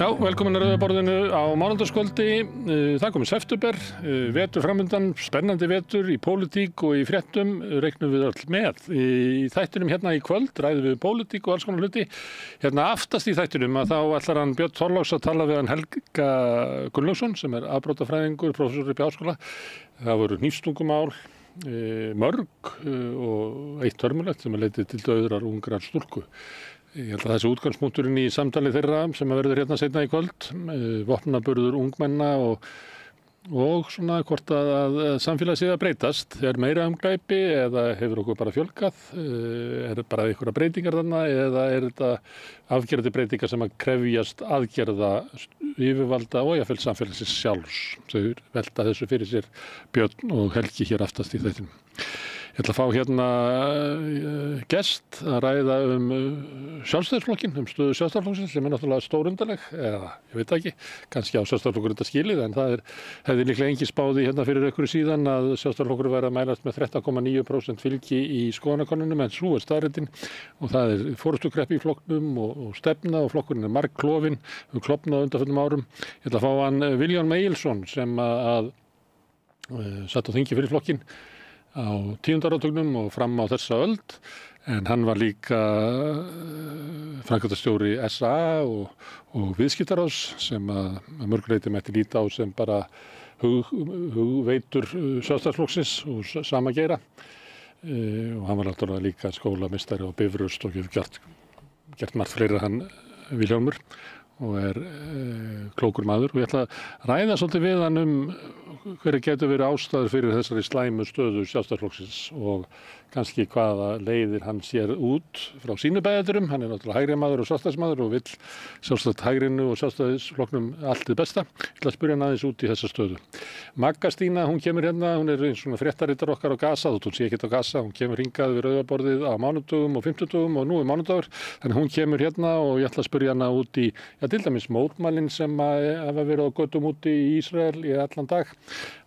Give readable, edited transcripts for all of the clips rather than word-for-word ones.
Já, velkomin að Rauðaborðinu á mánudagskvöldi. Það komið september, vetur framundan, spennandi vetur í pólitík og í fréttum reiknum við öll með. Í þættinum hérna í kvöld ræðum við pólitík og alls konar hluti. Hérna aftast í þættinum að þá ætlar hann Björn Þorláks að tala við hann Helga Gunnlaugsson sem er afbrotafræðingur, prófessor í Háskóla. Það voru hnífstungumál, mörg og eitt hörmulegt sem leiddi til dauðrar ungrar stúlku. Ég held að þessi útgangspunkturinn í samtali þeirra sem að verður hérna seinna í kvöld, vopnaburður ungmenna og svona hvort að samfélagið sé að breytast. Er meira glæpi eða hefur okkur bara fjölgað? Er bara einhverja breytingar þarna eða er þetta afgerandi breytingar sem að krefjast aðgerða yfirvalda og jafnvel samfélagsins sjálfs? Þau velta þessu fyrir sér Björn og Helgi hér aftast í þættinum. Ég ætla að fá hérna gest að ræða Sjálfstæðisflokkinn, stöðu Sjálfstæðisflokksins sem er náttúrulega stórundarleg, eða ég veit ekki, kannski á Sjálfstæðisflokkur þetta skilið, en það hefði líklega engin spáði hérna fyrir einhverju síðan að Sjálfstæðisflokkur væri að mælast með 13,9% fylgi í skoðanakönnunum, en svo er staðreyndin og það er forystukreppa í flokknum og stefna og flokkurinn er margklofinn, hefur klofnað á undanförnum árum. Ég ætla að fá hann Vilhjálm Egilsson sem að satt á þingi fyrir flokkinn á 10. áratugnum og fram á þessa öld, en hann var líka framkvæmdastjóri SA og viðskiptaráðs sem að mörgu leyti mætti líta á sem bara hugveitur Sjálfstæðisflokksins og sama geira, og hann var náttúrulega líka skólameistari á Bifröst og hefur gert margt fleira hann Vilhjálmur og er klókur maður, og ég ætla að ræða svolítið við hann hverju getur verið ástæður fyrir þessari slæmu stöðu Sjálfstæðisflokksins og kannski hvaða leiðir hann sér út frá sínu bæjaturum. Hann er náttúrulega hægri maður og sjálfstæðismaður og vill sjálfstætt hægrinu og sjálfstæðisflokknum allt hið besta. Ég ætla að spyrja hann aðeins út í þessa stöðu. Magga Stína, hún kemur hérna, hún er eins svona fréttarittar okkar á Gaza, þótt hún sé ekkert á Gaza, hún kemur hingað við Rauðaborðið á mánudögum og fimmtudögum og nú er mánudagur, þannig hún kemur hérna og ég ætla að spyrja hana út í, til dæmis mótmælin sem hafa verið á götum úti í Ísrael í allan dag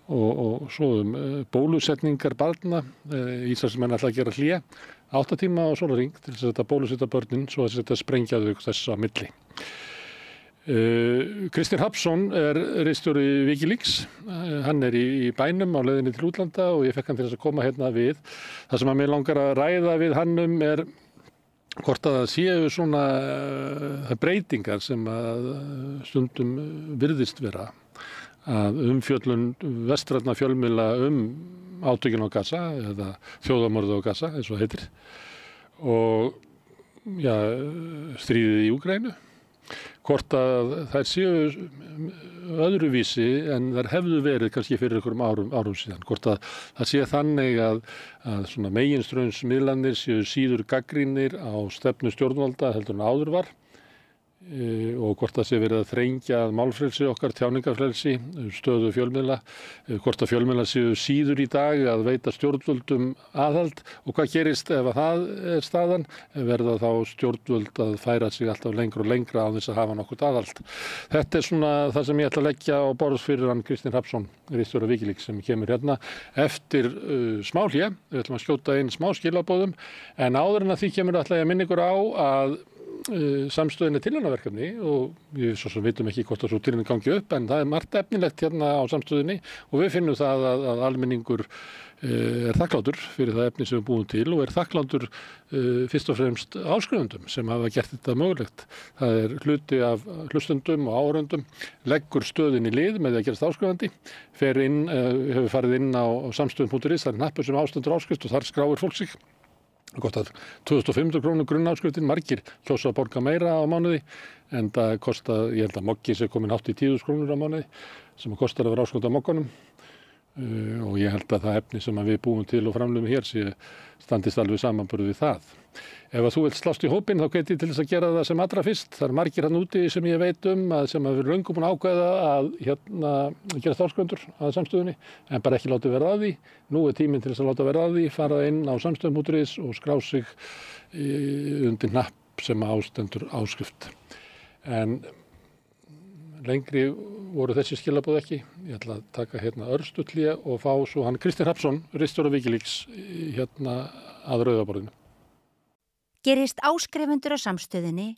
og svo bólusetningar barna. Ísraelsmenn ætla að gera hlé 8 tíma á sólarhring til þess að þetta bólusetta börnin svo að þetta sprengja þau þess á milli. Kristinn Hrafnsson er ritstjóri Wikileaks, hann er í bænum á leiðinni til útlanda og ég fekk hann til þess að koma hérna við. Það sem að mig langar að ræða við hann er hvort að það séu svona breytingar sem að stundum virðist vera að umfjöllun vestrænna fjölmiðla átökin á Gaza eða þjóðarmorðið á Gaza eins og heitir og stríðið í Úkraínu, hvort að þær séu öðruvísi en þær hefðu verið kannski fyrir einhverjum árum síðan, hvort að það sé þannig að svona meginstraumsmiðlarnir séu síður gagnrýnir á stefnu stjórnvalda heldur en áður var, og hvort það sé verið að þrengja málfrelsi okkar, tjáningafrelsi, stöðu fjölmiðla, hvort að fjölmiðla séu síður í dag að veita stjórnvöldum aðhald og hvað gerist ef að það er staðan, verða þá stjórnvöld að færa sig alltaf lengra og lengra á þess að hafa nokkurt aðhald. Þetta er svona það sem ég ætla að leggja á borðs fyrir hann Kristinn Hrafnsson, ritstjóri Wikileaks sem kemur hérna eftir smá hlé. Við ætlum að skjóta inn smá skilaboðum, en áður en að því kemur ætla ég að minna ykkur á að samstöðin er tilraunaverkefni og við svo sem vitum ekki hvort það svo tilraun gangi upp, en það er margt efnilegt hérna á samstöðinni og við finnum það að almenningur er þakklátur fyrir það efni sem við búum til og er þakklátur fyrst og fremst áskrifendum sem hafa gert þetta mögulegt. Það er hluti af hlustendum og áhorfendum, leggur stöðin í lið með því að gerast áskrifandi, hefur farið inn á samstöðin.is, það er hnappur sem ástendur áskrift og þar skráir fólk sig. Kostar 2500 krónur grunnáskriftin, margir kjósa að borga meira á mánuði, en það kostar, ég held að Moggi sé komin hátt í 10.000 krónur á mánuði sem kostar að vera áskrift á Mogganum, og ég held að það efni sem við búum til og framleiðum hér standist alveg samanburð við það. Ef að þú vilt slást í hópinn þá get ég til þess að gera það sem allra fyrst. Það er margir hann úti sem ég veit sem að við löngum búin að ákveða að gera áskrifundur að samstöðunni, en bara ekki láta verða að því. Nú er tíminn til þess að láta verða að því, fara inn á samstöðun.is og skrá sig undir hnapp sem ástendur áskrift. En lengri voru þessi skilaboð ekki. Ég ætla að taka hérna örstutt hlé og fá svo hann Kristinn Hrafnsson, ritstjóri Wikileaks, hérna að Rauðaborðinu. Gerist áskrifendur á samstöðinni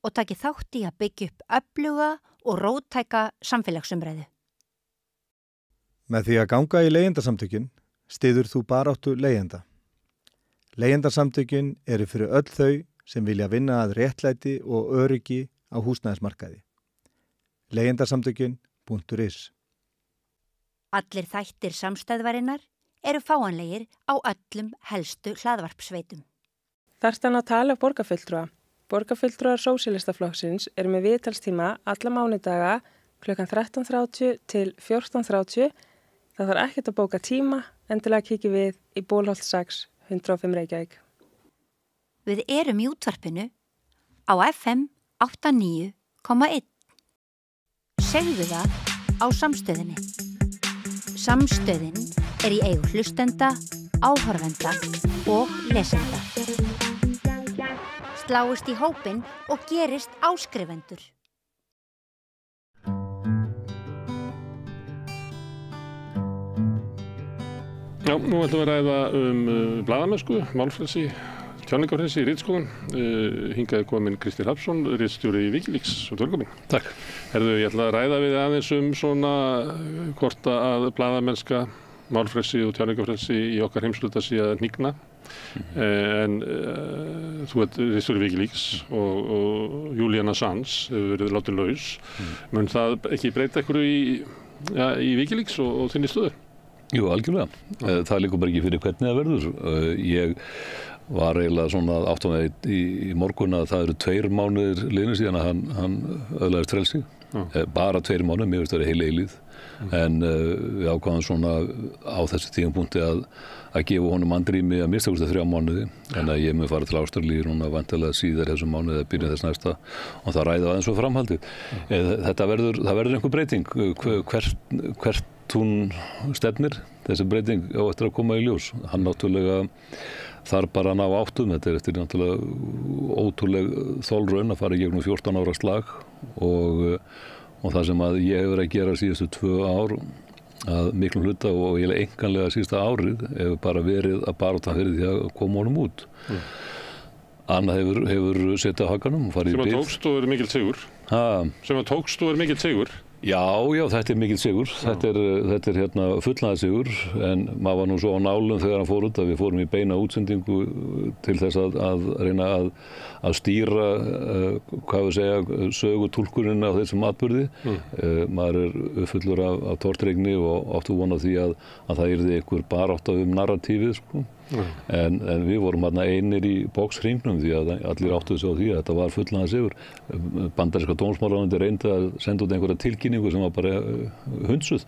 og taki þátt í að byggja upp öfluga og róttæka samfélagsumræðu. Með því að ganga í leigjendasamtökin styður þú baráttu leigjenda. Leigjendasamtökin eru fyrir öll þau sem vilja vinna að réttlæti og öryggi á húsnæðismarkaði. Leigjendasamtökin.is. Allir þættir samstæðvarinnar eru fáanlegir á öllum helstu hlaðvarpsveitum. Þarftu að tala borgarfulltrúa. Borgarfulltrúar Sósíalistaflokksins eru með viðtalstíma alla mánudaga klukkan 13:30 til 14:30. Það þarf ekkert að bóka tíma, endilega kíkja við í Bólholt 6, 105 Reykjavík. Við erum í útvarpinu á FM 89,1. Segðu það á Samstöðinni. Samstöðin er í eigu hlustenda, áhorfenda og lesenda. Sláist í hópinn og gerist áskrifendur. Já, nú ætlum við að ræða blaðamennsku, málfrelsi, tjáningarfrelsi í ritskoðun. Hingað komin Kristín Hrafnsson, ritstjóri í Wikileaks. Velkomin. Takk. Herðu, ég ætla að ræða við aðeins svona hvort að blaðamennska, málfrelsi og tjáningarfrelsi í okkar heimshluta sé að hnígna. En þú ert ritstjóri Wikileaks og Julian Assange hefur verið látin laus. Mun það ekki breyta einhverju í Wikileaks og þinni stöðu? Jú, algjörlega. Það liggur bara ekki fyrir hvernig það verður. Ég var eiginlega svona átt á mig í morgun að það eru 2 mánuðir liðnir síðan að hann öðlaðist frelsi. Bara 2 mánuðir, mér veist það er heil eilíð. En við ákváðum svona á þessu tímapunkti að gefa honum andrými að mista 3 mánuði. En að ég mun fara til Ástralíu núna vantilega síðar þessum mánuði að byrja þess næsta og það ræða aðeins og framhaldið. Það verður einhver breyting. Hvert hún stefnir, þessi breyting á eftir að koma í ljós. Hann náttúrulega þarf bara að ná áttum. Þetta er eftir náttúrulega ótrúleg þolraun að fara í gegnum 14 ára slag og það sem að ég hefur að gera síðustu 2 ár að miklum hluta og ég einkanlega síðasta árið hefur bara verið að barátta fyrir því að koma honum út. Annað hefur setið á hakanum og farið í bið. Sem að tókst og er mikill sigur. Sem að tókst og er mikill sigur. Já, þetta er mikill sigur. Þetta er fullnaður sigur, en maður var nú svo á nálum þegar hann fór út að við fórum í beina útsendingu til þess að reyna að stýra, sögutúlkurinn á þessum atburði. Maður er uppfullur af tortryggni og áttu von á því að það yrði einhver barátta narratífið, sko. En við vorum einir í boxhringnum því að allir áttu þessu á því að þetta var fullnaður sigur. Bandaríska dómsmálaráðuneytið reyndi að senda út einhverja tilkynningu sem var bara hundsuð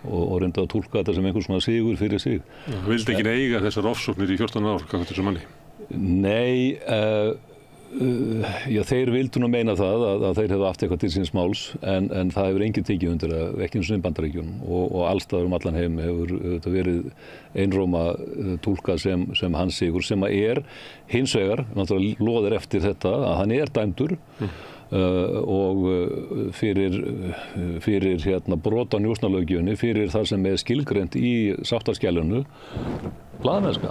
og reyndi að túlka þetta sem einhvers svona sigur fyrir sig. Vildi ekki eiga þessar ofsóknir í 14 ár, hvað þessu manni? Nei, þeir vildu nú meina það að þeir hefðu haft eitthvað til síns máls en það hefur enginn tekið undir það, ekki eins og í Bandaríkjunum og allstaðar allan heim hefur þetta verið einróma túlkað sem hans sigur sem að er hins vegar, náttúrulega loðir eftir þetta að hann er dæmdur og fyrir brot á njósnalöggjöfinni, fyrir það sem er skilgreint í sáttaskjalinu blaðamennska.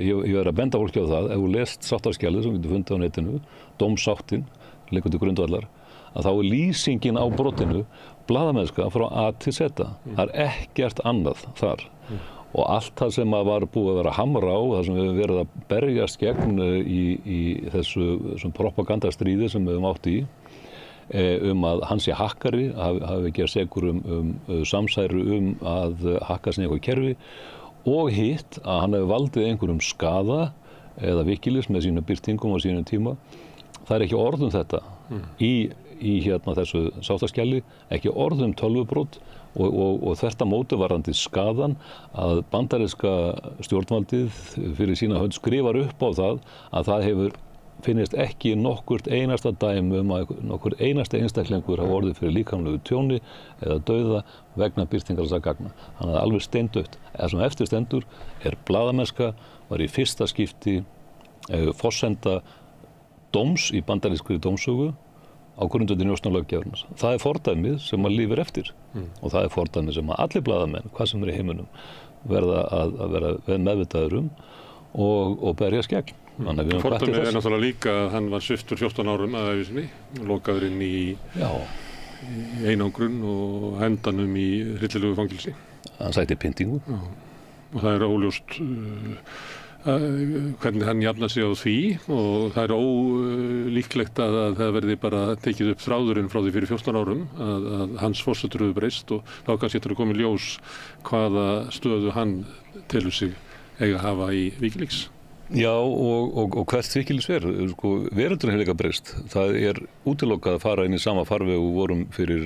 Ég verið að benda fólki á það, ef þú lest sáttaskjalið sem getur fundið á netinu, dómsáttin, liggur til grundvallar, að þá er lýsingin á brotinu blaðamennska frá A til Z. Það er ekkert annað þar. Og allt það sem var búið að vera hamra á, það sem við hefum verið að berjast gegn í þessu propagandastríði sem við höfum átt í, að hann sé hakkari, hafi ekki að segur samsæru að hakka sinni eitthvað kerfi og hitt að hann hefur valdið einhverjum skaða eða Wikileaks með sínum birtingum á sínum tíma. Það er ekki orð þetta í þessu sáttaskjali, ekki orð tölvubrót og þvert á móti varðandi skaðan að bandaríska stjórnvaldið fyrir sína hönd skrifar upp á það að það finnist ekki nokkurt einasta dæmi að nokkur einasta einstaklingur hafa orðið fyrir líkamlegu tjóni eða dauða vegna birtingar þessara gagna. Þannig að alveg steindautt. Það sem eftir stendur blaðamennska var í fyrsta skipti forsenda dóms í bandarískri dómsögu á grundvelli njósnalöggjafarinnar. Það er fordæmið sem maður lifir eftir og það er fordæmið sem allir blaðamenn, hvað sem er í heiminum, verða að vera meðvitaður og berjast gegn. Fordæmið náttúrulega líka að hann var sviptur 14 árum að ævi lokaður inn í einangrun og endanum í hryllilegu fangilsi. Hann sætti pyntingu. Já. Og það óljóst hvernig hann jafnar sig á því og það ólíklegt að það verði bara tekið upp þráðurinn frá því fyrir 14 árum að hans forsetur hefur breyst og þá kannski getur komið ljós hvaða stöðu hann telur sig eiga að hafa í Wikileaks. Já og hvert Wikileaks sko, veröldurinn hefur líka breyst. Það útilokað að fara inn í sama farveg og vorum fyrir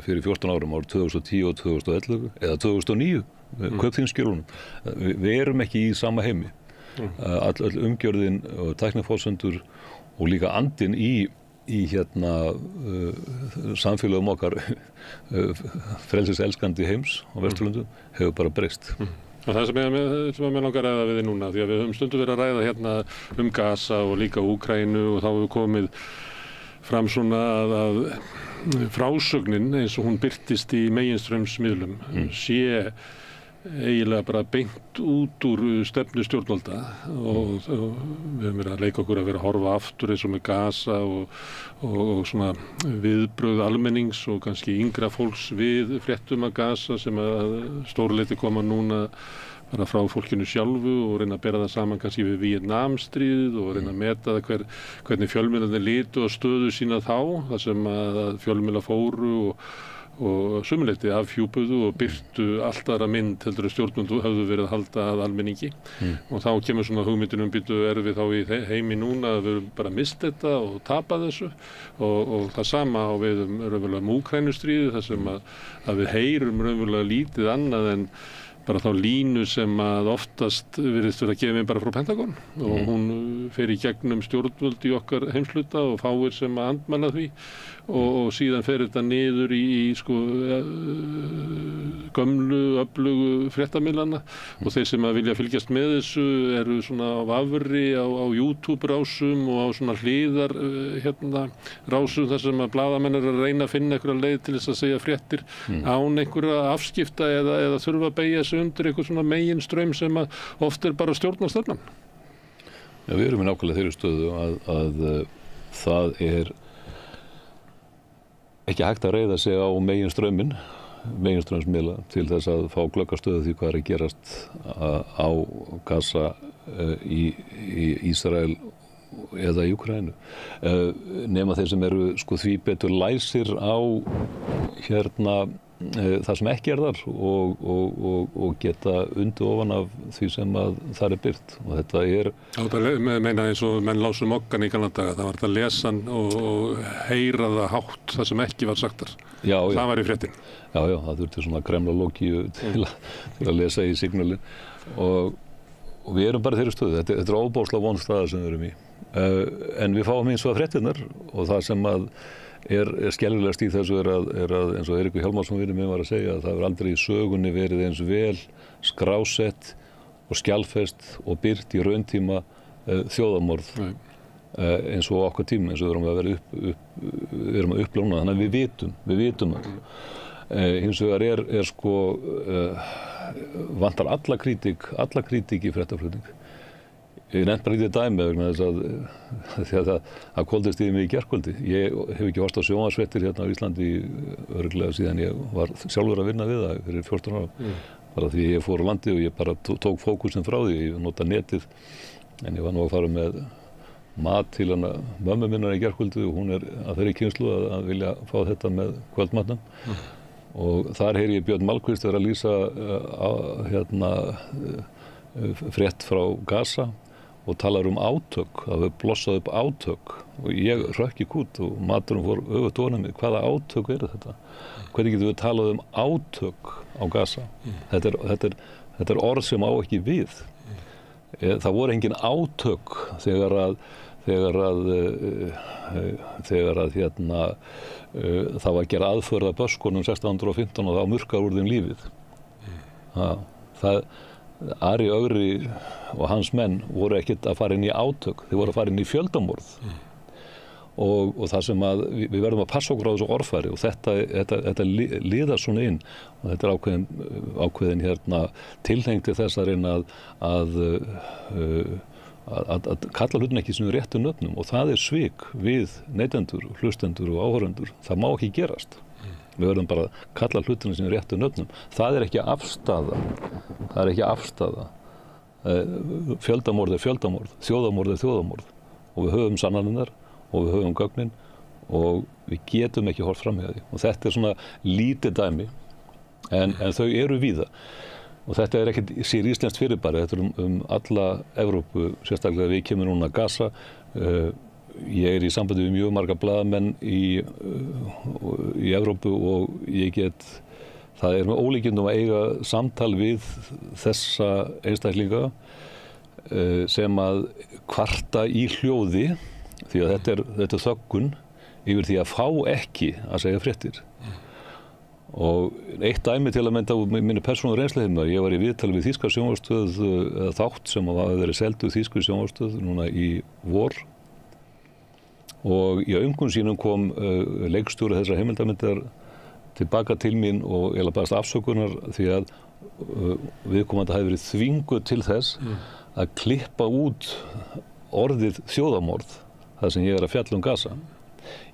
14 árum árið 2010 og 2011 eða 2009 Kaupþingsskjölunum. Við erum ekki í sama heimi. Öll umgjörðin og tækniforsendur og líka andinn í samfélögum okkar frelsiselskandi heims á Vesturlöndum hefur bara breyst. Og það sem ég langar að ræða við þig núna, því að við höfum stundum verið að ræða hérna Gaza og líka Úkraínu og þá hefur komið fram svona að frásögnin eins og hún birtist í meginstraumsmiðlum sé eiginlega bara beint út úr stefnu stjórnvalda og við höfum verið að leika okkur að vera að horfa aftur eins og með Gaza og svona viðbrögð almennings og kannski yngra fólks við fréttum að Gaza sem að stórleiti koma núna bara frá fólkinu sjálfu og reyna að bera það saman kannski við Víetnamstríðið og reyna að meta hvernig fjölmiðlarnir litu og stöðu sína þá, þar sem að fjölmiðlar fóru og sömuleyti afhjúpuðu og byrtu allt aðra mynd heldur að stjórnvöld höfðu verið að halda að almenningi og þá kemur svona hugmyndin býtu við þá í heimi núna að við erum bara mist þetta og tapa þessu og það sama á við raunverulega Úkraínustríðið þar sem að við heyrum raunverulega lítið annað en bara þá línu sem að oftast virðist verið að gefa bara frá Pentagon og hún fer í gegnum stjórnvöld í okkar heimsluta og fáir sem að andmæla því og síðan fer þetta niður í sko gömlu, öflugu fréttamiðlana og þeir sem að vilja fylgjast með þessu eru svona á vafri á YouTube-rásum og á svona hliðar rásum þar sem að blaðamenn eru að reyna að finna einhverja leið til þess að segja fréttir án einhverja afskipta eða þurfa að beygja sig undir eitthvað svona meginstraum sem að oft bara stjórnarstefnan. Já, við erum í nákvæmlega þeirri stöðu að það ekki hægt að reiða sig á meginstraumsmiðla til þess að fá glöggastöðu því hvað að gerast á Gaza í Ísrael eða í Úkraínu. Nema þeir sem eru sko því betur læsir á það sem ekki þar og geta undir ofan af því sem að það birt og þetta Það meina eins og menn lásu Moggan í gamla daga, það var þetta lesan og heyra það hátt það sem ekki var sagt þar. Það var í fréttin. Já, það þurfti svona kremlalógíu til að lesa í signalin og við erum bara í þeirri stöðu. Þetta óbáslega vond staða sem við erum í. En við fáum eins og fréttirnar og það sem að skelfilegast í þessu að eins og Eiríkur Hjálmarsson vinur minn var að segja að það hefur aldrei í sögunni verið eins vel skrásett og skjalfest og birt í rauntíma þjóðarmorð eins og okkar tíma eins og við erum að upplóna þannig að við vitum það. Hins vegar sko vantar alla krítík í fréttaflutning. Ég nefnt bara lítið dæmi vegna þess að það kvöldist í mig í gærkvöldi. Ég hef ekki horft á sjónvarpsfréttir hérna á Íslandi örugglega síðan ég var sjálfur að vinna við það fyrir 14 ára. Bara því ég fór á landi og ég bara tók fókusinn frá því. Ég nota netið en ég var nú að fara með mat til hana mömmu minnar í gærkvöldi og hún að þeirri kynnslu að vilja fá þetta með kvöldmatnum. Og þar heyri ég Björn Malmquist vera að lýsa frétt frá Gaza og talar átök, það hefur blossað upp átök og ég hrökk í kút og maturinn fór öfugt ofan mig, hvaða átök eru þetta? Hvernig getum við talað átök á Gaza? Þetta orð sem á ekki við. Það voru engin átök þegar það var að gera aðförða börskunum 1615 og þá murkar úr þeim lífið. Ari Ögri og hans menn voru ekkert að fara inn í átök, þeir voru að fara inn í fjöldamorð og það sem að við verðum að passa okkur á þessu orðfæri og þetta liðar svona inn og þetta ákveðin tilhneiging til þess að reyna að kalla hlutin ekki sem réttu nöfnum og það svik við neytendur, hlustendur og áhorfendur. Það má ekki gerast. Við verðum bara að kalla hlutina sem réttu nöfnum. Það ekki afstaða. Fjöldamorð fjöldamorð, þjóðamorð þjóðamorð og við höfum sannanirnar og við höfum gögnin og við getum ekki horft fram hjá því og þetta svona lítið dæmi en þau eru víða og þetta ekkert sér íslenskt fyrirbæri, þetta alla Evrópu, sérstaklega við kemur núna Gaza, ég í sambandi við mjög marga blaðamenn í Evrópu og það með ólíkindum að eiga samtal við þessa einstaklinga sem að kvarta í hljóði því að þetta þöggun yfir því að fá ekki að segja fréttir. Og eitt dæmi til að mynda úr minni persónu reynsluheimar, ég var í viðtali við þýska sjónvarpsstöð þátt sem hafði verið seldur þýsku sjónvarpsstöð núna í vor og í öngum sínum kom leikstjóri þessar heimildarmyndar tilbaka til mín og ég baðast afsökunar því að viðkomandi hafi verið þvinguð til þess að klippa út orðið þjóðamorð það sem ég að fjalla Gaza.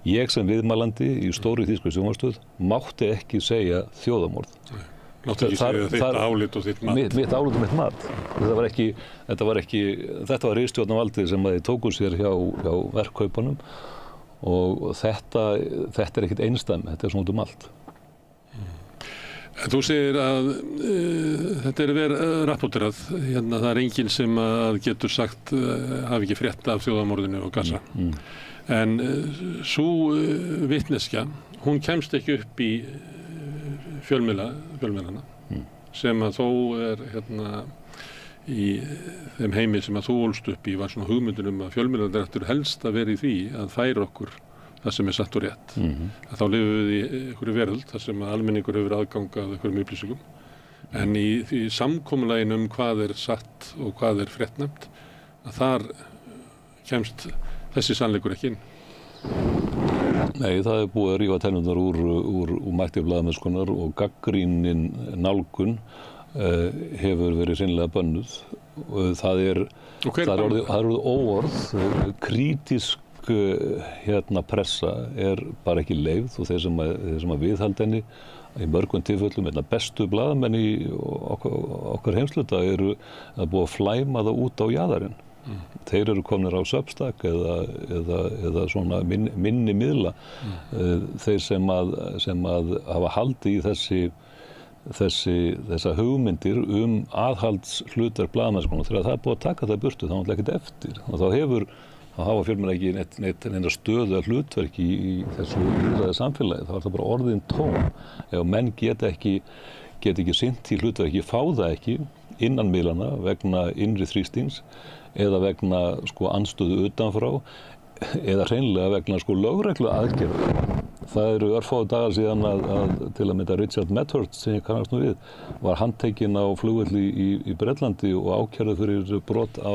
Ég sem viðmælandi í stóri þýsku sjónvarpsstöð mátti ekki segja þjóðamorð. Mátti ekki segja þitt álit og þitt mat. Mitt álit og mitt mat. Þetta var ritstjórnarvaldið sem þið tóku sér hjá verkkaupanum og þetta ekkert einsdæmi, þetta svona út allt. Þú segir að þetta verið rapporterað, það enginn sem að getur sagt hafi ekki frétt af þjóðamorðinu og Gaza. En sú vitneskja, hún kemst ekki upp í fjölmiðlana sem að þó í þeim heimi sem að þú ólst upp í var svona hugmyndin að fjölmiðlar ættu helst að vera í því að færa okkur það sem satt og rétt. Að þá lifum við í einhverju veröld þar sem almenningur hefur aðgang að einhverjum upplýsingum. En í því samkomulaginu hvað satt og hvað fréttnæmt, að þar kemst þessi sannleikur ekki inn. Nei, það búið að rífa tennurnar úr mætti blaðamennskunnar og gagnrýnin nálgun hefur verið hreinlega bönnuð. Það orðið óorð, krítisk pressa bara ekki leyfð og þeir sem að viðhalda henni í mörgum tilfellum, bestu blaðamenn í okkar heimsluta eru að búið að flæma það út á jaðarinn. Þeir eru komnir á Substack eða svona minni miðla. Þeir sem að hafa haldið í þessa hugmyndir aðhaldshlutverk blaðamennskunnar þegar það búið að taka það burtu, þá er ekkert eftir. Og þá hafa fjölmiðlar ekki neina stöðu að hlutverk í þessu lýðræða samfélagi. Þá það bara orðin tóm. Ef menn get ekki sinnt í hlutverki, fá það ekki innan miðlana vegna innri þrýstings eða vegna andstöðu utanfrá eða hreinlega vegna lögreglu aðgerða. Það eru örfáu dagar síðan að til að mynda Richard Medhurst sem ég kannast nú við var handtekinn á flugvelli í Bretlandi og ákærður fyrir brot á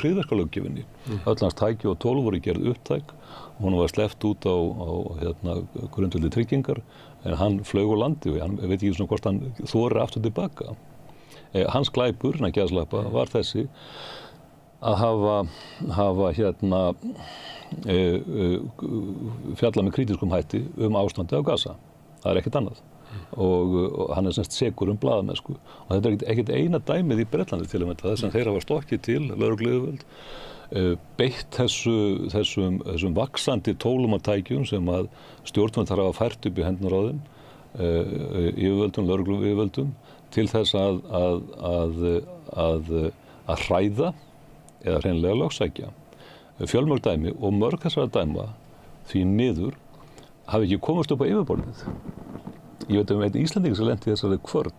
hryðverkalöggjöfinni. Öll hans tæki og tól voru gerð upptæk og hún var sleppt út á grundvelli tryggingar en hann flaug á landi og ég veit ekki hvort hann þorir aftur tilbaka. Hans glæpur, gæðslappa, var þessi að hafa fjalla með krítiskum hætti ástandi á Gaza. Það ekkert annað. Og hann semst sekur blaðamennsku. Og þetta ekkert eina dæmið í Bretlandi til að mynda þess að þeir hafa stokkið til lögregluyfirvöld, beitt þessum vaxandi tólum og tækjum sem að stjórnvöld þarf að fært upp í hendunar á þeim, yfirvöldum, lögregluyfirvöldum, til þess að hræða eða hreinlega lögsækja. Fjölmörg dæmi og mörg þessara dæma því miður hafi ekki komast upp á yfirborðið. Ég veit einn Íslendingur sem lenti í þessari kvörn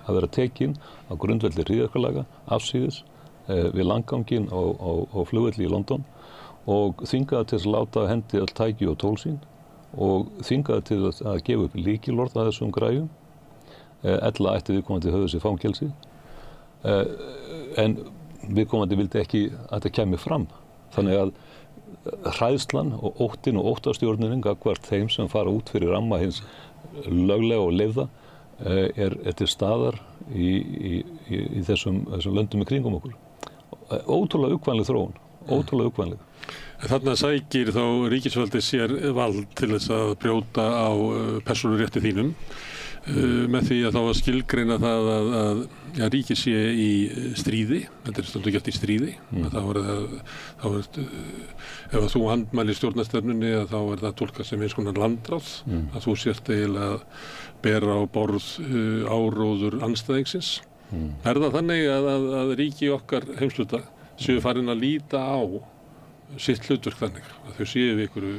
að vera tekinn á grundvelli hryðjuverkalaga afsíðis við landganginn á flugvelli í London og þvingaði til að láta hendi öll tæki og tól sín og þvingaði til að gefa upp lykilorð að þessum græjum ella ætti viðkomandi höfðu sér fangelsi en viðkomandi vildi ekki að þetta kæmi fram. Þannig að hræðslan og óttin og óttastjórnunin gagnvart þeim sem fara út fyrir ramma hins löglega og leyfða er til staðar í þessum löndum í kringum okkur. Ótrúlega uggvænleg þróun, ótrúlega uggvænleg. Þarna sækir þá ríkisvaldið sér vald til þess að brjóta á persónurétti þínum með því að þá að skilgreina það að ríkið sé í stríði, þetta stundu gert í stríði, ef að þú andmælir stjórnarstefnunni þá það túlkað sem eins konar landráð, að þú sért eiginlega að bera á borð áróður andstæðingsins. Það þannig að ríki okkar heimshluta séu farin að líta á sitt hlutverk þannig, að þau séu við einhverju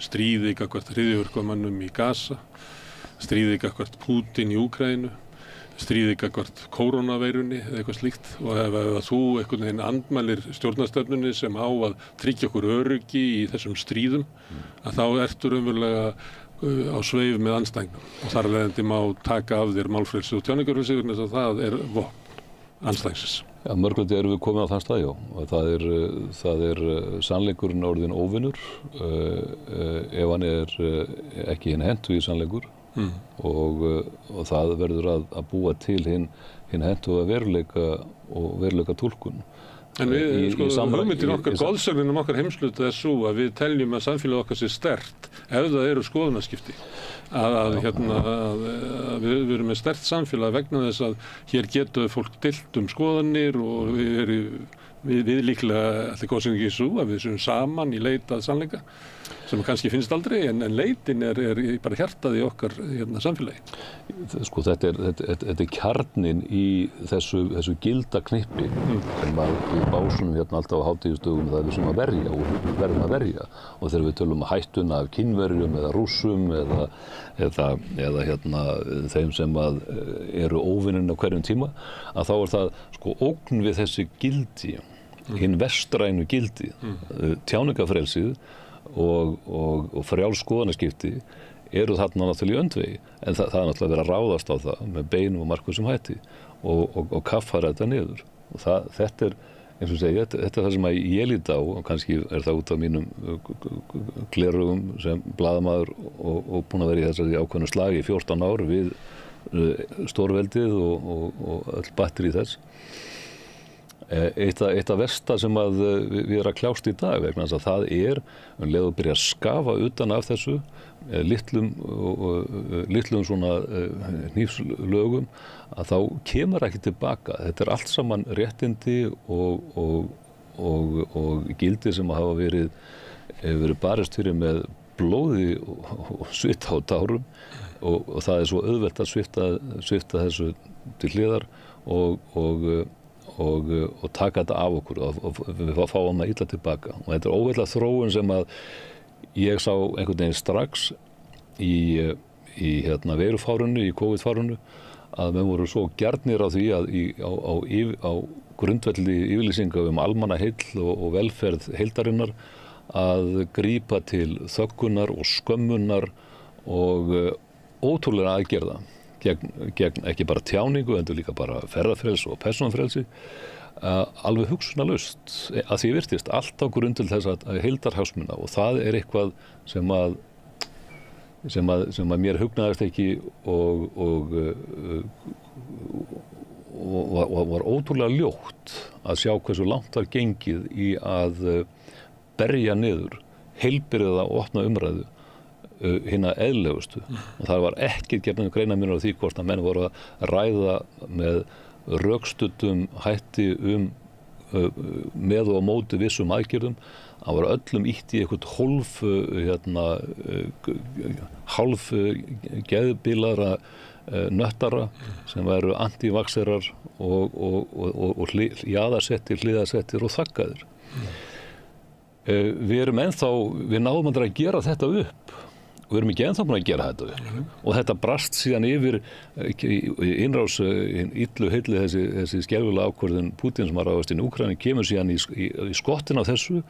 stríði gagnvart hryðjuverkamönnum í Gaza, stríði gagnvart Pútín í Úkraínu, stríði gagnvart kórónaveirunni eða eitthvað slíkt, og ef þú einhvern veginn andmælir stjórnarstefnunni sem á að tryggja okkur öryggi í þessum stríðum, að þá ertu raunverulega á sveif með andstæðingnum og þar leiðandi má taka af þér málfrelsi og tjáningarfrelsi vegna þess að það er vopn andstæðingsins. Já, mörgulegt erum við komin á þann stað, já. Og það er sannleikurinn orðinn óvinnur ef hann er ekki hinn hentugi sannleikur og það verður að búa til hinn hentuga veruleika og veruleika túlkun. En við, hugmyndin okkar, goðsögnin okkar heimshluta er svo að við teljum að samfélag okkar sé sterkt ef það eru skoðanaskipti. Við erum með sterkt samfélag vegna þess að hér getur fólk deilt skoðanir og við líklega allir goðsögnin ekki svo að við séum saman í leit að sannleika sem kannski finnst aldrei en leitin er bara hjartað í okkar samfélagi. Sko þetta er kjarnin í þessu gilda knippi sem við básunum alltaf á hátíðisdögum það við sem að verja og við verðum að verja og þegar við tölum hættuna af Kínverjum eða Rússum eða þeim sem að eru óvinnin á hverjum tíma að þá er það sko ógn við þessi gildi, hinn vestrænu gildi, tjáningafrelsið og frjáls skoðanaskipti eru þarna náttúrulega í öndvegi en það er náttúrulega verið að ráðast á það með beinum og markvissum hætti og kaffara þetta niður og þetta er eins og segja, þetta er það sem ég lít á og kannski er það út af mínum glerugum sem blaðamaður og búin að vera í þessari ákveðnu slagi í 14 ár við stórveldið og öll batteri þess. Eitt af versta sem að við erum að kljást í dag vegna þess að það er leið að byrja að skafa utan af þessu litlum svona hnífslögum að þá kemur ekki tilbaka. Þetta er allt saman réttindi og gildi sem hafa verið barist fyrir með blóði og svita á tárum og það er svo auðvelt að svipta þessu til hliðar og taka þetta af okkur og við fáum það illa tilbaka og þetta er óveitlega þróun sem að ég sá einhvern veginn strax í veirufárunu, í COVID-fárunu að menn voru svo gjarnir á því að á grundvelli yfirlýsinga almannaheill og velferð heildarinnar að grípa til þöggunar og skömmunar og ótrúlega aðgerða gegn ekki bara tjáningu, en líka bara ferðafrelsi og persónufrelsi, alveg hugsunarlaust að því virtist allt á grundul þess að heildarhagsmuna og það er eitthvað sem að mér hugnaðist ekki og var ótrúlega ljótt að sjá hversu langt var gengið í að berja niður heilbrigða og opna umræðu hinna eðlilegustu og það var ekki gefnum greinarmunur á því hvort að menn voru að ræða með rökstuddum hætti með og á móti vissum aðgerðum það var öllum ýtt í eitthvað hálf geðbilara nöttara sem væru antivaxerar og jaðarsettir, hliðarsettir og þaggaðir. Við náðum að gera þetta upp og við erum ekki ennþá búin að gera þetta upp og þetta brast síðan yfir innrás illu heilli þessi skelfilega ákvörðun Pútín sem var ráðast inn í Úkraínu kemur síðan í skottin á þessu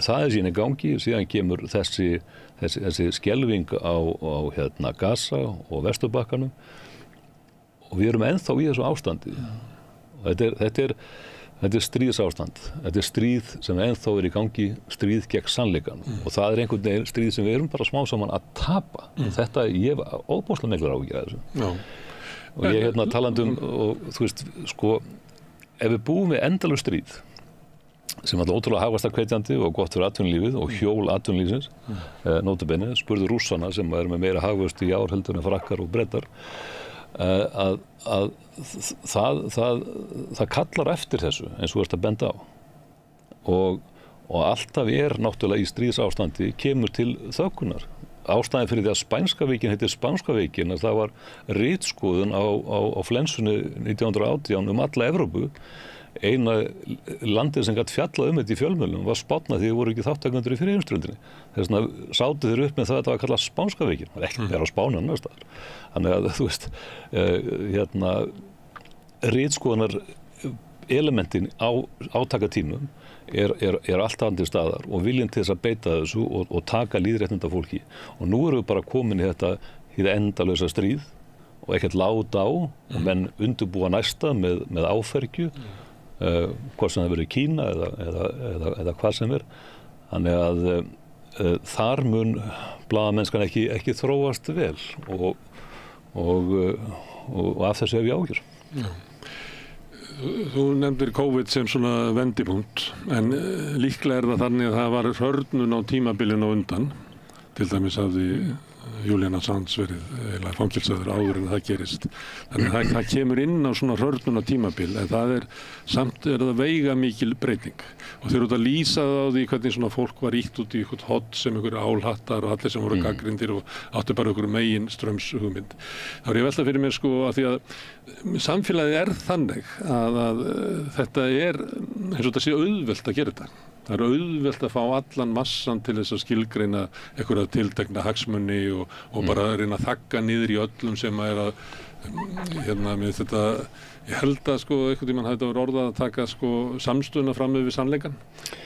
það er síðan í gangi síðan kemur þessi skelfing á Gaza og Vesturbakkanum og við erum ennþá í þessu ástandi og þetta Þetta er stríðsástand. Þetta er stríð sem ennþá í gangi, stríð gegn sannleikan. Og það er einhvern veginn stríð sem við erum bara smá saman að tapa. Þetta, ég hef óbúslega miklar áhyggjur af þessu. Já. Og ég talandi og þú veist, sko, ef við búum við endalaust stríð, sem alltaf ótrúlega hagvaxtarhvetjandi og gott fyrir atvinnulífið og hjól atvinnulífsins, nótabenni, spurðu Rússana sem eru með meira hagvöxt í ár heldur en Frakkar og Bretar, að það kallar eftir þessu eins og þú ert að benda á og alltaf náttúrulega í stríðsástandi kemur til þöggunar. Ástæðan fyrir því að Spænska veikin heitir Spánska veikin að það var ritskoðun á flensunni 1918 alla Evrópu. Eina landið sem gat fjallað þetta í fjölmiðlum var Spánn því þið voru ekki þáttakendur í fyrri heimsstyrjöldinni. Þess vegna sátu þeir upp með það að þetta var kallað Spánska veikin. Það var ekki á Spáni annars staðar. Þannig að þú veist, ritskoðunar elementin á átakatímum er alltaf andið staðar og viljinn til þess að beita þessu og taka lýðréttinda fólki. Og nú erum við bara komin í þetta endalausa stríð og ekkert láta á og menn undirbúa næsta með áfergju, hvort sem það verið Kína eða hvað sem er. Þannig að þar mun blaðamennskan ekki þróast vel og af þessu hef ég áhyggjur. Já. Þú nefndir COVID sem svona vendipunkt, en líklega það þannig að það var hörnun á tímabilinu á undan. Til dæmis hafði Julian Assange verið fangilsaður áður en það gerist. Þannig að það kemur inn á svona hörnun á tímabil, en það samt það veiga mikil breyting. Og þeir eru að lýsa það á því hvernig svona fólk var ítt út í eitthvað hot sem einhver álhattar og allir sem voru gagnrýndir og áttu bara einhver megin strömshugmynd. Þá ég velta fyrir mér sko að því að samfélagið þannig að þetta eins og þetta sé auðvelt að gera þetta. Það er auðvelt að fá allan massan til þess að skilgreina einhverja tiltekna hagsmuni og bara reyna að þagga niður í öllum sem að með þetta, ég held að sko einhvern tímann hafi þetta verið orðað að taka sko samstöðuna fram við sannleikann.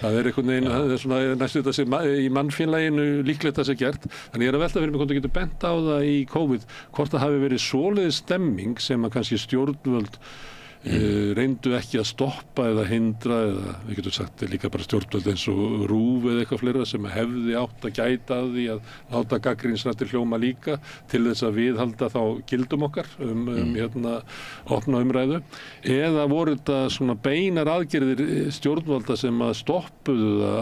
Það er einhvern veginn, það er svona næstu þetta í mannfélaginu líklegt að sé gert. Þannig ég er að velta fyrir mig hvort þú getur bent á það í COVID, hvort það hafi verið svoleiðis stemming sem að kannski stjórnvöld reyndu ekki að stoppa eða hindra eða við getum sagt líka bara stjórnvöld eins og RÚV eða eitthvað fleira sem hefði átt að gæta að því að láta gagnrýnisraddir hljóma líka til þess að viðhalda þá gildum okkar opna umræðu eða voru þetta svona beinar aðgerðir stjórnvalda sem að stoppuðu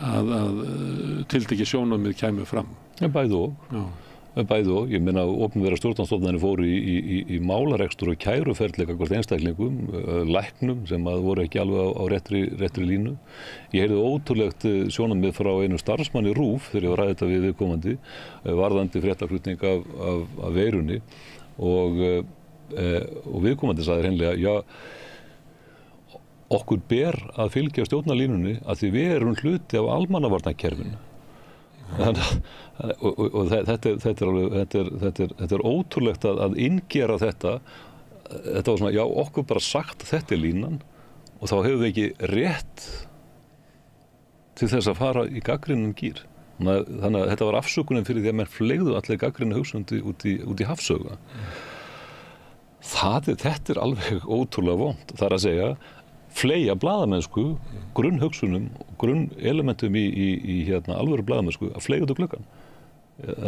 að tiltekið sjónarmið kæmu fram? Bæði og. Ég meina opinbera stjórnarstofnanir fóru í málarekstur og kæruferðleika hvort einstaklingum, læknum sem að voru ekki alveg á réttri línu. Ég heyrði ótrúlegt sjónarmið frá einu starfsmanni RÚV þegar ég var ræðið þetta við viðkomandi, varðandi fréttaflutning af veirunni og viðkomandi sagði hreinlega, já, okkur ber að fylgja stjórnarlínunni að því við erum hluti af almannavarnakerfinu. Og þetta er ótrúlegt að inngera þetta var svona, já, okkur bara sagt þetta er línan og þá hefur við ekki rétt til þess að fara í gagnrýninn gír. Þannig að þetta var afsökunin fyrir því að menn fleygðu allir gagnrýninu hugsundi út í hafsauga. Þetta er alveg ótrúlega vont. Það er að segja fleygja blaðamennsku, grunnhugsunum og grunnelementum í alvöru blaðamennsku að fleygja út úr gluggann.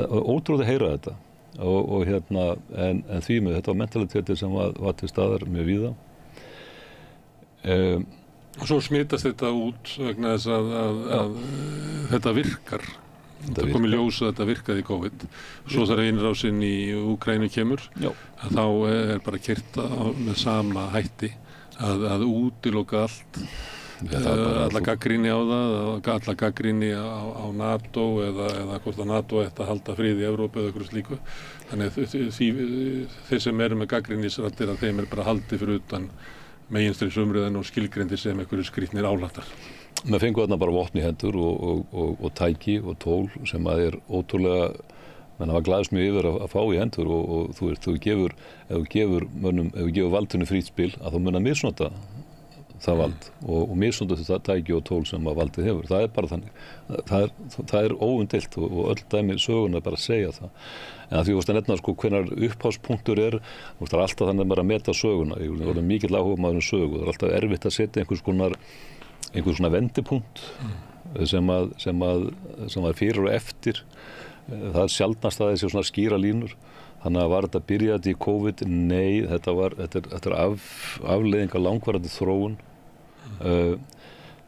Ótrúlega að heyra þetta en því með þetta var mentaliteti sem var til staðar með víða. Og svo smitast þetta út vegna þess að þetta virkar. Það kom í ljós að þetta virkaði í COVID. Svo þegar innrásin í Úkraínu kemur, þá er bara keyrt með sama hætti að útiloka allt, alla gagnrýni á það, alla gagnrýni á NATO eða hvort að NATO ætti að halda frið í Evrópu eða eitthvað slíku. Þannig þeir sem eru með gagnrýnisraddir að þeim er bara haldið fyrir utan meginstreifsumræðan og skilgreindir sem einhverju skrýtnir álattar. Menn fengu þarna bara vopn í hendur og tæki og tól sem að er ótrúlega, menn hafa glaðst mjög yfir að fá í hendur og þú gefur valdinu frítt spil að þú mun að misnota það vald og misnota þetta tæki og tól sem að valdið hefur. Það er bara þannig. Það er óumdeilt og öll dæmi söguna bara að segja það. En að því að nefna sko hvenær upphafspunktur er, það er alltaf þannig bara að meta söguna. Ég er mikill áhugamaður sögu. Það er alltaf erfitt að setja einhvers svona vendipunkt sem að fyrir og eftir. Það er sjaldnast að þessi svona skýra línur. Þannig að var þetta byrjað í COVID? Nei, þetta er afleiðing af langvarandi þróun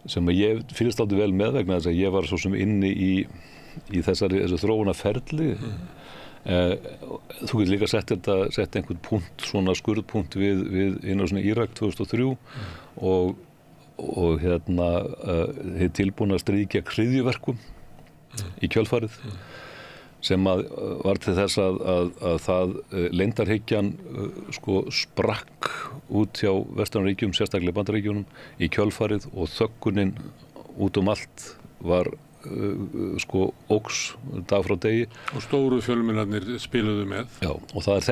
sem að ég fylgst aldrei vel með vegna þess að ég var svo sem inni í þessu þróunarferli. Þú getur líka sett einhvern punkt, svona skurðpunkt við inn á svona Írak 2003 og hið tilbúna stríð gegn hryðjuverkum í kjölfarið sem að var til þess að það leyndarhyggjan sko sprakk út hjá Vesturríkjum, sérstaklega Bandaríkjunum í kjölfarið og þöggunin út allt var sko óx dag frá degi. Og stóru fjölmiðlarnir spiluðu með. Já, og það er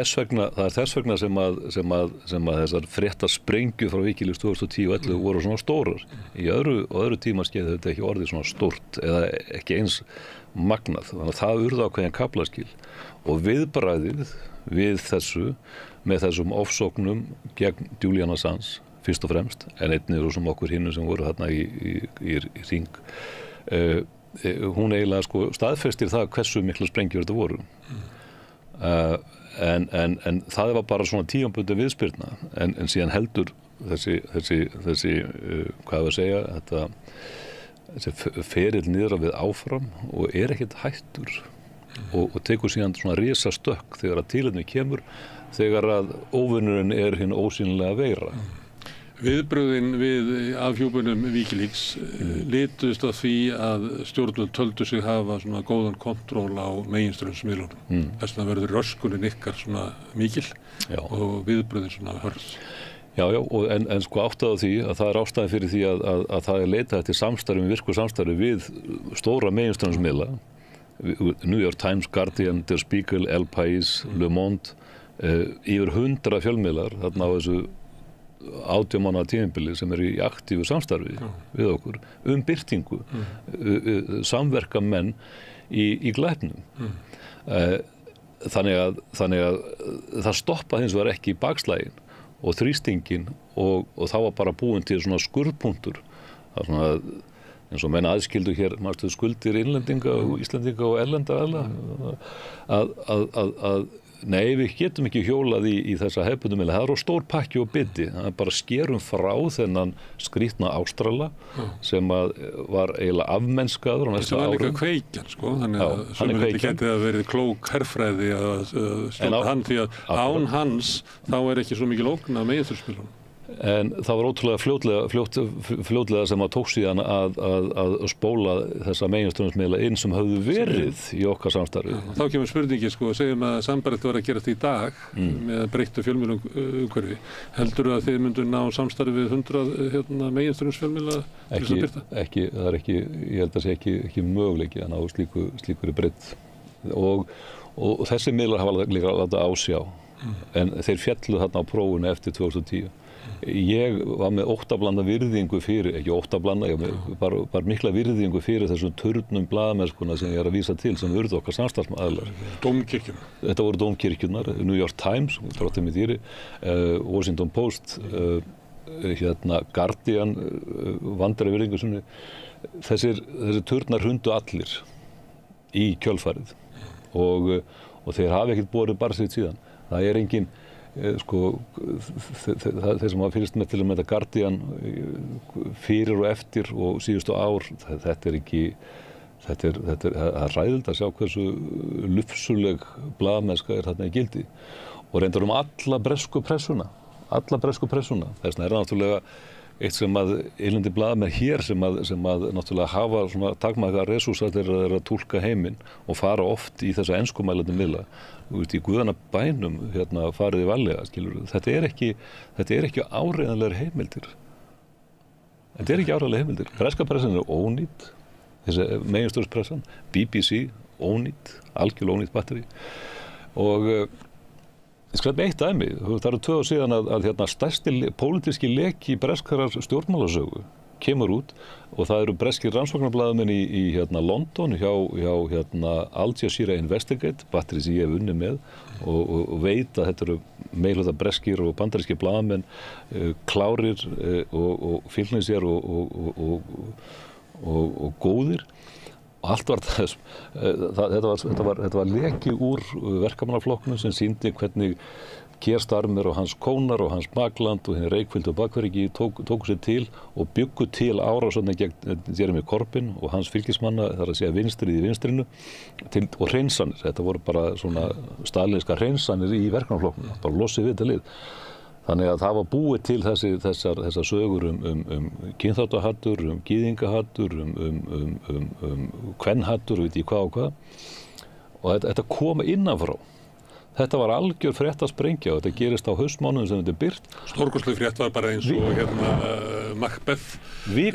þess vegna sem að þessar fréttasprengju frá Wikileaks 2010 og 2011 voru svona stórar. Í öðru tímaskeið þetta ekki orðið svona stórt eða ekki eins magnað. Þannig að það urðu ákveðin kaflaskil og viðbragðið við þessu með þessum ofsóknum gegn Julian Assange fyrst og fremst en einnig sem okkur hinnum sem voru þarna í hring. Hún eiginlega sko staðfestir það hversu mikla sprengjur þetta voru. En það var bara svona tímabundin viðspyrna en síðan heldur þessi hvað við segja þessi ferill niðra við áfram og er ekkert hættur og tekur síðan svona risastökk þegar að tilefni kemur þegar að óvinnurinn er hinn ósýnilega veira. Viðbrögðin við afhjúpunum Wikileaks lituðust af því að stjórnvöld töldu sig hafa svona góðan kontról á meginstraumsmiðlunum. Þess vegna verður röskunin ykkar svona mikil og viðbrögðin svona hörð. Já, en sko ástæða því að það er ástæðan fyrir því að það er leitað eftir samstarfi, virku samstarfi við stóra meginstraumsmiðla, New York Times, Guardian, Der Spiegel, El País, Le Monde, yfir 100 fjölmiðlar þarna á þessu 18 mánaða tímabili sem eru í aktífu samstarfi við okkur birtingu, samverka menn í glæpnum. Þannig að það stoppa hins vegar ekki í bakslaginn og þrýstingin og það var bara búin til svona skurðpunktur. Það er svona eins og menn aðskildu hér skuldir innlendinga og Íslendinga og erlenda að nei, við getum ekki hjólað í þessa hefðbundum miðla. Það er stór pakki og biti. Það er bara skerum frá þennan skrýtna Ástrala sem að var eiginlega afmennskaður á næstu árum. Það var líka kveikjan, sko. Þannig að sömur þetta getið að verið klók herfræði að stjórna hann því að án hans þá er ekki svo mikil ógn af meginstraumsmiðlunum. En það var ótrúlega fljótlega sem að tók síðan að spóla þessa meginstraumsmiðla inn sem höfðu verið í okkar samstarfi. Þá kemur spurningi, sko, segjum að sambarlegt var að gera þetta í dag með breyttu fjölmiðlum umhverfi. Heldurðu að þið myndu ná samstarfi við 100 meginstraumsfjölmiðla til þess að birta? Ekki, það er ekki, ég held að sé ekki möguleiki að ná slíkuri breytt. Og þessi miðlar hafa líka látið ásjá, en þeir féllu þarna á prófunu eftir 2010. Ég var með óttablanda virðingu fyrir, ekki óttablanda, bara mikla virðingu fyrir þessum turnum blaðamennskuna sem ég er að vísa til sem urðu okkar samstarfsaðilar. Dómkirkjuna. Þetta voru dómkirkjunar, New York Times, trottum í dýri, Washington Post, Guardian, vandræði virðingu sinni. Þessir turnar hrundu allir í kjölfarið og þeir hafa ekkert borið bara sitt síðan. Það er engin þeir sem hafa fylgst með til að mynda Guardian fyrir og eftir og síðustu ár, þetta er hræðilegt að sjá hversu lufsuleg blaðamennska er þarna í gildi og reyndar alla bresku pressuna. Þess vegna er það náttúrulega eitt sem að innlendi blaðamenn hér sem að náttúrulega hafa svona takmarkaða resúrsa þegar þeir eru að túlka heiminn og fara oft í þessa enskumælandi miðla. Í guðana bænum farið í varlega, skilur. Þetta er ekki áreiðanlegar heimildir. Breska pressan er ónýt, þessi meginstraumspressan, BBC ónýt, algjörlega ónýt batteri og Ég skal eitt dæmi, það eru 2 ár síðan að hérna, stærsti pólitíski leki í breskrar stjórnmálasögu kemur út og það eru breskir rannsóknarblaðamenn í hérna, London hjá hérna, Al Jazeera Investigate, batterið sem ég hef unnið með og veit að þetta eru meirhluta breskir og bandarískir blaðamenn klárir og fylgni sér og góðir. Allt var þess, þetta var leki úr verkamannaflokknum sem sýndi hvernig Keir Starmer og hans kónar og hans bakland og henni Reykfyldu bakverki tóku sér til og byggu til árásirnar gegn Jeremy Corbyn og hans fylgismanna, þar að segja vinstrið í vinstrinu og hreinsanir. Þetta voru bara svona stalinska hreinsanir í verkamannaflokknum, bara losið við þetta lið. Þannig að það var búið til þessar sögur kynþáttahattur, gyðingahattur, kvenhattur, veit ég hvað og hvað. Og þetta kom innanfrá. Þetta var algjör fréttasprengja og þetta gerist á haustmánuðum sem þetta birt. Stórkostleg frétt var bara eins og Macbeth í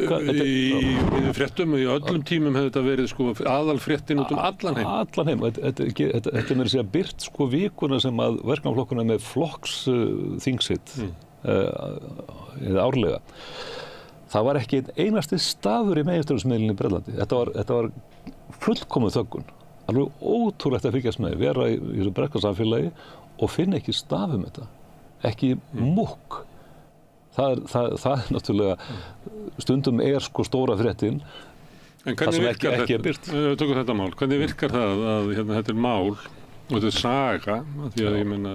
fréttum og í öllum tímum hefði þetta verið sko aðalfréttin út allan heim. Allan heim. Þetta er meira að segja birt sko vikuna sem að verkamannaflokkurinn með flokksþingsitt eða árlega. Það var ekki einasti staður í meginstraumsmiðlunni í Bretlandi. Þetta var fullkomið þöggun. Alveg ótrúlegt að fylgjast með, vera í þessu brekkarsamfélagi og finna ekki stafum þetta, ekki múkk. Það er náttúrulega, stundum sko stóra fréttin, það sem ekki birt. Tökum þetta mál, hvernig virkar það að hérna, þetta er mál og þetta er saga, því að ég meina,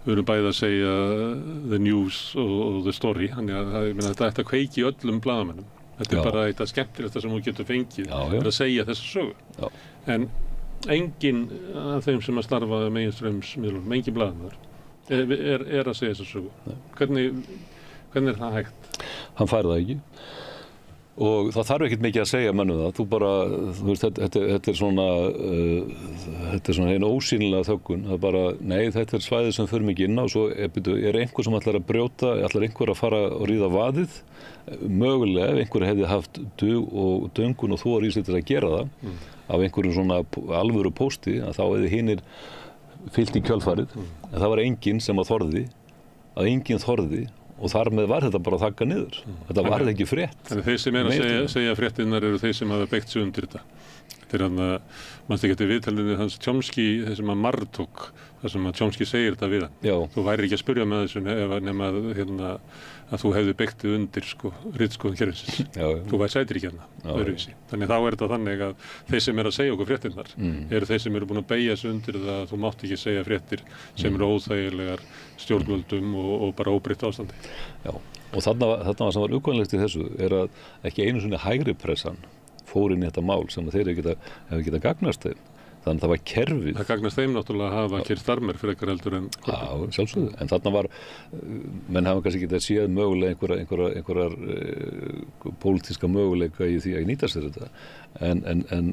við erum bæði að segja the news og the story, þannig að þetta ætti að kveiki í öllum blaðamönnum. Þetta er bara eitthvað skemmtilegt sem þú getur fengið að segja þessa sögu. Já. En enginn af þeim sem að starfa meginstraumsmiðlunum, enginn blaðamaður er að segja þessa sögu. Hvernig er það hægt? Hann fær það ekki. Og það þarf ekkert mikið að segja mönnum það. Þú veist, þetta er svona einu ósýnilega þöggun. Það er bara, nei, þetta er svæðið sem förum ekki inn á, svo er einhver sem ætlar að brjóta, ætlar einhver að fara og ríða vaðið. Mögulega, ef einhver hefði haft dug og döngun og þor í sig til að gera það, af einhverjum svona alvöru pósti, að þá hefði hinir fyllt í kjölfarið. En það var enginn sem að enginn þorði. Og þar með var þetta bara að þagga niður. Þetta var ekki frétt. Þannig þeir sem er að segja fréttinnar eru þeir sem hafa beygt sig undir þetta. Þetta er hann að, mannstu ekki eftir viðtalinu hans Chomsky, þeir sem að Murdoch, þar sem að Chomsky segir þetta við hann. Já. Þú væri ekki að spyrja með þessu nema að þú hefði beygt þig undir ritskoðun kerfisins. Þú væri sætir ekki öðruvísi. Þannig þá er þetta þannig að þeir sem er að segja okkur fréttinnar eru þeir sem eru búin að beygja sig undir það að þú mátt ekki segja fréttir sem eru óþægilegar stjórnvöldum og bara óbreytt ástandi. Já, og þarna sem var uggvænlegt í þessu er að ekki einu sinni hægri pressan fór inn í þetta mál sem þeir hefði getað gagnast þeim. Þannig að það var kerfið. Það gagnast þeim náttúrulega að hafa Keir Starmer frekar heldur en Corbyn. Já, sjálfsögðu. En þarna var, menn hafa kannski getað séð mögulega einhverjar pólitíska möguleika í því að nýta sér þetta. En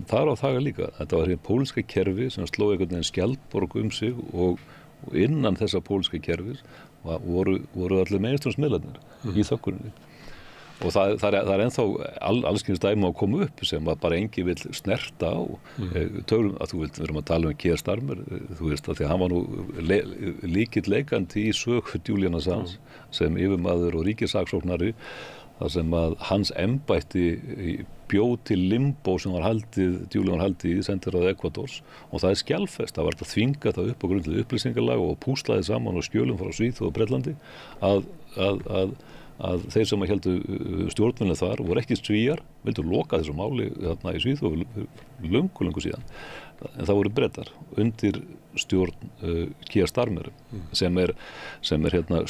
það er á það líka. Þetta var hér pólitíska kerfi sem sló einhvern veginn skjaldborg sig og innan þessa pólitíska kerfis voru allir meginstraumsmiðlarnir í þögguninni. Og það er ennþá allskyns dæmi að koma upp sem að bara engi vill snerta á. Tölum að við erum að tala Keir Starmer, þú veist að því að hann var nú líkill leikandi í sög Julian Assange sem yfirmaður og ríkissaksóknari, þar sem að hans embætti bjó til limbo sem Julian var haldið í sendiráði Ekvadors og það er skjalfest. Það var að þvinga það upp á grundvelli upplýsingalag og púslaði saman og skjölum frá Svíþjóð og Bretlandi að þeir sem héldu stjórnvölinu þar voru ekki Svíar, vildu loka þessu máli þarna í Svíþjóð löngu síðan. En það voru Bretar undir stjórn Keir Starmer sem er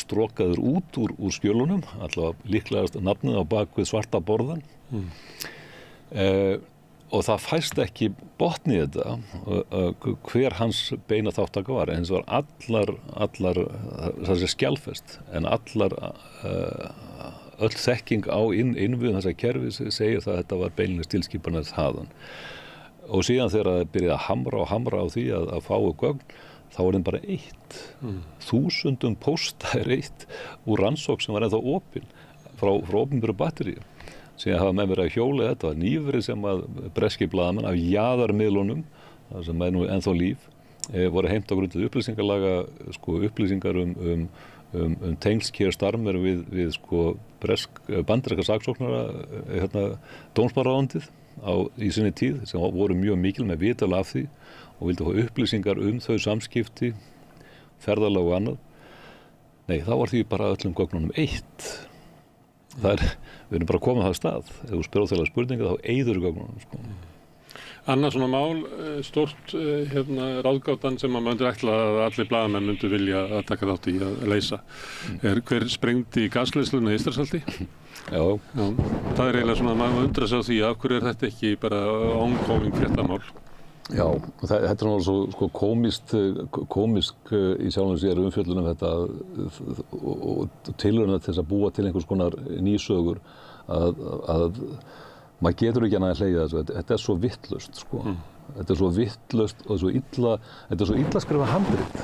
strokaður út úr skjölunum, allavega líklegast nafnið á bakvið svarta borðan. Og það fæst ekki botn í þetta hver hans beina þáttaka var, en þess var allar það sé skjalfest, en öll þekking á innviðum þessa kerfi segir það að þetta var beinlínis tilskipanir þaðan. Og síðan þegar það byrjaði að hamra á því að fá gögn, þá var þeim bara 1000 pósta úr rannsókn sem var ennþá opin frá opinberu batteríu. Síðan hafa með mér að hjóla þetta var nýverið sem að breski blaðamenn af jaðarmiðlunum, það sem er nú ennþá líf, voru heimt á grundvelli upplýsingalaga sko upplýsingar tengsl Keir Starmer við sko bandaríska saksóknara dómsmálaráðuneytið í sinni tíð sem voru mjög mikil með vital af því og vildu fá upplýsingar þau samskipti, ferðalag og annað. Nei, þá var því bara öllum gögnunum eitt. Við erum bara komið á það stað. Ef þú spyrir þeirra spurninga þá eyður gögnunum. Sko. Annað svona mál, stórt ráðgátan sem maður myndir ætla að allir blaðamenn myndu vilja að taka þátt í að leysa. Hver sprengdi gasleiðsluna í Eystrasalti? Já. Það eiginlega svona, maður undrar sig á því af hverju þetta ekki bara ongoing fréttamál? Já, þetta svona svo sko kómísk í sjálfum sér umfjöllun þetta og tilraunir til þess að búa til einhvers konar nýsögur að maður getur ekki annað að hlegja þessu. Þetta svo vitlaust sko. Þetta svo vitlaust og þetta svo illa skrifað handrit.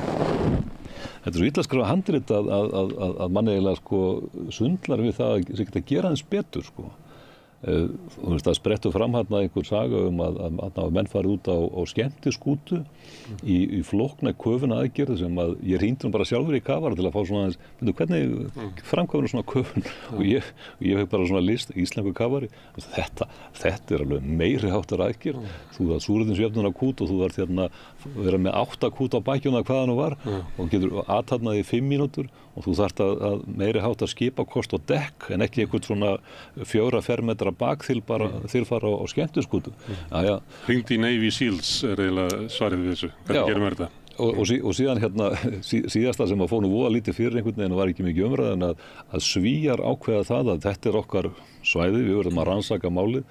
Þetta svo illa skrifað handrit að mann eiginlega sko sundlar við það að gera aðeins betur sko. Þú veist, það sprettur fram hérna einhver saga að menn farið út á skemmtiskútu í flókna köfuna aðgerð sem að ég hringdi bara sjálfur í kafara til að fá svona aðeins, hvernig framkvæmur svona köfun og ég fekk bara svona list, íslensku kafari, þetta alveg meiri háttar aðgerð, þú þarf súrefnisjöfnuna kút og þú þarf vera með 8 kút á bakjuna hvað það nú var og getur aðtarnað í 5 mínútur og þú þarft að meiri háttar skipakost og dekk en ekki einhvern svona 4 fermetra þilfara á skemmtiskútu. Hringdi í Navy Seals eiginlega svarið við þessu. Hvernig gerum við þetta? Og síðan síðasta sem að fór nú voða lítið fyrir einhvern veginn var ekki mikið umræð en að Svíar ákveða það að þetta okkar svæði, við verðum að rannsaka málið,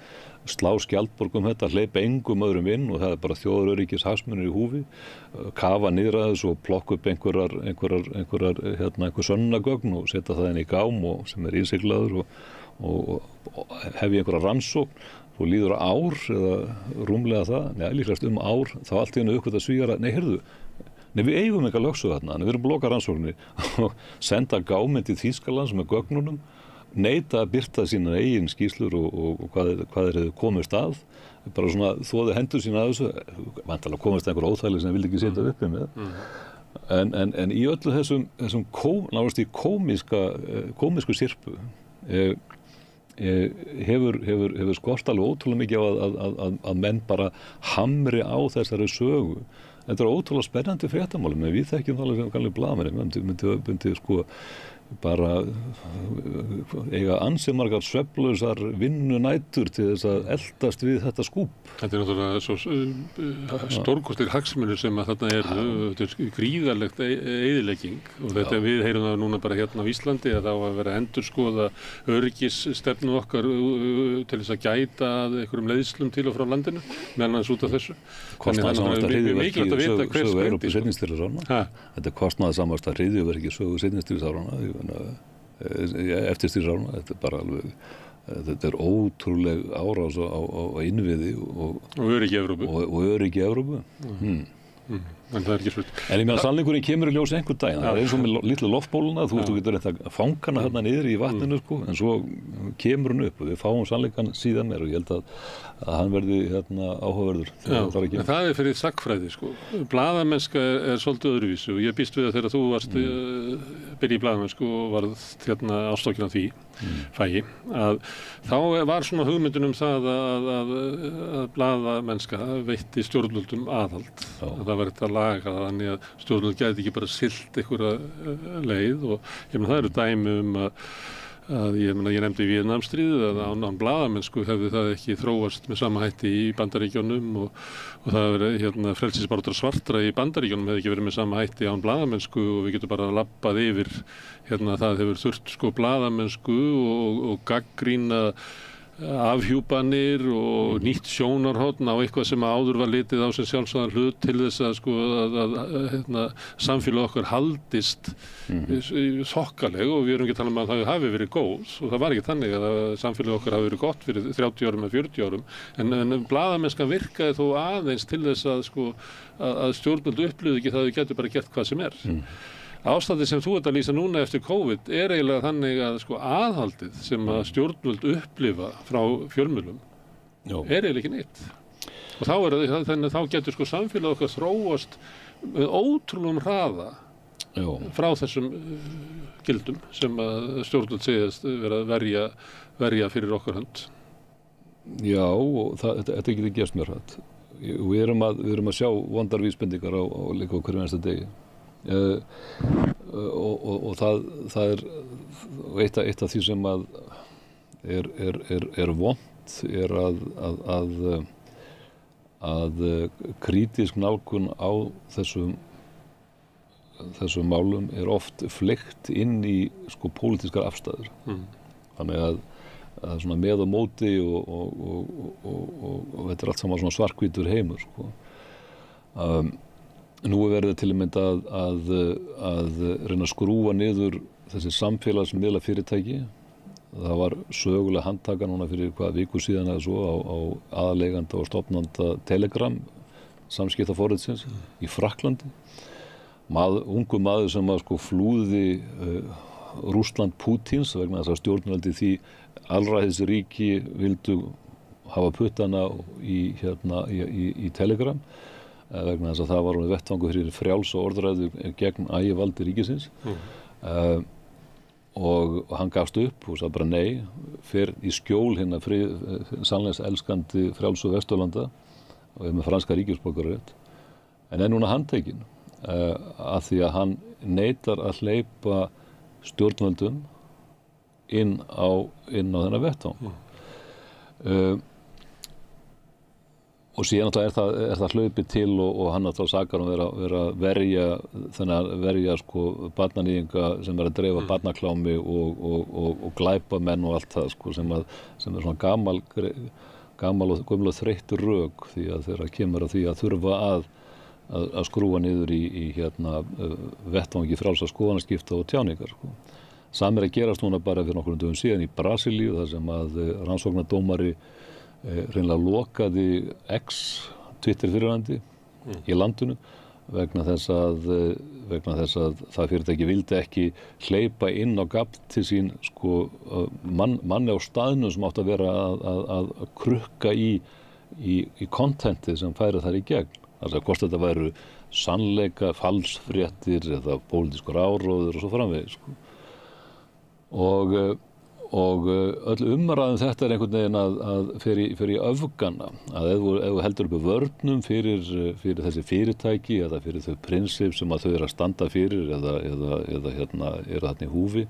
slá skjaldborg þetta, hleypa engum öðrum inn og það bara þjóðaröryggis hagsmunir í húfi, kafa niður að þessu og plokka upp einhver sönnunargögn og setja það inn í gám og sem innsiglaður og hefja einhverja rannsókn og líður ár eða rúmlega það, líklegast ár, þá allt í einu uppgötva Svíar að, við eigum eitthvað lögsuð þarna, við erum loka rannsókninni og senda gáminn til Þýskalands með gögnunum, neita að birta sína eigin skýrslur og hvað hefðu komist að, bara svona þóði hendur sína að þessu, vantarlega komist að einhver óþæli sem vildi ekki setja uppi með. En í öllu þessum náttúrulega kómísku sirpu hefur skort alveg ótrúlega mikið á að menn bara hamri á þessari sögu. Þetta er ótrúlega spennandi fréttamáli, men við þekkjum það alveg sem kannski blaðamenn, myndi sko bara eiga ansi margar svefnlausar vinnunætur til þess að eldast við þetta skúp. Þetta er náttúrulega svo stórkostlegir hagsmunir sem að þarna eru, þetta er gríðarlegt eyðilegging og þetta við heyrum það núna bara hérna á Íslandi að það á að vera að endurskoða öryggisstefnu okkar til þess að gæta að einhverjum leiðslum til og frá landinu meðan hans út af þessu. Kostnaðarsamasta hryðjuverki sögu seinni þetta er kostnaðarsamasta hryðjuverki sögu seinni stríðsáranna eftirstríðsáranna, þetta er bara alveg þetta er ótrúleg árás á innviði og öryggi Evrópu. En það er ekki slutt. En ég meina sannleikurinn kemur í ljós einhvern daginn. Það er eins og með litlu loftbóluna, þú getur reynt að fanga hana hérna niður í vatninu sko, en svo kemur hún upp og við fáum sannleikann síðan meir og ég held að hann verði áhugaverður. En það er fyrir sagnfræði sko. Blaðamennska er svolítið öðruvísi og ég býst við að þegar þú varst byrja í blaðamennsku og varð ástokkin af því fæi, að þá var svona hugmyndin það að blaðamennska veitti stjórnvöldum aðhald. Það var þetta laga þannig að stjórnvöld gæti ekki bara siglt einhverja leið og ég meina það eru dæmi að ég nefndi í Víetnamstríðið að án blaðamennsku hefði það ekki þróast með sama hætti í Bandaríkjunum og það verið frelsisbaráttur svartra í Bandaríkjunum hefði ekki verið með sama hætti án blaðamennsku og við getum bara labbað yfir það hefur þurft sko blaðamennsku og gagnrýna afhjúpanir og nýtt sjónarhorn á eitthvað sem áður var litið á sem sjálfsagðan hlut til þess að sko að samfélag okkar haldist þokkaleg og við erum ekki að tala um að það hafi verið góð og það var ekki þannig að samfélag okkar hafi verið gott fyrir 30 árum eða 40 árum en blaðamennskan virkaði þó aðeins til þess að sko að stjórnvöld upplifðu ekki það að þau getur bara gert hvað sem er. Ástandið sem þú ert að lýsa núna eftir COVID er eiginlega þannig að sko aðhaldið sem að stjórnvöld upplifa frá fjölmiðlum er eiginlega ekki neitt. Og þá getur sko samfélag okkar þróast með ótrúlegum hraða frá þessum gildum sem að stjórnvöld segjast vera að verja fyrir okkar hönd. Já, og þetta getur gerst mjög hratt. Við erum að sjá vondar vísbendingar á líka á hverjum einasta degi. Og það er eitt af því sem að er vont er að krítísk nálgun á þessum málum er oft fleygt inn í pólitískar afstæður. Þannig að svona með og móti og þetta er allt saman svona svarthvítur heimur. Nú er verið til að mynda að reyna að skrúfa niður þessi samfélagsmiðla fyrirtæki. Það var sögulega handtaka núna fyrir viku síðan eða svo á aðaleiganda og stofnanda Telegram samskiptaforritsins í Frakklandi. Ungu maður sem flúði Rússland Pútíns vegna þess að stjórnvaldi því alræðisríki vildu hafa puttana í Telegram vegna þess að það var vettvangur fyrir frjálsa orðræðu gegn ægivaldi ríkisins. Og hann gafst upp og sagði bara nei, fer í skjól hinna sannleikselskandi frjálsu Vesturlanda og er með franska ríkisborgararétt en er núna handtekinn af því að hann neitar að hleypa stjórnvöldum inn á þennan vettvang. Og síðan er það hlaupið til og hann sakar vera að verja barnaníðinga sem að dreifa barnaklámi og glæpa menn og allt það sem er svona gamal og gömul og þreyttur rök því að þegar kemur að því að þurfa að skrúfa niður í vettvangi frjálsra skoðanaskipta og tjáningar. Samir að gerast núna bara fyrir nokkrum dögum síðan í Brasilíu þar sem að rannsóknardómari reynilega lokaði X Twitter fyrirvændi í landinu vegna þess að það fyrirtæki vildi ekki hleypa inn á gafl til sín manni á staðnum sem átti að vera að krukka í kontentið sem færi þar í gegn. Þannig að hvort þetta væru sannleika, falsfréttir eða pólitískur áróður og svo framvegis. Og öll umræðum þetta er einhvern veginn að fer í öfgana. Að ef þú heldur uppi vörnum fyrir þessi fyrirtæki eða fyrir þau prinsip sem að þau eru að standa fyrir eða eru þarna í húfi,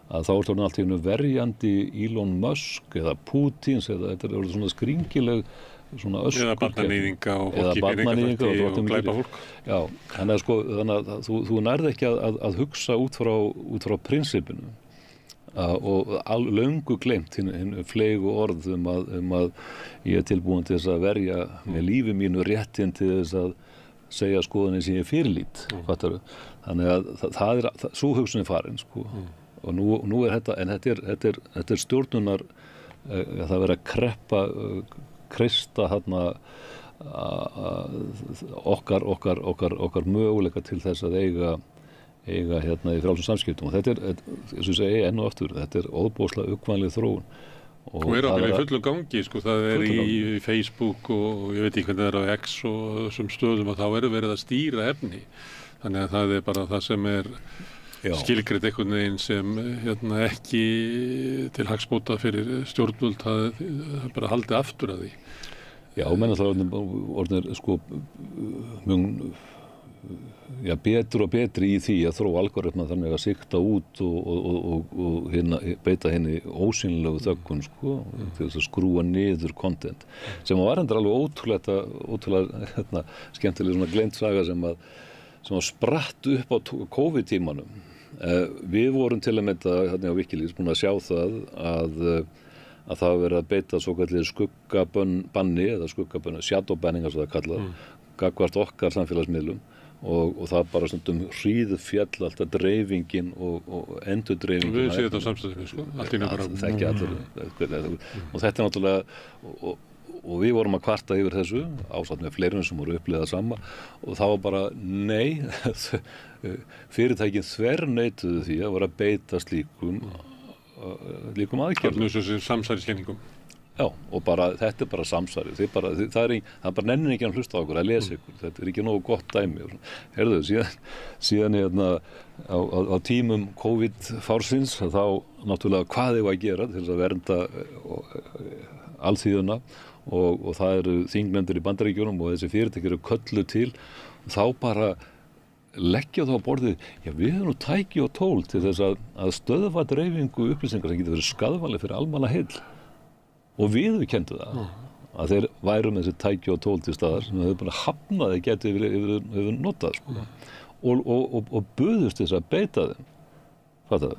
að þá er það allt í einu verjandi Elon Musk eða Pútíns eða þetta er svona skringileg eða barnaníðinga og fólk og glæpa fólk. Já, þannig að þú nærð ekki að hugsa út frá prinsipinu og löngu gleymt hinn fleygu orð að ég er tilbúin til þess að verja með lífi mínu réttinn til þess að segja skoðunin sem ég fyrirlít. Þannig að sú hugsun er farin. Og nú er þetta, en þetta er stjórnunar, það verður að kreppa kreista okkar möguleika til þess að eiga í frjálsum samskiptum og þetta er, eins og segi enn og aftur, þetta er óbóðslega uggvænleg þróun og er ákveðlega í fullum gangi, það er í Facebook og ég veit ekki hvernig það er á X og þessum stöðum og þá verið að stýra efni, þannig að það er bara það sem er skilgreitt einhvern veginn sem ekki til hagsbóta fyrir stjórnvöld, það er bara haldið aftur að því. Já, menn alltaf orðnir betur og betri í því að þróa algoritma þannig að sikta út og beita henni ósýnilegu þöggun til þess að skrúa niður content sem var endur alveg ótrúlega skemmtileg svona gleymt saga sem að spratt upp á COVID-tímanum. Við vorum til að mynda hérna á Wikileaks búin að sjá það að það verið að beita svokallið skuggabanni eða skuggabönni, shadowbanning eins og það kallað, gagnvart okkar samfélagsmiðlum og það bara stundum hríðfjall alltaf dreifingin og endurdreifingin. Við séum þetta á samstæðinu, allt í nefnum. Það ekki allir. Og þetta er náttúrulega, og við vorum að kvarta yfir þessu, ásatt með fleirum sem voru upplifað sama og það var bara nei, fyrirtækin þverneituðu því að vera að beita slíkum aðgerðum. Þessum samsæriskenningum. Já, og þetta bara samsvarið, það bara nennir ekki að hlusta á okkur, að lesa ykkur, þetta ekki nógu gott dæmi. Heyrðu, síðan á tímum COVID-fársins, þá náttúrulega hvað eigum að gera til þess að vernda alþýðuna og það eru þingnefndir í Bandaríkjunum og þessi fyrirtæki eru kölluð til, þá bara leggja þá á borðið, já við höfum nú tæki og tól til þess að stöðva dreifingu upplýsingar sem getur verið skaðvænleg fyrir almannaheill. Og við kendu það að þeir væru með þessi tæki og tól til staðar sem þau bara hafnaði geti yfir notað sko. og buðust þess að beita þeim fattaðu.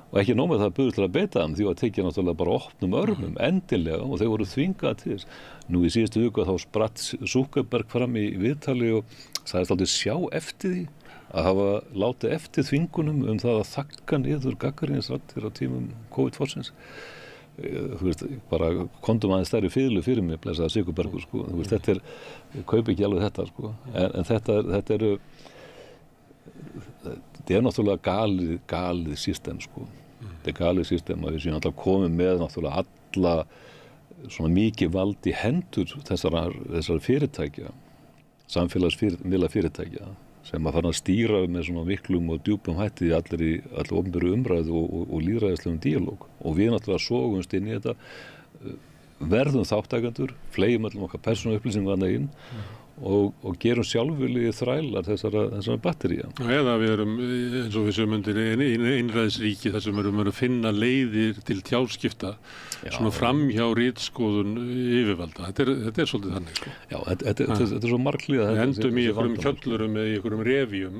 Og ekki nóg með það buðust til að beita þeim því að tekja náttúrulega bara opnum örmum endilega og þeir voru þvingað til þess. Nú í síðustu viku þá spratt Zuckerberg fram í viðtali og sagðist aldrei sjá eftir því að hafa látið eftir þvingunum það að þakka niður gagnrýnisraddir á tímum COVID-fársins. Þú veist, bara kondum aðeins stærri fiðlu fyrir mig, blessaða Sigurbergur, sko. Þú veist, ég kaupi ekki alveg þetta, sko. En þetta er náttúrulega galið system, sko. Þetta er galið system að við séum alltaf komið með náttúrulega alla svona mikið vald í hendur þessara fyrirtækja, samfélagsmiðla fyrirtækja, sem að fara að stýra með svona miklum og djúpum hætti allir opinberu umræðu og lýðræðislegum díalóg. Og við náttúrulega sogumst inn í þetta, verðum þáttakendur, flegjum öllum okkar persónuupplýsingum þarna inn og gerum sjálfviljugir þrælar þessara battería. Eða við erum, eins og við séum undir einræðisríki þar sem við erum að finna leiðir til tjáskipta svona framhjá ritskoðun yfirvalda. Þetta er svolítið þannig. Sko. Já, þetta er svo marglíða. Við endum í einhverjum kjöllurum eða í einhverjum revíum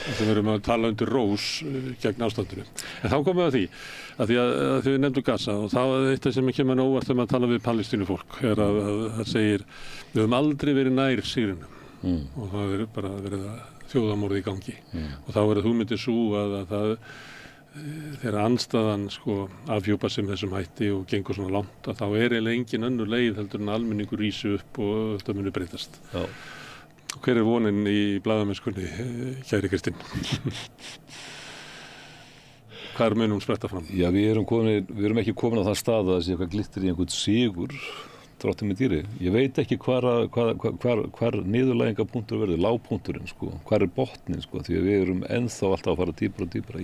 sem við erum að tala undir rós gegn ástandinu. En þá komum við að því að við nefndum Gaza og það er eitt sem kemur óvart þegar maður tala við Palestínufólk er að það segir við höfum aldrei verið nær Sýrunum og það er bara verið þjóðamorð í gangi og þá er hugmyndin sú að það þegar andstaðan sko afhjúpa sem þessum hætti og gengur svona langt að þá er eiginlega engin önnur leið heldur en almenningur rísi upp og þetta muni breytast. Já. Hver er vonin í blaðamennskunni, kæri Kristinn? Hvað er munum spretta fram? Já, við erum ekki komin á það stað að það sé eitthvað glittir í einhvern sigur, drottinn með dýri. Ég veit ekki hvar niðurlægingapunktur verður, lágpunkturinn, sko. Hvar er botnin, sko, því að við erum ennþá alltaf að fara dýpra og dýpra.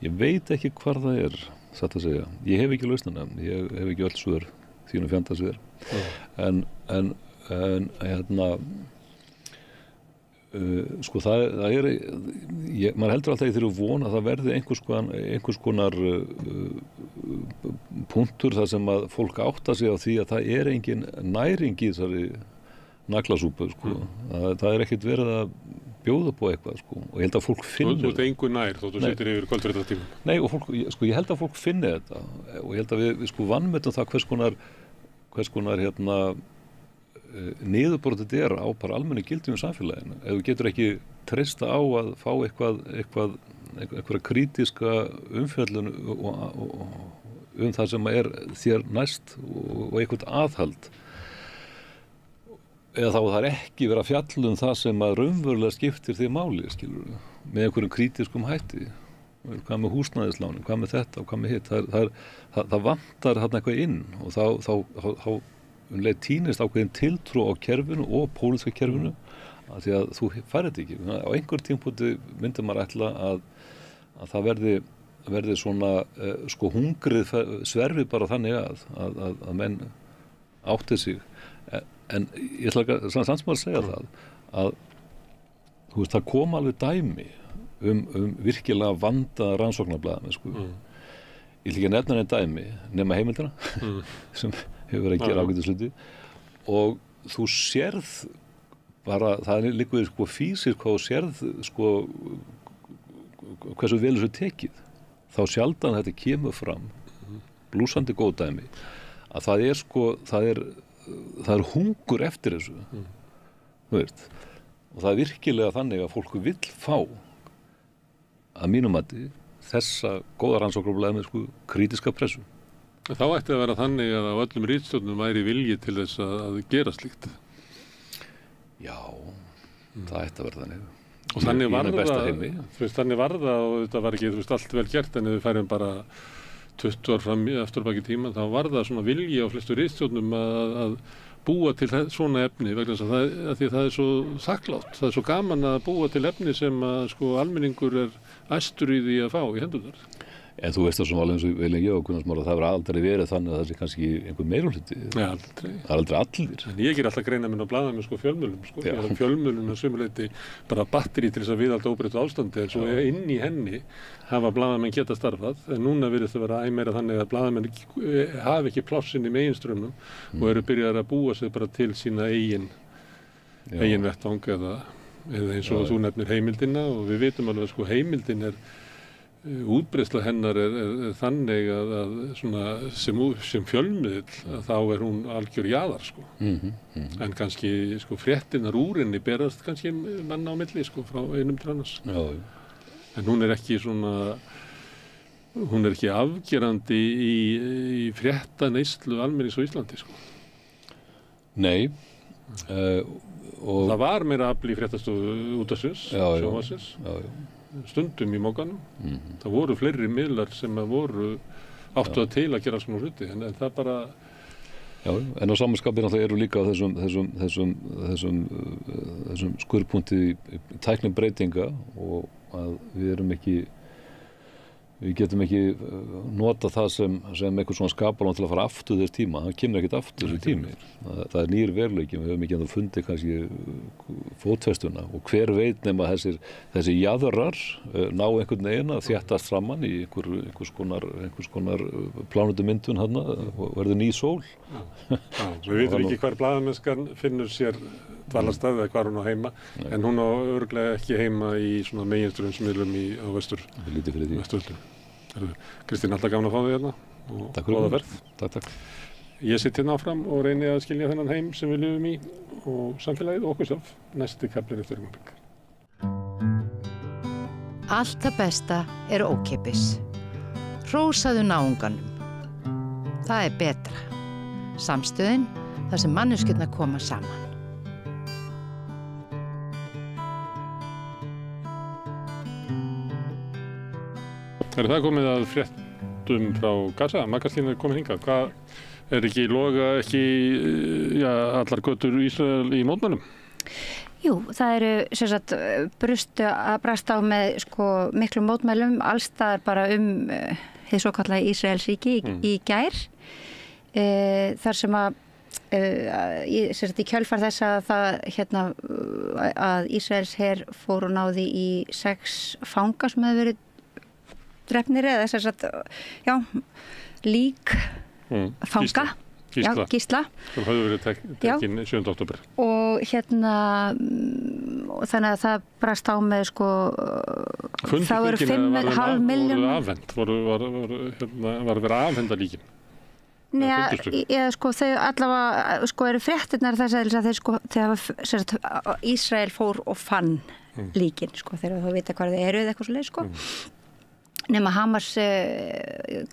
Ég veit ekki hvar það er, satt að segja. Ég hef ekki lausnina, ég hef ekki öll svör, þínum fjandasvör. En sko það er maður heldur alltaf í þeirri von að það verði einhvers konar punktur þar sem að fólk átta sig á því að það er engin næring í þessari naglasúpu sko. Það er ekkert verið að bjóða upp á eitthvað sko. Og ég held að fólk finni Þú ert engu nær þótt þú situr yfir kvöldfréttatímanum. Nei og fólk, sko ég held að fólk finni þetta og ég held að við sko vanmetum það hvers konar niðurbrotið þetta er á bara almennu gildum í samfélaginu. Ef þú getur ekki treysta á að fá eitthvað krítiska umfjöllun það sem er þér næst og eitthvað aðhald eða þá það er ekki verið að fjalla það sem að raunverulega skiptir því máli, skilur, með einhverjum krítiskum hætti. Hvað með húsnæðislánin, hvað með þetta og hvað með hitt. Það vantar þarna eitthvað inn og þá leið týnist ákveðin tiltrú á kerfinu og pólitíska kerfinu að því að þú færði þetta ekki. Á einhver tímpúti myndi maður ætla að það verði svona sko hungrið sverfi bara þannig að menn átti sig. En ég ætla samt sem að segja það að þú veist, það kom alveg dæmi virkilega vandaða rannsóknarblaðamenn sko. Ég ætla ekki að nefna einn dæmi nema heimildina sem hefur verið að gera ágætis hluti og þú sérð bara, það er líka sko físiskt hvað þú sérð sko hversu vel þessu tekið þá sjaldan þetta kemur fram blúsandi góð dæmi að það er sko, það er hungur eftir þessu þú veist og það er virkilega þannig að fólk vill fá að mínum mati þessa góða rannsóknarblaðamenn sko krítiska pressu. Þá ætti að vera þannig að á öllum ritstjórnum væri vilji til þess að gera slíkt. Já, það ætti að vera þannig. Og þannig var það og þetta var ekki, allt vel gert en ef við færum bara 20 ár fram aftur baki tíma, þá var það svona vilji á flestu ritstjórnum að búa til svona efni vegna þess að því það er svo þakklátt, það er svo gaman að búa til efni sem að sko almenningur æstur í því að fá í hendurnar. En þú veist það sem alveg eins og Elín ég og Gunnar Smári, það verður aldrei verið þannig að það sé kannski einhver meirihluti. Nei, aldrei. Það er aldrei allir. En ég ger alltaf greina minn á blaðamennsku og fjölmiðlum, sko. Fjölmiðlum að sumuleyti bara batteri til þess að viðhalda óbreyttu ástandi, en svo inn í henni hafa blaðamenn geta starfað, en núna virðist það vera meira þannig að blaðamenn hafa ekki plássin í meginströmmnum og eru byrjaðir að búa sig bara til sína eigin vettvang eða eins og þú nefnir heimildina, og við vitum alveg að sko heimildin útbreiðsla hennar er þannig að svona sem fjölmiðill að þá hún algjör jaðar sko. En kannski sko fréttinnar úr henni berast kannski manna á milli sko frá einum til annars. En hún er ekki afgerandi í fréttaneyslu almennings á Íslandi sko. Nei. Og það var meira afl í fréttastofu útvarpsins, sjónvarpsins. Stundum í mókanum. Það voru fleiri miðlar sem áttu til að gera svona hluti, en það bara... Já, en á samanskapið náttúrulega eru líka þessum skurðpunkti tæknibreytinga og að við getum ekki nota það sem eitthvað svona skapalón til að fara aftur þess tíma. Það kemur ekkert aftur þessi tími. Það er nýr veruleiki, við höfum ekki ennþá fundið kannski fótfestuna og hver veit nema þessi jaðrar ná einhvern veginn að þéttast framan í einhvers konar plánutumyndun þarna og verður ný sól. Við vitum ekki hvar blaðamennskan finnur sér dvalarstað eða hvar hún á heima, en hún á örugglega ekki heima í svona meginstraumsmiðlum á Vesturlöndum. Kristín, alltaf gaman að fá þig hérna og góða ferð. Takk. Ég sitt hérna áfram og reyni að skilja þennan heim sem við lifum í og samfélagið og okkur sjálf. Næsti kaflinn eftir augnablik. Allt það besta ókeypis. Hrósaðu náunganum. Það er betra. Samstöðin, þar sem manneskjurnar koma saman. Það komið að fréttum frá Gaza, Magasín komið hingað. Hvað ekki loga allar götur Ísrael í mótmælum? Jú, það eru brast á með miklu mótmælum allstaðar bara hið svokallaða Ísraelsríki í gær. Þar sem í kjölfar þess að Ísraels her fór og náði í 6 fanga sem hefur verið drefnir eða lík fanga. Gísla. Sem hafði verið tekin 7. október. Og þannig að það brast á með það voru 5,5 milljón. Var verið að afhenda líkin? Nei, þau allavega eru fréttirnar þess að þegar Ísrael fór og fann líkin, þegar þau vita hvað þau eru eða eitthvað svoleið, nema Hamas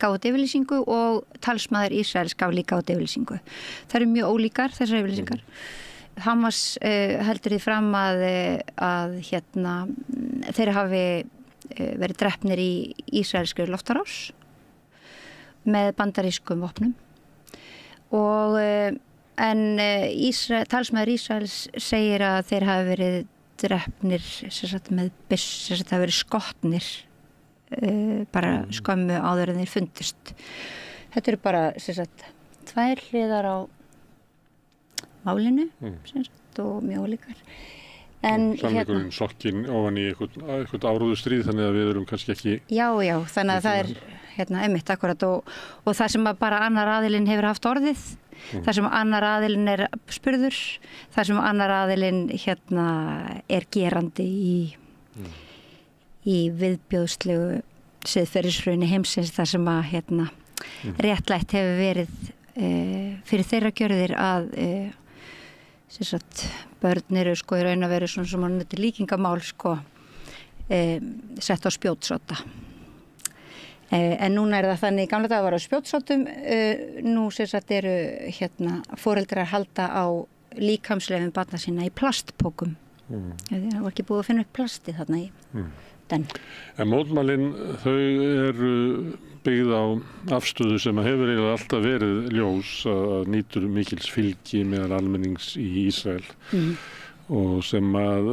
gaf út yfirlýsingu og talsmaður Ísraels gaf líka út yfirlýsingu. Það eru mjög ólíkar þessar yfirlýsingar. Hamas heldur því fram að þeir hafi verið drepnir í ísraelskri loftarás með bandarískum vopnum og en talsmaður Ísraels segir að þeir hafi verið drepnir með byss, hafi verið skotnir bara skömmu áður en þeir fundust. Þetta eru bara 2 hliðar á málinu og mjög ólíkar. Sannleikurinn sokkinn ofan í eitthvað áróðu stríð, þannig að við erum kannski ekki... Já, þannig að það er einmitt akkurat og það sem bara annar aðilinn hefur haft orðið, það sem annar aðilinn er spurður, það sem annar aðilinn er gerandi í viðbjóðslegu siðferðishruni heimsins, þar sem að réttlætt hefur verið fyrir þeirra gjörðir að börn eru í raun að vera svona sem hann nöttir líkingamál sett á spjótsóta. En núna er það þannig, í gamla daga var á spjótsótum, nú eru foreldrar halda á líkamsleifum barna sína í plastpókum Það var ekki búið að finna upp plasti þarna í den. En mótmælin, þau eru byggð á afstöðu sem hefur eiginlega alltaf verið ljós að nýtur mikils fylgi meðal almennings í Ísrael og sem að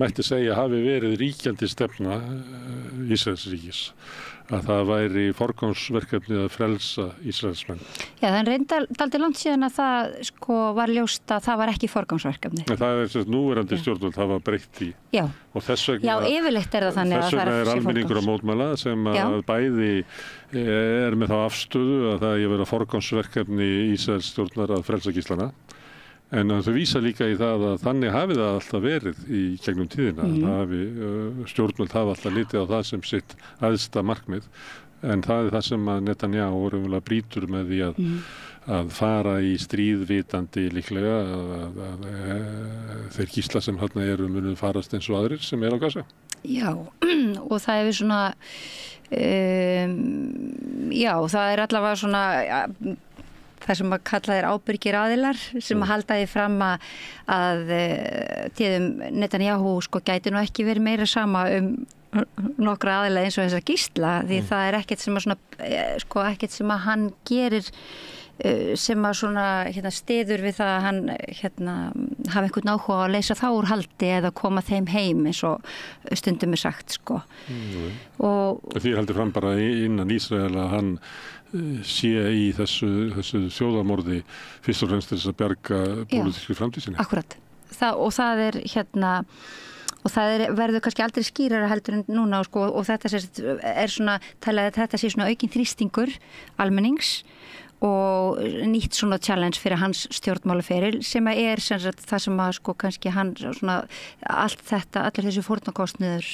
mætti segja hafi verið ríkjandi stefna Ísraelsríkis, að það væri forgangsverkefni að frelsa Ísraelsmenn. Já, það reyndar dálítið langt síðan að það var ljóst að það var ekki forgangsverkefni. Það er núverandi stjórnvöld hafa breytt í. Já. Og þess vegna, yfirleitt það þannig að það þess vegna almenningur að mótmæla sem að bæði með þá afstöðu að það eigi að vera forgangsverkefni Ísraels stjórnar að frelsa gíslana. En þau vísa líka í það að þannig hafi það alltaf verið í gegnum tíðina. Stjórnvöld hafa alltaf litið á það sem sitt æðsta markmið. En það er það sem að Netanyahu raunverulega brýtur með því að fara í stríð vitandi líklega að þeir gísla sem þarna eru munu farast eins og aðrir sem á Gaza. Já, og það hefur svona, það er allavega svona... Það sem að kalla þeir ábyrgir aðilar sem að halda því fram að tíðum Netanyahu gæti nú ekki verið meira sama nokkra aðila eins og þessa gísla því það er ekkert sem að ekkert sem að hann gerir sem að svona stiður við það að hann hafi einhvern áhuga að leysa þá úr haldi eða koma þeim heim eins og stundum sagt og því heldur fram bara innan Ísrael að hann sé í þessu þjóðamorði fyrst og fremst þess að bjarga pólitískri framtíð sinni. Akkurat. Og það er og það verður kannski aldrei skýrara heldur en núna og þetta er svona talað að þetta sé svona aukinn þrýstingur almennings og nýtt svona challenge fyrir hans stjórnmálaferil sem er það sem að kannski hann svona allir þessi fórnarkostnaður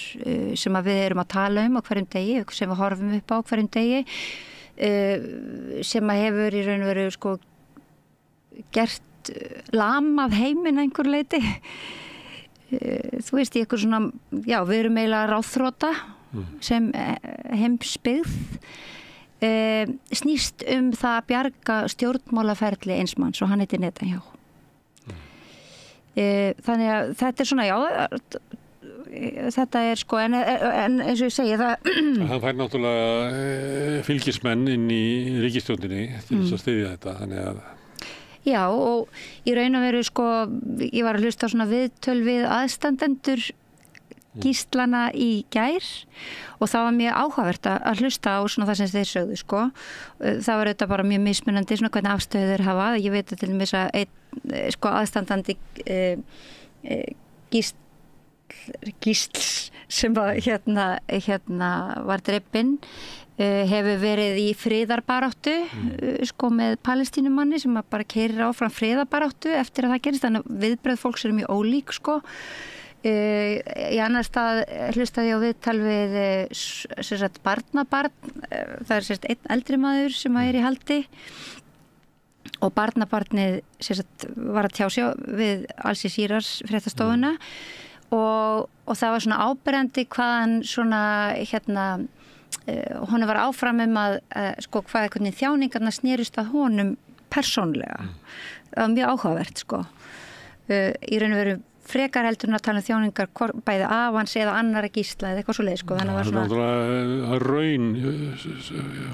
sem að við erum að tala á hverjum degi sem við horfum upp á hverjum degi sem að hefur í raun og veru gert lamað heiminn einhver leiti þú veist í einhver svona við erum eiginlega ráðþrota sem heimsbyggð snýst það að bjarga stjórnmálaferli eins manns og hann heitir Netanyahu þannig að þetta er svona þetta er en eins og ég segi það hann fær náttúrulega fylgismenn inn í ríkisstjórninni til þess að styðja þetta þannig að Já, og í raun og veru ég var að hlusta á svona viðtöl við aðstandendur gíslana í gær og það var mjög áhugavert að hlusta á svona það sem þeir sögðu það var auðvitað bara mjög mismunandi svona hvernig afstöðu þeir hafa ég veit að til dæmis að einn aðstandandi gísls sem var var drepinn hefur verið í friðarbaráttu með Palestínumanni sem bara keyrir áfram friðarbaráttu eftir að það gerist þannig að viðbrögð fólks eru mjög ólík í annar stað hlustaði ég á viðtal við barnabarn það er einn eldri maður sem er í haldi og barnabarnið var að tjá sig við Al Jazeera's fréttastofuna og það var svona áberandi hvaðan svona honum var áfram að hvað hvernig þjáningarna snerust að honum persónlega það var mjög áhugavert í raun og veru frekar heldur að tala þjáningar bæði af hans eða annara gísla eða eitthvað svoleið þannig að það var raun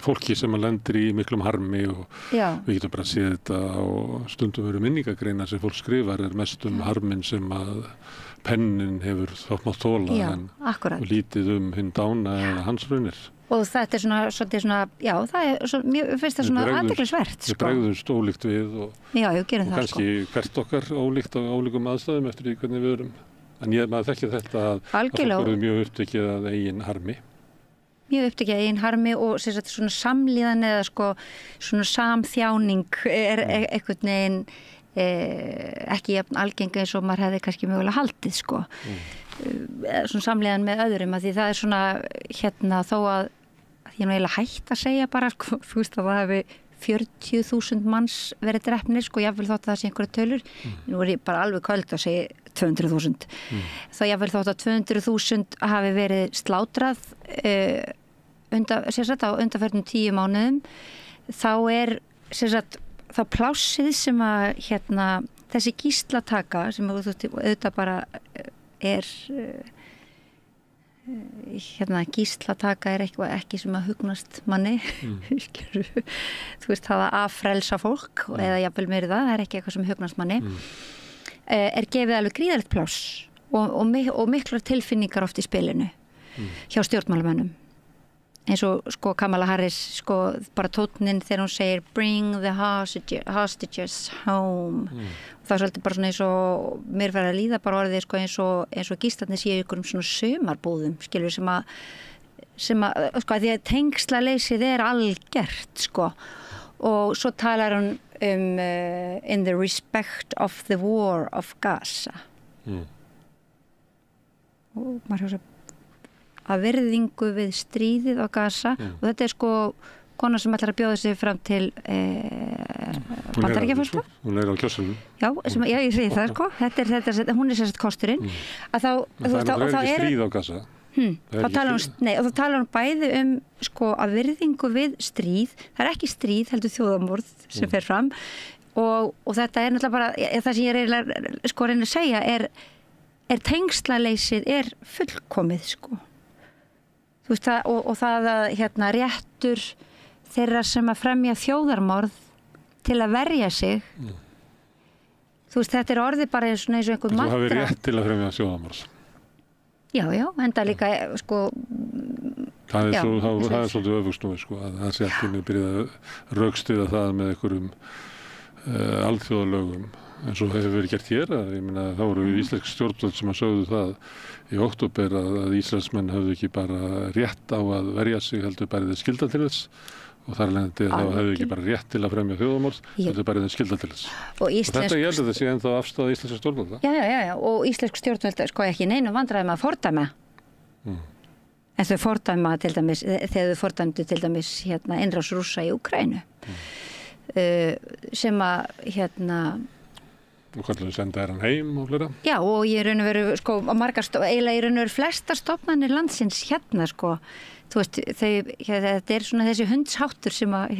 fólki sem að lendir í miklum harmi og við getum bara að sé þetta og stundum veru minningagreinar sem fólk skrifar mest harmin sem að pennin hefur þátt mátt þola og lítið hinn dána eða hans raunir. Og þetta er svona, það er mjög, finnst það svona athyglisvert. Við bregðumst ólíkt við og kannski hvert okkar ólíkt á ólíkum aðstæðum eftir því hvernig við erum. En maður þekkir þetta að fólk eru mjög upptekið að eigin harmi. Mjög upptekið að eigin harmi og svona samlíðan eða svona samþjáning er einhvern veginn ekki jafn algeng eins og maður hefði kannski mögulega haldið svona samleiðan með öðrum að því það er svona þó að ég nú eiginlega hægt að segja bara þú veist að það hefði 40.000 manns verið drepnir jáfnvel þótt að það sé einhverja tölur nú er ég bara alveg köld að segja 200.000 þá jáfnvel þótt að 200.000 hafi verið slátrað á undanförnum 10 mánuðum þá er þá plássið sem að þessi gíslataka sem auðvitað bara gíslataka ekki sem að hugnast manni þú veist það að frelsa fólk eða jafnvel meiri það ekki eitthvað sem hugnast manni gefið alveg gríðalegt pláss og miklar tilfinningar oft í spilinu hjá stjórnmálamönnum eins og sko Kamala Harris sko bara tónninn þegar hún segir bring the hostages home það svolítið bara svona eins og mér verður að líða bara orðið sko eins og gíslarnir séu ykkur svona sumarbúðum skilur sem að sko að því að tengslaleysið algert sko og svo talar hún in the respect of the war of Gaza og maður hefur að virðingu við stríðið á Gaza og þetta sko kona sem ætlar að bjóða sig fram til Bandaríkjaforseta. Hún á kjörsunum. Já, ég segi það sko. Þetta hún sérst kosturinn. Það er ekki stríð á Gaza. Þá talar hún bæði sko að virðingu við stríð. Það er ekki stríð, heldur þjóðamorð sem fer fram og þetta náttúrulega bara það sem ég sko reyna að segja tengslaleysið fullkomið sko. Þú veist það og það að réttur þeirra sem að fremja þjóðarmorð til að verja sig þú veist þetta orðið bara eins og einhver mantra. Þú hafi rétt til að fremja þjóðarmorð. Já, enda líka sko það er svolítið öfugsnúið sko að það sé ekki byrjað að rökstyðja það með einhverjum alþjóðalögum eins og hefur verið gert hér ég meina þá voru íslensk stjórnvöld sem að sögðu það í október að íslensmenn höfðu ekki bara rétt á að verja sig heldur bærið skylda til þess og þar leðandi þá höfðu ekki bara rétt til að fremja þjóðarmorð heldur bærið skylda til þess og þetta heldur þessi ennþá afstáð íslensk stjórnvölda Já, og íslensk stjórnvöld sko ekki neinu vandræðum að fordæma en þau fordæma til dæmis þegar þau fordæmdu til dæmis innrás Rússa í Úkraínu sem að og kallar þau senda hann heim og flera. Já, og ég raun og veru, sko, eiginlega ég raun og veru flesta stofnanir landsins sko, þú veist, þetta svona þessi hundsháttur sem að,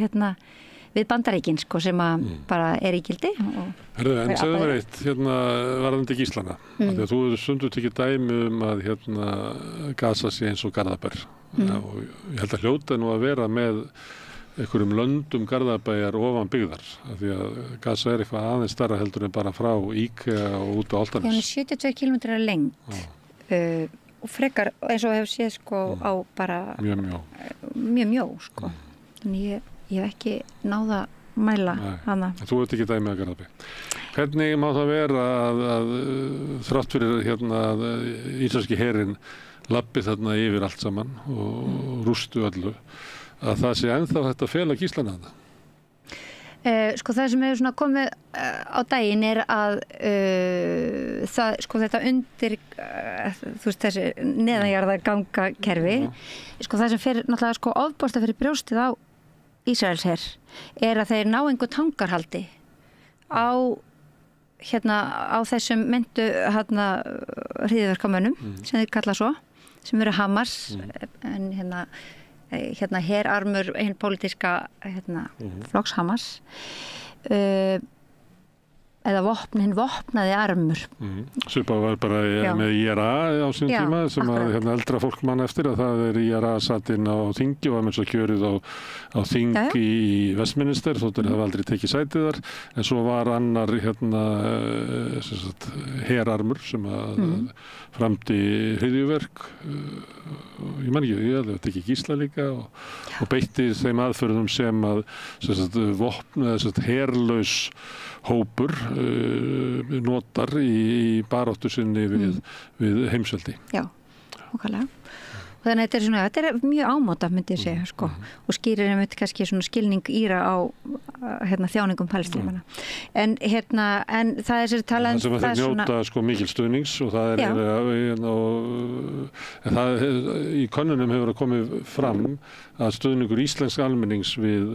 við Bandaríkin, sko, sem að bara í gildi. Herðu, en segðu mér eitt, varðandi gíslana. Því að þú hefur stundum tekið dæmi að, Gaza sé eins og Garðabær. Og ég held að hljóta nú að vera með einhverjum löndum Garðabæjar ofan byggðar af því að Gaza eitthvað aðeins stærra heldur en bara frá IKEA og út á Álftanes. Já, 72 km lengd og frekar eins og hefur séð sko á bara mjög mjó sko. Þannig ég hef ekki náð að mæla hana. Þú ert ekki dæmi að Garðabæ. Hvernig má það vera að þrátt fyrir að íslenski herinn labbi þarna yfir allt saman og rústu öllu að það sé ennþá hægt að fela gíslana þarna? Sko það sem hefur svona komið á daginn að það, sko þetta undir þú veist þessi neðanjarða gangakerfi sko það sem fer náttúrulega sko ofboðslega fyrir brjóstið á Ísraelsher að þeir ná einhver tangarhaldi á á þessum myndu hryðjuverkamönnum sem þeir kalla svo sem eru Hamas en herarmur hinn pólitíska flokks Hamas eða hinn vopnaði armur. Svipað var bara með IRA á sín tíma sem að eldra fólk mann eftir að það IRA satt inn á þingi og var með svo kjörið á þing í Westminster þóttir það aldrei tekið sætið þar en svo var annar herarmur sem að framdi hryðjuverk ég man ekki, ég tekið gísla líka og beitti þeim aðferðum sem að vopn eða herlaus hópur notar í baráttu sinni við heimsveldi. Já, okkarlega. Og þannig að þetta er mjög ámóta, myndi ég segja, sko. Og skýrir einmitt kannski svona skilning Íra á þjáningum Palestínumanna. En það er sér talað það sem að þeir njóta sko mikil stuðnings og það er í könnunum hefur að komið fram að stuðningur íslensk almennings við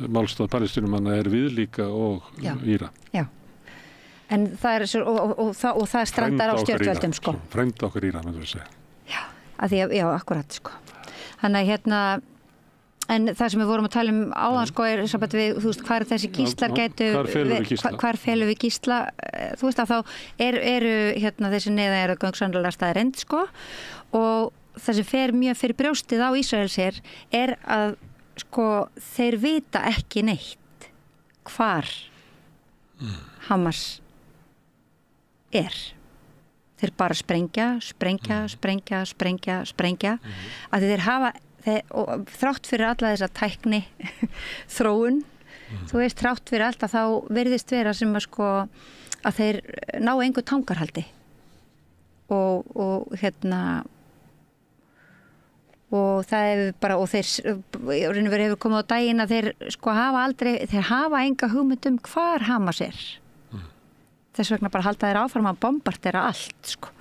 málstað Palestínumanna er viðlíka og Íra. Já. En það er og það strandar á stjórnvöldum, sko. Frænda okkar Íra, myndum við segja. Já. Að því að, já, akkurat, sko. Þannig að En það sem við vorum að tala áðan sko er við, þú veist, hvar þessi gíslar gætu, hvar felum við gísla, þú veist að þá eru þessi neðan göng sannlega staðreynd sko, og það sem fer mjög fyrir brjóstið á Ísraelsher er að sko þeir vita ekki neitt hvar Hamas er. Þeir bara sprengja að þeir hafa og þrátt fyrir alla þessa tækni þróun, þú veist, þrátt fyrir allt að þá virðist vera sem að sko að þeir ná engu tangarhaldi og það hefur bara, og þeir hefur komið á daginn að þeir sko hafa enga hugmynd hvar Hamas er. Þess vegna bara halda þeir áfram að bombardera allt sko,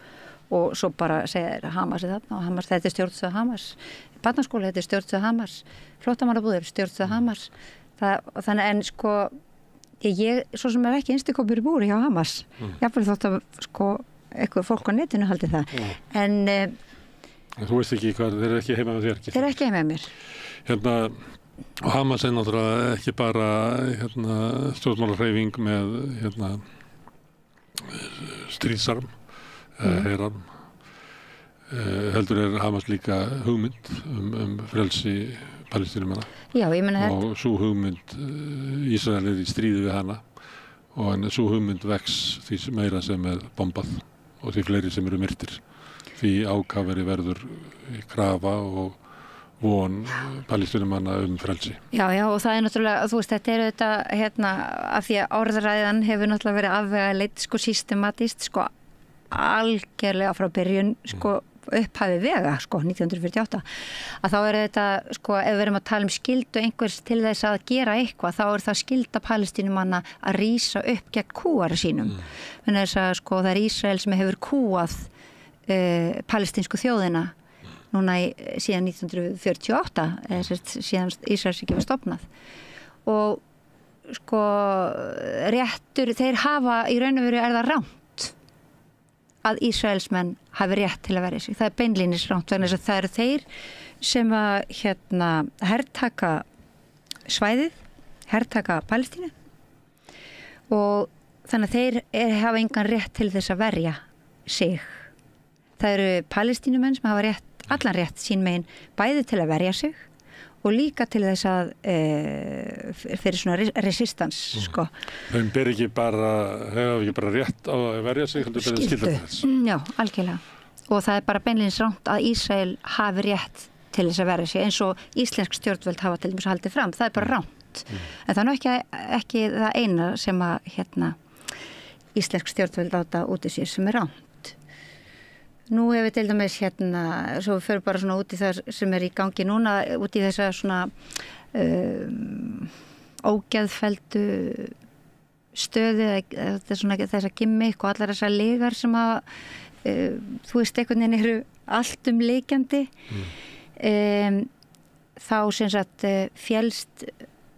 og svo bara segja þeir Hamas er þarna og Hamas, þetta er stjórnstöð Hamas, barnaskóla, þetta er stjórnstöð Hamas, flóttamannabúðir, stjórnstöð Hamas. Þannig en sko ég svo sem er ekki einstakopur í búri hjá Hamas, jafnvel þótt að sko eitthvað fólk á netinu haldi það, en þú veist ekki hvað, þeir eru ekki heima með þér? Þeir eru ekki heima með mér. Og Hamas er náttúrulega ekki bara stjórnmálahreyfing með stríðsarm, herarm, heldur er Hamas líka hugmynd frelsi Palestínumanna. Já, ég meina og sú hugmynd Ísrael er í stríði við hana og sú hugmynd vex því meira sem er bombað og því fleiri sem eru myrtir, því ákafari verður krafa og von Palestínumanna frelsi. Já, og það er náttúrulega, þú veist, þetta er þetta af því að orðræðan hefur náttúrulega verið afvegaleidd sko systematískt sko algerlega frá byrjun sko upphafi vega sko 1948, að þá er þetta sko, ef við erum að tala skyldu einhvers til þess að gera eitthvað, þá er það skylda Palestínumanna að rísa upp gegn kúara sínum. Þannig að þess að sko það er Ísrael sem hefur kúað palestínsku þjóðina núna síðan 1948, síðan Ísraelsríki var stofnað, og sko réttur, þeir hafa í raun og veru er það rangt að Ísraelsmenn hafi rétt til að verja sig. Það er beinlínis rangt vegna þess að það eru þeir sem að hertaka svæðið, hertaka Palestínu, og þannig að þeir hafa engan rétt til þess að verja sig. Það eru Palestínumenn sem hafa allan rétt sín megin bæði til að verja sig og líka til þess að fyrir svona resistans sko. Þeim ber ekki bara rétt á að verja sig, heldur ber skylda þess. Já, algjörlega. Og það er bara beinlínis rangt að Ísrael hafi rétt til þess að verja sig, eins og íslensk stjórnvöld hafa til dæmis haldið fram. Það er bara rangt. En það er nú ekki það eina sem að íslensk stjórnvöld áta út í sér sem er rangt. Nú hefur við til dæmis svo við förum bara svona út í það sem er í gangi núna, út í þessa svona ógeðfelldu stöðu, þessa gimmick og allar þessar legar sem að þú veist, einhvern veginn eru allt leikjandi. Þá sem sagt félst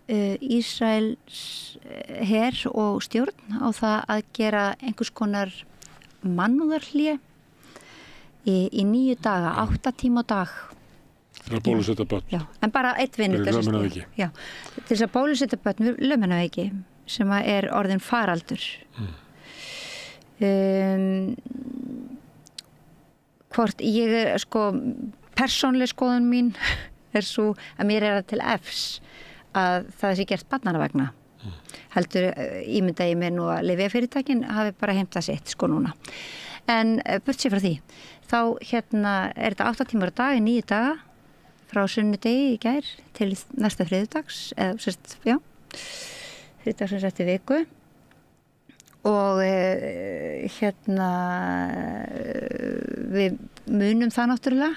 Ísraels her og stjórn á það að gera einhvers konar mannúðarhlé í 9 daga, 8 tíma á dag. Til að bólusetja börn. Já, en bara eitt vinur. Fyrir lögmennaveiki. Já, til þess að bólusetja börn við lögmennaveiki sem er orðin faraldur. Hvort ég sko, persónleg skoðun mín er svo að mér er til efs að það sé gert barnanna vegna. Heldur ímynda ég mér nú að lyfjafyrirtækin hafi bara heimtað sitt sko núna. En burt sér frá því, þá er þetta 8 tímar á dag í 9 daga frá sunnudegi í gær til næsta þriðjudags, eða sérst, já, þriðjudagsins eftir viku, og við munum það náttúrulega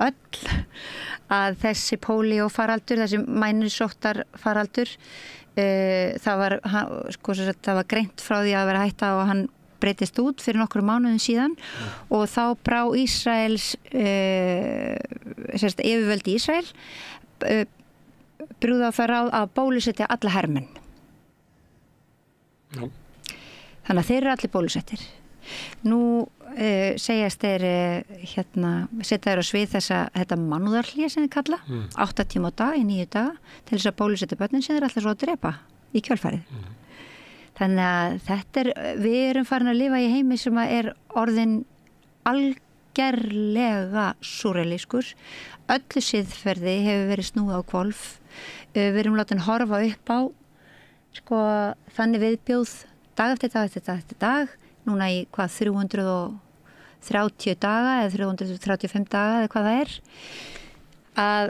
öll að þessi pólíófaraldur, þessi mænusóttar faraldur, það var greint frá því að vera hætta og hann breytist út fyrir nokkru mánuðum síðan og þá brá Ísraels yfirvöldi Ísrael brúða á það ráð að bólusetja alla hermenn. Já. Þannig að þeir eru allir bólusettir Nú segjast þeir setja þeir á svið þetta mannúðarhlé sem þeir kalla 8 tíma á dag í 9 daga til þess að bólusetja börnin sem þeir ætla svo að drepa í kjölfarið. Þannig að við erum farin að lifa í heimi sem er orðin algerlega súrrealískur. Öllu siðferði hefur verið snúið á hvolf. Við erum látin horfa upp á þannig viðbjóð dag eftir dag eftir dag eftir dag. Núna í 330 daga eða 335 daga eða hvað það er. Að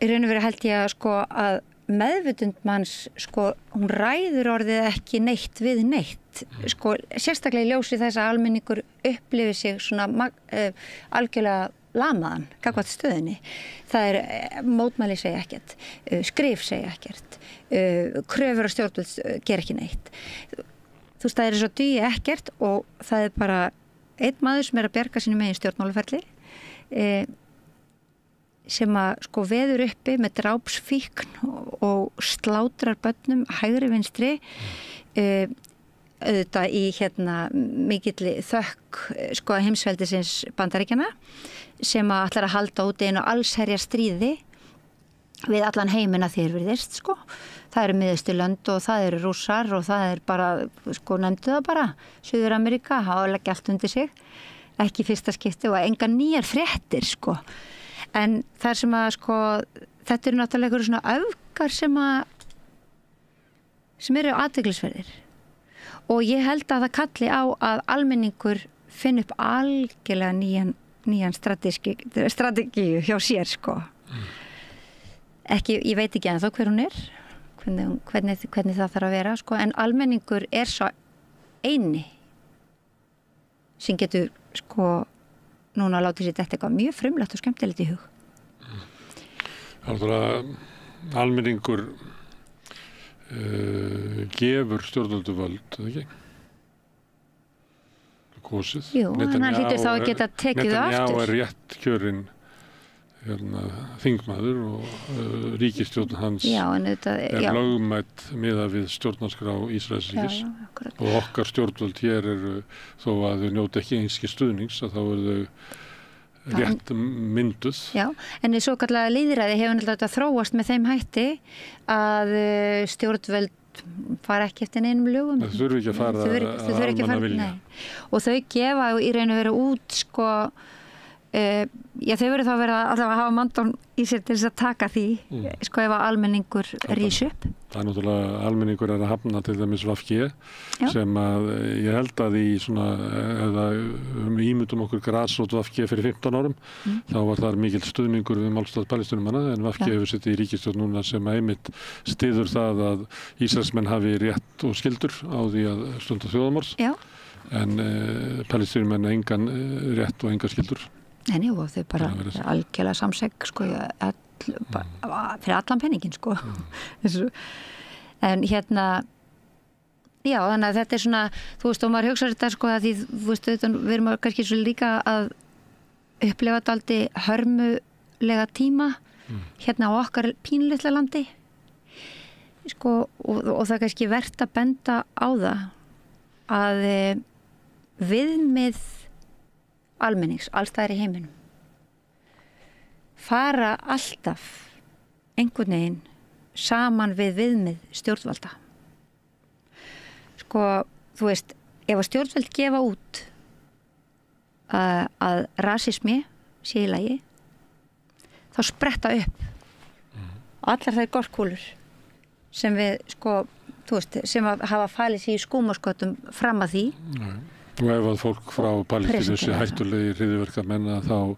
í raun og veru held ég að meðvitund manns hún ræður orðið ekki neitt við neitt. Sérstaklega í ljósi þess að almenningur upplifi sig svona algjörlega lamaðan gagnvart stöðinni. Það mótmæli segja ekkert, skrif segja ekkert, kröfur og stjórnvöld gera ekki neitt. Þú veist, það svo dugi ekkert og það bara einn maður sem að bjarga sínu megin stjórnmálaferli sem að veður uppi með drápsfíkn og slátrar börnum hægri vinstri auðvitað í mikilli þökk heimsveldisins Bandaríkjanna sem að ætlar að halda út einu allsherjar stríði við allan heiminn að þér virðist Það eru Miðausturlönd og það eru Rússar og það bara, nefndu það bara, Suður-Ameríka, hafa leggja allt undir sig, ekki fyrsta skipti og enga nýjar fréttir, En það sem að, þetta eru náttúrulega einhverju svona öfgar sem eru athyglisverðir. Og ég held að það kalli á að almenningur finn upp algjörlega nýjan strategíu hjá sér, Ekki, ég veit ekki ennþá hver hún hvernig það þarf að vera, en almenningur svo eini sem getur, núna látið sér þetta eitthvað mjög frumlegt og skemmtilegt í hug. Almenningur gefur stjórnvöldu völd, ekki? Kosið. Jú, en hann hlýtur þá að geta tekið það aftur. Netanyahu rétt kjörinn þingmaður og ríkisstjórn hans lögmætt miðað við stjórnarskrá Ísraelsríkis og okkar stjórnvöld hér þó að þau njóti ekki einskis stuðnings að þá þau rétt mynduð. Já, en svo kallega lýðræði hefur náttúrulega þróast með þeim hætti að stjórnvöld fara ekki eftir neinum lögum. Það þurfi ekki að fara almanna vilja. Og þau gefa í raun og veru út þau verður þá verið að hafa mandón í sér til þess að taka því ef að almenningur rís upp. Það náttúrulega almenningur að hafna til dæmis VG sem að ég held að í svona eða ímyndum okkur grasrót VG fyrir 15 árum þá var þar mikill stuðningur við málstað Palestínumanna en VG hefur sitt í ríkisstjórn núna sem einmitt styður það að Ísraelsmenn hafi rétt og skyldur á því að stunda þjóðarmorð en Palestínumenn engan rétt og enga skyldur. Nei, og þau bara algjörlega samsegg fyrir allan penningin en já, þannig að þetta svona þú veist, og maður hugsa þetta að því þú veist, við erum kannski svo líka að upplefa daldi hörmulega tíma á okkar pínulitla landi og það er kannski vert að benda á það að viðmið almennings, allstaðar í heiminum fara alltaf einhvern veginn saman við viðmið stjórnvalda. Þú veist, ef að stjórnvald gefa út að rasismi sé í lagi þá spretta upp allar þær gorkúlur sem við, þú veist, sem hafa falið sig í skúmasköttum fram að því Og ef að fólk frá Palestínu sé hættulegir hryðjuverkamenn þá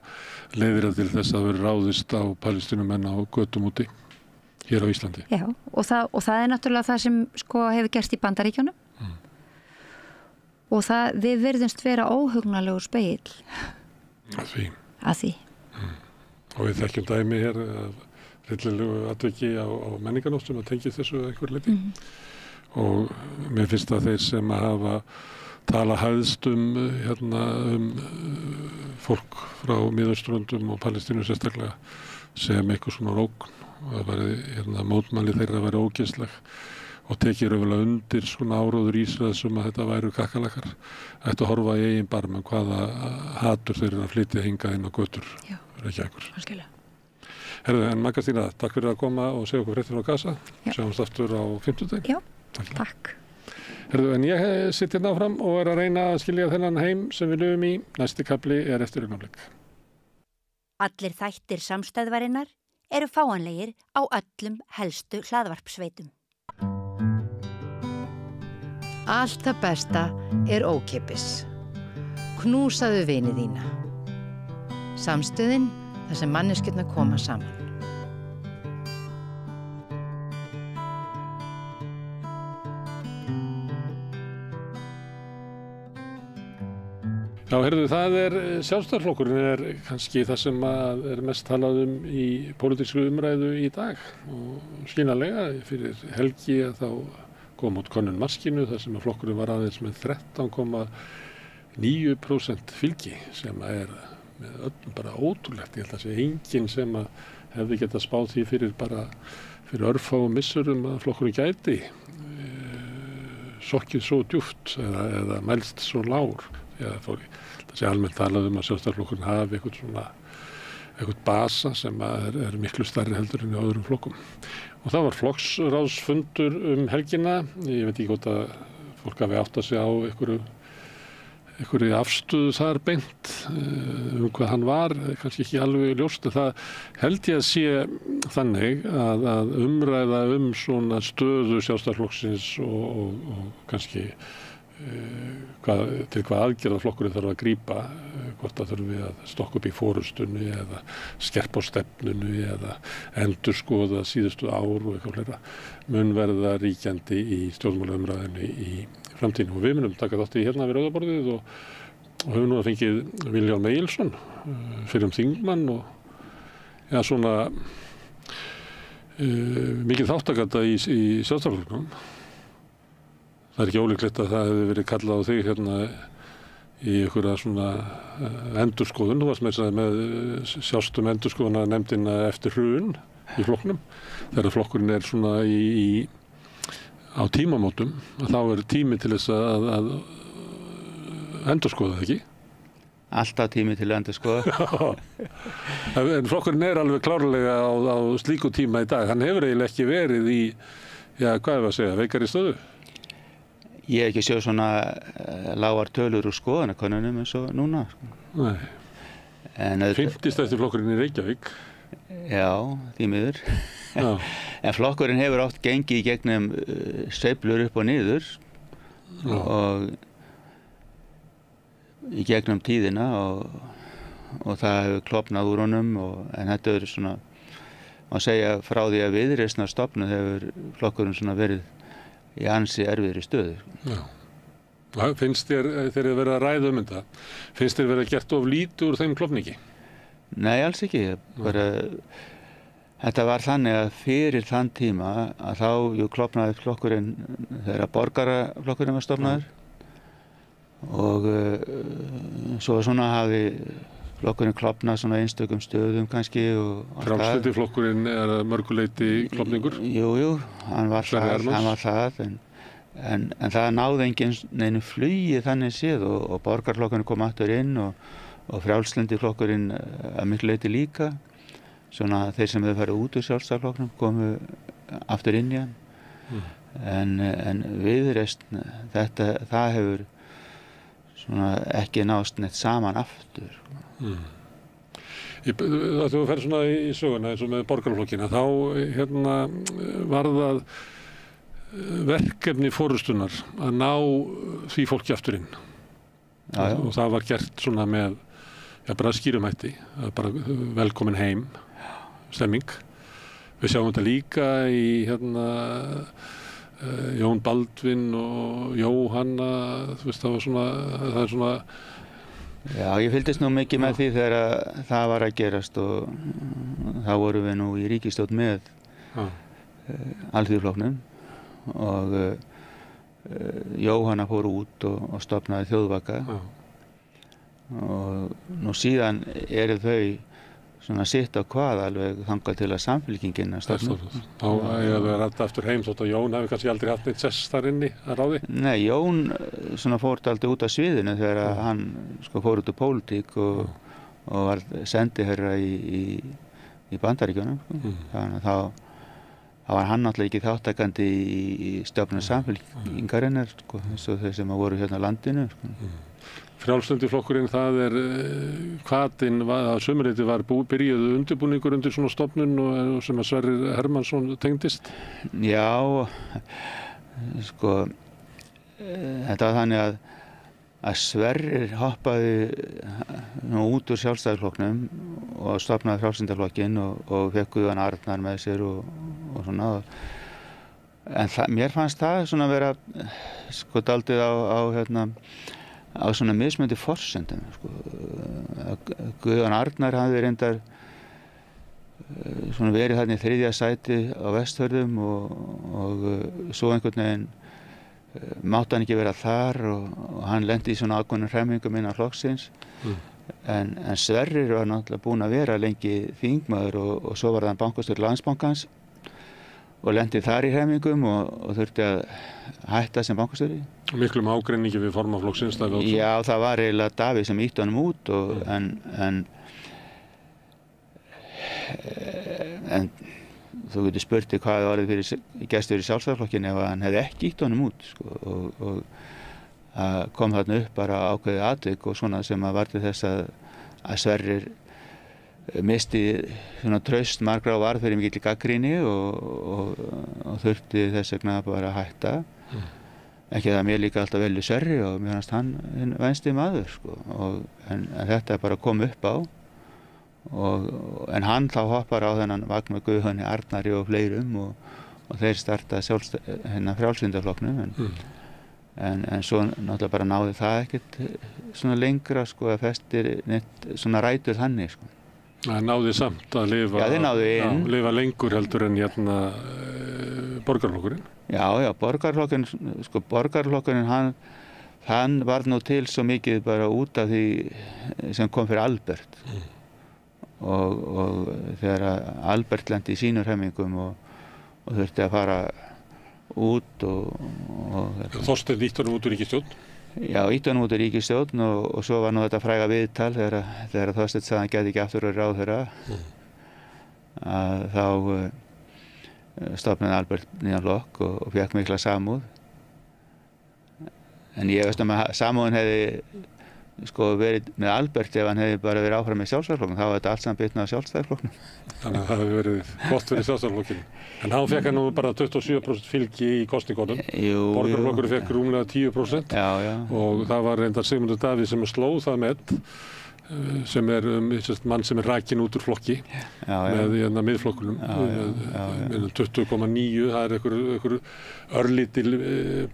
leiðir það til þess að vera ráðist á Palestínumenn á götum úti hér á Íslandi. Já, og það er náttúrulega það sem hefur gerst í Bandaríkjunum. Og við virðumst vera óhugnalegur spegill. Að því. Og við þekkjum dæmi hér af hryllilegu atviki á menningarnótt sem að tengja þessu einhver leyti. Og mér finnst að þeir sem að hafa tala hæðst fólk frá Miðausturlöndum og Palestínu sérstaklega sem eitthvað svona rókn og það væri mótmæli þeirra að vera ógeðsleg og tekið raunverulega undir svona áróður Ísraels að þetta væru kakkalakar, ættu að horfa í eigin barm hvaða hatur þeir eru að flytja hingað inn á götur. Já, algjörlega. Herðu, en Magga-Stína, takk fyrir að koma og segja okkur fréttir á Gaza. Sjáumst aftur á 50. Já, takk. Herðu, en ég sitt hérna áfram og að reyna að skilja þennan heim sem við lifum í. Næsti kafli eftir augnablik. Allir þættir Samstæðvarinnar eru fáanlegir á öllum helstu hlaðvarpsveitum. Allt það besta ókeypis. Knúsaðu vini þína. Samstöðin, þar sem manneskjurnar koma saman. Já, heyrðu, það Sjálfstæðisflokkurinn kannski það sem mest talað í pólitísku umræðu í dag og skiljanlega fyrir helgi að þá kom út könnun Maskínu þar sem flokkurinn var aðeins með 13,9% fylgi sem með öllum bara ótrúlegt. Ég held að sé enginn sem hefði getað spáð því fyrir örfáum missurum að flokkurinn gæti sokkið svo djúpt eða mælst svo lágur. Það sé almennt talað að Sjálfstæðisflokkurinn hafi eitthvað basa sem er miklu stærri heldur en í öðrum flokkum. Og það var flokksráðsfundur helgina. Ég veit ekki hvort að fólk hafi áttað sig á einhverju afstöðu þar beint hvað hann var, kannski ekki alveg ljóst, en það held ég að sé þannig að umræða svona stöðu Sjálfstæðisflokksins og kannski til hvað aðgerða flokkurinn þarf að grípa, hvort það þurfi að stokka upp í forustunni eða skerpa á stefnunni eða endurskoða síðustu ár og eitthvað fleira mun verða ríkjandi í stjórnmálaumræðinni í framtíðinni. Og við munum taka þátt í hérna við Rauðaborðið og höfum nú að fengið Vilhjálm Egilsson, fyrrum þingmann og svona mikið þáttakanda í Sjálfstæðisflokknum. Það er ekki ólíklegt að það hefði verið kallað á þig hérna í einhverja svona endurskoðun. Þú varst með sjástum endurskoðunarnefndina eftir hrun í flokknum. Þegar flokkurinn svona á tímamótum, þá er tími til þess að endurskoða það ekki? Alltaf tími til að endurskoða. En flokkurinn er alveg klárlega á slíku tíma í dag. Hann hefur eiginlega ekki verið í, hvað er að segja, veikari stöðu? Ég hef ekki séð svona lágar tölur úr skoðanakönnunum eins og núna. Nei. 50 stærsti flokkurinn í Reykjavík. Já, því miður. En flokkurinn hefur oft gengið í gegnum sveiflur upp og niður og í gegnum tíðina og það hefur klofnað úr honum en þetta er svona, má segja frá því að Viðreisnar stofnuð hefur flokkurinn svona verið í ansi erfiðri stöðu. Já. Finnst þér, þegar þið verið að ræða þetta, finnst þér verið gert of lítið úr þeim klofningi? Nei, alls ekki. Þetta var þannig að fyrir þann tíma að þá klofnaði flokkurinn þegar borgaraflokkurinn var stofnaður og svo svona hafi flokkurinn klofnað svona einstökum stöðum kannski. Frjálslyndi flokkurinn er að mörguleyti klofningur? Jú, hann var það en það náði enginn neinu flugi þannig séð og borgarflokkurinn kom aftur inn og frjálslyndi flokkurinn að miklu leyti líka. Svona þeir sem hefur farið út úr Sjálfstæðisflokknum komu aftur inn í hann. En Viðreisn, það hefur svona ekki nást neitt saman aftur. Þegar þú fer svona í söguna eins og með borgarflokkina, þá var það verkefni forystunar að ná því fólki aftur inn. Og það var gert svona með bara skýrum hætti, bara velkomin heim stemming. Við sjáum þetta líka í Jón Baldvin og Jóhanna, þú veist, það er svona. Já, ég fylgdist nú mikið með því þegar það var að gerast og þá vorum við nú í ríkisstjórn með Alþýðuflokknum og Jóhanna fór út og stofnaði Þjóðvaka og nú síðan eru þau svona sitt á hvað alveg þangað til að Samfylkingin stofna. Þá eiga þau rætta aftur heim þótt að Jón hefði kannski aldrei haft neitt sess þar inni að ráði? Nei, Jón svona fór aldrei út af sviðinu þegar hann sko fór út úr pólitík og var sendiherra í Bandaríkjunum. Þannig að þá var hann náttúrulega ekki þáttakandi í stofnun Samfylkingarinnar sko, eins og þeir sem voru hérna á landinu sko. Frjálslyndi flokkurinn, það hvatinn að sömuleyti var byrjuðu undirbúningur undir svona stofnun og sem að Sverrir Hermannsson tengdist? Já, sko, þetta var þannig að Sverrir hoppaði út úr Sjálfstæðisflokknum og stofnaði Frjálslyndaflokkinn og fekk Guðjón Arnar með sér og svona. En mér fannst það svona vera sko daldið á svona mismunandi forsendum sko. Guðjón Arnar hafði reyndar svona verið þarna í 3. sæti á Vestfjörðum og svo einhvern veginn mátti hann ekki vera þar og hann lenti í svona ákveðnum hremmingum innan flokksins en Sverrir var náttúrulega búinn að vera lengi þingmaður og svo var hann bankastjóri Landsbankans og lenti þar í hremmingum og þurfti að hætta sem bankastjóri. Miklum ágreiningi við formaflokksins? Já, það var eiginlega Davíð sem ýtti honum út en þú getur spurt þig hvað orðið fyrir gestur í Sjálfstæðisflokkinn ef hann hefði ekki ýtt honum út sko, og kom þarna upp bara ákveðið atvik og svona sem að varði þess að Sverrir misti svona traust margra og varð fyrir mikilli gagnrýni og þurfti þess vegna bara að hætta. Ekki það mér líka alltaf velju Sverri og mér fannst hann vænsti maður sko, en þetta bara kom upp á en hann þá hoppar á þennan vagn með Guðjóni Arnari og fleirum og þeir starta Frjálslyndaflokknum en svo náttúrulega bara náði það ekkert svona lengra sko að festir neitt svona rætur þannig sko. Það náði samt að lifa lengur heldur en hérna borgarflokkurinn? Já, borgarflokkurinn hann var nú til svo mikið bara út af því sem kom fyrir Albert og þegar Albert lendi í sínum hremmingum og þurfti að fara út Þorsteinn ýtti honum út úr ríkisstjórn? Já, ýtti honum út úr ríkisstjórn og svo var nú þetta fræga viðtal þegar Þorsteinn sagði hann gæti ekki aftur að ráðherra að þá stofnaði Albert nýjan flokk og fékk mikla samúð en ég veist að samúðin hefði sko verið með Albert ef hann hefði bara verið áfram með Sjálfstæðisflokknum þá var þetta allt saman bitnað á Sjálfstæðisflokknum. Þannig að það hefði verið gott fyrir Sjálfstæðisflokkinn. En hann fekk nú bara 27% fylgi í kostningunum. Borgarflokkurinn fekk rúmlega 10% og það var reyndar Sigmundur Davíð sem sló það með sem mann sem rakinn út úr flokki með miðflokkunum með 20,9 það einhver örlítil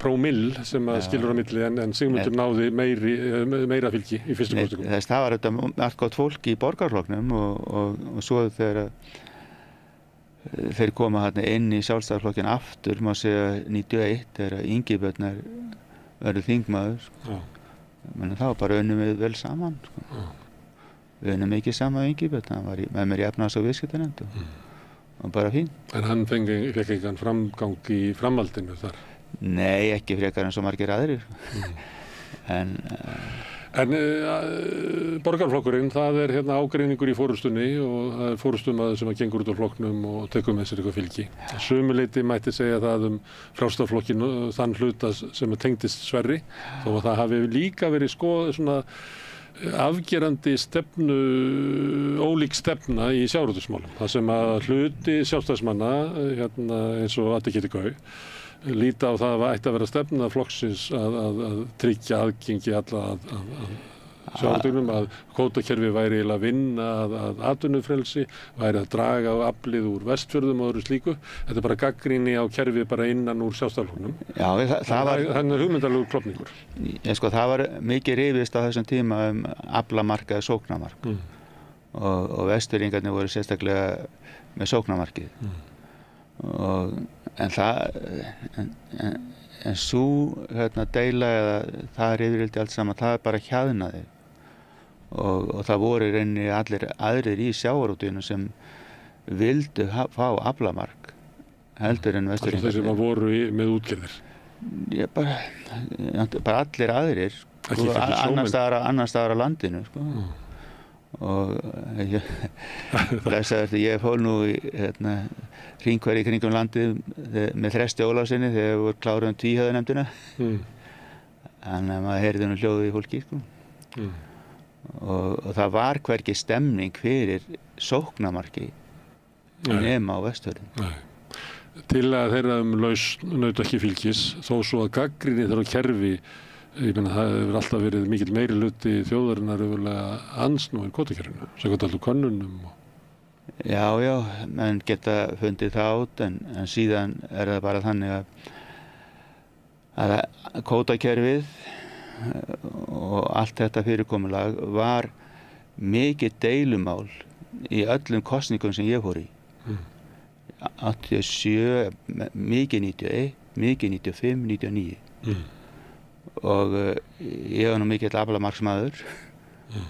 prómill sem skilur á milli en Sigmundur náði meira fylgi í fyrstu kosningum. Það var þetta allt gott fólk í borgarflokknum og svo þegar þeir koma hérna inn í Sjálfstæðisflokkinn aftur má segja 91 þegar Ingibjörn verður þingmaður þá bara unnum við vel saman við unnum ekki saman við Ingibjörn hann var með mér í efnahags- og viðskiptanefnd og bara fín. En hann fekk ekki framgang í framhaldinu þar? Nei, ekki frekar en svo margir aðrir en borgarflokkurinn, það hérna ágreiningur í fórustunni og það fórustummaður sem gengur út á flokknum og tekur með sér eitthvað fylgi. Sumuleyti mætti segja það Frjálslyndaflokkinn þann hluta sem tengdist Sverri, þó að það hafi líka verið svona afgerandi ólík stefna í sjávarútvegsmálum. Það sem að hluti sjálfstæðismanna hérna, eins og Addi Gíti Gau líta á það að ætti að vera stefna flokksins að tryggja aðgengi alla að sjávarútveginum, að kvótakerfi væri að vinna að atvinnufrelsi, væri að draga aflið úr Vestfjörðum og öðru slíku. Þetta er bara gagnrýni á kerfi bara innan úr Sjálfstæðisflokknum. Já, það var hugmyndalegur klofningur. Sko, það var mikið rifist á þessum tíma aflamark eða sóknarmark og Vestfirðingarnir voru sérstaklega með sóknarmarkið. En svo deila eða það yfirildi allt saman, það bara hjaðnaði og það voru í rauninni allir aðrir í sjávarútveginu sem vildu fá aflamark heldur en Vestfirðingar. Þeir sem voru með útgerðir? Bara allir aðrir, annars staðar á landinu, sko. Og ég fór nú hringferð í kringum landið með Þresti Ólafssyni þegar við vorum kláruð tvíhöfðanefndina. Þannig að maður heyrði nú hljóðið í fólki, sko. Og það var hvergi stemning fyrir sóknarmarki nema á Vestfjörðum. Til að þeirra nauta ekki fylgis, þó svo að gagnrýni þeirra kerfi, ég meina það hefur alltaf verið mikill meiri hluti þjóðarinnar öfurlega ansnúið kvótakerfinu, samkvæmt allur könnunum. Já, menn geta fundið það át, en síðan það bara þannig að kvótakerfið og allt þetta fyrirkomulag var mikið deilumál í öllum kosningum sem ég fór í. 87, mikið 91, mikið 95, 99. Og ég var nú mikill aflamarksmaður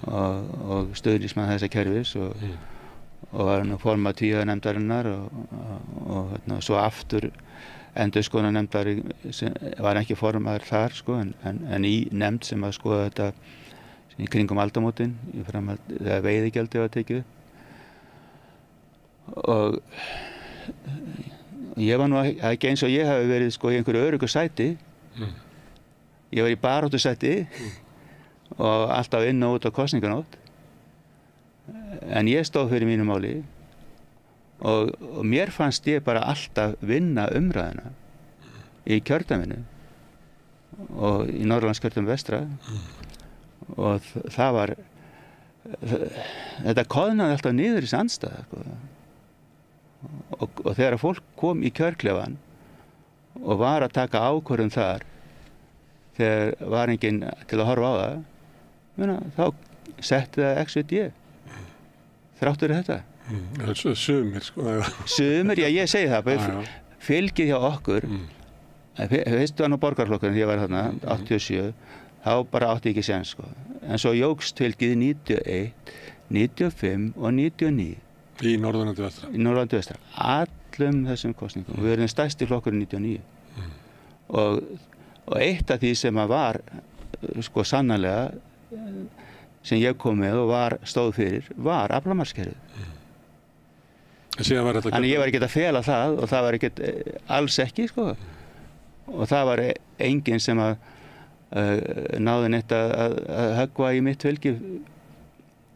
og stuðningsmaður þessa kerfis og var nú formaður tvíhöfðanefndarinnar og svo aftur endurskoðunarnefndar sem var ekki formaður þar, sko, en í nefnd sem að skoða þetta í kringum aldamótin þegar veiðigjaldið var tekið. Og ég var nú ekki eins og ég hafi verið, sko, í einhverju öruggu sæti. Ég var í baráttusæti og alltaf inn og út á kosninganótt. En ég stóð fyrir mínu máli og mér fannst ég bara alltaf vinna umræðina í kjördæminu og í Norðurlandskjördæmi vestra. Og það var, þetta koðnaði alltaf niður í andstæða, sko. Og þegar fólk kom í kjörklefan og var að taka ákvörðun þar þegar var enginn til að horfa á það, þá setti það XVD þráttur þetta. Sumir, sko. Sumir, ég segi það, fylgið hjá okkur, veistu hann á borgarflokkurinn þegar ég var þarna, 87, þá bara átti ekki séns, sko. En svo jókst fylgið 91, 95 og 99. Í Norðurlandi vestra? Í Norðurlandi vestra. Allum þessum kosningum. Við erum stærsti flokkurinn 99. Og eitt af því sem var, sko, sannarlega, sem ég kom með og stóð fyrir, var aflamarkskerfið. Þannig ég var ekki að fela það og það var ekki, alls ekki, sko. Og það var enginn sem náði neitt að höggva í mitt fylgi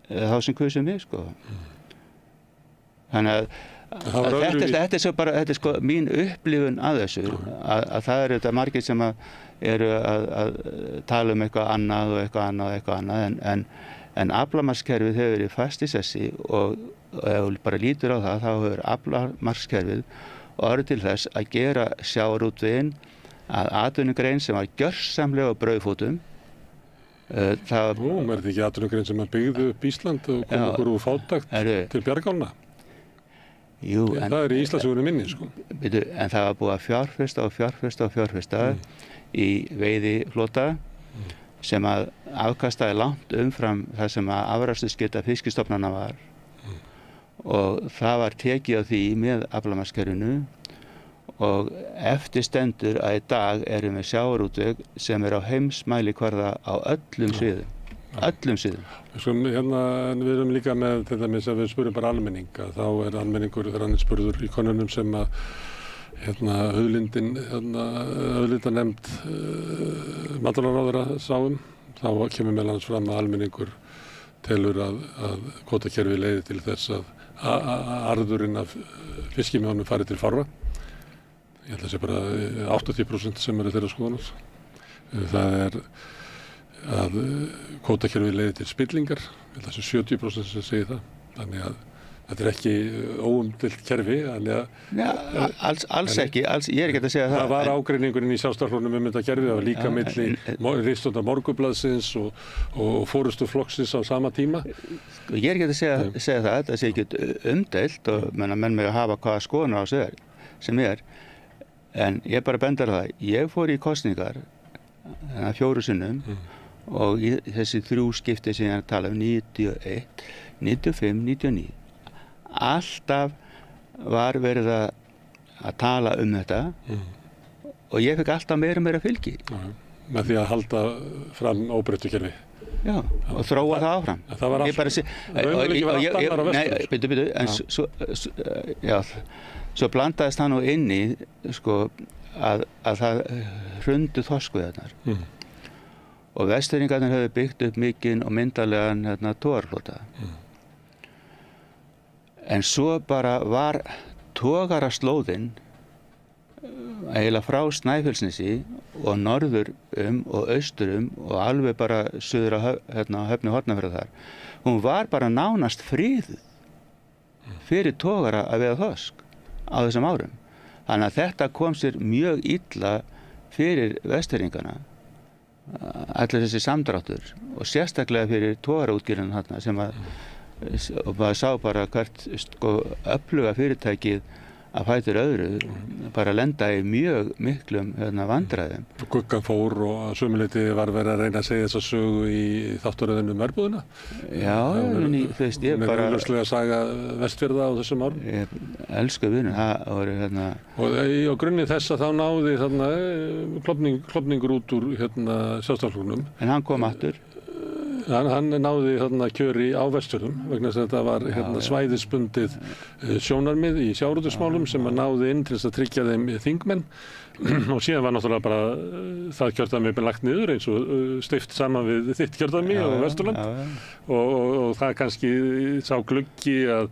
þá sem kusum við, sko. Þannig að þetta er bara, þetta er, sko, mín upplifun að þessu, að það eru þetta margir sem eru að tala eitthvað annað og eitthvað annað, en aflamarkskerfið hefur verið fast í sessi og ef þú bara lítur á það, þá hefur aflamarkskerfið orðið til þess að gera sjávarútveginn að atvinnugrein sem var gjörsamlega á brauðfótum. Er þetta ekki atvinnugrein sem byggði upp Ísland og kom okkur úr fátækt til bjargálna? Jú, það í Íslandssögunni minni, sko. En það var búið að fjárfesta í veiðiflota sem að afkastaði langt umfram það sem að afrakstursgeta fiskistofnanna var. Og það var tekið á því með aflamarkskerfinu og eftir stendur að í dag erum við sjávarútveg sem á heimsmælikvarða á öllum sviðum. Öllum síðan. Við erum líka með til dæmis að við spurum bara almenning, að þá almenningur þegar hann spurður í könnunum sem að auðlindanefnd matvælaráðherra sáum, þá kemur meðal annars fram að almenningur telur að kvótakerfið leiði til þess að arðurinn af fiskimjónum fari til fárra. Ég held að það sé bara 80% sem eru þeirra skoðunar. Það að kvótakerfið leiði til spillingar, ég held að það sé 70% sem segir það. Þannig að þetta er ekki óumdeilt kerfi. Alls ekki, ég er ekki að segja það. Það var ágreiningurinn í Sjálfstæðisflokknum þetta kerfi, það var líka milli ritstjórnar Morgunblaðsins og forystuflokksins á sama tíma. Ég er ekki að segja það, þetta sé ekki umdeilt og menn með að hafa hvaða skoðunar á sig sem en ég bara bendar það, ég fór í kosningar 4 sinnum og í þessi 3 skipti sem ég tala 91, 95, 99 alltaf var verið að tala þetta og ég fekk alltaf meira fylgi. Með því að halda fram óbreyttu kerfi. Já, og þróa það áfram. Það var raunveruleiki var allt annar á vestur. En svo blandaðist það nú inn í að það hrundu þorskveiðarnar. Og Vestfirðingarnir höfðu byggt upp mikinn og myndarlegan togaraflota. En svo bara var togaraslóðin eiginlega frá Snæfellsnesi og norður og austur og alveg bara suður á Höfni Hornafjarðar. Hún var bara nánast friðuð fyrir togara að veiða þorsk á þessum árum. Þannig að þetta kom sér mjög illa fyrir Vestfirðingana, allir þessi samdráttur og sérstaklega fyrir togaraútgerðina þarna sem og maður sá bara hvert öfluga fyrirtækið að fætur öðru bara lenda í mjög miklum vandræðum. Guggan fór og sömuleyti var verið að reyna að segja þessa sögu í þáttaröðinu Verbúðina. Já, þú veist, ég bara... Með augljóslega saga Vestfjarða á þessum árum. Ég elska vinur, það voru Og á grunni þess að þá náði klofningur út úr Sjálfstæðisflokknum. En hann kom aftur. Hann náði kjöri á Vestfjörðum vegna þess að þetta var svæðisbundið sjónarmið í sjávarútvegsmálum sem að náði inn til þess að tryggja þeim þingmenn og síðan var náttúrulega bara það kjördæmi lagt niður eins og steypt saman við þitt kjördæmi á Vesturland og það kannski sá gluggi að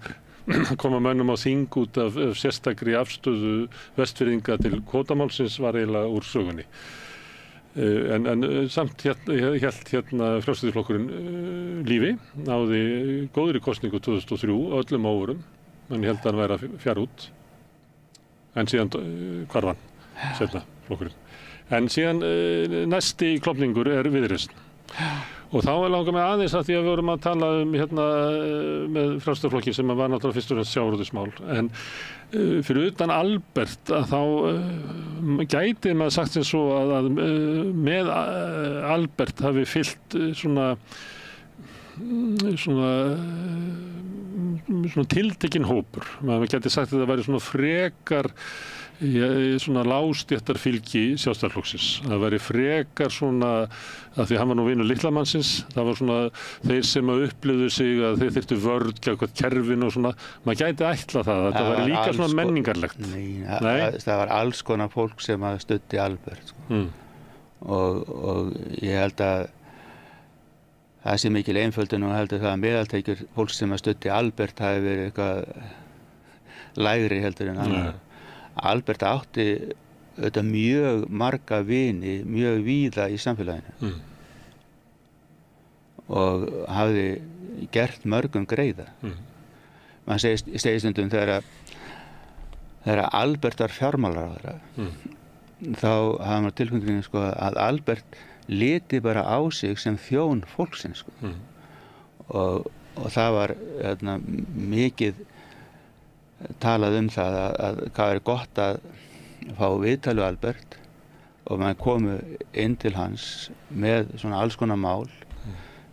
koma mönnum á þing út af sérstakri afstöðu Vestfirðinga til kvótamálsins var eiginlega úr sögunni. En samt hélt Frjálslyndsflokkurinn lífi, náði góðri kosningu 2003 öllum óvurum, menn held að hann væri að fjara út, en síðan hvarf hann, seinna flokkurinn. En síðan næsti klofningur Viðreisn. Og þá langar mig aðeins að því að við vorum að tala með Frjálslyndsflokkin sem var náttúrulega fyrst og fremst sjávarútvegsmál, en fyrir utan Albert að þá gæti maður sagt sem svo að með Albert hafi fylgt svona tiltekinn hópur. Maður gæti sagt að það væri svona frekar svona lágstéttarfylgi Sjálfstæðisflokksins. Það væri frekar svona, að því hann var nú vinur litlamannsins, það var svona þeir sem upplifðu sig að þeir þyrftu vörn gegn kerfinu og svona, maður gæti ætla það væri líka svona menningarlegt. Nei, það var alls konar fólk sem að studdi Albert og ég held að það sé mikil einföldun og heldur það að meðaltekjur fólk sem að studdi Albert hafi verið eitthvað lægri heldur en annar. Albert átti auðvitað mjög marga vini, mjög víða í samfélaginu og hafði gert mörgum greiða. Man segir stundum þegar Albert var fjármálaráðherra þá hafði maður tilfengið að Albert liti bara á sig sem þjón fólksins og það var mikið talað það að hvað er gott að fá viðtal við Albert og maður komu inn til hans með svona alls konar mál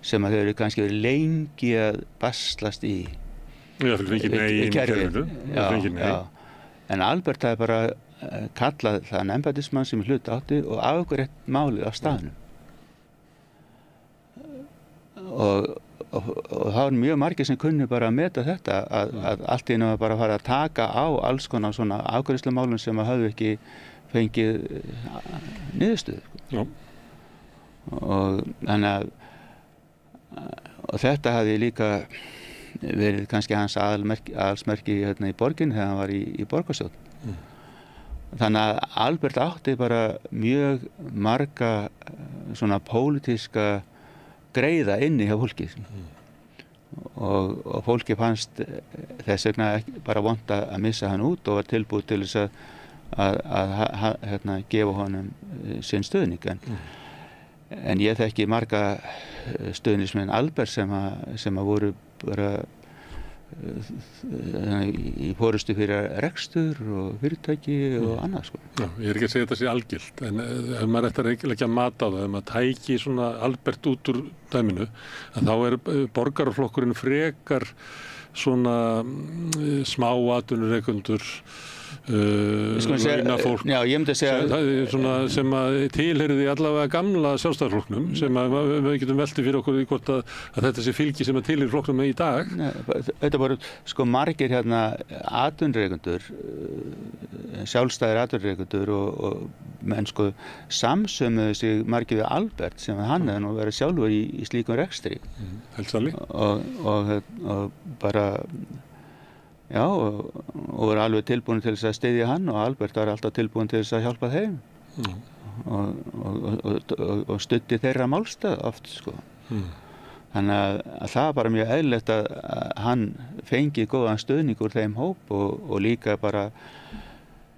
sem að þau eru kannski verið lengi að baslast í kerfinu. En Albert hafði bara kallað þann embættismann sem hlut átti og afgreitt málið á staðnum og það var mjög margir sem kunni bara að meta þetta að allt í einu var bara að fara að taka á alls konar svona afgreiðslumálum sem að hafðu ekki fengið niðurstöðu. Og þannig að þetta hafði líka verið kannski hans aðalsmerki í borginni þegar hann var í borgarstjórn. Þannig að Albert átti bara mjög marga svona pólitíska greiða inni hjá fólki og fólki fannst þess vegna bara vont að missa hann út og var tilbúið til þess að gefa honum sinn stuðning en ég þekki marga stuðningsmenn Albert sem að voru bara í forystu fyrir rekstur og fyrirtæki og annað sko. Já, ég ekki að segja þetta sé algilt, en ef maður ætti að leggja mat á það, ef maður tæki svona Albert út úr dæminu, að þá borgaraflokkurinn frekar svona smá atvinnurekendur, launafólk, já, ég myndi að segja svona sem að tilheyriði allavega gamla sjálfstæðisflokknum, sem að við getum veltið fyrir okkur hvort að þetta sé fylgi sem að tilheyri flokknum í dag. Nei, þetta voru margir hérna atvinnurekendur, sjálfstæðir atvinnurekendur og menn samsömuðu sig margir við Albert sem hann hefði nú verið sjálfur í slíkum rekstri. Helsali. Og bara já, og voru alveg tilbúin til þess að styðja hann og Albert var alltaf tilbúin til þess að hjálpa þeim og studdi þeirra málstað oft sko. Þannig að það var bara mjög eðlilegt að hann fengi góðan stuðning úr þeim hóp og líka bara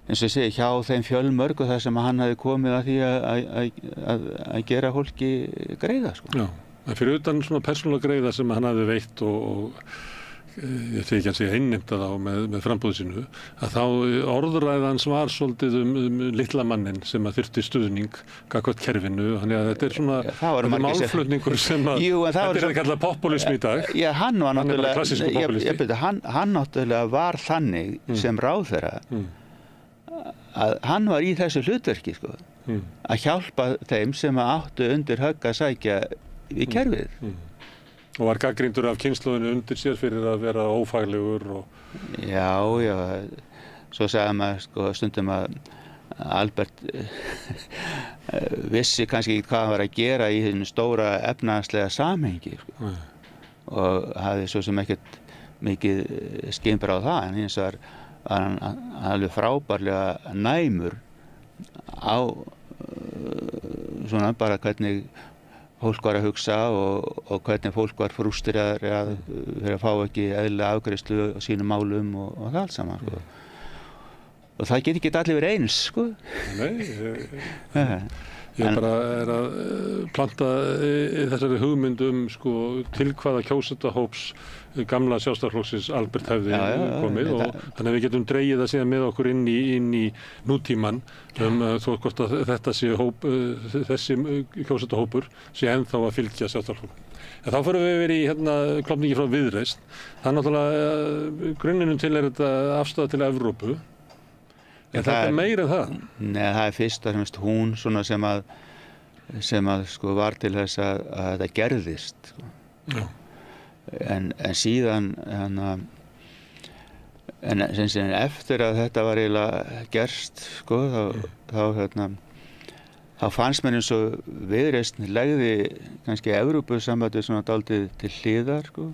eins og ég segi hjá þeim fjölmörgu þar sem hann hafi komið að því að gera fólki greiða sko. Já, en fyrir utan svona persónulega greiða sem hann hafi veitt og ég segi ekki að segja einnimta þá með frambúðu sínu, að þá orðræðans var svolítið litla mannin sem að þyrfti stuðning gagnvart kerfinu, þannig að þetta svona málflutningur sem að þetta að kalla populismi í dag. Já, hann var náttúrulega hann náttúrulega var þannig sem ráðherra að hann var í þessu hlutverki sko, að hjálpa þeim sem áttu undir högg að sækja í kerfið. Og var gagnrýndur af kynslóðinu undir sér fyrir að vera ófaglegur og... Já, svo sagði maður stundum að Albert vissi kannski ekki hvað hann var að gera í þessu stóra efnahagslega samhengi sko. Og hafði svo sem ekkert mikið skynbragð á það, en hins vegar var hann alveg frábærlega næmur á svona bara hvernig fólk var að hugsa og hvernig fólk var frústrerað fyrir að fá ekki eðlilega afgreiðslu á sínum málum og það allt saman sko. Og það getur ekki allir verið eins sko. Nei, ég bara að planta þessari hugmynd sko, til hvaða kjósendahóps gamla sjálfstæðisflokksins Albert hefði komið og þannig að við getum dregið það síðan með okkur inn í nútíman þó hvort að þetta sé þessi kjósendahópur sé ennþá að fylgja sjálfstæðisflokknum. En þá förum við verið í klofningi frá Viðreisn. Það er náttúrulega grunninum til þetta afstaða til Evrópu. En þetta er meira en það? Nei, það er fyrst og fremst hún svona sem að sko var til þess að þetta gerðist sko. Já. En síðan en eftir að þetta var eiginlega gerst sko, þá fannst mér eins og Viðreisn legði kannski Evrópusambandið svona dálítið til hliðar sko,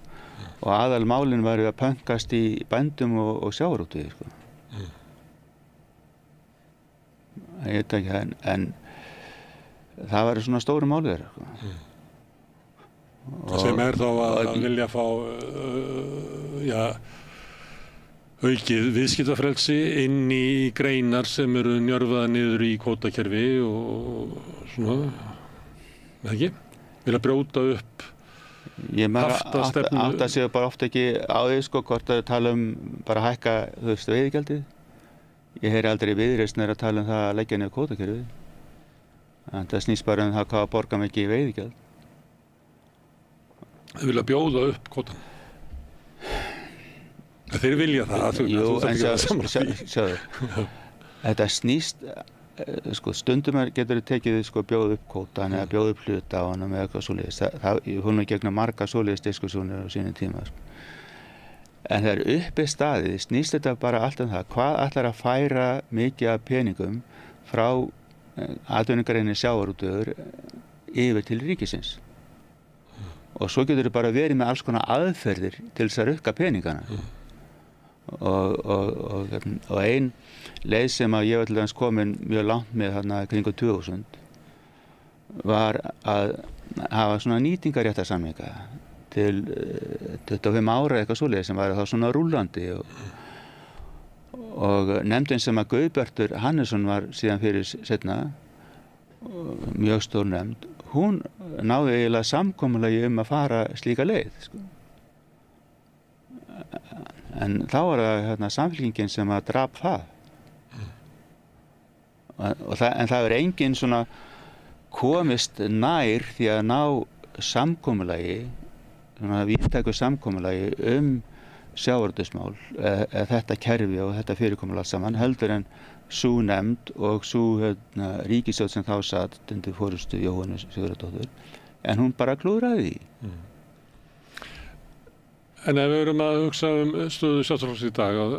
og aðalmálin var að pönkast í bændum og sjávarútvegi sko. Ég veit ekki en það var svona stóru málið þeirra sko. Sem þá að vilja fá aukið viðskiptafrelsi inn í greinar sem eru njörfaða niður í kvótakerfi og svona, með ekki? Vilja brjóta upp haftastefnu. Ég átta sig bara oft ekki á því sko, hvort að tala bara hækka veiðigjaldið. Ég heyri aldrei Viðreisnir að tala það að leggja niður kvótakerfið. En það snýst bara það hvað að borga mikið í veiðigjald. Þeir vilja bjóða upp kvótan. Þeir vilja það. Jú, en sjáðu. Þetta snýst, sko, stundum getur tekið sko, bjóða upp kvótan eða bjóða upp hluta á honum eða eitthvað svoleiðis. Hún er gegnum marga svoleiðis diskusjónir á sínum tíma. Sko. En þegar uppi staðið snýst þetta bara allt það. Hvað ætlar að færa mikið af peningum frá atvinnugreininni sjávarútvegur yfir til ríkisins? Og svo getur þau bara verið með alls konar aðferðir til þess að rukka peningana. Og ein leið sem að ég var til dæmis komin mjög langt með þarna kringu 2000 var að hafa svona nýtingarréttarsamninga til 25 ára eitthvað svoleiðis sem var þá svona rúllandi og nefndin sem að Guðbjartur Hannesson var síðan fyrir seinna mjög stór nefnd, hún náði eiginlega samkomulagi að fara slíka leið sko. en þá var það Samfylkingin sem að drap það. En það enginn svona komist nær því að ná samkomulagi, svona víðtæku samkomulagi sjávarútvegsmál, þetta kerfi og þetta fyrirkomulag saman, heldur en sú nefnd og sú ríkisstjórn sem þá satt undir forystu Jóhönnu Sigurðardóttur, en hún bara klúðraði því. En ef við erum að hugsa stöðu Sjálfstæðisflokks í dag að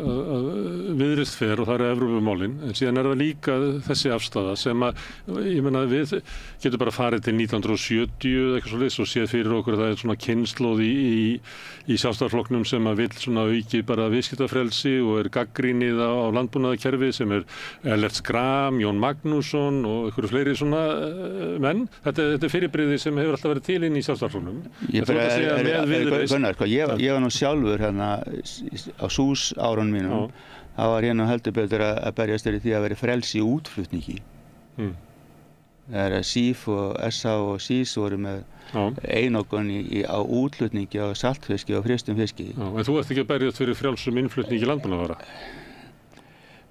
Viðreisn fer og það Evrópumálin, en síðan það líka þessi afstaða sem að, ég meina, við getum bara farið til 1970 eða eitthvað svoleiðis og séð fyrir okkur að það svona kynnslóð í Sjálfstæðisflokknum sem að vill svona auki bara viðskiptafrelsi og gagnrýnið á landbúnaðarkerfi sem Ellert Schram, Jón Magnússon og einhverju fleiri svona menn. Þetta fyrirbrigði sem hefur alltaf verið til inn í Sjálfstæðisflokknum. Ég var nú sjálfur hérna á SÚS árunum mínum, þá var ég nú heldur betur að berjast fyrir því að vera frelsi í útflutningi. Þegar SÍF og SA og SÍS voru með einokun á útflutningi á saltfiski og frystum fiski. En þú ert ekki að berjast fyrir frjálsum innflutningi landbúnaðarvara?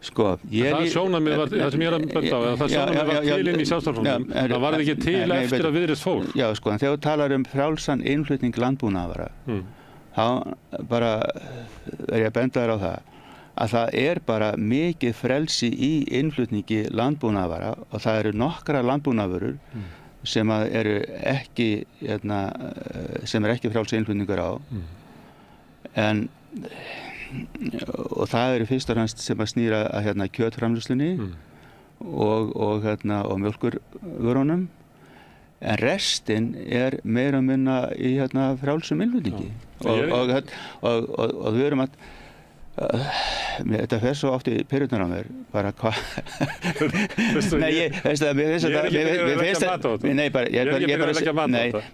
Sko, það sjónarmið var, það sem ég er að benda á, það sjónarmið var til inn í Sjálfstæðisflokknum, það var ekki til eftir að Viðreisn fór. Já, sko, en þegar þú talar frjálsan innflutning landbúnaðarvara, þá bara ég að benda þér á að það bara mikið frelsi í innflutningi landbúnaðarvara og það eru nokkra landbúnaðarvörur sem eru ekki sem ekki frjálsi innflutningur á og það eru fyrst og fremst sem að snýra að kjötframleiðslunni og mjólkurvörunum, en restin meira og minna í frjálsum innflutningi og við erum að þetta fer svo oft í perurnar á mér bara hvað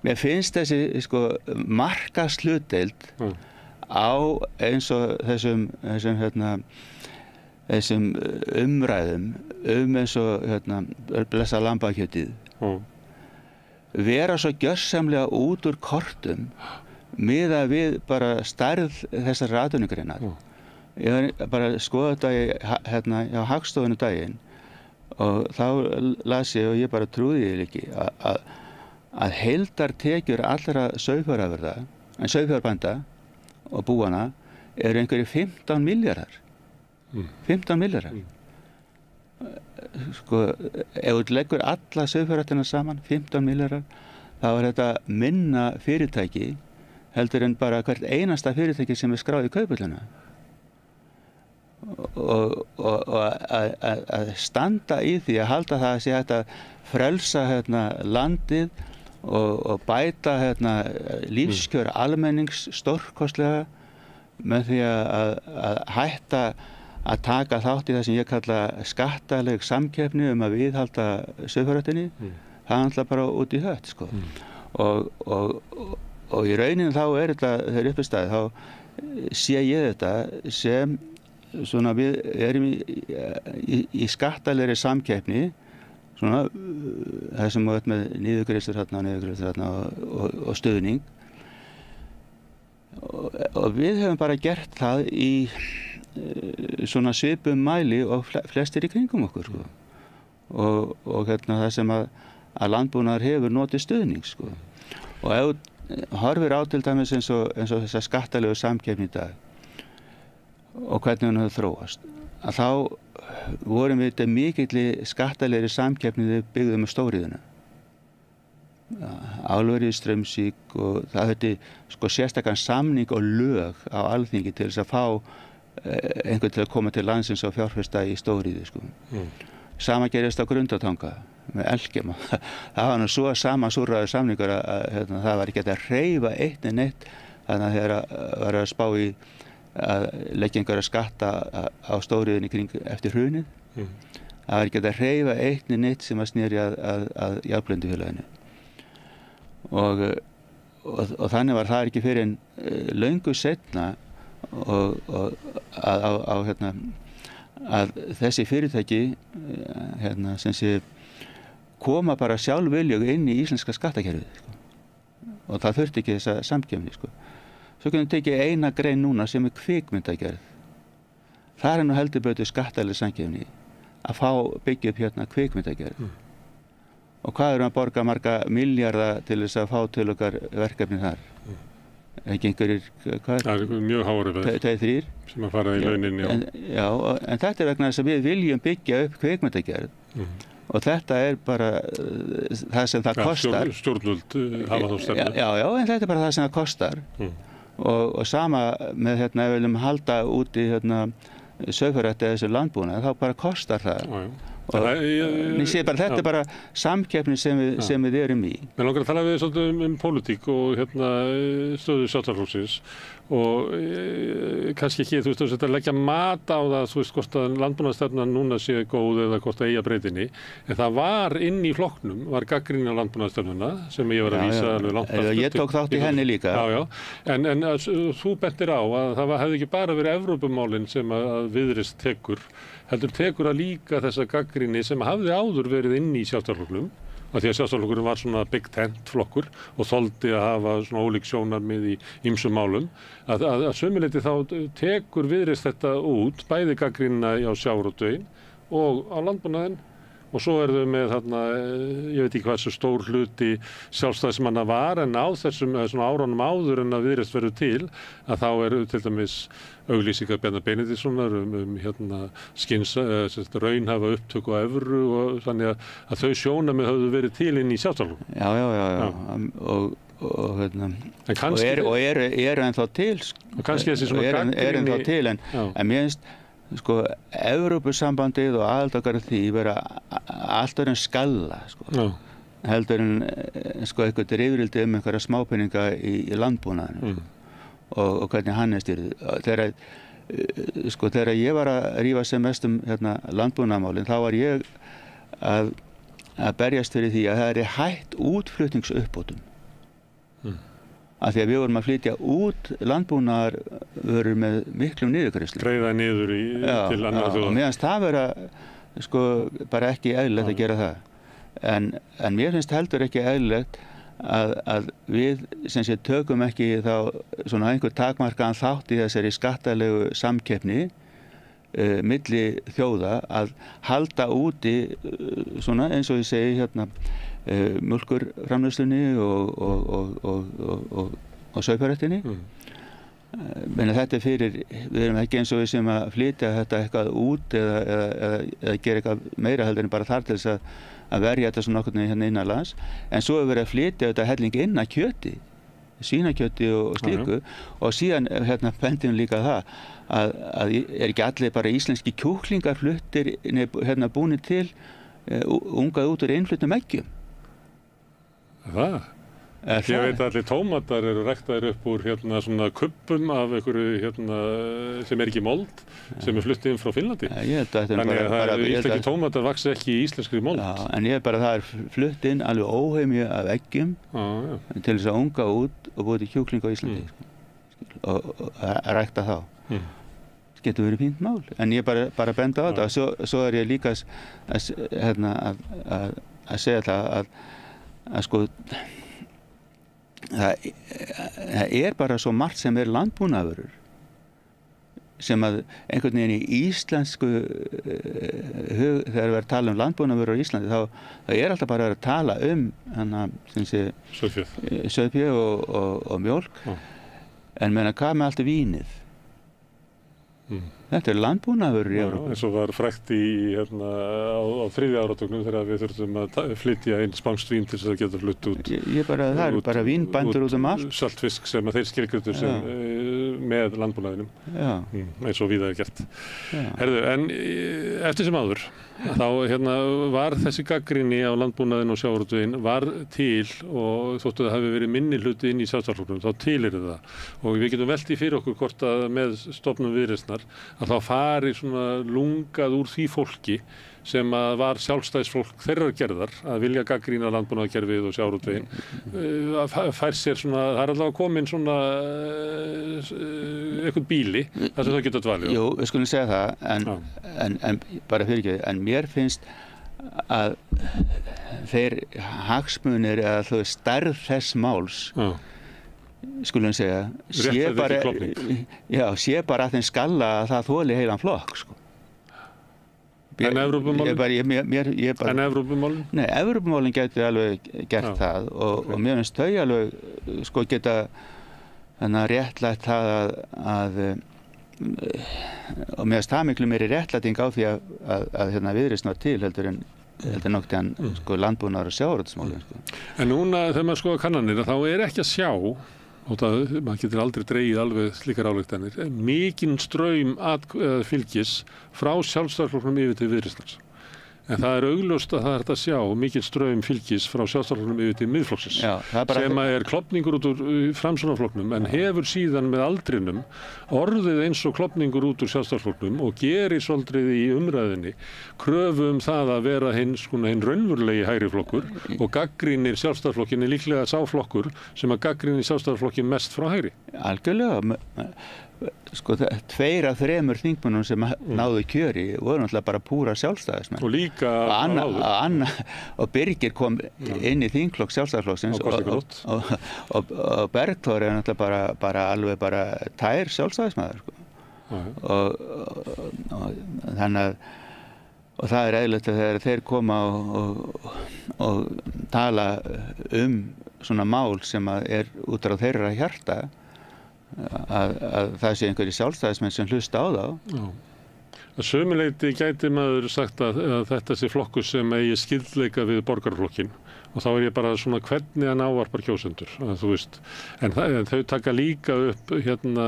mér finnst þessi markaðshlutdeild á eins og þessum umræðum eins og blessa lambakjötið vera svo gjörsamlega út úr kortum miðað við bara stærð þessar atvinnugreinar. Ég var bara að skoða þetta hjá Hagstofunni daginn og þá las ég og ég bara trúði því ekki að heildartekjur allra sauðfjárafurða, sauðfjárbænda og búanna einhverjir 15 milljarðar. 15 milljarðar. Sko, ef þú leggur alla sauðfjárræktina saman, 15 milljarðar, þá þetta minna fyrirtæki heldur en bara hvert einasta fyrirtæki sem skráð í kauphöllina. Og að standa í því að halda það að sé hægt að frelsa landið og bæta lífskjör almennings stórkostlega með því að hætta að taka þátt í það sem ég kalla skattaleg samkeppni að viðhalda sauðfjárræktinni, það er alltaf bara út í hött, sko. Og í rauninni þá þetta, þegar upp er staðið, þá sé ég þetta sem svona við erum í skattalegri samkeppni, svona það sem við með niðurgreiðslur þarna og stuðning. Og við höfum bara gert það í svona svipum mæli og flestir í kringum okkur, sko. Og það sem að landbúnaður hefur notið stuðning, sko. Og ef horfir á til dæmis eins og þessa skattalegu samkeppni í dag og hvernig hún hefur þróast, að þá vorum við þetta mikilli skattalegri samkeppni þegar við byggðum með stóriðuna. Álverið í Straumsvík og það þetta sérstakann samning og lög á Alþingi til þess að fá einhvern til að koma til landsins og fjárfesta í stóriðu, sko. Sama gerist á Grundartanga með Elkem. Það var nú svo samansúrraður samningur að það var ekki hægt að hreyfa eitt neitt þannig að þegar var að spá í að leggja einhverja skatta á stóriðunni kring eftir hrunið. Það var ekki hægt að hreyfa eitt neitt sem að sneri að járnblendufélaginu. Og þannig var það ekki fyrir en löngu seinna að þessi fyrirtæki sem sé koma bara sjálfviljug inn í íslenska skattakerfið, sko. Og það þurfti ekki þessa samkeppni, sko. svo getum við tekið eina grein núna sem kvikmyndagerð. Það nú heldur betur skattaleg samkeppni að byggja upp hérna kvikmyndagerð. Og hvað erum að borga marga milljarða til þess að fá til okkar verkefni þar? Ekki einhverjir, hvað? Það mjög hárið 2-3 sem að fara í launin, já. En þetta vegna þess að við viljum byggja upp kvikmyndagerð. Og þetta bara það sem það kostar. Stjórnvöld hafa þá stefnu. Já, en þetta bara það sem það kostar. Og sama með ef við viljum halda úti sauðfjárrækt eða þessu landbúnað, þá bara kostar það. Og þetta bara samkeppni sem við erum í. Mér langar að tala við svolítið pólitík og stöðu Sjálfstæðisflokksins og kannski ekki, þetta leggja mat á það, hvort að landbúnaðarstefnan núna sé góð eða hvort að eiga breytinni, en það var inn í flokknum, var gagnrýni á landbúnaðarstefnuna sem ég var að vísa alveg langt aftur. Ég tók þátt í henni líka. En þú bentir á að það hefði ekki bara verið Evrópumálin sem að Viðreisn tekur, heldur tekur að líka þessa gagnrýni sem hafði áður verið inn í Sjálfstæðisflokknum, af því að Sjálfstæðisflokkurinn var svona big tent flokkur og þoldi að hafa svona ólík sjónarmið í ýmsum málum, að sömuleyti þá tekur Viðreisn þetta út, bæði gagnrýnina á sjávarútveginn og á landbúnaðinn. Og svo þau með þarna, ég veit ekki hvað þessu stór hluti sjálfstæðismanna var, en á þessum árunum áður en að Viðreisn verður til, að þá til dæmis auglýsingar Bjarnar Benediktssonar raunhæfa upptöku á evru og þannig að þau sjónarmið höfðu verið til inn í Sjálfstæðisflokknum. Já. Og eru ennþá til. Og kannski þessi svona gagnrýni. En mér finnst Evrópusambandið og aðild því vera allt öðrum skalla heldur en eitthvað rifrildi einhverja smápeninga í landbúnaðinu og hvernig hann stýrð. Þegar ég var að rífa sem mest landbúnaðarmálin, þá var ég að berjast fyrir því að það hætt útflutningsuppbótum. Af því að við vorum að flytja út landbúnaðarvörur með miklum niðurgreiðslum. Greiða niður til annarra þjóða. Og mér finnst það vera bara ekki eðlilegt að gera það. En mér finnst heldur ekki eðlilegt að við sem sé tökum ekki þá svona einhver takmarkaðan þátt í þessari skattalegu samkeppni milli þjóða að halda úti svona eins og ég segi mjólkurframleiðslunni og sauðfjárræktinni. Þetta fyrir, við erum ekki eins og við sem að flytja þetta eitthvað út eða gera eitthvað meira heldur en bara þar til þess að verja þetta svona nokkurn veginn innanlands. En svo er verið að flytja þetta helling inn að kjöti, svínakjöti og slíku. Og síðan bendum líka það að er ekki allir bara íslenski kjúklingar fluttir búnir til ungað út úr innfluttum eggjum. Það? Ég veit að allir tómatar eru ræktaðir upp úr svona kubbum af einhverju sem ekki mold, sem fluttið inn frá Finnlandi. Þannig að íslenski tómatar vaxa ekki í íslenskri mold. Já, en það flutt inn alveg óheimju af eggjum til þess að unga út og búið til kjúkling á Íslandi og rækta þá. Það getur verið fínt mál, en ég bara benda á þetta. Svo ég líka að segja það að það bara svo margt sem landbúnaðarvörur sem að einhvern veginn í íslensku þegar við erum að tala landbúnaðarvörur á Íslandi þá alltaf bara að tala sauðfé og mjólk en hvað með allt vínið? Þetta landbúnaðarvörur í Evrópu. Eins og var frægt á 3. áratugnum þegar við þurftum að flytja inn spanskt vín til þess að geta flutt út. Það eru bara vínbændur út allt. Saltfisk sem þeir skilgreindu með landbúnaðinum. Eins og víða gert. Herðu, en eftir sem áður þá var þessi gagnrýni á landbúnaðinn og sjávarútveginn var til og þóttu það hafi verið minni hluti inn í Sjálfstæðisflokknum, þá til það. Og við getum velt í fyrir okkur hvort að með stofnun Viðreisnar að þá fari svona lungað úr því fólki sem að var sjálfstæðisfólk þeirrar gerðar að vilja gagnrýna landbúnaðarkerfið og sjávarútveginn fær sér svona, það allavega komin svona eitthvað bíli þar sem það geta dvalið. Jú, við skulum segja það en bara fyrir ekki, en mér finnst að þeir hagsmunir eða stærð þess máls skulum segja, sé bara að þeim skalla að það þoli heilan flokk, sko. En Evrópumálin? En Evrópumálin? Nei, Evrópumálin getur alveg gert það og mér finnst þau alveg, sko, geta réttlætt það að og mér finnst það miklu meiri réttlæting á því að Viðreisn var til heldur nokt hann sko landbúnaðar og sjávarútvegsmálin, sko. En núna þegar maður skoðar kannanir þá ekki að sjá, og maður getur aldrei dregið alveg slíkar ályktanir, mikinn straum fylgis frá Sjálfstæðisflokknum yfir til Viðreisnar. En það augljóst að það hægt að sjá mikinn straum fylgis frá Sjálfstæðisflokknum yfir til Miðflokksins, sem klofningur út úr Framsóknarflokknum, en hefur síðan með aldrinum orðið eins og klofningur út úr Sjálfstæðisflokknum og gerir svolítið í umræðinni kröfu það að vera hinn raunverulegi hægri flokkur og gagnrýnir Sjálfstæðisflokkinni líklega sá flokkur sem að gagnrýnir Sjálfstæðisflokkin mest frá hægri. Algjörlega. Sko 2 af 3 þingmönnum sem náðu kjöri voru náttúrulega bara púra sjálfstæðismenn. Og líka og Birgir kom inn í þingflokk Sjálfstæðisflokksins og Bergþór náttúrulega bara alveg bara tær sjálfstæðismaður, sko. Og þannig að og það eðlilegt að þegar þeir koma og tala svona mál sem að út á þeirra hjarta að það sé einhverjir sjálfstæðismenn sem hlusta á þá. Já. Að sömuleyti gæti maður sagt að þetta sé flokkur sem eigi skyldleika við borgarflokkin og þá ég bara svona hvernig hann ávarpar kjósendur, þú veist. En þau taka líka upp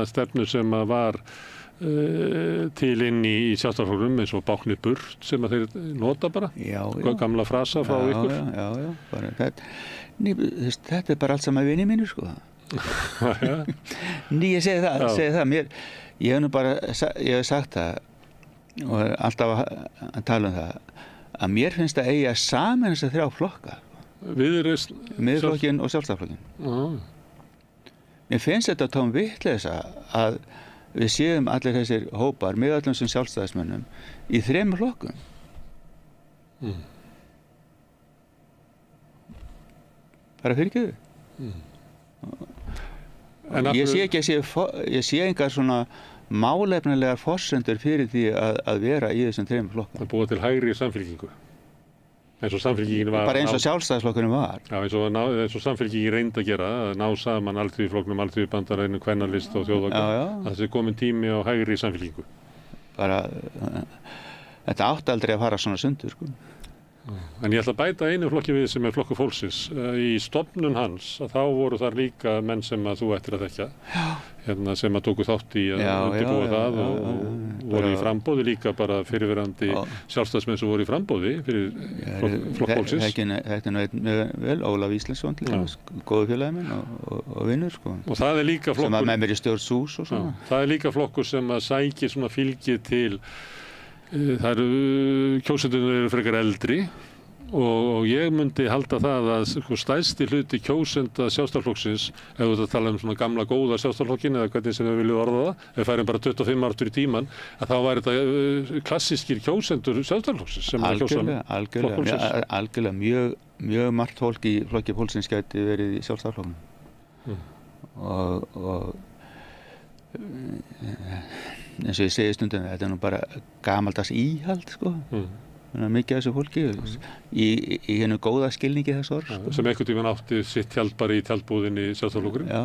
stefnu sem að var til inn í Sjálfstæðisflokknum eins og báknið burt sem að þeir nota bara. Já. Gamla frasa frá ykkur. Já. Bara, þetta bara allt saman vinir mínir, sko. Ný, ég segi það. Ég hef nú bara sagt það og alltaf að tala það að mér finnst að eiga saman þessar 3 flokka, Miðflokkinn og Sjálfstæðisflokkinn. Mér finnst þetta tóm vitleysa að við séum allir þessir hópar með öllum sem sjálfstæðismönnum í 3 flokkum. Bara fyrirgeðu. Ég sé engar svona málefnilegar forsendur fyrir því að vera í þessum 3 flokkum. Það búið til hægri samfylkingu. Eins og samfylkingin var. Bara eins og sjálfstæðisflokkurinn var. Já, eins og samfylkingin reyndi að gera, að ná saman Alþýðuflokknum, Alþýðubandalaginu, Kvennalist og Þjóðokkar. Það sé komin tími á hægri samfylkingu. Bara, þetta átti aldrei að fara svona sundur, sko. En ég ætla að bæta einu flokki við sem flokkur fólksins. Í stofnun hans, þá voru þar líka menn sem að þú ættir að þekkja, sem að tóku þátt í að undirbúa það og voru í frambóði líka bara fyrirverandi sjálfstæðismenn sem voru í frambóði fyrir flokk fólksins. Þetta nú vel, Ólaf Íslandsson, góðu félagi minn og vinnur, sko. Og það líka flokkur sem að með mér í stjórn SÚS og svona. Það líka flokkur sem að sækir svona fylgið til. Það kjósendurnir frekar eldri og ég myndi halda það að stærsti hluti kjósenda Sjálfstæðisflokksins, ef þú tala svona gamla góða Sjálfstæðisflokkin eða hvernig sem við viljum orða það, ef við færum bara 25 ár í tíman, að þá væri þetta klassískir kjósendur Sjálfstæðisflokksins sem að kjósa algjörlega mjög margt fólk í flokki fólksins gæti verið í Sjálfstæðisflokknum og eins og ég segi stundum, þetta nú bara gamaldags íhald, sko. Mikið af þessu fólki í hennu góða skilningi þess orð, sko. Sem einhvern tímann átti sitt tjald bara í tjaldbúðinni í Sjálfstæðisflokkurinn. Já,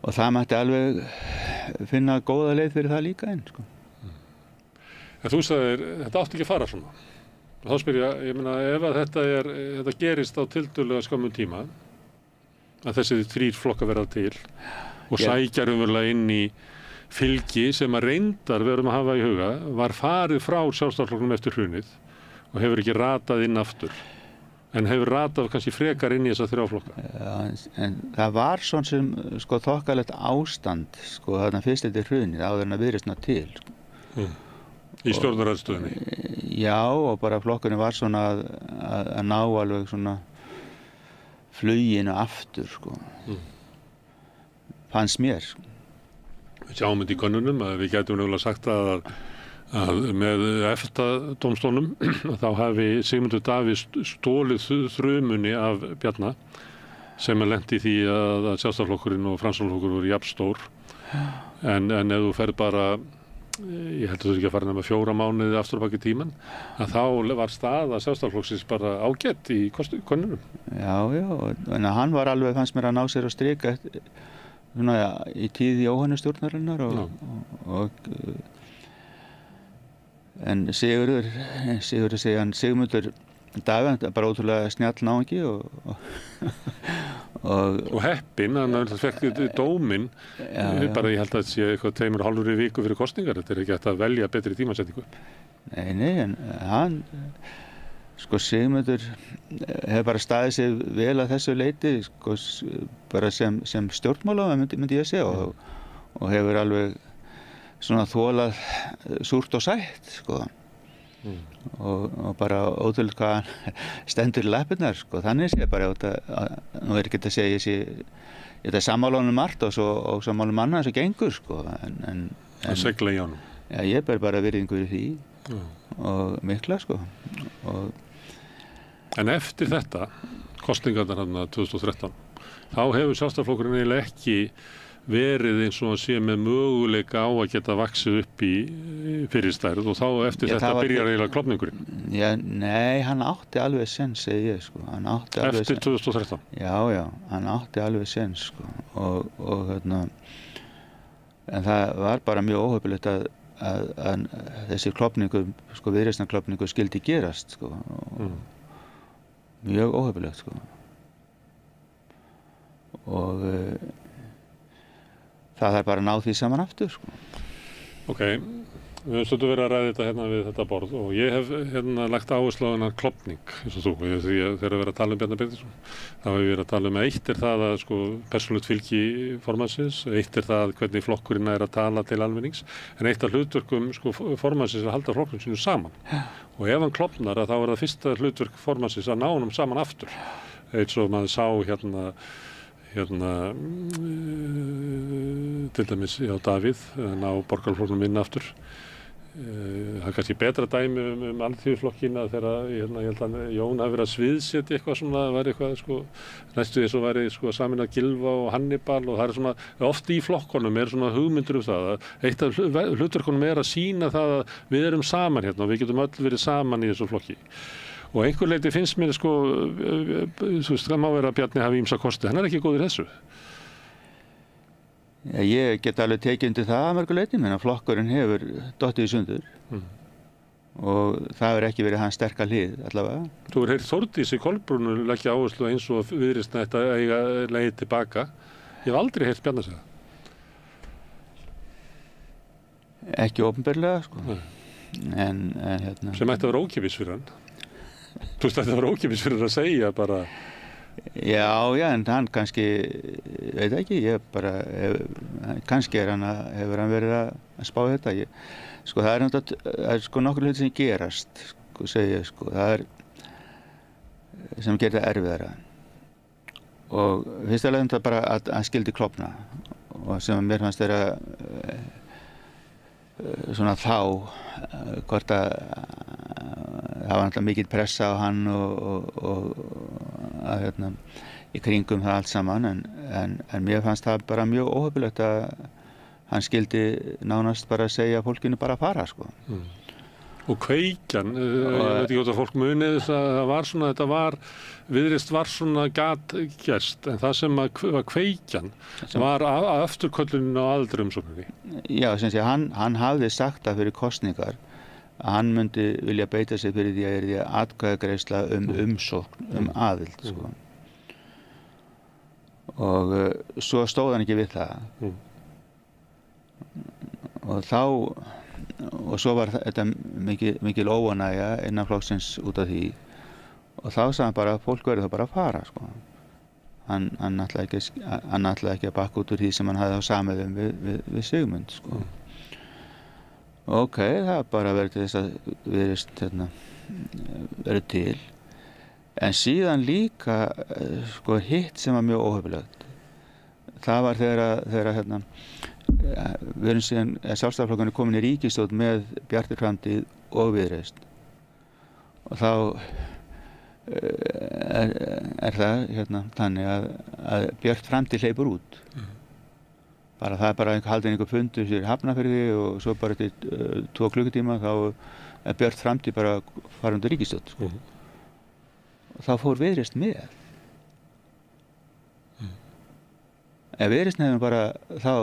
og það mætti alveg finna góða leið fyrir það líka einn, sko. En þú sagðir, þetta átti ekki að fara svona. Og þá spyr ég meina, ef að þetta gerist á tiltölulega skömmum tíma, að þessi 3 flokka verða til og sækja raunverulega inn í fylgi sem að reyndar verðum að hafa í huga var farið frá Sjálfstæðisflokknum eftir hrunið og hefur ekki ratað inn aftur en hefur ratað kannski frekar inn í þessa 3 flokka. En það var svona sem sko þokkalegt ástand sko þarna fyrst eftir hrunið áður en að Viðreisn til. Í stjórnarandstöðunni? Já, og bara flokkurinn var svona að ná alveg svona fluginu aftur, sko. Fannst mér, sko. Við sjáum þetta í könnunum að við gætum nefnilega sagt að með EFTA-dómstólnum þá hafi Sigmundur Davíð stólið þrumunni af Bjarna sem lendi í því að Sjálfstæðisflokkurinn og Framsóknarflokkur voru jafn stór. En ef þú ferð bara, ég held að þú ekki að fara nema 4 mánuði aftur á baki tímann, að þá var staða Sjálfstæðisflokksins bara ágætt í könnunum. Já, en hann var alveg, fannst mér að ná sér á strik svona í tíð Jóhannu stjórnarinnar en Sigurður segja hann Sigmundur Davíð, bara ótrúlega snjall náungi og heppinn, hann fekk dóminn bara ég held að það sé eitthvað 2,5 viku fyrir kosningar, þetta ekki hægt að velja betri tímasetningu. Nei, en hann Sigmundur hefur bara staðið sig vel að þessu leyti bara sem stjórnmála myndi ég segja og hefur alveg svona þolað súrt og sætt og bara ótrúlega hvað hann stendur í lappirnar þannig sé bara nú ekki að segja ég er sammála honum margt og sammála manna eins og gengur en segla í honum. Já, ég ber bara virðingu í því og mikla En eftir þetta kosningarnar hann 2013 þá hefur Sjálfstæðisflokkurinn eiginlega ekki verið eins og að sé með möguleika á að geta vaxið upp í fyrirstærð og þá eftir þetta byrjar eiginlega klofningurinn. Já, nei, hann átti alveg sens, segi ég hann átti alveg eftir 2013? Já, hann átti alveg sens og en það var bara mjög óhöpulegt að þessi klofningur, viðreisnarklofningur skildi gerast mjög óhöpulegt og það er bara að ná því saman aftur Ok, við höfum svolítið verið að ræða þetta við þetta borð og ég hef lagt áherslu á þennan klofning eins og þú, þegar við erum að tala Bjarna Benediktsson þá hefur við verið að tala eitt það að persónulegt fylgi formannsins, eitt það hvernig flokkurinn er að tala til almennings en eitt af hlutverkum formannsins að halda flokknum sínum saman og ef hann klofnar þá það fyrsta hlutverk formannsins að ná honum saman aftur eins og maður sá til dæmis hjá Davíð ná borgarflokknum inn aftur það kannski betra dæmi alþýðuflokkina þegar ég held að Jón hafi verið að sviðsetja eitthvað svona væri eitthvað næstu eins og væri samin að Gylfa og Hannibal og það svona oft í flokkunum svona hugmyndur það eitt af hlutverkunum að sýna það að við erum saman og við getum öll verið saman í þessu flokki og einhver leiti finnst mér það má vera að Bjarni hafi ýmsa kosti, hann ekki góður þessu. Já, ég get alveg tekið undir það að mörgu leiti, menn að flokkurinn hefur dottið í sundur og það hefur ekki verið hans sterka hlið allavega. Þú hefur heyrt Þórdísi Kolbrúnu leggja áherslu eins og Viðreisn ætti að eiga leið tilbaka. Ég hef aldrei heyrt Bjarna segja. Ekki opinberlega, en sem ætti að vera ókeypis fyrir hann. Þú veist að það var ókeypis fyrir að segja bara Já, en hann kannski veit ekki, kannski hefur hann verið að spá þetta það er nokkur hluti sem gerast segi ég, það sem gerir það erfiðara og fyrst að leiðum það bara að hann skildi klofna og sem mér fannst þeirra svona þá hvort að það var náttúrulega mikil pressa á hann og í kringum það allt saman en mér fannst það bara mjög óhöpulegt að hann skildi nánast bara að segja fólkinu bara að fara Og Kveikjan, ég veit ekki hvort að fólk munið það var svona, Viðreisn var svona gatgerst en það sem var Kveikjan var að afturkölluninu á aðildarumsókninni. Já, sem sé, hann hafði sagt það fyrir kosningar að hann myndi vilja beita sig fyrir því að atkvæðagreiðsla umsókn aðild og svo stóð hann ekki við það og svo var þetta mikil óánægja innan flokksins út af því og þá sagði hann bara að fólk verður það bara að fara hann ætlaði ekki að bakka út úr því sem hann hafði á samið við Sigmund Ok, það bara verið til þess að Viðreisn verið til en síðan líka hitt sem var mjög óhöfulegt það var þegar við erum síðan Sjálfstæðisflokkurinn komin í ríkisstjórn með Bjartri framtíð og Viðreisn og þá er það þannig að Björt framtíð hleypur út. Bara það er bara haldið einhver fundur sér Hafnarfirði og svo bara til 2 klukkutíma þá er Björt framtíð bara fara undir ríkisstjórn, sko. Og þá fór Viðreisn með. Ef Viðreisn hefur bara þá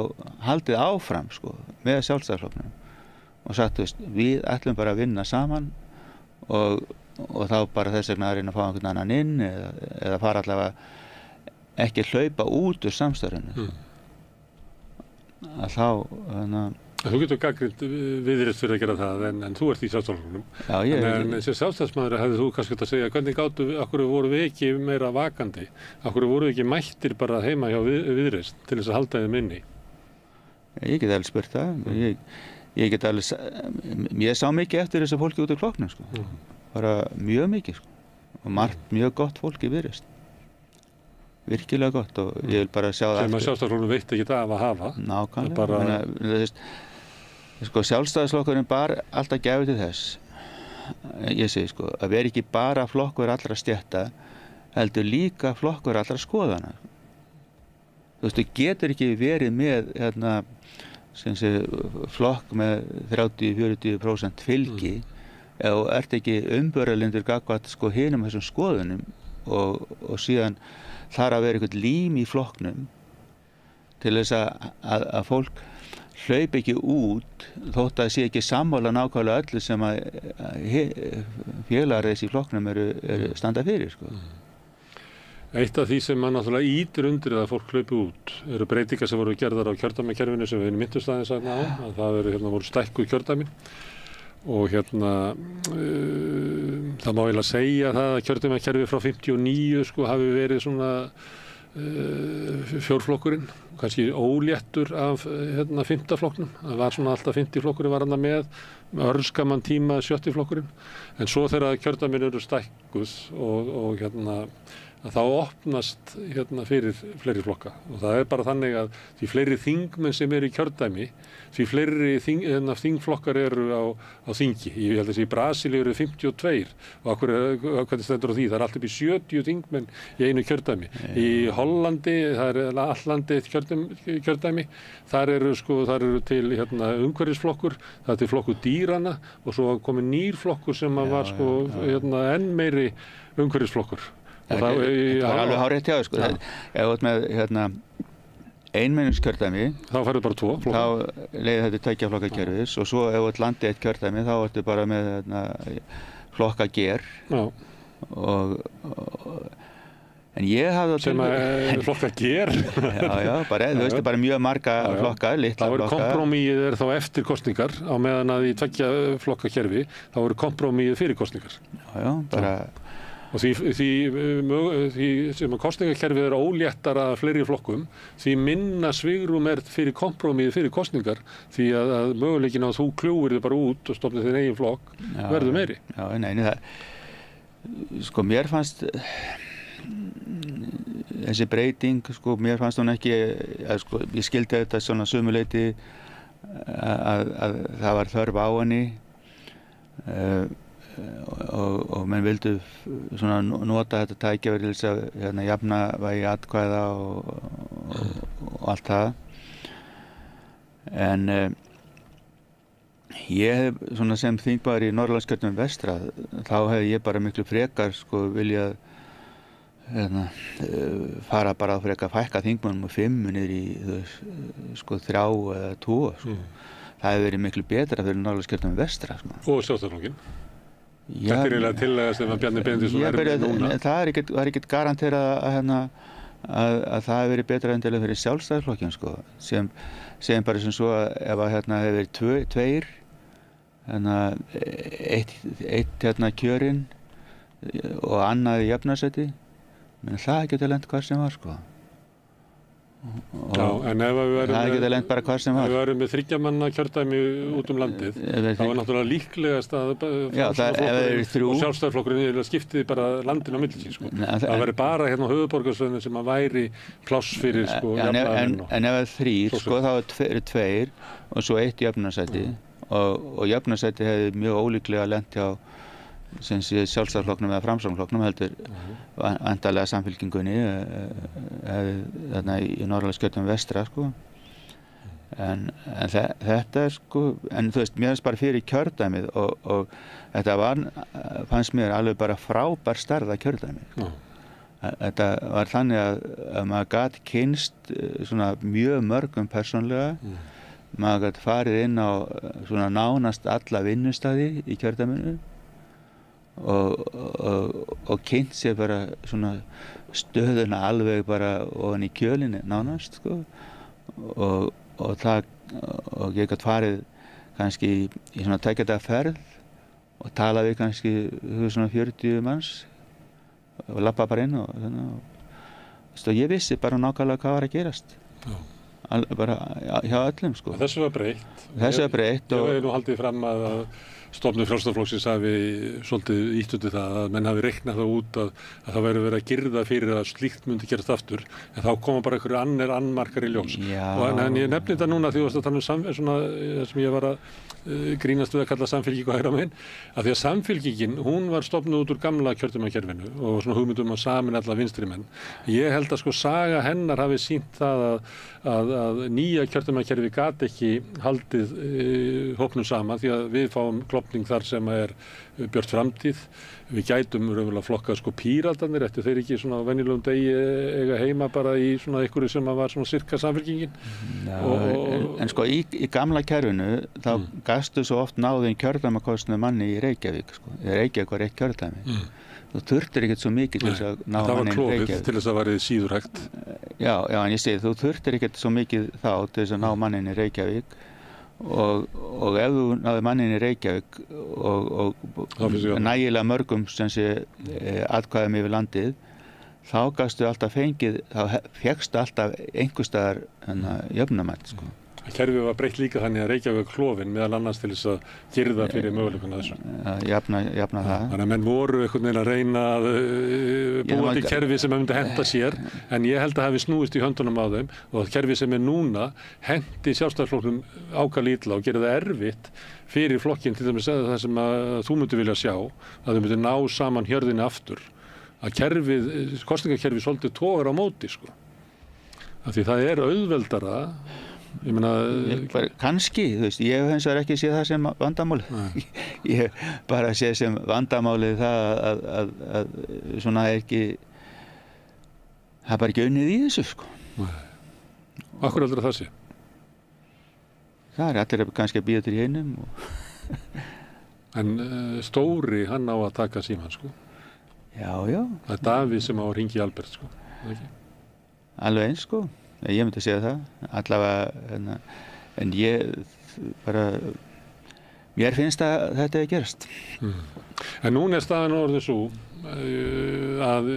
haldið áfram, sko, með Sjálfstæðisflokknum og sagt, við ætlum bara að vinna saman og þá bara þess vegna að reyna að fá einhvern annan inn eða fara allavega ekki hlaupa út úr samstarfinu. Að þá Þú getur gagnrýnt Viðreisn fyrir að gera það en þú ert í Sjálfstæðisflokknum. En sem sjálfstæðismaður hefði þú kannski að segja hvernig okkur voru við ekki meira vakandi, okkur voru við ekki mættir bara heima hjá Viðreisn til þess að halda þeim inni. Ég get alveg spurt það. Ég get alveg ég sá mikið eftir þessu fólki út úr flokknum, sko. Bara mjög mikið, sko. Og margt mjög gott fólk í Viðreisn. Virkilega gott og ég vil bara sjá það sem að Sjálfstæðisflokkurinn veit ekki af að hafa. Nákvæmlega. Sko, Sjálfstæðisflokkurinn bar alltaf gæfu til þess, ég segi, sko, að vera ekki bara flokkur allra stétta, heldur líka flokkur allra skoðana. Þú getur ekki verið með flokk með 30-40% fylgi ef þú ert ekki umbörðalindur gagnvart, sko, hinum þessum skoðunum og síðan þar að vera eitthvað lím í flokknum til þess að fólk hlaup ekki út þótt að sé ekki sammála nákvæmlega öllu sem að félagar þessi í flokknum eru standa fyrir, sko. Eitt af því sem mann náttúrulega ýtir undir að fólk hlaupi út eru breytingar sem voru gerðar á kjördæmakerfinu sem við myndumst aðeins á, að það voru stækkuð kjördæmin og það má eiginlega segja það að kjördæmakerfi frá 59 sko hafi verið svona fjórflokkurinn, kannski óléttur af 5. flokknum. Það var svona alltaf 50 flokkurinn var hann með örskaman tíma 70 flokkurinn. En svo þegar kjördæmin eru stækkuð og að þá opnast fyrir fleiri flokka. Og það er bara þannig að því fleiri þingmenn sem eru í kjördæmi, því fleiri þingflokkar eru á þingi. Ég held að þessi í Brasilíu eru 52 og hvernig stendur á því? Það er alltaf í 70 þingmenn í einu kjördæmi. Í Hollandi, það er allandið kjördæmi, þar eru til umhverfisflokkur, það er til flokkur dýrana og svo komið nýr flokkur sem var enn meiri umhverfisflokkur. Það var alveg hárétt hjá þér, sko. Ef þú ert með einmenningskjördæmi þá færðu bara 2 flokka. Þá leiðir þetta 2 flokkakerfis og svo ef þú ert landið 1 kjördæmi þá ertu bara með flokkager. En ég hafði sem að flokkager já, bara, þú veist, bara mjög marga flokkar, litla flokkar. Þá kompromíið þá eftir kosningar á meðan að í 2 flokkakerfi þá kompromíið fyrir kosningar. Já, bara Og því sem að kosningakerfið er óléttara að fleiri flokkum, því minna svigrúm fyrir kompromíið fyrir kosningar, því að möguleikin á þú kljúir þið bara út og stofnir þinn eigin flokk verður meiri. Já, nei, sko mér fannst þessi breyting, sko mér fannst hún ekki, sko ég skildi þetta svona sumuleyti að það var þörf á henni. Og menn vildu svona nota þetta tækifæri til þess að jafna vægi atkvæða og allt það. En ég hef svona sem þingmaður í Norðurlandskjördæmi vestra þá hef ég bara miklu frekar sko viljað fara bara að frekar fækka þingmönnum og 5 niður í sko 3 eða 2 sko. Það hefur verið miklu betra fyrir Norðurlandskjördæmi vestra sko. Og Sjálfstæðisflokkinn. Þetta er eiginlega tillega sem að Bjarni Benediktsson með núna. Það er ekkert garanterað að það hefur verið betra endilega fyrir Sjálfstæðisflokkinn sko. Sem bara sem svo að ef að hefur verið 2 eitt kjörinn og annað í jöfnunarsæti, menn það getur lent hvað sem var sko. Já, en ef við verðum með 3 manna kjördæmi út landið, þá er náttúrulega líklegast að Sjálfstæðisflokkurinn skiptið bara landinu á milli sín, sko. Það verður bara á höfuðborgarsvæðinu sem að væri pláss fyrir, sko, jafnaðarmenn. En ef það er 3, sko, þá eru 2 og svo 1 jöfnunarsæti og jöfnunarsæti hefði mjög ólíklega lent hjá sem sé Sjálfstæðisflokknum eða Framsóknarflokknum heldur væntanlega Samfylkingunni þarna í Norðurlandskjördæmi vestra sko. En þetta sko, en þú veist, mér finnst bara fyrir kjördæmið og þetta fannst mér alveg bara frábær stærða kjördæmi. Þetta var þannig að maður gat kynnst svona mjög mörgum persónlega, maður gat farið inn á svona nánast alla vinnustæði í kjördæminu og kynnt sér bara svona stöðuna alveg bara ofan í kjölinni nánast sko. Og ég gat farið kannski í svona 2 daga ferð og tala við kannski svona 40 manns og labba bara inn og ég vissi bara nákvæmlega hvað var að gerast. Bara hjá öllum sko. Þessu var breytt. Þessu var breytt. Ég hef nú haldið fram að stofnun Frjálslynda-flokksins hafi svolítið ýtt undir það að menn hafi reiknað það út að það væri verið að girða fyrir að slíkt myndi gerast aftur, en þá koma bara einhverju annmarkar í ljós. En ég nefni þetta núna því að tala um svona það sem ég var að grínast við að kalla samfylkingu hægra megin, að því að samfylkingin, hún var stofnuð út úr gamla kjördæmakerfinu og svona hugmyndum að samin alla vinstri menn. Ég held að sko saga hennar hafi sýnt það að nýja kjördæmakerfi gat ekki haldið hópnum saman því að við fáum klofning þar sem er björt framtíð. Við gætum raunverulega flokkað sko píratarnir eftir þeir ekki svona venjulegum degi eiga heima bara í svona einhverju sem var svona sirka samfylkingin. En sko í gamla kerfinu þá gastu svo oft náðin kjördæmakostnu manni í Reykjavík sko. Reykjavík var eitt kjördæmi. Þú þurftir ekkert svo mikið til þess að ná manni í Reykjavík. Það var klofið til þess að verið síður hægt. Já, en ég segi þú þurftir ekkert svo mikið þá til þess að ná mannin í Reykjavík og ef þú náði mannin í Reykjavík og nægilega mörgum sem sé atkvæðum yfir landið, þá gastu alltaf þá fékkstu alltaf einhverstaðar jöfnumætt sko. Kerfið var breytt líka þannig að Reykjavík klofin meðal annars til þess að girða fyrir möguleikana þessu. Jafna það. Þannig að menn voru einhvern veginn að reyna að búa til kerfi sem myndi henta sér, en ég held að hafi snúist í höndunum á þeim og að kerfi sem er núna hendi Sjálfstæðisflokknum ákaflega illa og gerir það erfitt fyrir flokkinn til dæmis að það sem að þú myndir vilja sjá, að þau myndir ná saman hjörðinni aftur, að kosningakerfið svolítið togar á móti sko. Af því það er auðveldara. Ég meina kannski, þú veist, ég hef hins vegar ekki séð það sem vandamálið. Ég hef bara séð sem vandamálið það að svona ekki það er bara ekki unnið í þessu sko. Akkur heldur það sé? Það allir kannski að bíða til hinum En Stóri, hann á að taka símann sko. Já. Það er Davíð sem á að hringja í Albert sko. Alveg eins sko. Ég myndi að segja það, allavega, en ég bara, mér finnst að þetta er gerast. En núna er staðan orðið svo að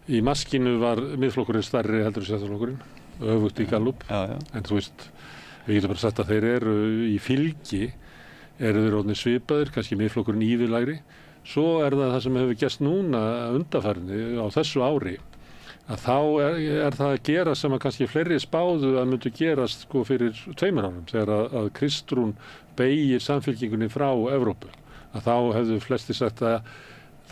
í maskinu var miðflokkurinn stærri heldur en Sjálfstæðisflokkurinn, öfugt í Gallup, en þú veist, við getum bara sagt að þeir eru í fylgi, eru þeir orðnir svipaðir, kannski miðflokkurinn ívillægri, svo er það sem hefur gerst núna undanfarni á þessu ári, að þá er það að gera sem að kannski fleiri spáðu að myndu gerast sko fyrir 2 árum þegar að Kristrún beygir samfylkingunni frá Evrópu, að þá hefðu flesti sagt að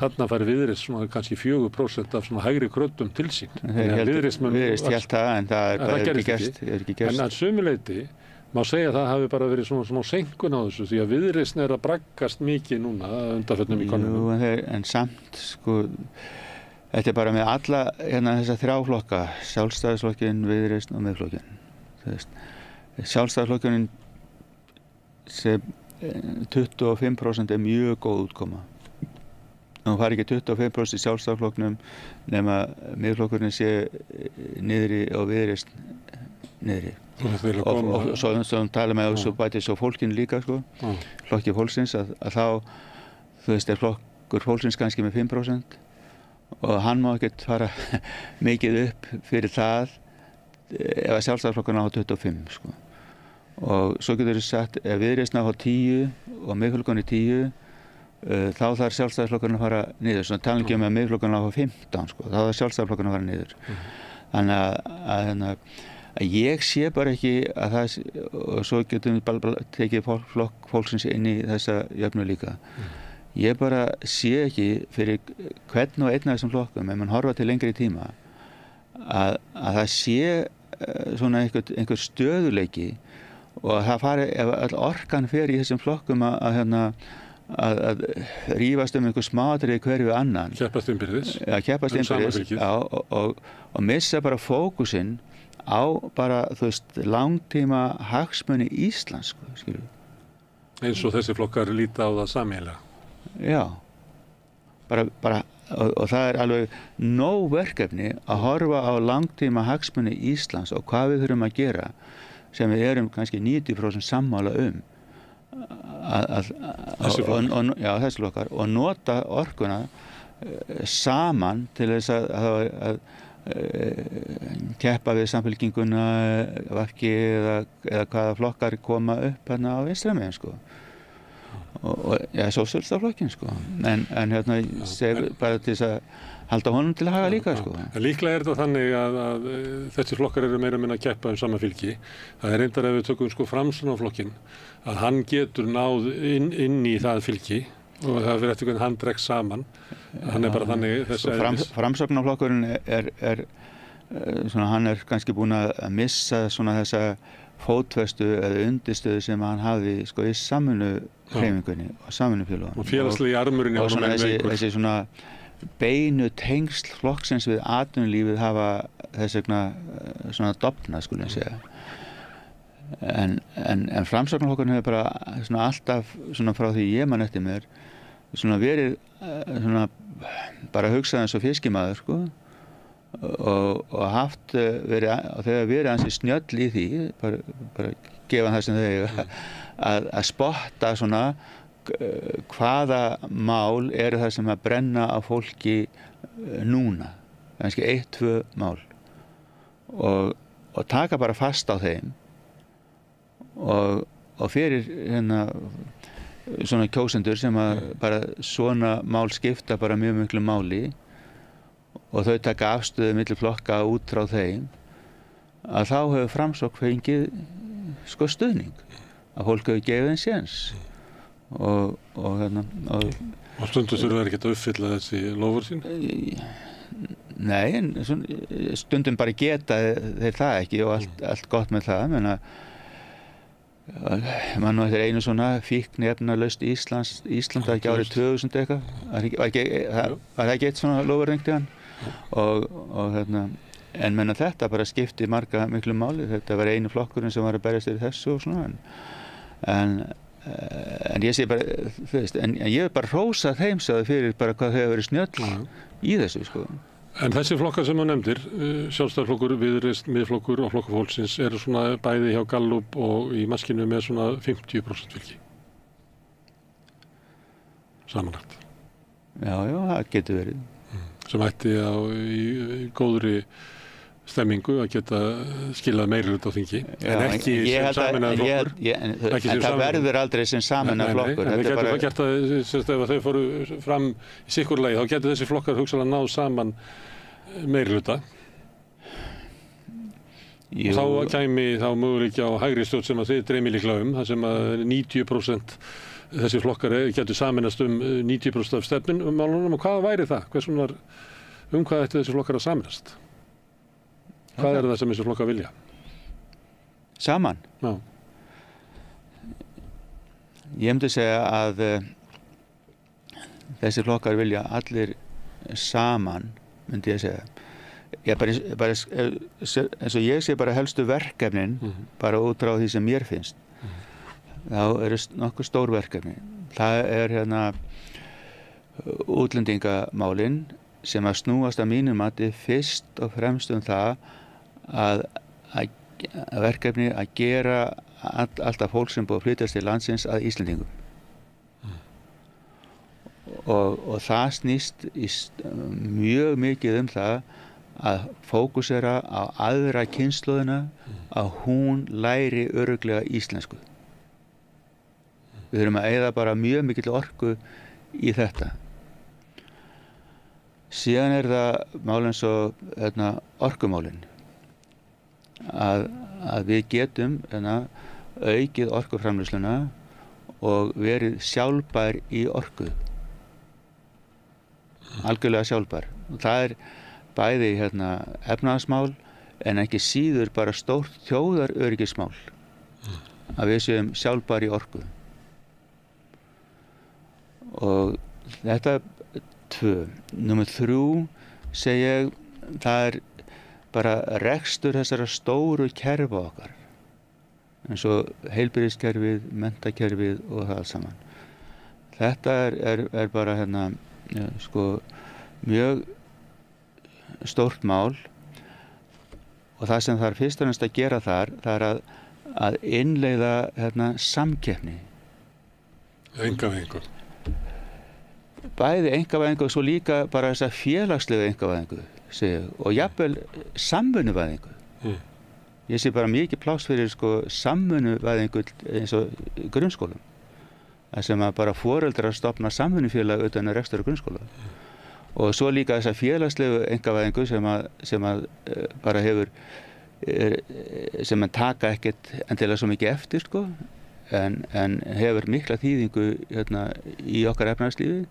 þarna fari Viðreisn svona kannski 4% af svona hægri kröddum til sín. Viðreisn hélt það en það er ekki gerst. En að sumu leyti má segja að það hafi bara verið svona smá seinkun á þessu því að Viðreisn er að braggast mikið núna undanförnum í konunum. En samt sko þetta er bara með alla þessa 3 flokka, Sjálfstæðisflokkinn, Viðreisn og Miðflokkinn. Sjálfstæðisflokkinn sem 25% er mjög góð útkoma. Það fari ekki 25% í Sjálfstæðisflokknum nema Miðflokkurinn sé niðri og Viðreisn niðri. Og svo tala með þessu bæti svo fólkinn líka sko, flokki fólksins að þá, þú veist, er flokkur fólksins kannski með 5%. Og hann má ekkert fara mikið upp fyrir það ef að Sjálfstæðisflokkurinn á 25 sko. Og svo getur þið sagt ef Viðreisn á 10 og Miðflokkurinn 10 þá þarf Sjálfstæðisflokkurinn að fara niður, svona talningi um að Miðflokkurinn á 15 sko, þá þarf Sjálfstæðisflokkurinn að fara niður. Þannig að ég sé bara ekki að það og svo getum við bara tekið flokk fólksins inn í þessa jöfnu líka. Ég bara sé ekki fyrir hvern og einn af þessum flokkum, ef mann horfa til lengri tíma, að það sé svona einhver stöðuleiki og að það fari, ef all orkan fer í þessum flokkum að rífast einhver smáatriði hver við annan. Keppast innbyrðis. Já, keppast innbyrðis og missa bara fókusinn á bara, þú veist, langtíma hagsmuni Íslands, skilur. Eins og þessi flokkar líta á það sameiginlega. Já, bara og það er alveg nóg verkefni að horfa á langtíma hagsmuni Íslands og hvað við þurfum að gera sem við erum kannski 90% sammála þessi flokkar og nota orkuna saman til þess að keppa við Samfylkinguna, VG eða hvaða flokkar koma upp hérna á vinstri megin, sko. Og Sósíalistaflokkin, sko. En bara til þess að halda honum til að haga líka, sko. Líklega er þetta þannig að þessi flokkar eru meira minna að keppa sama fylgi. Það er reyndar ef við tökum sko Framsóknarflokkinn að hann getur náð inn í það fylgi og það fyrir eftir hvernig hann dregst saman. Hann er bara þannig Framsóknarflokkurinn er svona, hann er kannski búinn að missa svona þessa fótfestu eða undirstöðu sem hann hafði sko í samvinnuhreyfingunni og samvinnufélögunum. Og félagslegi armurinn og svona þessi svona beinu tengsl flokksins við atvinnulífið hafa þess vegna svona dofnað, skulum ég segja. En Framsóknarflokkurinn hefur bara svona alltaf svona frá því ég man eftir mér svona verið svona bara hugsað eins og fiskimaður, sko, og haft verið og þau hafa verið ansi snjöll í því bara gefa það sem þau eiga að spotta svona hvaða mál eru það sem að brenna á fólki núna, kannski 1-2 mál og taka bara fast á þeim og fyrir svona kjósendur sem að bara svona mál skipta bara mjög miklu máli og þau taka afstöðu milli flokka út frá þeim, að þá hefur Framsókn fengið sko stuðning, að fólk hefur gefið þeim séns og stundum þurfa þeir ekki að uppfylla þessi loforð sín? Nei, en stundum bara geta þeir það ekki og allt gott með það, menna mann og þetta er einu svona fíkniefnalaust Ísland var ekki árið 2000 eitthvað, var það ekki eitt svona loforð einhvern tímann og en menna þetta bara skipti marga miklu máli, þetta var einu flokkurinn sem var að berjast fyrir þessu og svona en ég sé bara, þú veist, en ég hef bara hrósað þeim sáðu fyrir bara hvað þau hefur verið snjöll í þessu, sko. En þessi flokkar sem þú nefndir, Sjálfstæðisflokkur, Viðreisn, Miðflokkur og Flokkur fólksins eru svona bæði hjá Gallup og í maskinu með svona 50% fylgi. Samanlagt. Já, það getur verið. Sem ætti í góðri stemmingu að geta skilað meirihluta á þingi. En ekki sem sameinaður flokkur. En það verður aldrei sem sameinaður flokkur. En það geta ef þau fóru fram í sikkurlagi, þá getur þessi flokkar hugsanlega náð saman meirihluta. Og þá kæmi þá möguleiki á hægri stjórn sem að þið dreymir líklega þar sem að 90% þessi flokkar getur sameinast 90% af stefnun málunum og hvað væri það? Hvað ætti þessi flokkar að sameinast? Hvað er það sem þessi flokkar vilja? Saman? Já. Ég myndi segja að þessi flokkar vilja allir saman, myndi ég segja. Bara eins og ég sé bara helstu verkefnin bara út frá því sem mér finnst. Þá eru nokkuð stór verkefni. Það er útlendingamálin sem að snúast að mínum mati fyrst og fremst það að verkefni að gera alltaf fólk sem búið að flytjast til landsins að Íslendingum. Og það snýst mjög mikið það að fókusera á aðra kynslóðina að hún læri örugglega íslensku. Við þurfum að eyða bara mjög mikill orku í þetta. Síðan er það mál eins og orkumálin. Að við getum aukið orkuframleiðsluna og verið sjálfbær í orku. algjörlega sjálfbær. Og það bæði efnahagsmál en ekki síður bara stórt þjóðaröryggismál að við séum sjálfbær í orku. Og þetta 2. Númer 3 segi ég, það bara rekstur þessara stóru kerfa okkar, eins og heilbrigðiskerfið, menntakerfið og það allt saman. Þetta er bara mjög stórt mál og það sem þarf fyrst og fremst að gera þar, það að innleiða samkeppni. Einkavæðingu. Bæði einkavæðingu og svo líka bara þessa félagslegu einkavæðingu og jafnvel samvinnuvæðingu. Ég sé bara mikið pláss fyrir samvinnuvæðingu eins og grunnskólum. Það sem að bara foreldrar stofna samvinnufélag utan rekstur grunnskóla. Og svo líka þessa félagslegu einkavæðingu sem að bara hefur, sem að taka ekkert endilega svo mikið eftir en hefur mikla þýðingu í okkar efnahagslífi.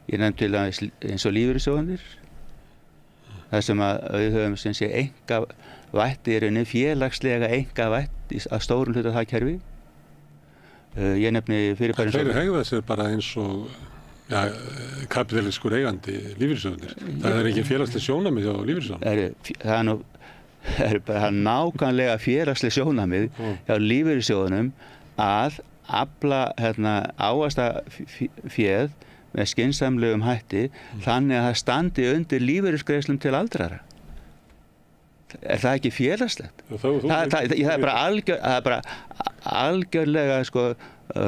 Ég nefndi til dæmis eins og lífeyrissjóðirnir. Það sem að við höfum sem sé einkavætt í rauninni félagslega einkavætt að stórum hluta það kerfi. Ég nefni fyrirbæri Þeir hegða sér bara eins og kapitaliskur eigandi lífeyrissjóðirnir. Það ekki félagsleg sjónarmið hjá lífeyrissjóðunum. Það er bara nákvæmlega félagsleg sjónarmið hjá lífeyrissjóðunum að afla ávaxtaféð með skynsamlegum hætti þannig að það standi undir lífeyrisgreiðslum til aldrara. Er það ekki félagslegt? Það er bara algjörlega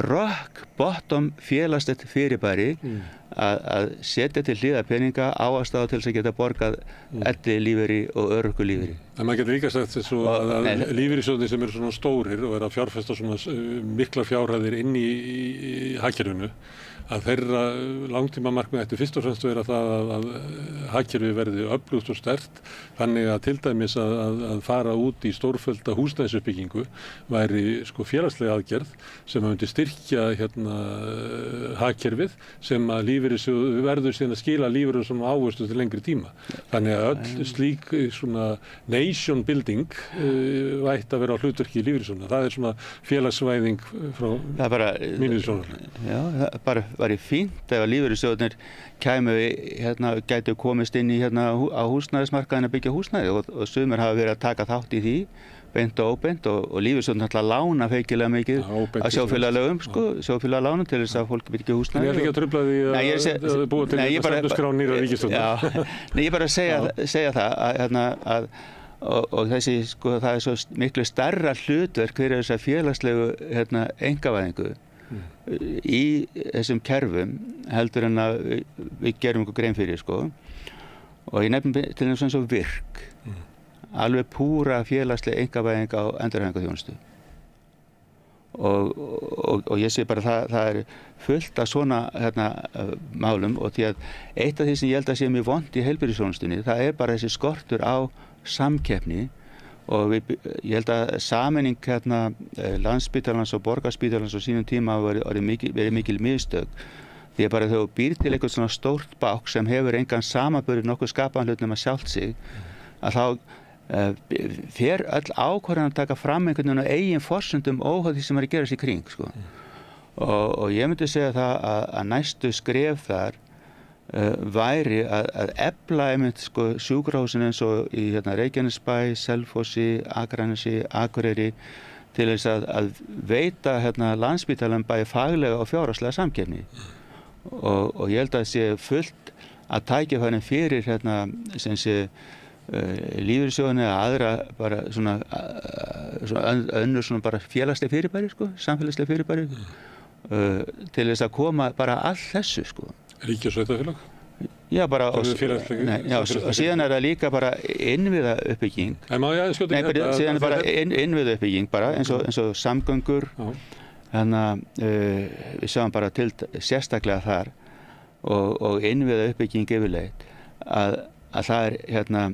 rock bottom félagslegt fyrirbæri að setja til hliðar peninga ávaxtaða til þess að geta borgað ellilífeyri og örorkulífeyri. En maður getur líka sagt þessu að lífeyrissjóðir sem eru svona stórir og að fjárfesta svona miklar fjárhæðir inn í hagkerfinu, að þeirra langtímamarkmið ætti fyrst og fremst vera það að hagkerfið verði öflugt og sterkt, þannig að til dæmis að fara út í stórfellda húsnæðisuppbyggingu væri félagslega aðgerð sem myndi styrkja hagkerfið sem að lífeyrissjóð verður síðan að skila lífeyrum sem ávöxtu til lengri tíma. Þannig að öll slík svona nation building ætti að vera á hlutverki í lífeyrissjóðuna. Það er svona félagsvæðing frá mínu sjónarhóli. Já, það bara væri fínt ef að lífeyrissjóðirnir gætu komist inn í á húsnæðismarkaðinn að byggja húsnæði og sumir hafa verið að taka þátt í því beint og óbeint og lífeyrissjóðirnir ætla að lána feikilega mikið að sjóðfélagalögum til þess að fólk byggja húsnæði. En ég ætla ekki að trufla því að búa til þetta stefnuskrá nýrrar ríkisstjórnar. Nei, ég bara segja það að og þessi það er svo miklu stærra hlutverk fyrir þessa félagslegu einkavæðingu í þessum kerfum heldur en að við gerum okkur grein fyrir og ég nefnum til þess eins og virk alveg púra félagslega einkavæðing á endurhæfingarþjónustu og ég sé bara það er fullt af svona málum og því að eitt af því sem ég held að sé mjög vont í heilbrigðisþjónustunni það er bara þessi skortur á samkeppni og ég held að sameining Landspítalans og Borgarspítalans á sínum tíma verið mikil mistök því að bara þegar þú býr til eitthvað svona stórt bák sem hefur engan samanburð nokkuð skapaðan hlut nema sjálft sig að þá fer öll ákvarðan að taka fram einhvern veginn á eigin forsendum óháð því sem er að gerast í kring og ég myndi segja það að næstu skref þar væri að efla sjúkrahúsin eins og í Reykjanesbæ, Selfossi, Akranesi, Akureyri til þess að veita Landspítalann bæði faglega og fjárhagslega samkeppni og ég held að það sé fullt að tækifærin fyrir sem sé lífeyrissjóðina eða aðra bara svona önnur svona bara félagsleg fyrirbæri samfélagsleg fyrirbæri til þess að koma bara all þessu Ríki og sveitarfélag? Já, bara og síðan er það líka bara innviða uppbygging. Síðan er bara innviða uppbygging bara eins og samgöngur. Við sjáum bara til sérstaklega þar og innviða uppbygging yfirleitt að það er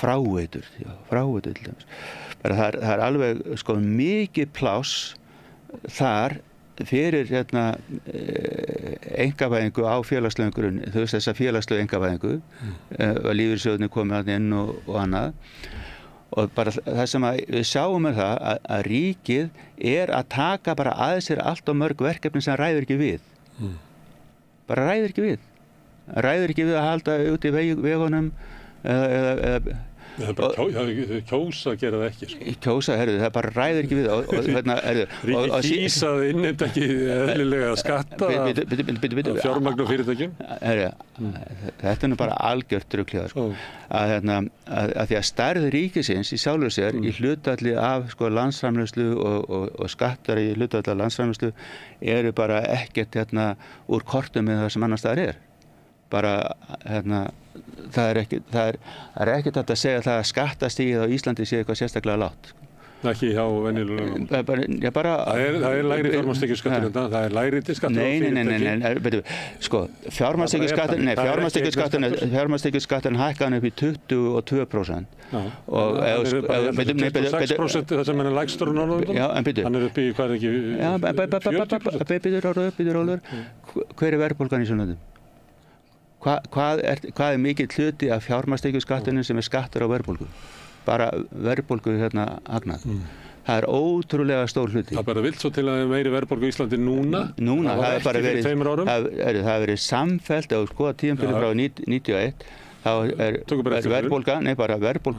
fráveitur til dæmis. Það er alveg mikið pláss þar fyrir einkavæðingu á félagslegum grunni, þú veist þessa félagslegu einkavæðingu, lífeyrissjóðirnir komið að inn og annað. Og bara það sem við sjáum það að ríkið að taka bara að sér allt og mörg verkefni sem ræður ekki við. Bara ræður ekki við. Ræður ekki við að halda út í vegunum eða kjósa að gera það ekki sko. Kjósa, það bara ræður ekki við Ríkið kýsa að innheimta ekki eðlilega skatta af fjármagn og fyrirtækjum. Þetta nú bara algjört rugl sko. Að því að stærð ríkisins í sjálfu sér í hlutfalli af sko, landsframleiðslu og skattar í hlutfalli af landsframleiðslu eru bara ekkert úr kortum með það sem annars staðar bara það er ekkert hægt að segja það að skattastigið á Íslandi sé eitthvað sérstaklega lágt. Ekki hjá venjulegum. Það er lægri fjármagnstekjuskattur en það er lægri til skattur á fyrirtæki. Sko, fjármagnstekjuskatturinn hækkaði upp í 22%. Og 6% það sem er lægstur á Norðurlöndum. Hann upp í hvað ekki 40%. Hver verðbólgan í svona löndum? Hvað er mikill hluti af fjármagnstekjuskattinum sem skattur á verðbólgu? Bara verðbólgu hagnað. Það er ótrúlega stór hluti. Það bara vilt svo til að meiri verðbólgu í Íslandi núna? Núna, það er bara verið samfellt á tímabilið frá 91. Þá verðbólga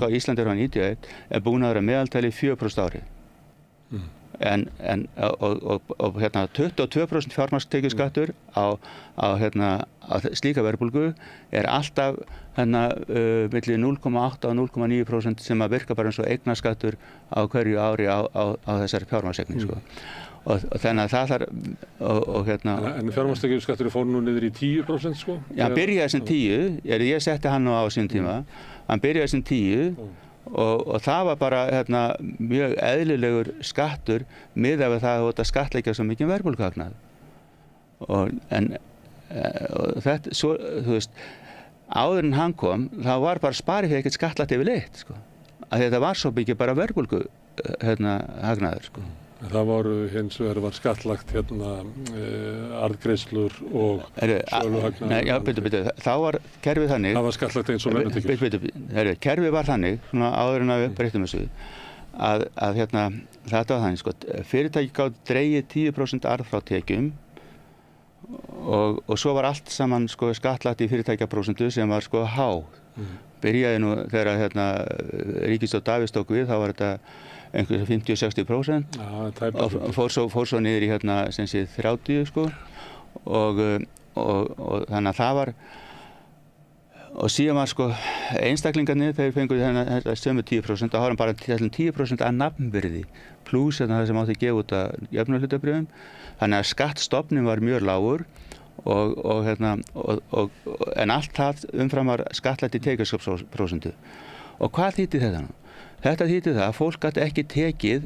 á Íslandi frá 91 búin að vera meðaltali 4% ári. En 22% fjármagnstekjuskattur á slíka verðbólgu alltaf milli 0,8 og 0,9% sem að virka bara eins og eignaskattur á hverju ári á þessari fjármagnseign sko. Og þannig að það þarf En fjármagnstekjuskattur fór nú niður í 10% sko? Já, hann byrjaði sem 10, ég setti hann á sín tíma, hann byrjaði sem 10 og það var bara mjög eðlilegur skattur miðað við það að skattleggja svo mikið verðbólguhagnað. En þetta, svo, þú veist, áður en hann kom, þá var bara sparifé ekkert skattlagt yfirleitt, sko. Að þetta var svo mikið bara verðbólguhagnaður, sko. Það voru hins vegar var skattlagt arðgreiðslur og söluhagnaður. Nei, já, byrju, þá var kerfið þannig. Það var skattlagt eins og launatekjur. Kerfið var þannig, svona áður en að við breyttum þessu, að þetta var þannig, sko, fyrirtæki gátu dregið 10% arð frá tekjum og svo var allt saman sko skattlagt í fyrirtækjaprósentu sem var sko há. Byrjaði nú þegar ríkisstjórn Davíðs tók við, þá var þetta einhverjum 50-60% og fór svo niður í sem sé 30 sko og þannig að það var og síðan var sko einstaklingarnir þeir fengur sömu 10% og hafa bara 10% af nafnvirði pluss það sem átti að gefa út að jöfnunarhlutabréfum þannig að skattstofninn var mjög lágur en allt það umfram var skattlagt í tekjuskattsprósentu og hvað þýddi þetta nú? Þetta þýddi það að fólk gat ekki tekið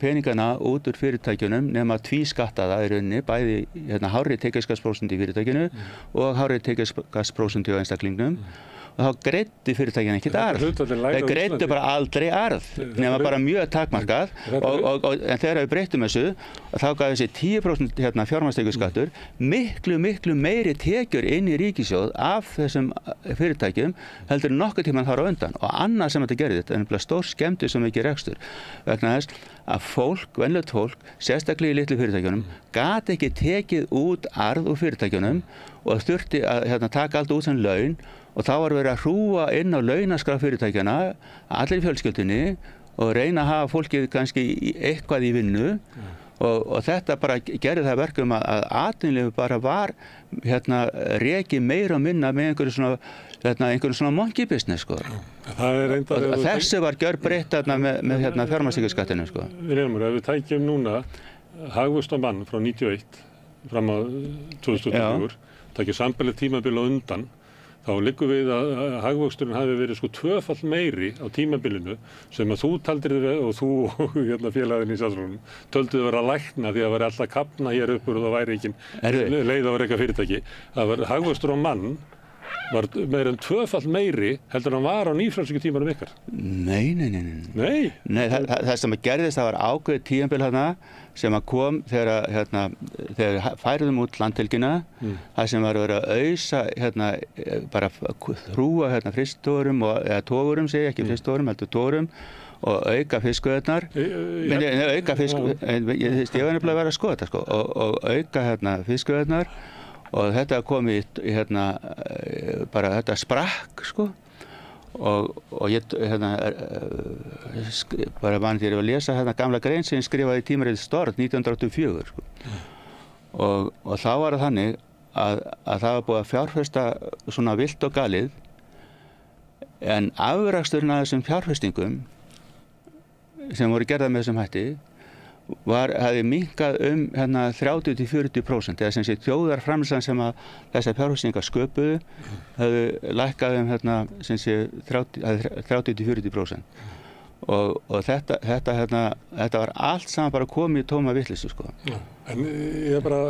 peningana út úr fyrirtækjunum nema tvískattaða í rauninni, bæði hárri tekjuskattsprósentu í fyrirtækjunu og hárri tekjuskattsprósentu á einstaklingnum og þá greiddi fyrirtækjan ekkert arð. Þeir greiddu bara aldrei arð nema bara mjög takmarkað en þegar við breyttum þessu þá gaf þessi 10% fjármagnstekjuskattur miklu meiri tekjur inn í ríkissjóð af þessum fyrirtækjum heldur nokkuð tímann þar á undan og annað sem þetta gerði þetta er stór skemmti sem ekki rekstur vegna þess að venjulegt fólk, sérstaklega í litlu fyrirtækjunum gat ekki tekið út arð úr fyrirtækjunum og þurfti að taka allt út sem laun og þá var verið að hrúa inn á launaskrá fyrirtækjana allir í fjölskyldunni og reyna að hafa fólkið kannski eitthvað í vinnu og þetta bara gerði það verkum að atvinnulífið bara var rekið meira og minna með einhverju svona monkey business sko. Þessu var gjörbreytt með fjármagnstekjuskattinu sko. Vilhjálmur, ef við tækjum núna hagvöxt á mann frá 91 fram á 2024 tækjum sambærilegt tímabil á undan þá liggur við að hagvöxturinn hafi verið sko 2-fall meiri á tímabilinu sem að þú taldir og þú og félaginn í Sjálfsflokksnum tölduðu vera að lækna því að væri alltaf kapna hér uppur og það væri ekki leið á að reka fyrirtæki. Það var hagvöxtur á mann var meira en 2-falt meiri heldur en hann var á nýfrjálshyggjutímanum ykkar. Nei. Nei, það sem gerðist, það var ákveðið tímabil hérna sem að kom þegar færðum út landhelgina, það sem var að vera að ausa hérna, bara hrúa hérna frysttórum eða tógurum, segi ekki frysttórum, heldur tógurum og auka fiskveiðarnar, auka fiskveiðarnar, ég var nefnilega að vera að skoða þetta sko, og auka hérna fiskveiðarnar og þetta kom í hérna, bara þetta sprakk sko og ég hérna bara vann þegar ég var að lesa hérna gamla grein sem ég skrifaði í tímaritið Stord 1984 sko. Og þá var það þannig að það var búið að fjárfesta svona vilt og galið en afraksturinn af þessum fjárfestingum sem voru gerðar með þessum hætti hafði minnkað hérna 30-40% eða sem sé þjóðarframleiðslan sem að þessar fjárfestingar sköpuðu hafði lækkað hérna sem sé 30-40% og þetta var allt saman bara komið í tóma vitleysu sko. En ég er bara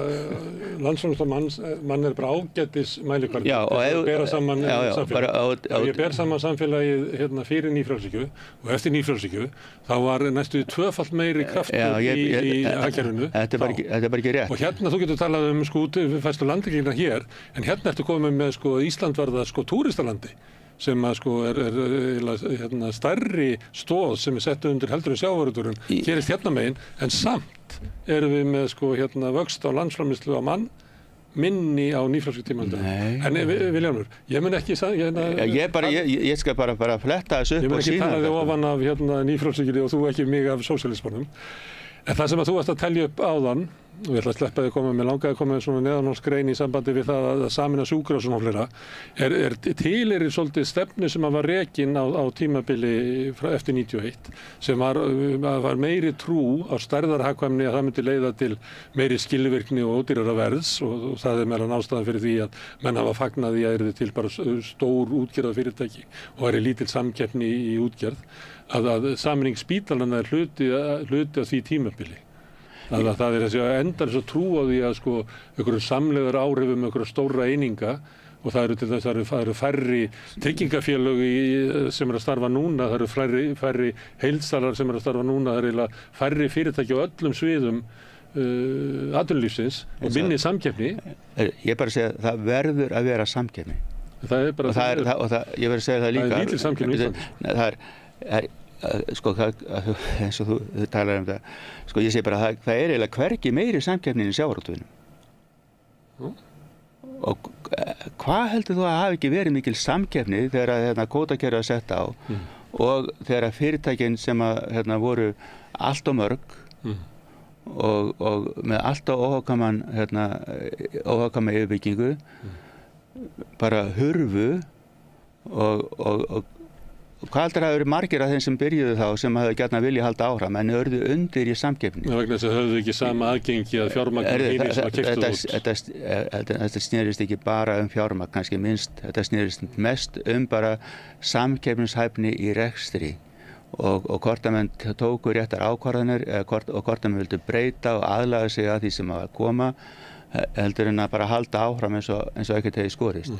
landsframleiðslumann er bara ágætis mælikvarði. Já, og ef bera saman samfélagið. Ef ég ber saman samfélagið hérna fyrir nýfrjálshyggju og eftir nýfrjálshyggju þá var næstu 2-falt meiri kraftur í hagkerfinu. Þetta er bara ekki rétt. Og hérna þú getur talað sko útfærslu landhelginnar hér, en hérna ertu komið með sko Ísland var það sko túristalandi sem að sko er hérna stærri stóð sem settu undir heldur en sjávarútvegurinn gerist hérna megin, en samt erum við með sko hérna vöxt á landsframleiðslu á mann minni á nýfrjálshyggjutímanum. En Vilhjálmur, ég mun ekki ég skal bara fletta þessu upp og sína. Ég mun ekki tala þig ofan af hérna nýfrjálshyggjunni og þú ekki mig af sósíalismanum. En það sem að þú varst að telja upp áðan, og ég ætla að sleppa þig að koma með langaði að koma með svona neðanórsgrein í sambandi við það að sameina sjúkrahúsin og fleira, er svolítið stefnu sem að var rekin á tímabili eftir 91 sem var meiri trú á stærðarhagkvæmni að það myndi leiða til meiri skilvirkni og ódýrara verðs og það er meðal ástæðan fyrir því að menn hafa fagnað í að yrði til bara stór útgerðarfyrirtæki og væri lítil samkeppni í útgerð að sameining spítalanna er hluti af því tímabili. Það er þessi endar svo trú á því að sko einhverjum samlegar áhrifum einhverja stóra eininga og það eru til þess að það eru færri tryggingafélög sem að starfa núna, það eru færri heildsalar sem að starfa núna, það eru færri fyrirtæki á öllum sviðum atvinnulífsins og minni samkeppni. Ég bara segja að það verður að vera samkeppni. Það er bara ég verður að segja það líka. Það er lítil samkeppni í Íslandi. Sko, eins og þú talar það, sko ég segi bara að það er eiginlega hvergi meiri samkeppni í sjávarútveginum. Og hvað heldur þú að hafi ekki verið mikil samkeppni þegar kvótakerfið var sett á og þegar fyrirtækin sem að voru allt og mörg og með allt og óhagkvæma yfirbyggingu bara hurfu og hvað heldur að það eru margir af þeim sem byrjuðu þá sem hafði gjarnan viljað halda áfram en urðu undir í samkeppni. Vegna þess að höfðu ekki sama aðgengi að fjármagn sem að keyptu út. Þetta snerist ekki bara fjármagn, kannski minnst, þetta snerist mest bara samkeppnishæfni í rekstri og hvort að menn tóku réttar ákvarðanir og hvort að menn vildu breyta og aðlaga sig að því sem að koma heldur en að bara halda áfram eins og ekkert hefði skorist.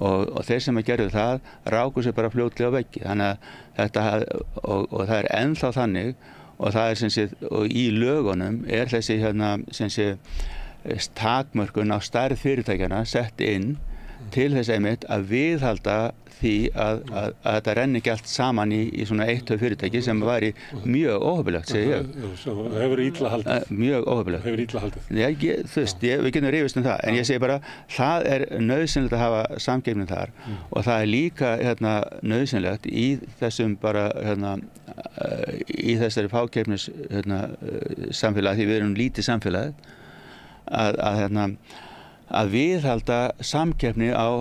Og þeir sem að gerðu það ráku sér bara fljótlega á veggi þannig að og það er ennþá þannig og það er sem sé og í lögunum er þessi sem sé takmörkun á stærð fyrirtækjana sett inn til þess einmitt að viðhalda því að þetta renni ekki allt saman í svona 1-2 fyrirtæki sem væri mjög óhefilegt, segi ég. Það hefur illa haldið. Mjög óhefilegt. Hefur illa haldið. Þú veist, við getum rifist það, en ég segi bara, það er nauðsynlegt að hafa samkeppni þar og það er líka nauðsynlegt í þessum bara, í þessari fákeppnis samfélagi, því við erum lítið samfélagi, að viðhalda samkeppni á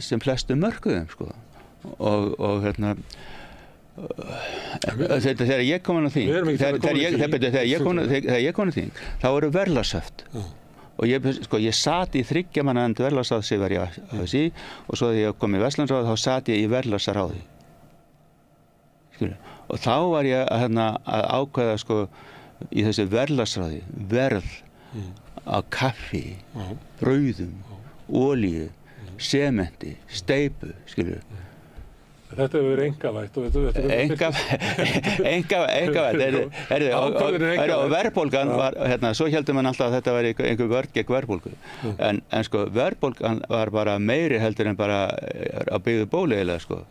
sem flestum mörkuðum sko. og þegar ég kom inn á þing þegar ég kom inn á þing þá voru verðlagshöft og ég sat í 3 manna verðlagsráð sem var ég á þessi og svo þegar ég kom í Vestlandsráð þá sat ég í verðlagsráði og þá var ég að ákveða sko í þessu verðlagsráði verð á kaffi, brauðum, olíu sementi, steypu, skilur. Þetta hefur verið einkavætt og verðbólgan var, svo heldum við alltaf að þetta var einhver vörn gegn verðbólgu. En sko, verðbólgan var bara meiri heldur en bara á byggðu bóli eiginlega, sko.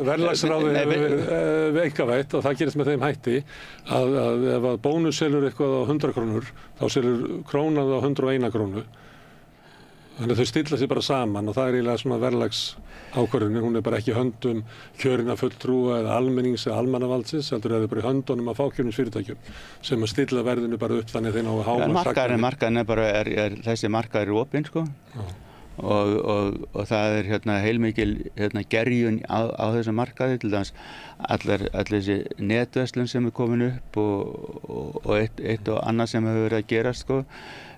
Verðlagsráðið hefur verið einkavætt og það gerist með þeim hætti að ef að bónus selur eitthvað á 100 krónur, þá selur krónan á 101 krónu. Þannig að þau stilla sig bara saman og það eiginlega svona verðlagsákvörðunin, hún bara ekki höndum kjörinna fulltrúa eða almennings eða almannavaldsins, heldur bara í höndunum að fákjörnisfyrirtækjum sem að stilla verðinu bara upp þannig að þeir ná að hámarka. Markaðin bara þessi markaður er opinn, sko. Og það heilmikil gerjun á þessum markaði, til dæmis allir þessi netverslun sem komin upp og eitt og annað sem hefur verið að gerast, sko.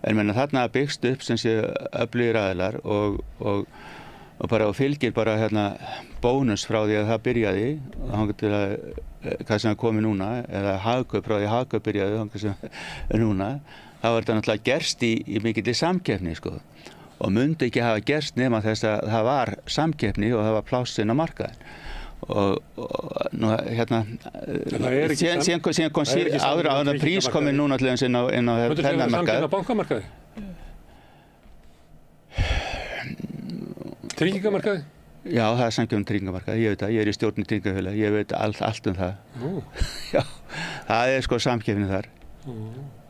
En þarna byggst upp sem sé öflugir aðilar og fylgir bara bónus frá því að það byrjaði þangað til að hvað sem er komið núna, eða hagkaup frá því að hagkaup byrjaði þangað sem er núna, þá er þetta náttúrulega gerst í mikilli samkeppni, sko. Og mundi ekki hafa gerst nema þess að það var samkeppni og það var pláss inn á markaðinn. Og nú síðan kom áður að prís komið núna til þess inn á þennan markað. Samkeppni á bankamarkaði? Tryggingamarkaði? Já, það er samkeppni tryggingamarkaði, ég veit það, ég er í stjórn tryggingafélags, ég veit allt um það. Já, það er sko samkeppni þar.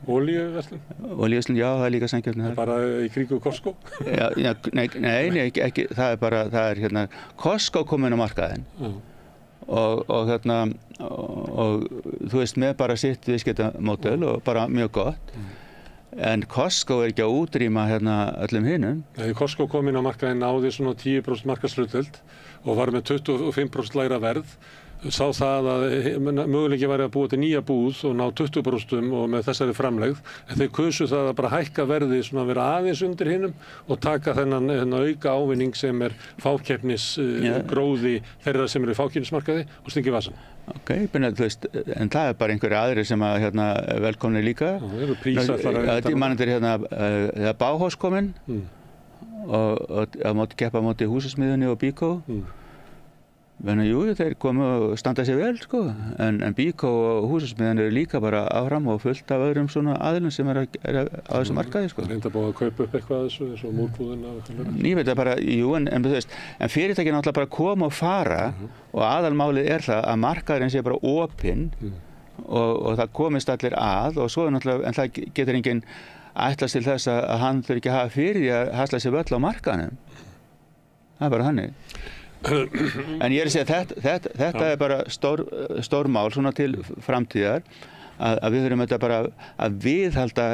Olíuverslun? Olíuverslun, já, það er líka samkeppni þar. Bara í kringu Costco? Nei, ekki, það er Costco komin á markaðinn. Og þú veist, með bara sitt viðskiptamódel og bara mjög gott. En Costco er ekki að útrýma öllum hinum. Nei, Costco kom inn á markaðinn, náði svona 10% markaðshlutdeild og var með 25% lægra verð. Sá það að möguleiki væri að búa til nýja búð og ná 20% og með þessari framlegð, en þeir kusu það að bara hækka verði svona að vera aðeins undir hinum og taka þennan auka ávinning sem er fákeppnisgróði þeirra sem eru í fákeppnismarkaði og stingi vasan. Ok, þú veist, en það er bara einhverju aðrir sem að velkomni líka. Það eru prísallar. Mannendur þegar Bauhaus kominn og að móti keppa á móti Húsasmiðjunni og Bíkó. Jú, þeir komu og standa sér vel, sko, en Bíkó og Húsasmiðjan eru líka bara áfram og fullt af öðrum svona aðilum sem er á þessu markaði, sko. Reynda búið að kaupa upp eitthvað þessu, eins og múrbúðina og eitthvað. Ég veit það bara, jú, en þú veist, en fyrirtækin náttúrulega bara koma og fara og aðalmálið er það að markaðurinn sé bara opinn og það komist allir að og svo náttúrulega, en það getur enginn ætlast til þess að hann þurfi ekki að hafa fyrir því að hasla sér völl á markaðnum. Það er bara þannig. En ég er að segja að þetta er bara stór mál svona til framtíðar að við þurfum þetta bara að viðhalda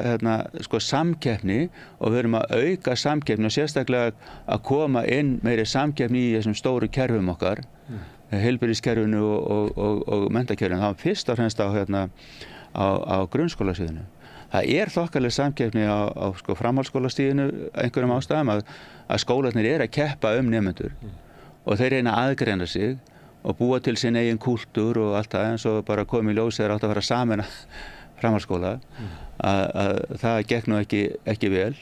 sko samkeppni og við þurfum að auka samkeppni og sérstaklega að koma inn meiri samkeppni í þessum stóru kerfum okkar, heilbrigðiskerfinu og menntakerfinu. Það var fyrst og fremst á grunnskólasviðinu. Það er þokkaleg samkeppni á sko framhaldsskólastiginu einhverjum ástæðum að skólarnir er að keppa nemendur. Og þeir reyna að aðgreina sig og búa til sinn eigin kúltúr og allt það, eins og bara komið í ljós þegar átt að fara saman framhaldsskóla að það gekk nú ekki vel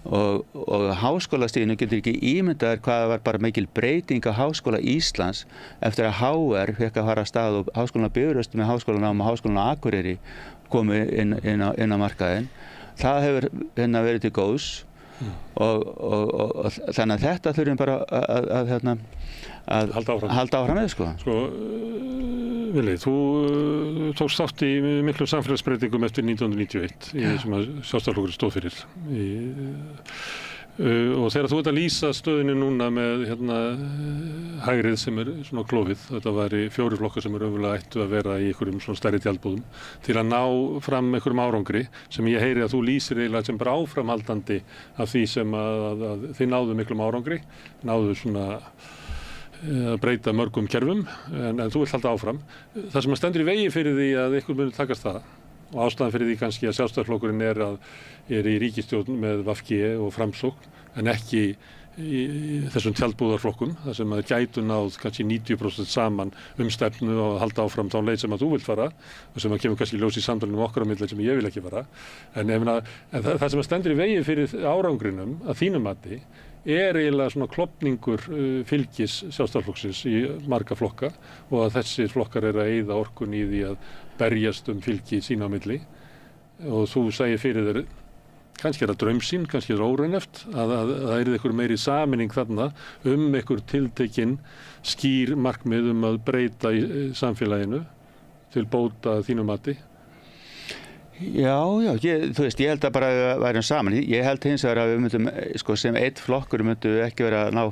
og háskólastiginu getur ekki ímyndaðir hvað var bara mikil breyting á Háskóla Íslands eftir að HR fekk að fara af stað og Háskólan á Bifröst með Háskólanám og Háskólan á Akureyri komið inn á markaðinn. Það hefur verið til góðs. Og þannig að þetta þurfum bara að halda áfram með, sko. Vili, þú tókst þátt í miklu samfélagsbreytingum eftir 1991 sem að Sjálfstæðisflokkurinn stóð fyrir. Og þegar þú ert að lýsa stöðinu núna með hægrið sem er svona klófið, þetta væri 4 flokkar sem eru öfulega ættu að vera í einhverjum svona stærri tjaldbúðum til að ná fram einhverjum árangri sem ég heyri að þú lýsir eiginlega sem bara áframhaldandi af því sem að þið náðu miklum árangri, náðu svona að breyta mörgum kerfum en þú vilt halda áfram. Það sem að stendur í vegi fyrir því að einhver muni takast það og ástæðan fyrir því kannski að Sjálfstæðisflokkurinn er í ríkisstjórn með VG og Framsókn en ekki í þessum tjaldbúðarflokkum, þar sem að gætu náð kannski 90% saman stefnu og halda áfram þá leið sem að þú vilt fara og sem að kemur kannski ljós í samtalinu okkar á milli sem ég vil ekki fara. En það sem að stendur í vegi fyrir árangrinum að þínu mati eiginlega svona klofningur fylgis Sjálfstæðisflokksins í marga flokka og að þessir flokkar að eyða orkun í því að berjast fylgi sín á milli og þú segir fyrir þér kannski það draumsýn, kannski það óraunhæft að það einhver meiri sameining þarna einhver tiltekinn skýr markmið að breyta í samfélaginu til bóta þínu mati. Já, þú veist, ég held að bara værum saman. Ég held hins vegar að við myndum, sem einn flokkur myndum ekki vera að ná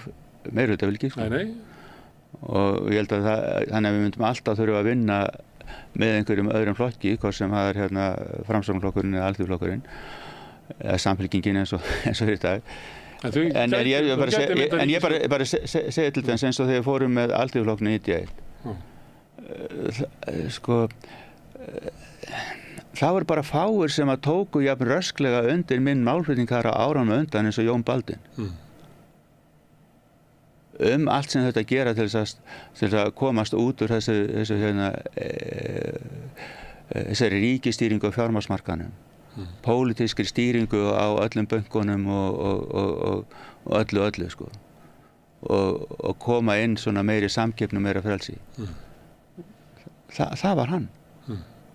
meirihlutafylgi. Nei. Og ég held að þannig að við myndum alltaf þurfa að vinna með einhverjum öðrum flokki, hvort sem það hérna Framsóknarflokkurinn eða Alþýðuflokkurinn eða Samfylkingin eins og fyrir dag. En ég bara segi til þess eins og þegar við fórum með Alþýðuflokkinn í 91. Það voru bara fáir sem að tóku jafn rösklega undir minn málflutning þar á árunum undan eins og Jón Baldvin. Allt sem þetta gera til að komast út úr þessari ríkistýringu á fjármagnsmarkaðnum. Pólitískri stýringu á öllum bönkunum og öllu sko. Og koma inn svona meiri samkeppni og meira frelsi. Það var hann.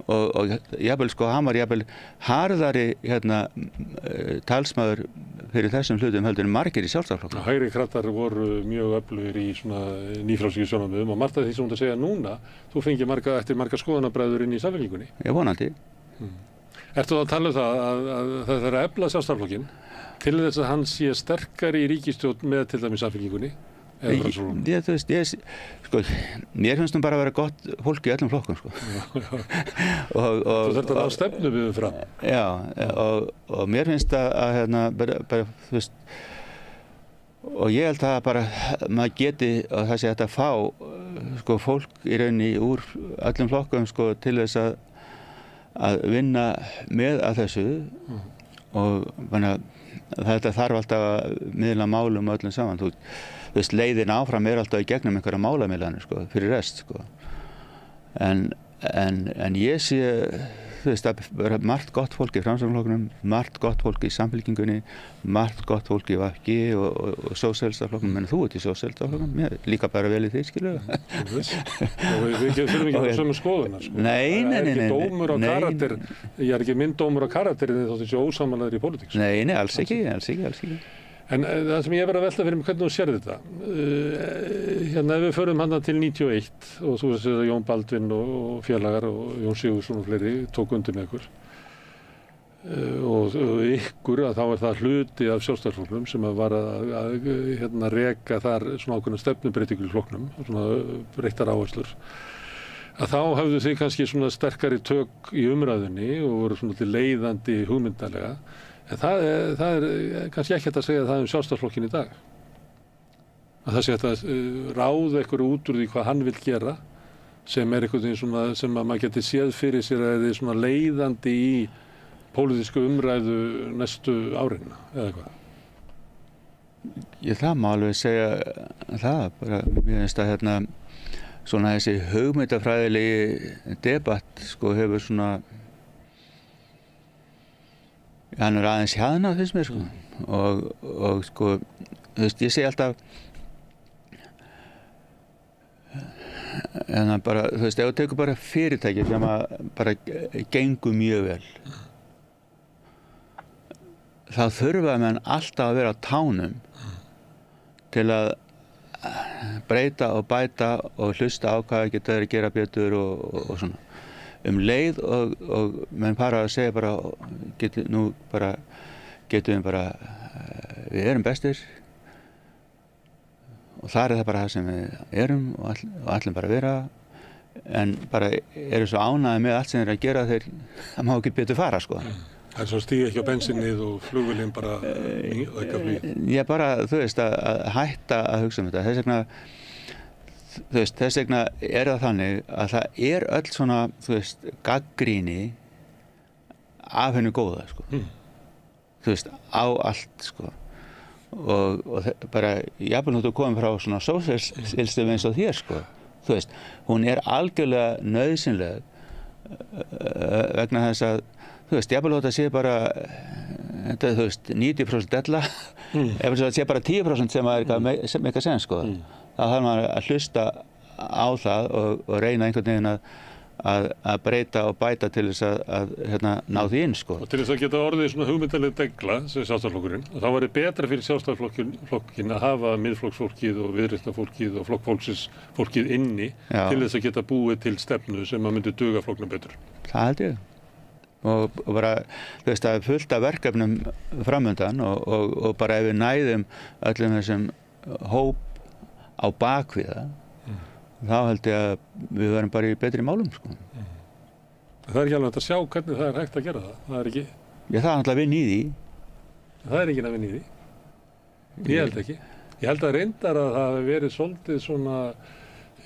Og jafnvel sko, hann var jafnvel harðari talsmaður fyrir þessum hlutum heldur en margir í Sjálfstæðisflokknum. Hægri kraftar voru mjög öflugir í svona nýfrjálshyggjusjónarmiðum og margt af því sem þú segja núna, þú fengir eftir marga skoðanabræður inn í Samfylkingunni. Já, vonandi. Ertu þá að tala að það þarf að efla Sjálfstæðisflokkinn til þess að hann sé sterkari í ríkisstjórn með til dæmis Samfylkingunni? Þú veist, mér finnst bara að vera gott fólk í öllum flokkum, sko. Þú þarft að ná stefnu við fram. Já, og mér finnst bara, þú veist, og ég held að bara maður geti, og það sé hægt að fá, sko, fólk í rauninni úr öllum flokkum, sko, til þess að vinna með að þessu og þetta þarf alltaf að miðla málum öllum saman. Þú veist, leiðin áfram alltaf í gegnum einhverja málamiðlanir, sko, fyrir rest, sko. En ég sé, þú veist, að vera margt gott fólk í Framsóknarflokknum, margt gott fólk í Samfylkingunni, margt gott fólk í VG og Sósíalistaflokknum, menn þú ert í Sósíalistaflokknum, mér líka bara vel í því, skilur það. Og við þurfum ekki að sömu skoðunar, sko. Nei. Það er ekki dómur á karakter, ég er ekki minn dómur á karakterinn þótt þessi ósamanlegar í pólitík. Nei, alls ekki. En það sem ég verið að velta fyrir mig, hvernig þú sér þetta? Ef við förum hana til 91 og þú veist að Jón Baldvin og félagar og Jón Sigurðsson og fleiri tók undir með ykkur og ykkur að þá það hluti af Sjálfstæðisflokknum sem var að reka þar svona ákveðna stefnubreytingu í flokknum, svona breyttar áherslur. Að þá höfðu þið kannski svona sterkari tök í umræðunni og voru svona til leiðandi hugmyndalega. En það er kannski ekki hægt að segja það Sjálfstæðisflokkinn í dag. Að það sé hægt að ráða eitthvað út úr því hvað hann vil gera sem eitthvað svona sem að maður geti séð fyrir sér að það svona leiðandi í pólitísku umræðu næstu árinna eða eitthvað. Það má alveg segja það. Bara, mér finnst að svona þessi hugmyndafræðilegi debatt sko hefur svona hann aðeins hjaðnað finnst mér sko og sko þú veist ég segi alltaf en bara þú veist ef þú tekur bara fyrirtæki sem að bara gengur mjög vel þá þurfa menn alltaf að vera á tánum til að breyta og bæta og hlusta á hvað geta þeir að gera betur og svona leið og menn fara að segja bara getum við bara við erum bestir og það er það bara það sem við erum og ætlum bara að vera en bara eru svo ánægðir með allt sem þeir að gera þeir það má ekki betur fara sko. Það er svo stíga ekki á bensinnið og flugvélin bara auka flugið. Já bara þú veist að hætta að hugsa um þetta þess vegna er það þannig að það er öll svona þú veist gagnrýni af henni góða sko. Þú veist á allt sko og bara jafnvel þú komið frá svona sósíalistum eins og þér sko, þú veist, hún algjörlega nauðsynleg vegna þess að, þú veist, jafnvel þetta sé bara, þú veist, 90% della, ef það sé bara 10% sem sem eitthvað sen sko, þá þarf maður að hlusta á það og reyna einhvern veginn að breyta og bæta til þess að ná því inn sko. Og til þess að geta orðið svona hugmyndaleg degla sem Sjálfstæðisflokkurinn, og þá væri betra fyrir Sjálfstæðisflokkinn að hafa Miðflokksfólkið og Viðreisnarfólkið og Flokkfólksfólkið inni til þess að geta búið til stefnu sem að myndi duga flokknum betur. Það held ég. Og bara, þú veist, það fullt af verkefnum framöndan og bara ef við næðum öllum þessum hóp á bakvið það, þá held ég að við verðum bara í betri málum sko. Það ekki alveg hægt að sjá hvernig það hægt að gera það. Það ekki. Já, það náttúrulega að vinna í því. Það ekki að vinna í því. Ég held ekki. Ég held að reyndar að það hafi verið svolítið svona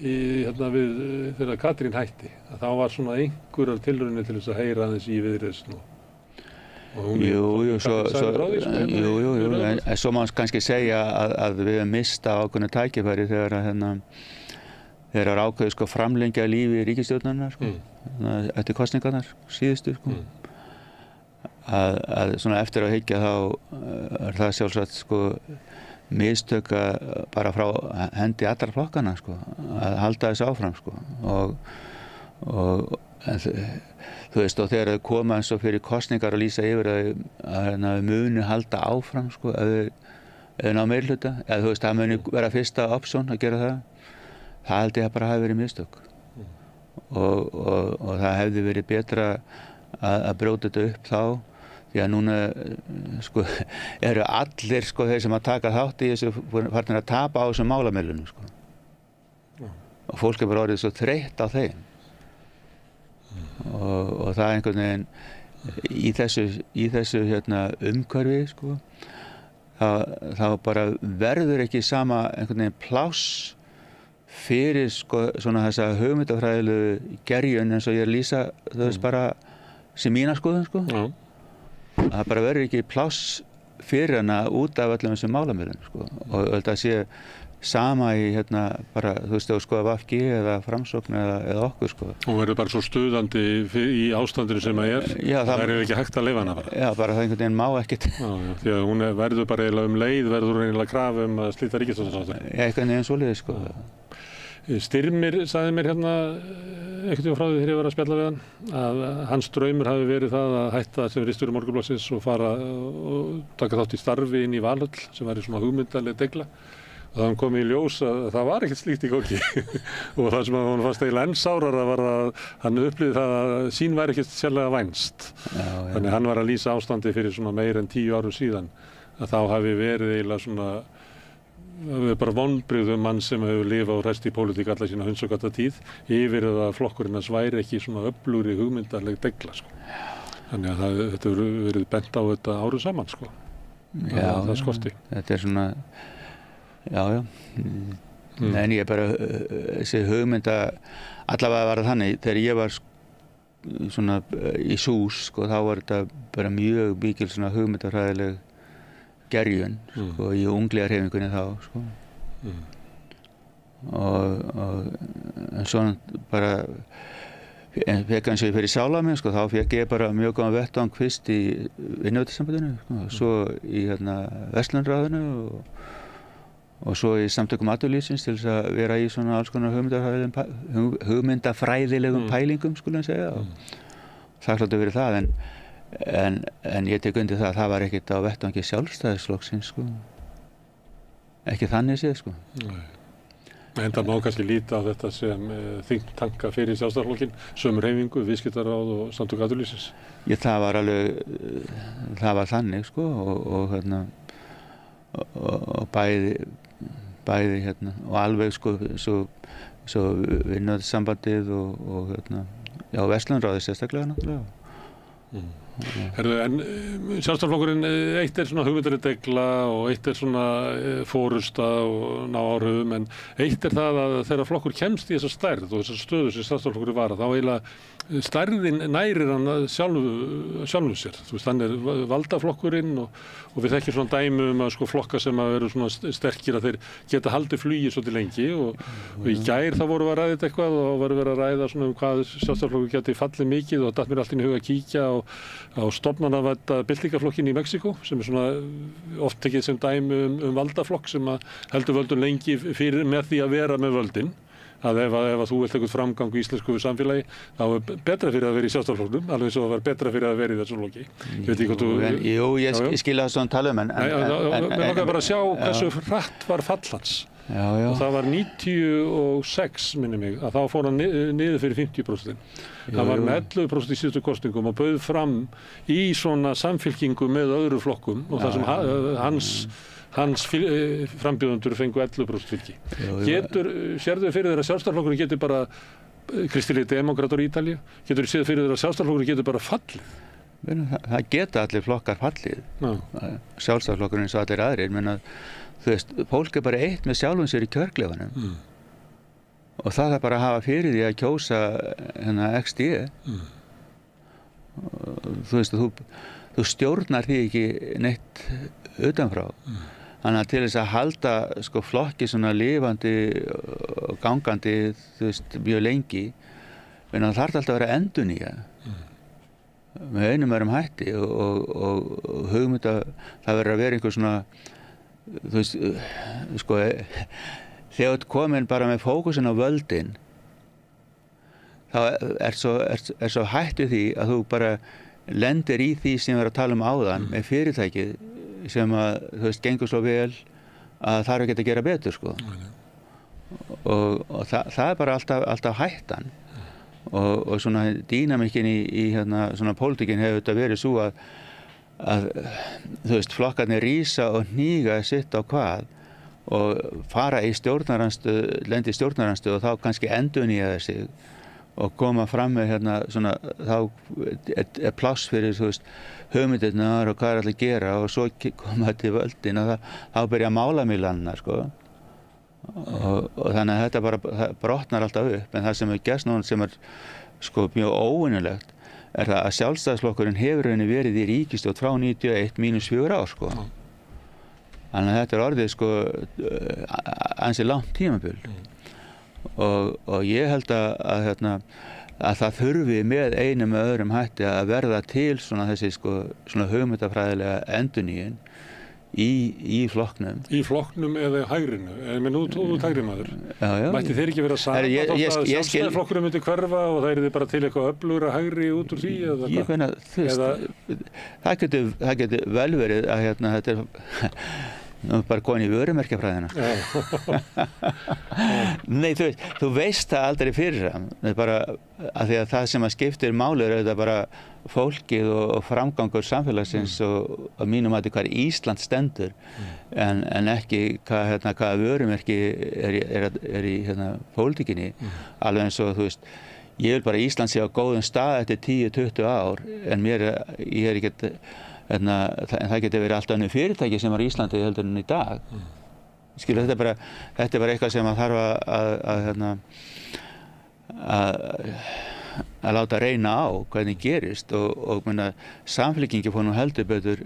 þegar Katrín hætti. Að þá var svona einhverjar tilraunir til þess að heyra aðeins í Viðreisn Jú, en svo má kannski segja að við höfum mistað ákveðnu tækifæri þegar ákveðið sko framlengja lífi ríkisstjórnarinnar sko, eftir kosningarnar síðustu sko. Að svona eftir að hyggja þá það sjálfsagt sko mistök bara frá hendi allra flokkana sko, að halda þessu áfram sko þú veist, og þegar þau koma eins og fyrir kosningar og lýsa yfir að muni halda áfram sko, eða ná meirihluta, eða þú veist, það muni vera fyrsta option að gera það held ég að bara hafi verið mistök og það hefði verið betra að brjóta þetta upp þá, því að núna sko eru allir sko þeir sem að taka þátt í þessu farnir að tapa á þessum málamiðlunum sko og fólk bara orðið svo þreytt á þeim og það einhvern veginn í þessu umhverfi sko þá bara verður ekki sama einhvern veginn pláss fyrir sko svona þessa hugmyndafræðilegu gerjun eins og ég lýsa þú veist bara sem mína skoðun sko það bara verður ekki pláss fyrir hana út af öllum þessum málamiðlum sko og þetta sé sama í bara þú veist að skoða VG eða Framsókn eða okkur sko. Hún verður bara svo stuðandi í ástandinu sem það er ekki hægt að lifa hana bara. Já, bara það einhvern veginn má ekkert. Já, því að hún verður bara eiginlega leið verður hún eiginlega krafa að slíta ríkisstjórnarsáttinn. Já, einhvern veginn svoleiðis sko. Styrmir sagði mér einhvern veginn frá því þegar ég var að spjalla við hann að hans draumur hafi verið það að hætta sem ritstjóri Morgunblaðsins og fara og taka þátt í starfi inn í Valhöll sem væri svona hugmyndaleg degla og það kom í ljós að það var ekkert slíkt í gangi og það sem hann fannst eiginlega enn sárara var að hann upplýði það að sín væri ekkert sérlega vænst þannig hann var að lýsa ástandi fyrir svona meir en 10 árum síðan að þá hafi verið eiginlega svona bara vonbrigðum mann sem hefur lifað og rest í pólitík alla sína hundsokata tíð yfir að flokkurinn hans væri ekki svona öflugri hugmyndarleg degla sko. Þannig að þetta hefur verið bent á þetta árum saman sko. Það skorti. Þetta er svona en ég bara þessi hugmynda allavega var það þannig þegar ég var svona í SÚS sko þá var þetta bara mjög mikil svona hugmyndafræðileg gerjun sko í ungliðarhreyfingunni þá sko og svona bara fekk eins og ég fyrir sála mig sko þá fekk ég bara mjög góðan vettvang fyrst í Vinnuveitendasambandinu sko, svo í Verslunarráðinu og svo í samtökum atvinnulífsins til þess að vera í svona alls konar hugmyndafræðilegum pælingum skulum segja og það hljóti verið það en ég tek undir það að það var ekkert á vettvangi Sjálfstæðisflokksins sko ekki þannig séð sko En það má kannski líta á þetta sem þingtanka fyrir Sjálfstæðisflokkinn sömu hreyfingu, viðskiptaráð og samtök atvinnulífsins það var alveg það var þannig sko og bæði og alveg sko svo Vinnuveitendasambandið og Verslunarráðið sérstaklega náttúrulega En Sjálfstæðisflokkurinn eitt svona hugmyndaleg degla og eitt svona forysta og ná áhrifum en eitt það að þegar flokkur kemst í þessa stærð og þessa stöðu sem Sjálfstæðisflokkurinn var þá eiginlega stærðin nærir hann sjálfu sér. Þú veist, hann valdaflokkurinn og við þekkjum svona dæmi að sko flokka sem að eru svona sterkir að þeir geta haldið flugi svolítið lengi og í gær þá voru við að ræða þetta eitthvað og voru við að ræða svona hvað Sjálfstæðisflokkur geti fallið mikið og datt mér allt inn í huga að kíkja á stofnanavædda byltingaflokkin í Mexíkó sem svona oft tekið sem dæmi valdaflokk sem að heldur völdum lengi fyrir með því að vera með völdin. Að ef þú vilt eitthvað framgang í íslensku samfélagi, þá betra fyrir að vera í Sjálfstæðisflokknum, alveg eins og það var betra fyrir að vera í þessum flokki. Ég veit ekki hvað þú... Jú, ég skilja það svona tala en... Við langar bara að sjá hversu hratt var fall hans. Já. Og það var 96, minni mig, að þá fór hann niður fyrir 50%. Það var með 11% í síðustu kosningum og bauð fram í svona samfylkingu með öðru flokkum og það sem hans frambjóðendur fengu 11% fylgi. Sérðu fyrir þeirra Sjálfstæðisflokkurinn getur bara, kristilegir demókratar í Ítalíu, getur séð fyrir þeirra Sjálfstæðisflokkurinn getur bara fallið? Það geta allir flokkar fallið. Sjálfstæðisflokkurinn eins og allir aðrir, menn að þú veist, fólk bara eitt með sjálfum sér í kjörklefanum. Og það er bara að hafa fyrir því að kjósa XD. Þú veist, þú stjórnar því ekki neitt utanfrá. Þannig að til þess að halda sko flokki svona lifandi og gangandi, þú veist, mjög lengi, en það þarf alltaf að vera endurnýja með einum öðrum hætti og hugmynd að það verður að vera einhver svona, þú veist, sko, þegar þú komin bara með fókusin á völdin, þá er svo hættu því að þú bara lendir í því sem við erum að tala áðan með fyrirtækið sem að, þú veist, gengur svo vel að það ekki að gera betur, sko. Og það er bara alltaf hættan. Og svona dýnamikkin í svona pólitíkin hefur þetta verið svo að þú veist, flokkarnir rísa og hníga sitt á hvað og fara í stjórnarandstöðu, lendi í stjórnarandstöðu og þá kannski endurnýja sig og koma fram með svona, þá er pláss fyrir, þú veist, hugmyndirnar og hvað er allir að gera og svo koma til völdin og þá byrja málamílanna, sko. Og þannig að þetta bara brotnar alltaf upp, en það sem er gerst núna sem er sko mjög óvinnulegt er það að Sjálfstæðisflokkurinn hefur verið í ríkisstjórn frá 91 mínus 4 ár, sko. Þannig að þetta er orðið sko ansi langt tímabil. Og ég held að það þurfi með einum eða öðrum hætti að verða til svona þessi sko svona hugmyndafræðilega endurnýjun í flokknum. Í flokknum eða hægrinu? Menn þú hægri maður. Já. Mætti þeir ekki vera saman að Sjálfstæðisflokkurinn myndi hverfa og það er bara til eitthvað öflugra hægri út úr því? Ég finna, þú veist, það getur vel verið að þetta er nú bara komin í vörumerkjafræðina. Nei, þú veist það aldrei fyrir það. Það er bara að því að það sem að skiptir máli er auðvitað bara fólkið og framgangur samfélagsins og að mínum að hvað Ísland stendur en ekki hvað vörumerki er í pólitíkinni. Alveg eins og þú veist, ég vil bara að Ísland sé á góðum stað eftir 10-20 ár en ég er ekkert en það getur verið allt önnur fyrirtæki sem var í Íslandi heldur en í dag. Skilur, þetta er bara eitthvað sem að þarf að láta reyna á hvernig gerist og samfylkingin fór nú heldur betur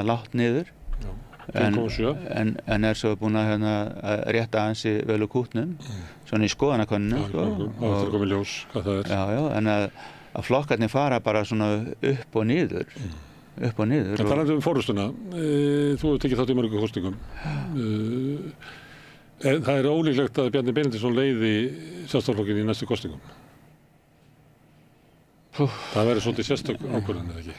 lágt niður en er svo búin að rétta ansi vel úr kútnum svona í skoðanakönnunum og það komið ljós hvað það er. Já, en að flokkarnir fara bara svona upp og niður. En talandi fórustuna, þú hefur tekið þátt í mörgum kosningum. Það er ólíklegt að Bjarni Benediktsson leiði Sjálfstæðisflokkinn í næstu kosningum. Það verður svolítið sérstök ákvörðun, eða ekki?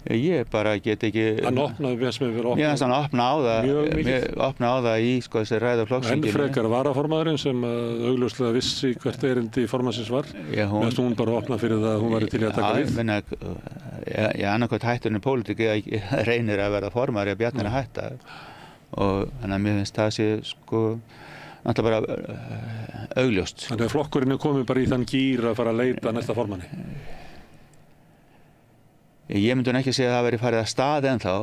Ég bara get ekki... Hann opnaði með sem hefur opnað. Ég hann opna á það í sko þessi ræða flokksþinginu. En frekar varaformaðurinn sem augljóslega vissi hvert erindi formannsins var. Meðan hún bara opnaði fyrir það að hún væri til að taka við. Ég annarkvæmt hætturinn í pólitík reynir að verða formaður að Bjarni er að hætta. Og þannig að mér finnst það sé sko náttúrulega bara augljóst. Þannig að flokkurinn er komið bara í þann gír að fara að leita næsta formanni. Ég myndi ekki segja að það veri farið að stað ennþá,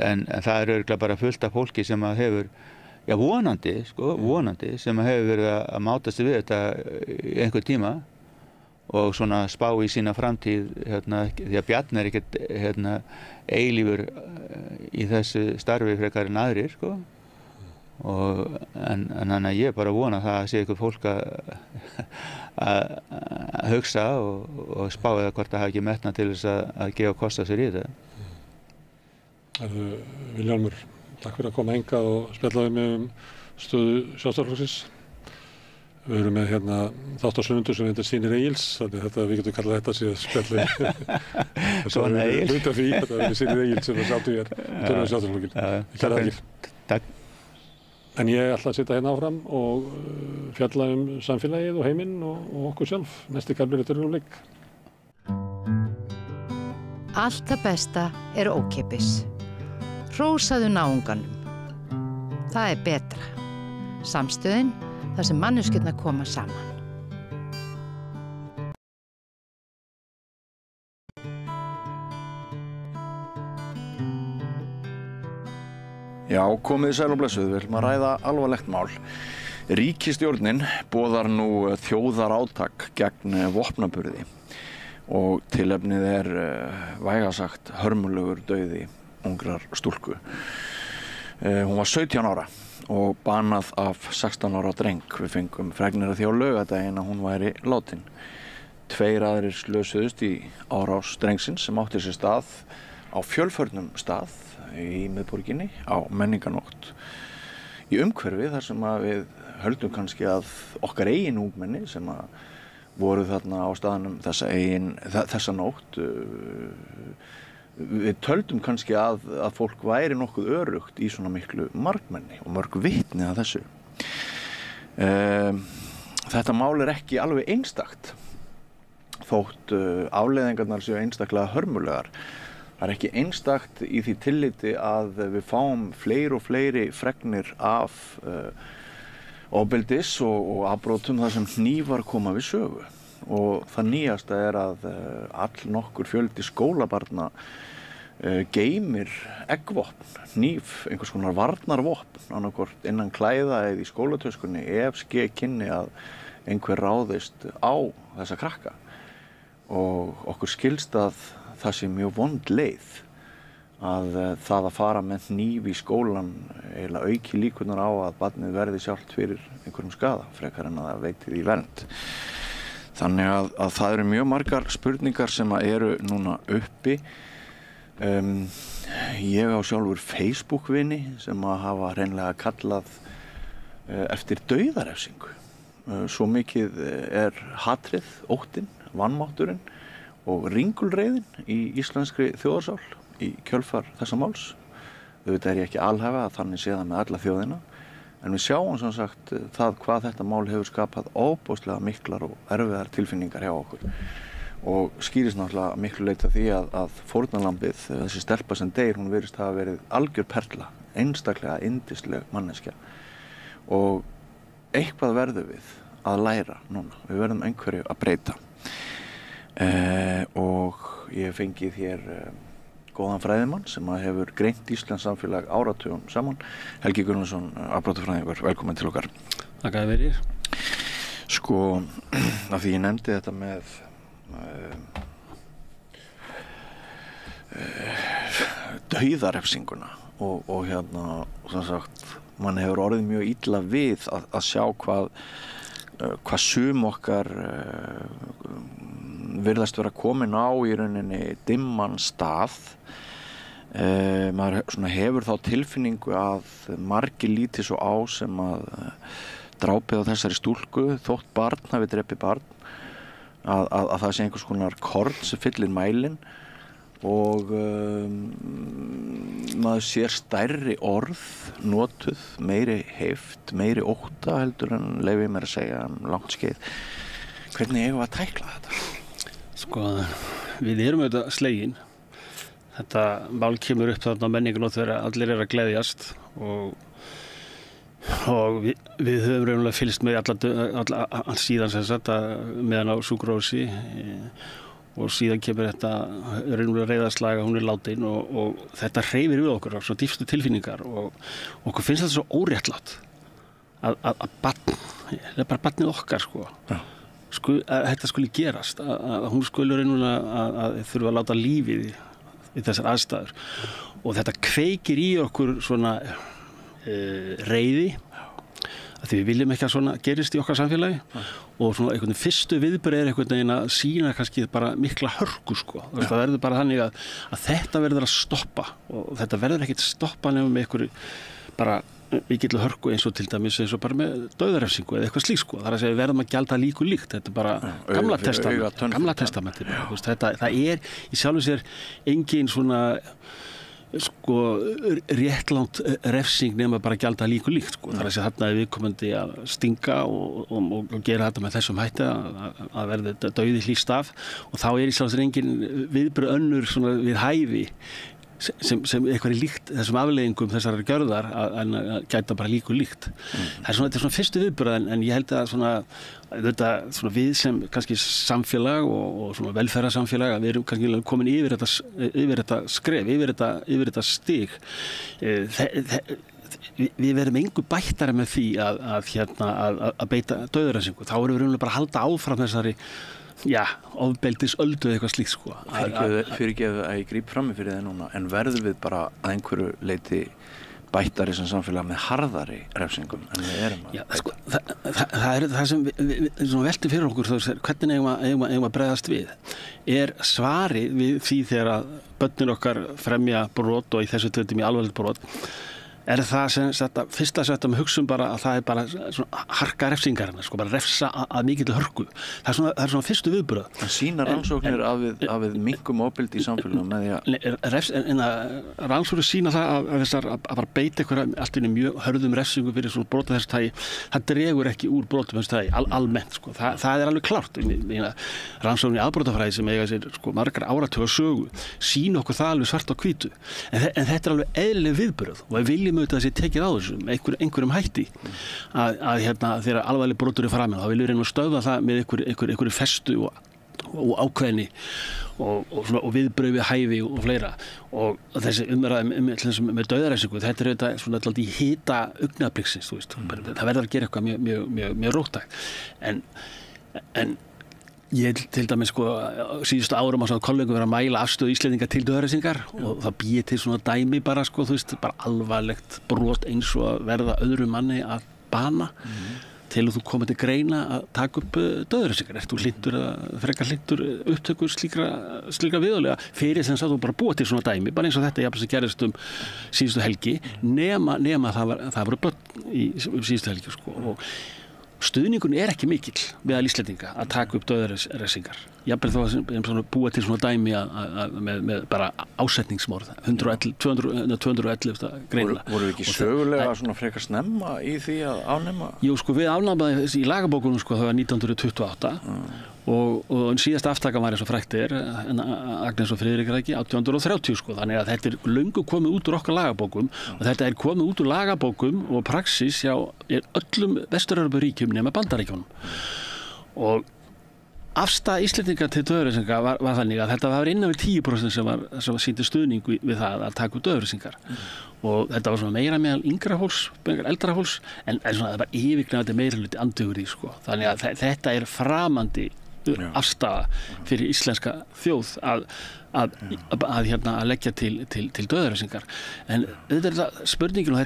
en það er örugglega bara fullt af fólki sem að hefur, já vonandi, sem að hefur verið að máta sig við þetta í einhver tíma og svona spá í sína framtíð því að Bjarni ekkert eilífur í þessu starfi frekar en aðrir sko. En þannig að ég bara vona það að sé eitthvað fólk að hugsa og spá eða hvort það hafi ekki metna til þess að gefa kost á sér í þetta. Vilhjálmur, takk fyrir að koma hingað og spjalla við mig stöðu Sjálfstæðisflokksins. Við erum með þátt á sunnundu sem heitir Sýnir Egils, þannig að við getum kallað þetta síðan spjalli. Svona Egil. Hluta því, þetta er Sýnir Egils sem sátum hér tölum við Sjálfstæðisflokkinn. Takk. En ég ætla að sitja áfram og fjalla samfélagið og heiminn og okkur sjálf. Næsti kafli er leik. Allt það besta er ókeypis. Hrósaðu náunganum. Það er betra. Samstöðin, þar sem manneskjurnar koma saman. Já, komið sæl og blessuð, við ætlum að ræða alvarlegt mál. Ríkisstjórnin boðar nú þjóðarátak gegn vopnaburði og tilefnið er vægasagt hörmulegur dauði ungrar stúlku. Hún var 17 ára og banað af 16 ára dreng. Við fengum fregnir af því á laugardaginn að hún væri látin. 2 aðrir slösuðust í árás drengsins sem átti sér stað á fjölförnum stað í miðborginni á menningarnótt. Í umhverfi þar sem að við höldum kannski að okkar eigin ungmenni sem að voru þarna á staðnum þessa nótt, við töldum kannski að fólk væri nokkuð örugt í svona miklu margmenni og mörg vitni að þessu. Þetta mál er ekki alveg einstakt þótt afleiðingarnar séu einstaklega hörmulegar. Það er ekki einstakt í því tilliti að við fáum fleiri og fleiri fregnir af ofbeldis og afbrotum þar sem hnífar koma við sögu. Og það nýjasta er að allnokkur fjöldi skólabarna geymir eggvopn, hníf, einhvers konar varnarvopn, annarkvort innan klæða eða í skólatöskunni ef kynni að einhver ráðist á þessa krakka. Og okkur skilst að það sé mjög vond leið að það að fara með hníf í skólan eiginlega auki líkurnar á að barnið verði sjálft fyrir einhverjum skaða frekar en að það veiti því vernd. Þannig að það eru mjög margar spurningar sem eru núna uppi. Ég á sjálfur Facebook-vini sem að hafa hreinlega kallað eftir dauðarefsingu. Svo mikið er hatrið, óttinn, vanmátturinn og ringulreiðin í íslenskri þjóðarsál í kjölfar þessa máls. Auðvitað er ég ekki alhæfa að þannig sé það með alla þjóðina, en við sjáum sem sagt það hvað þetta mál hefur skapað ofboðslega miklar og erfiðar tilfinningar hjá okkur. Og skýrist náttúrulega miklu leyti af því að fórnarlambið, þessi stelpa sem deyr, hún virðist hafa verið algjör perla, einstaklega yndisleg manneskja. Og eitthvað verðum við að læra núna, við verðum einhverju að breyta. Og ég hef fengið hér góðan fræðimann sem hefur greint íslenskt samfélag áratugum saman. Helgi Gunnarsson, afbrotafræðingur, velkomin til okkar. Þakka þér fyrir. Sko, af því ég nefndi þetta með dauðarefsinguna og sem sagt, mann hefur orðið mjög illa við að sjá hvað sum okkar virðast vera komin á í rauninni dimman stað. Maður hefur þá tilfinningu að margir líti svo á sem að drápið á þessari stúlku, þótt barn hafi drepið barn, að það sé einhvers konar korn sem fyllir mælinn og maður sér stærri orð notuð, meiri heift, meiri ótta heldur en leyfi mér að segja langt skeið. Hvernig eigum við að tækla þetta? Sko, við erum auðvitað slegin. Þetta mál kemur upp þarna á menningunótt þegar allir að gleðjast og við höfum raunverulega fylgst með alla síðan sem sagt meðan á sjúkrahúsi og síðan kemur þetta raunverulega reiðarslag að hún er látin og þetta hreyfir við okkur á svo dýpstu tilfinningar og okkur finnst þetta svo óréttlátt að barn, það er bara barnið okkar sko. Já. þetta skuli gerast, að hún skuli reynulega að þurfa að láta lífið í þessar aðstæður og þetta kveikir í okkur svona reiði að því við viljum ekki að svona gerist í okkar samfélagi og svona einhvern veginn fyrstu viðbröð einhvern veginn að sína kannski bara mikla hörku sko. Það verður bara þannig að þetta verður að stoppa og þetta verður ekkert stoppa nefnum með einhverju bara mikill hörku eins og til dæmis eins og bara með dauðarefsingu eða eitthvað slíkt sko. Það að segja við verðum að gjalda líku líkt, þetta er bara gamla testamenti. Það er í sjálfu sér engin svona sko réttlátt refsing nema bara gjalda líku líkt sko. Það að segja þarna er viðkomandi að stinga og gera þetta með þessum hætti að verði dauði hlýst af og þá er í sjálfu sér engin viðbröð önnur svona við hæfi sem eitthvað líkt þessum afleiðingum þessar gjörðar að gæta bara líku líkt. Þetta er svona fyrstu viðbröð en ég held að svona við sem kannski samfélag og svona velferðarsamfélag að við erum kannski komin yfir þetta skref, yfir þetta stig. Við verðum engu bættari með því að beita dauðarefsingu. Þá erum við raunlega bara að halda áfram þessari ofbeldis öldu eða eitthvað slíkt sko. Fyrirgeðu að ég gríp frammi fyrir það núna, en verður við bara að einhverju leiti bættari sem samfélag með harðari refsingum en við erum að það er það sem við veltum fyrir okkur, hvernig eigum að bregðast við er svari við því þegar að börnin okkar fremja brot og í þessu tilfelli alvarlegt brot er það sem fyrsta sem við hugsum bara að það er bara svona harka refsingarinnar, sko, bara refsa að mikill hörku. Það er svona fyrstu viðbröð. Það sýna rannsóknir að við minkum ofbeldi í samfélagum með því að rannsóknir sýna það að bara beita einhverja allt inni mjög hörðum refsingu fyrir svona brota þessu tagi, það dregur ekki úr brotum þessu tagi, almennt, sko. Það er alveg klárt. Rannsóknir í afbrotafræði sem eiga sér sko margar áratuga sögu sýna okkur það alveg svart á hvítu. En þetta er alveg eðlileg viðbröð og við viljum auðvitað að sé tekið á þessu með einhverjum hætti að þegar alvarleg brotur er framin þá viljum við reyna að stöðva það með einhverju festu og ákveðni og viðbrögð við hæfi og fleira og þessi umræða með dauðarefsingu þetta er auðvitað svona alltaf í hita augnabliksins, þú veist, það verður að gera eitthvað mjög róttækt en ég til dæmis sko síðustu árum að kollegum vera að mæla afstöðu Íslendinga til dauðarefsingar og það býi til svona dæmi bara sko, þú veist, bara alvarlegt brot eins og að verða öðru manni að bana til að þú komið til greina að taka upp dauðarefsingar. Ert þú hlynntur eða frekar hlynntur upptökur slíkra viðurlega fyrir sem þú bara búið til svona dæmi, bara eins og þetta jafnvel sem gerist síðustu helgi nema það voru börn í síðustu helgi sko og stuðningun er ekki mikill meðal Íslendinga að taka upp dauðarefsingar. Jafnvel þó að búa til svona dæmi með bara ásetningsmorð 211 greinilega. Voru við ekki sögulega svona frekar snemma í því að afnema? Jú, sko við afnamaði í lagabókunum sko það var 1928 og síðast aftaka var eins og frækt Agnes og Friðrik ekki 1830 sko, þannig að þetta er löngu komið út úr okkar lagabókum og þetta er komið út úr lagabókum og praxis hjá öllum Vestur-Evrópuríkjum nema Bandaríkjunum og afstaða Íslendinga til dauðarefsinga var þannig að þetta var innan við 10% sem sýndi stuðning við það að taka upp dauðarefsingar og þetta var svona meira meðal yngra fólks, eldra fólks en svona það var yfirgnæfandi meirihluti andhugur í sko, þannig að þetta er framandi afstaða fyrir íslenska þjóð að leggja til dauðarefsingar en þetta er spurningin og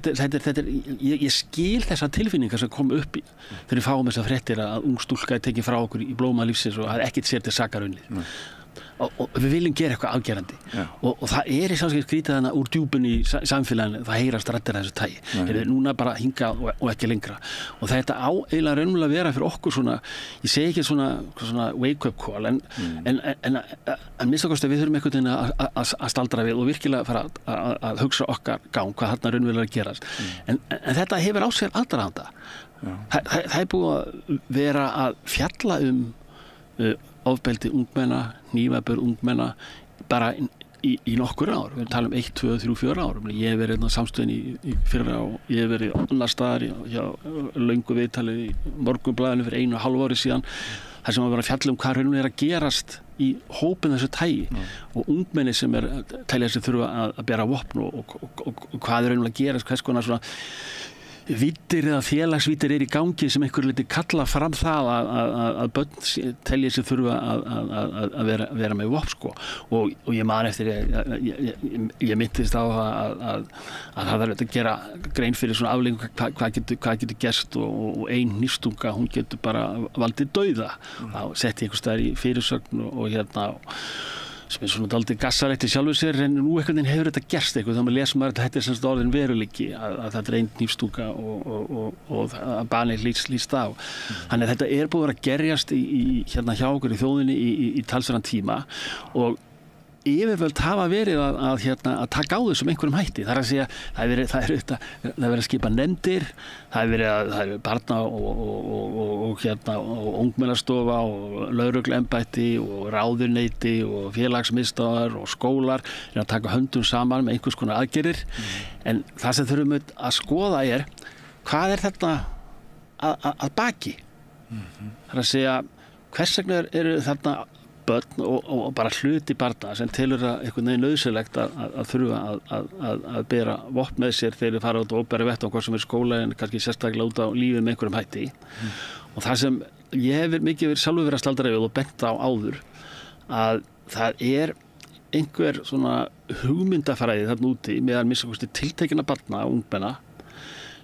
ég skil þessar tilfinningar sem kom upp þegar við fáum þessar fréttir að ung stúlka er tekin frá okkur í blóma lífsins og það er ekkert sér til sakar unnið og við viljum gera eitthvað afgerandi og það er í samskipti skrítið hana úr djúpun í samfélaginu, það heyrast raddir þessu tagi þeir eru núna bara hinga og ekki lengra og þetta á eiginlega raunverulega vera fyrir okkur svona, ég segi ekki svona wake up call en minnst okkar við þurfum einhvern veginn að staldra við og virkilega fara að hugsa okkar gang hvað þarna raunverulega gerast en þetta hefur á sér aðdraganda það er búið að vera að fjalla ofbeldi ungmenna, hnífapör ungmenna bara í nokkur ár, við talum 1, 2, 3, 4 ár ég hef verið samstöðin í fyrra og ég hef verið annar staðar hjá löngu viðtalið í Morgunblaðinu fyrir 1,5 ári síðan þar sem að vera að fjalla hvað raunum er að gerast í hópin þessu tægi og ungmenni sem telja sig þurfa að bera vopn og hvað er raunum að gerast, hvers konar svona víddir eða félagsvíddir í gangi sem einhver liti kalla fram það að börn telja sig þurfa að vera með vopn sko. Og ég man eftir ég myndist á að það verður að gera grein fyrir svona afleiðingum hvað getur gerst og ein hnífstunga hún getur bara valdið dauða. Þá setti ég einhvers staðar í fyrirsögn og sem svona dálítið gassalegt í sjálfu sér en nú einhvern veginn hefur þetta gerst eitthvað þá maður les maður þetta er semst orðin veruleiki að þetta er ein hnífstunga og að bani líst á. Þannig að þetta er búið að gerjast hjá okkur í þjóðinni í talsverðan tíma og yfirvöld hafa verið að taka á þessum einhverjum hætti. Það er að segja, það er verið að skipa nefndir, það er barna og ungmennastofa og lögregluembætti og ráðuneyti og félagsmiðstöðvar og skólar að taka höndum saman með einhvers konar aðgerðir. En það sem þurfum að skoða er, hvað er þetta að baki? Það er að segja, hvers vegna eru þarna börn og bara hluti barna sem telur það einhvern veginn nauðsynlegt að þurfa að bera vopn með sér þegar þeir fara út og óbæri vettvang hvort sem er skóla en kannski sérstaklega út á lífið með einhverjum hætti. Og það sem ég hef mikið sjálfur verið að staldra við og bent á áður að það er einhver svona hugmyndafræði þarna úti meðal minnstakosti tiltekinna barna og ungmenna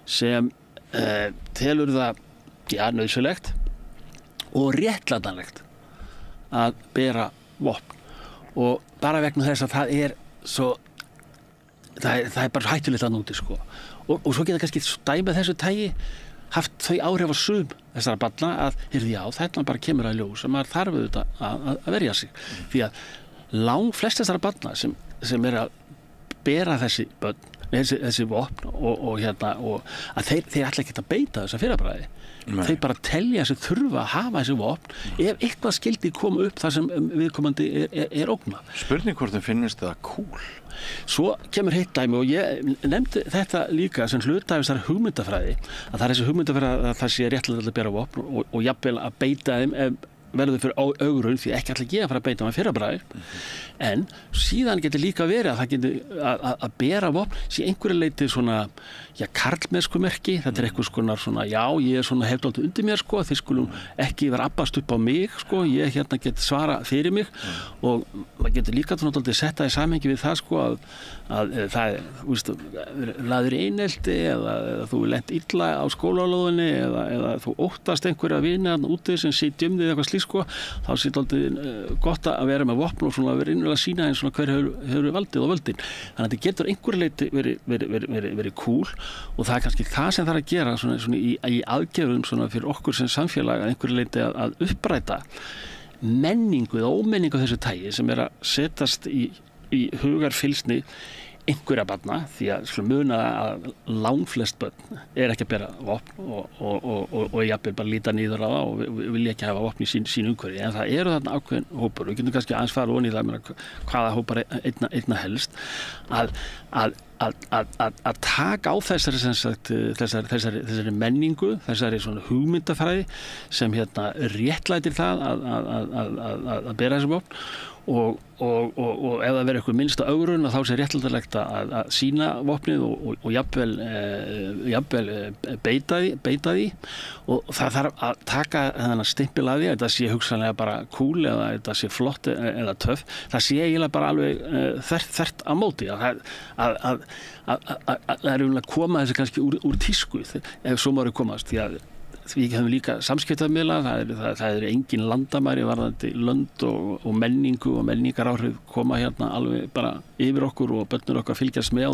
sem telur það nauðsynlegt og réttlætanlegt að bera vopn og bara vegna þess að það er svo það er bara hættulegt að núti sko og svo geta kannski dæmið þessu tægi haft þau áhrif á sum þessara barna að þetta bara kemur að ljós að maður þarf auðvitað að verja sig því að flest þessara barna sem er að bera þessi vopn og að þeir ætla ekki að beita þessa fyrirbræði. Þeir bara telja sig þurfa að hafa þessi vopn ef eitthvað skildi koma upp þar sem viðkomandi er ógnað. Spurning hvort þeim finnist það cool. Svo kemur heitt dæmi og ég nefndi þetta líka sem hluta af þessari hugmyndafræði að það er þessi hugmyndafræði að það sé réttlega að bera vopn og jafnvel að beita þeim verður fyrir augrun því ekki alltaf gefa að beita með fyrrabræði en síðan getur líka verið að það getur að bera vopn sé einhverju leiti svona karlmennskumerki, þetta er eitthvað svona ég er svona hefðaldur undir mér sko þið skulum ekki vera abbast upp á mig sko ég get svara fyrir mig og maður getur líka svona setta í samhengi við það sko að það laður einelti eða þú lent illa á skólalóðinni eða þú óttast einhverja vini úti sem sitja þig eitthvað slíkt sko þá sé þetta gott að vera með vopn og svona vera innlega að sína eins svona hver hefur valdið og völdin þannig að þetta getur einhverju leiti verið cool og það er kannski það sem þarf að gera svona í aðgerðum svona fyrir okkur sem samfélag að einhverju leiti að uppræta menningu eða ómenningu þessu tægi sem er að setjast í hugarfylsni einhverja barna því að muna að langflest börn er ekki að bera vopn og jafnvel bara líta niður á það og vilja ekki hafa vopn í sín umhverfi en það eru þarna ákveðin hópur og við getum kannski aðeins fara ofan í það hvaða hópar einna helst að taka á þessari menningu, þessari svona hugmyndafræði sem réttlætir það að bera þessi vopn og ef það verður eitthvað minnsta augrun þá sé réttlætanlegt að sýna vopnið og jafnvel beita því og það þarf að taka þennan stimpil af því að þetta sé hugsanlega bara cool eða þetta sé flott eða töff það sé eiginlega bara alveg þvert á móti að það er að koma þessi kannski úr tísku ef svo maður komast því að við hefum líka samskiptamiðla, það er engin landamæri varðandi lönd og menningu og menningaráhrif koma alveg bara yfir okkur og börnur okkar fylgjast með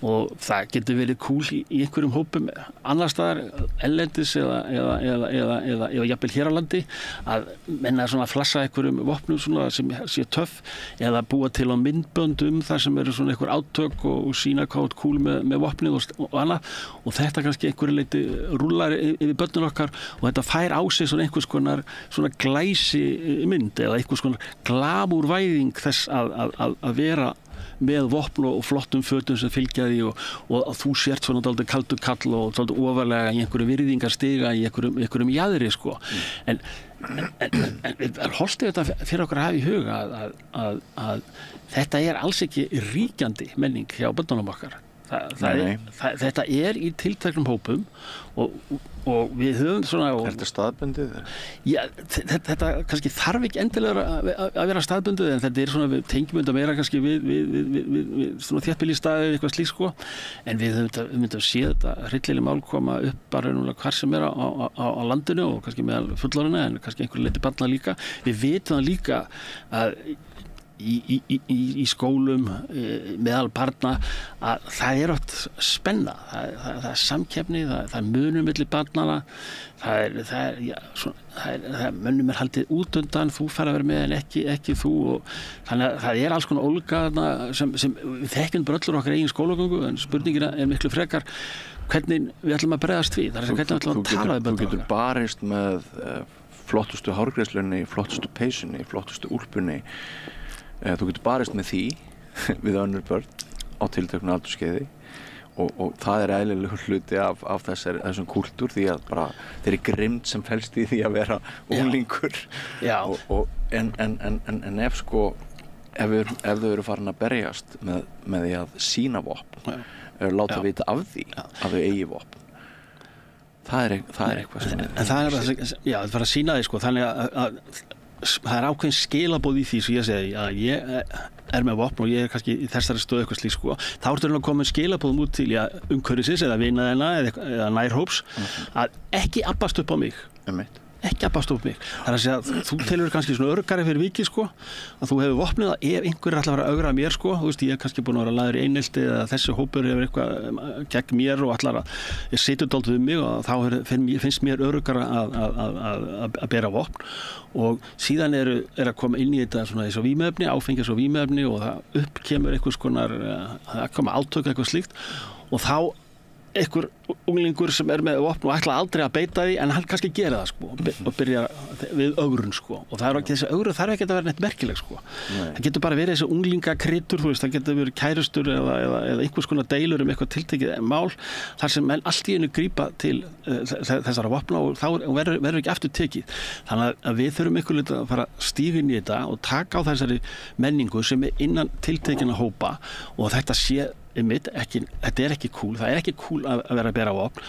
og það getur verið cool í einhverjum hópum annars staðar, ellendis eða jafnvel hér á landi að menna svona flassa einhverjum vopnum svona sem sé töff eða búa til á myndböndum þar sem eru svona einhver átök og sína hvað cool með vopnið og annað og þetta kannski einhverju leiti rúlar yfir börnun okkar og þetta fær á sig svona einhvers konar svona glæsi mynd eða einhvers konar glamúrvæðing þess að vera með vopn og flottum fötum sem fylgja því og að þú sért svona dálítið kaldur kall og dálítið ofarlega í einhverju virðingarstiga í einhverjum jaðri sko en holtið þetta fyrir okkur að hafa í huga að þetta er alls ekki ríkjandi menning hjá börnunum okkar Þetta í tilteknum hópum og við höfum svona... Er þetta staðbundið? Já, þetta kannski þarf ekki endilega að vera staðbundið, en þetta svona, við tengjum þetta meira kannski við svona þéttbýlisstaði eitthvað slíkt sko, en við myndum sé þetta hryllileg mál koma upp bara hvar sem er á landinu og kannski meðal fullorðina, en kannski einhverju leyti barna líka. Við vitum það líka að í skólum meðal barna að það oft spenna, það samkeppni, það munur milli barnana, mönnum haldið út undan, þú fara að vera með en ekki þú, og þannig að það alls konar ólga sem við þekkjum bara öllur okkar eigin skólagöngu, en spurningina miklu frekar hvernig við ætlum að bregðast við, hvernig við ætlum að tala við börnum. Þú getur barist með flottustu hárgreiðslunni, flottustu peysunni, flottustu úlpunni. Þú getur barist með því við önnur börn á tilteknu aldurskeiði og það eðlilegur hluti af þessum kúltúr, því að bara þeirri grimmd sem felst í því að vera unglingur. En ef þau eru farin að berjast með því að sýna vopn, láta vita af því að þau eigi vopn, það er eitthvað sem en það fara að sýna því sko, þannig að það ákveðin skilaboð í því sem ég segi að ég með vopn og ég kannski í þessari stöðu eitthvað slíkt sko, þá ertu að koma skilaboðum út til umhverfisins eða vinaðina eða nærhóps að ekki abbast upp á mig. Ekki abbast upp á mig. Það að segja að þú telur kannski svona örgari fyrir vikið sko, að þú hefur vopnið að ef einhver ætla að vera að ögra mér sko, þú veist, ég kannski búin að vera lagður í einelti eða þessi hópur hefur eitthvað gegn mér og ætlar að ég situr dálítið við mig og þá finnst mér örgara að bera vopn, og síðan er að koma inn í þetta svona þessu vímuefni, áfengis og vímuefni, og það upp kemur einhvers konar, það koma átök eitthvað slíkt, og þá einhver unglingur sem með vopn og ætla aldrei að beita því, en hann kannski gera það sko, og byrja við ögrun sko, og þessi ögrun þarf ekki að vera neitt merkileg sko. Það getur bara verið þessi unglingakrytur, þú veist, það getur verið kærustur eða einhvers konar deilur eitthvað tiltekið mál, þar sem menn allt í einu grípa til þessara vopna og þá verður ekki aftur tekið. Þannig að við þurfum einhvern veginn að fara að stíga inn í þetta og taka á þessari menningu sem er innan tiltekinna hópa, og þetta sé þetta er ekki cool, það er ekki cool að vera að bera vopn,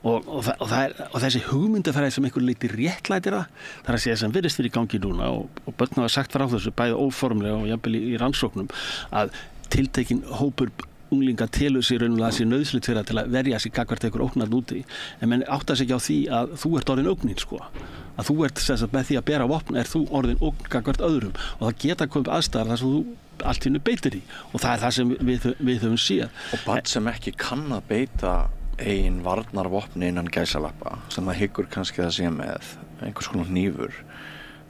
og þessi hugmyndafræði sem einhver leyti réttlætir það er að segja sem virðist fyrir í gangi núna, og börn hafa sagt frá þessu bæði óformlega og jafnvel í rannsóknum, að tiltekinn hópur unglinga telur sér raunlega að sé nauðsynlegt fyrir til að verja sig gagnvart einhver ógnarn úti, en menn áttar sig ekki á því að þú ert orðin ógnin sko, að þú ert sem sagt með því að bera vopn er þú orðin ógn gagnvart öðrum, og það geta komið aðstæður þar sem þú allt í hennu beitir í, og það er það sem við höfum séð. Og barn sem ekki kann að beita eigin varnarvopni innan gæsalappa, sem það hyggur kannski að sé með einhvers konar hnífur,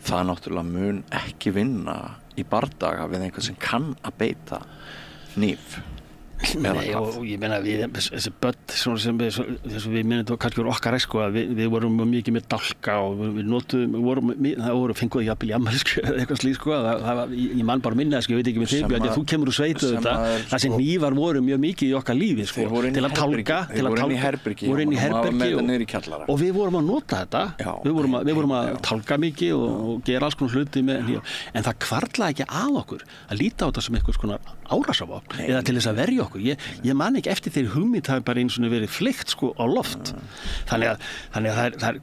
það náttúrulega mun ekki vinna í bardaga við einhvern sem kann að beita hníf. Nei, og ég meina þessi börn sem við minnum kannski voru okkar sko, að við vorum mikið með dálka og við notuðum, það fenguðu jafnvel í afmæli eitthvað slíkt sko, ég man bara minna sko, ég veit ekki með þig, að þú kemur úr sveitu þetta, þessi hnífar voru mjög mikið í okkar lífi sko, til að tálka, voru inn í herbergi og við vorum að nota þetta, við vorum að tálka mikið og gera alls konar hluti með hníf, en það hvarflaði ekki að okkur að líta á þetta sem einhvers konar árásarvopn eða til þess að verja okkur. Ég man ekki eftir þeirri hugmynd hafi bara eins og verið fleygt sko á loft. Þannig að það er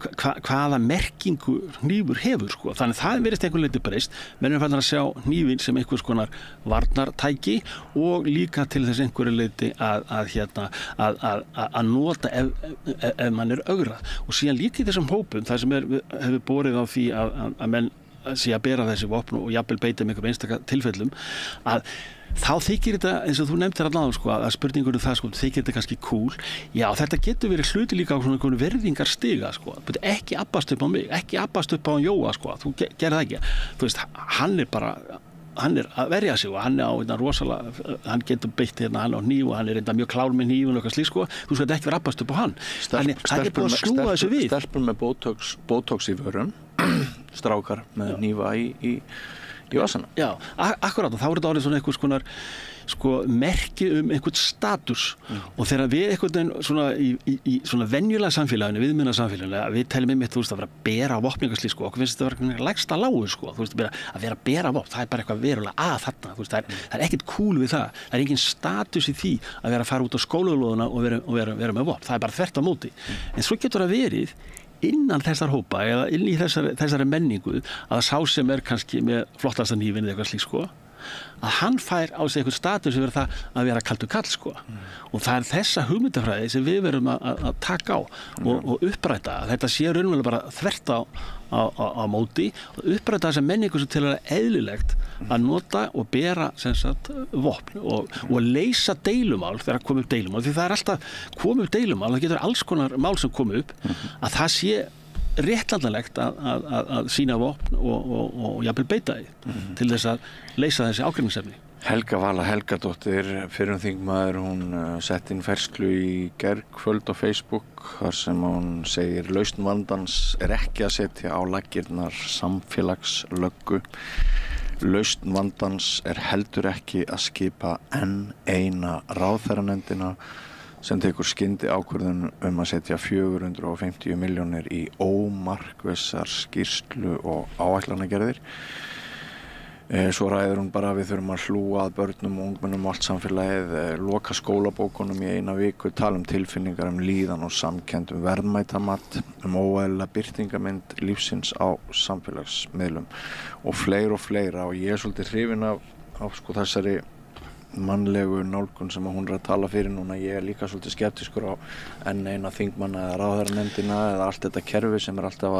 hvaða merkingu hnífur hefur sko. Þannig að það verið einhvern leyti breyst. Menn er fann að sjá hnífinn sem einhvers konar varnartæki og líka til þess einhverju leyti að nota ef mann er ögrað. Og síðan líka í þessum hópum, það sem hefur borið á því að menn sé að bera þessi vopn og jafnvel beita með einhverjum einstaka tilfellum, að þá þykir þetta, eins og þú nefndir allavega sko, að spurningur það sko, þykir þetta kannski cool, já þetta getur verið hluti líka á svona verðingar stiga sko, ekki abbast upp á mig, ekki abbast upp á Jóa sko, þú gerði það ekki, þú veist, hann er að verja sig og hann er á rosalega, hann getur beitt hérna, hann á hníf og hann er reynda mjög klár með hnífun og eitthvað slíkt sko, þú skal ekki vera abbast upp á hann. Þannig það er búið að snúa þessu við. Stelpur með botox í vörum, strákar með hnífa í vasana. Já, akkurát, og þá þetta orðið svona einhvers konar merki einhvern status og þegar við einhvern veginn svona í svona venjulega samfélaginu, viðmynda samfélaginu, við teljum einmitt, þú veist, að vera að bera vopningaslýs, okkur finnst þetta að vera lægsta lágu, þú veist, að vera að bera vopn, það bara eitthvað verulega þarna, þú veist, það er ekkert cool við það er engin status í því að vera að fara út á skólalóðuna og vera með vopn, það er bara þvert á móti, en svo getur það verið innan þessar hópa eða inn í þessari menningu að sá sem kannski með flottasta hnífinn eða eitthvað slíkt að hann fær á sig eitthvað status yfir það að vera kaldur kall og það er þessa hugmyndafræði sem við verum að taka á og uppræta að þetta sé raunverulega bara þvert á móti og uppræta þessa menningu sem til að eðlilegt að nota og bera sem sagt vopn og leysa deilumál þegar koma upp deilumál því það er alltaf koma upp deilumál, það getur alls konar mál sem koma upp að það sé réttlandalegt að sína vopn og jafnvel beita því til þess að leysa þessi ágreiningsefni. Helga Vala Helgadóttir, fyrrum þingmaður, hún sett inn færslu í gærkvöld á Facebook þar sem hún segir lausn vandans er ekki að setja á laggirnar samfélagslöggu. Lausn vandans er heldur ekki að skipa enn eina ráðherranefndina sem tekur skyndi ákvörðun að setja 450 milljónir í ómarkvissar skýrslu og áætlanagerðir. Svo ræður hún bara að við þurfum að hlúa að börnum og ungmennum allt samfélagið, loka skólabókunum í 1 viku, tala tilfinningar líðan og samkennd verðmætamat, óeðlilega birtingamynd lífsins á samfélagsmiðlum og fleira og ég er svolítið hrifinn af þessari mannlegu nálgun sem hún er að tala fyrir núna. Ég er líka svolítið skeptískur á enn eina þingmanna eða ráðherranefndina eða allt þetta kerfi sem er alltaf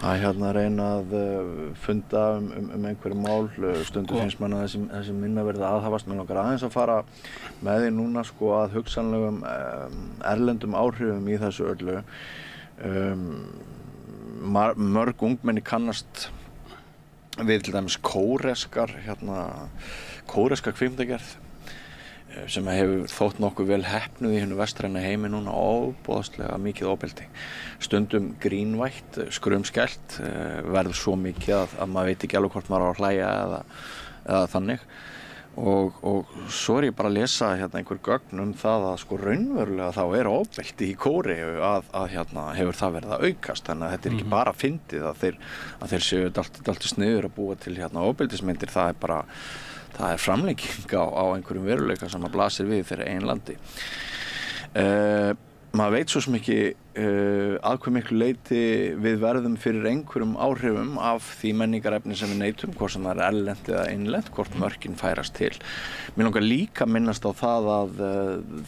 að reyna að funda einhverju mál. Stundum finnst manna þessi minna verið aðhafast. Mér langar aðeins að fara með því núna að hugsanlegum erlendum áhrifum í þessu öllu. Mörg ungmenni kannast við til dæmis kóreska kvikmyndagerð sem hefur þótt nokkuð vel heppnuð í hinu vestræna heimi núna óboðslega mikið ofbeldi. Stundum grínvætt, skrumskælt, verður svo mikið að maður veit ekki alveg hvort maður á að hlæja eða þannig. Og svo er ég bara að lesa einhver gögn það að raunverulega þá er ofbeldi í Kóreu að hefur það verið að aukast, þannig að þetta er ekki bara fyndið að þeir séu dálítið sniður að búa til ofbeldismyndir, það er framlenging á einhverjum veruleika sem að blasir við þeirra eigin landi. Maður veit svo sem ekki að hve miklu leyti við verðum fyrir einhverjum áhrifum af því menningarefni sem við neytum, hvort sem það er erlent eða innlent, hvort mörkin færast til. Mér langar líka minnast á það að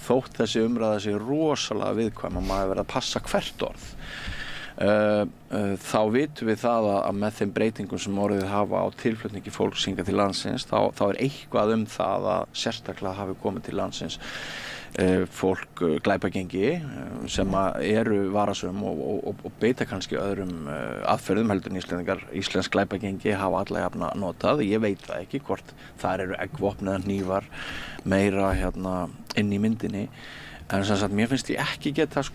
þótt þessi umræða sé rosalega viðkvæm og maður verið að passa hvert orð. Þá vitum við það að með þeim breytingum sem orðið hafa á tilflutningi fólks hingað til landsins þá er eitthvað það að sérstaklega hafi komið til landsins fólk glæpagengi sem eru varasöm og beita kannski öðrum aðferðum heldur en íslensk glæpagengi hafa alla jafna notað. Ég veit það ekki hvort þar eru eggvopn eða hnífar meira inn í myndinni, en sem sagt mér finnst ég ekki geta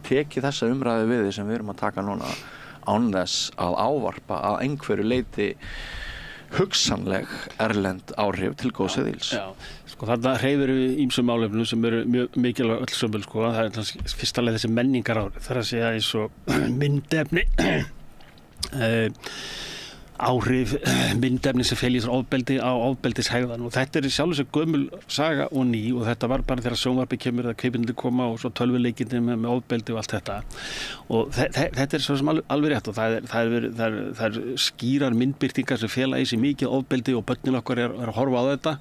tekið þessa umræðu við því sem við erum að taka núna án þess að ávarpa að einhverju leyti hugsanleg erlend áhrif til góðs eða ills. Já, þarna hreyfir við ýmsum málefnum sem eru mjög mikilvæg öll sömul, það er fyrsta leið þessi menningaráhrif, það er að segja eins og myndefni, áhrif, myndefni sem félgir ofbeldi á ofbeldishegðan og þetta er sjálfur sem gömul saga og ný og þetta var bara þegar sjónvarpið kemur eða kvikmyndir koma og svo tölvuleikindi með ofbeldi og allt þetta og þetta er svo sem alveg rétt og það er skýrar myndbirtingar sem fela í sig mikið ofbeldi og börnin okkar er að horfa á þetta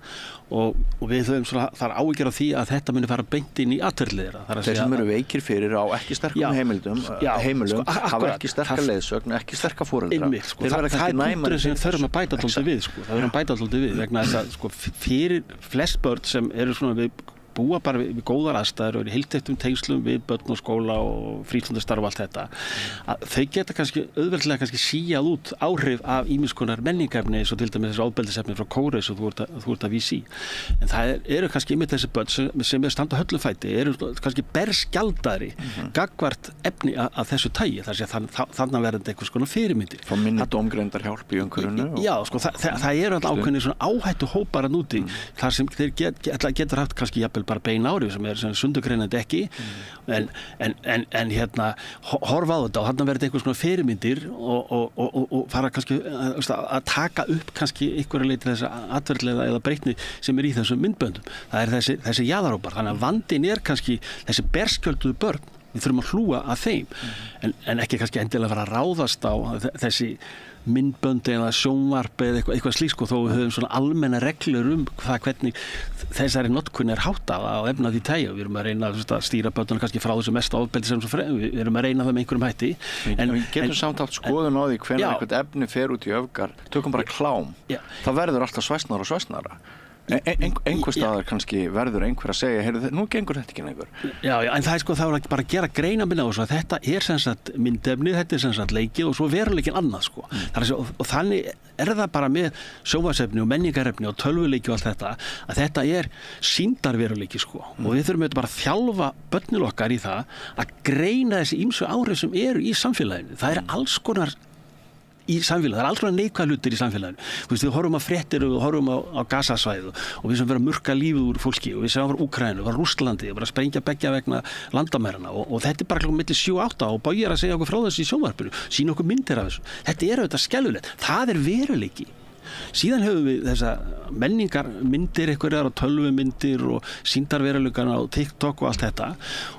og við höfum þar áhyggjur á því að þetta muni fara beint inn í atferlið þeirra. Þeir sem eru veikir fyrir á ekki sterkum heimilum hafa ekki sterka leiðsögn, ekki sterka foreldra. Það er punkturinn sem þurfum að bæta alltaf við, það þurfum að bæta alltaf við vegna þess að fyrir flest börn sem eru svona við búa bara við góðar aðstæður og eru heiltæktum tengslum við börn og skóla og frístundastarf og allt þetta, að þau geta kannski auðveldlega kannski síjað út áhrif af ýmiss konar menningarefni eins og til dæmis þessu ofbeldisefni frá Kóreu sem þú ert að vísa í. En það eru kannski einmitt þessi börn sem er standa höllum fæti, eru kannski berskjaldaðri gagnvart efni af þessu tagi, þar sé þannig verðandi einhvers konar fyrirmyndir. Fá minni dómgreindar hjálp í umhverfinu? Já, sko, það eru alltaf ákveðnir svona áhættu hópar að núti, þar sem þeir getur haft kannski jafnvel bara bein áhrif sem er sundugreinandi ekki, en hérna horfa á þetta og þarna verði einhvers konar fyrirmyndir og fara kannski að taka upp kannski einhverja leyti þessa atferðlega eða breytni sem er í þessum myndböndum. Það er þessi jaðarópar, þannig að vandinn er kannski þessi berskjölduðu börn. Við þurfum að hlúa að þeim en ekki kannski endilega fara að ráðast á þessi myndbönd eða sjónvarp eða eitthvað slíkt, sko, þó við höfum svona almenna reglur hvernig þessari notkun er háttað á efna því tagi. Við erum að reyna að stýra börnunum kannski frá þessu mesta ofbeldi sem við erum að reyna það með einhverjum hætti. En við getum samt haft skoðun á því hvenær eitthvað efni fer út í öfgar. Tökum bara klám. Það verður alltaf svæsnara og svæsnara. Einhver staðar kannski verður einhver að segja, heyrðu, nú gengur þetta ekki lengur. Já, en það er sko, það er bara að gera greinarmun á þessu að þetta er sem sagt myndefnið, þetta er sem sagt leikið og svo veruleikinn annað, sko. Og þannig er það bara með sjónvarpsefni og menningarefni og tölvuleiki og allt þetta, að þetta er sýndarveruleiki, sko. Og við þurfum bara að þjálfa börnin okkar í það að greina þessi ýmsu áhrif sem eru í samfélaginu. Það er alls konar í samfélaginu, það er alls konar neikvæð hlutir í samfélaginu. Þú veist, við horfum á fréttir og við horfum á Gazasvæðu og við sem vera að murka lífið úr fólki og við sem var Úkraínu, var Rússlandi, var að sprengja beggja vegna landamærana og þetta er bara milli 7-8 og Bogi er að segja okkur frá þessu í sjónvarpinu, sína okkur myndir af þessu. Þetta er auðvitað skelfilegt. Það er veruleiki. Síðan höfum við þessa menningarmyndir, einhverjar og tölvumyndir og sýndarveruleikana og TikTok og allt þetta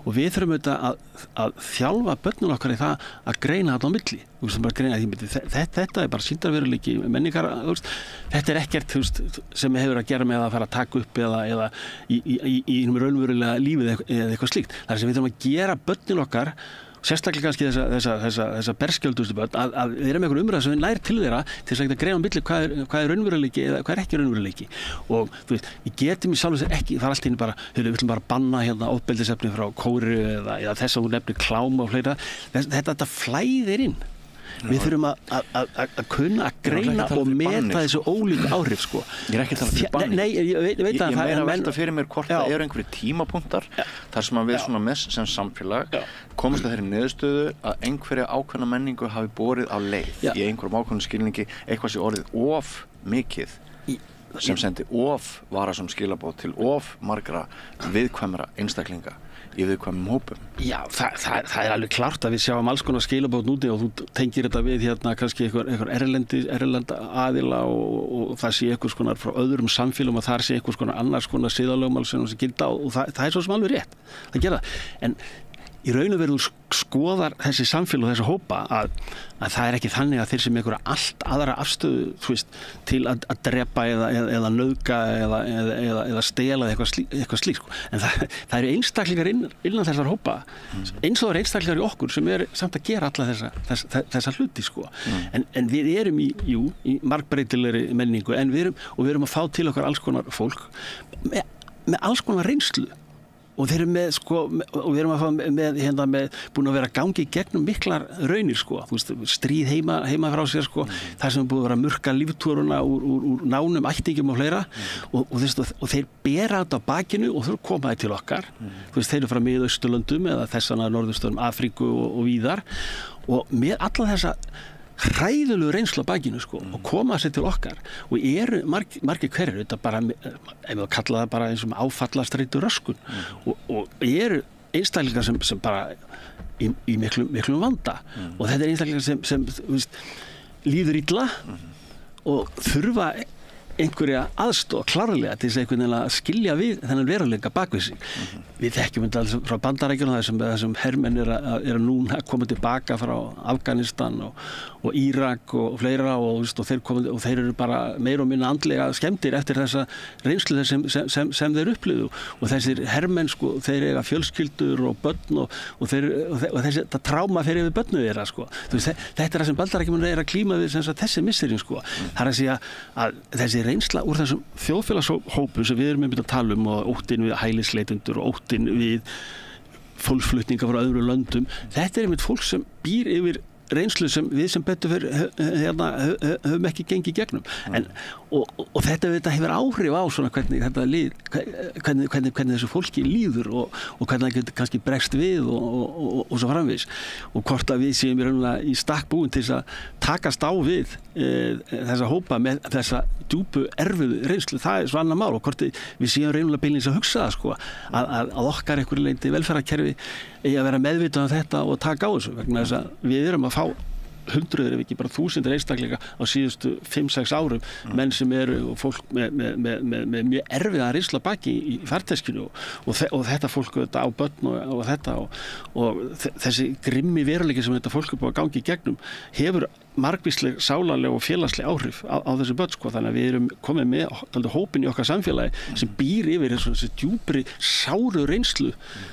og við þurfum auðvitað að þjálfa börnun okkar í það að greina þetta á milli. Þetta er bara sýndarveruleiki, menningar, þetta er ekkert sem hefur að gera með að fara að taka upp eða í raunverulega lífið eða eitthvað slíkt. Það er sem við þurfum að gera börnun okkar sérstaklega kannski þessa berskjöldustu börn að við erum einhver umræða sem við nær til þeirra til þess að greina á milli hvað er raunveruleiki eða hvað er ekki raunveruleiki og þú veist, við getum í sjálfu sér ekki fara allt í einu bara, við ætlum bara að banna hérna ofbeldisefni frá Kóreu eða þess að þú nefnir klám og fleira þetta flæðir inn. Við þurfum að kunna að greina og meta þessu ólíku áhrif, sko. Ég er ekki að tala fyrir banni. Nei, ég veit að það er að velta fyrir mér hvort það eru einhverju tímapunktar þar sem að við svona með sem samfélag komast að þeirri niðurstöðu að einhverja ákveðna menningu hafi borið á leið í einhverjum ákveðnum skilningi eitthvað sem orðið of mikið sem sendi of varasam skilaboð til of margra viðkvæmra einstaklinga í viðkvæmum hópum. Já, það er alveg klart að við sjáum alls konar skilaboð núti og þú tengir þetta við hérna kannski einhver erlenda aðila og það sé einhvers konar frá öðrum samfélum og þar sé einhvers konar annars konar siðalögmál sem gilda og það er svo sem alveg rétt að gera það. En í raun og veru skoðar þessi samfélag og þessi hópa að það er ekki þannig að þeir sem einhverja allt aðra afstöðu, þú veist, til að drepa eða nauðga eða stela eitthvað slíkt, sko. En það eru einstaklingar innan þessar hópa eins og það eru einstaklingar í okkur sem er samt að gera alla þessa hluti, sko. En við erum í margbreytilegri menningu en við erum að fá til okkar alls konar fólk með alls konar reynslu. Og þeir eru með, sko, og við erum að fá búin að vera að gangi gegnum miklar raunir, sko. Þú veist, stríð heima frá sér, sko. Það sem er búið að vera að murka líftúruna úr nánum ættingjum og fleira. Og þeir bera þetta á bakinu og þeir komaði til okkar. Þú veist, þeir eru frá Miðausturlöndum eða þessana norðurstöðum Afríku og víðar. Og með alla þessa hræðulegu reynslu á bakinu, sko, og koma sér til okkar og eru margir hverjir þetta bara, ef við kalla það bara eins og áfallastreitu röskun og eru einstaklingar sem bara í miklum vanda og þetta er einstaklingar sem veist, líður illa og þurfa einhverja aðstoð klárlega til þess að einhvern veginn að skilja við þennan veruleika bakvið sig. Við þekkjum þetta frá Bandaríkjunum þessum hermenn er að núna koma tilbaka frá Afganistan og Írak og fleira og þeir eru bara meira og minna andlega skemmtir eftir þessa reynslu sem þeir upplifðu og þessir hermenn, sko, þeir eiga fjölskyldur og börn og þetta tráma fer yfir börnu þeirra, sko. Þetta er það sem Bandaríkjunum er að klíma við þessi misserinn, sko. Það er að segja að þessi reynsla úr þessum þjóðfélagshópum sem við erum að tala og óttinn við hælisleitendur og óttinn við fólksflutninga frá öðru löndum. Þetta einmitt fólk sem býr yfir reynslu sem við sem betur fyrir höfum ekki gengið gegnum. Og þetta hefur áhrif á svona hvernig þessu fólki líður og hvernig það getur kannski bregst við og svo framvegis. Og hvort að við séum í stakk búin til þess að takast á við þessa hópa með þessa djúpu erfiðu reynslu, það svo annað mál og hvort við séum reynulega beinlínis að hugsa það sko, að okkar einhverju leyti velferðarkerfi eigi að vera meðvitað um þetta og taka á þessu vegna þess að við erum að fá hundruður ef ekki bara þúsundir einstaklinga á síðustu 5-6 árum menn sem eru og fólk með mjög erfiða reynslu baki í farteskinu og þetta fólk á börn og þetta og þessi grimmi veruleiki sem þetta fólk er búið að gangi í gegnum hefur margvísleg sálarleg og félagsleg áhrif á þessu börn sko, þannig að við erum komið með hópin í okkar samfélagi sem býr yfir þessu djúpri sáru reynslu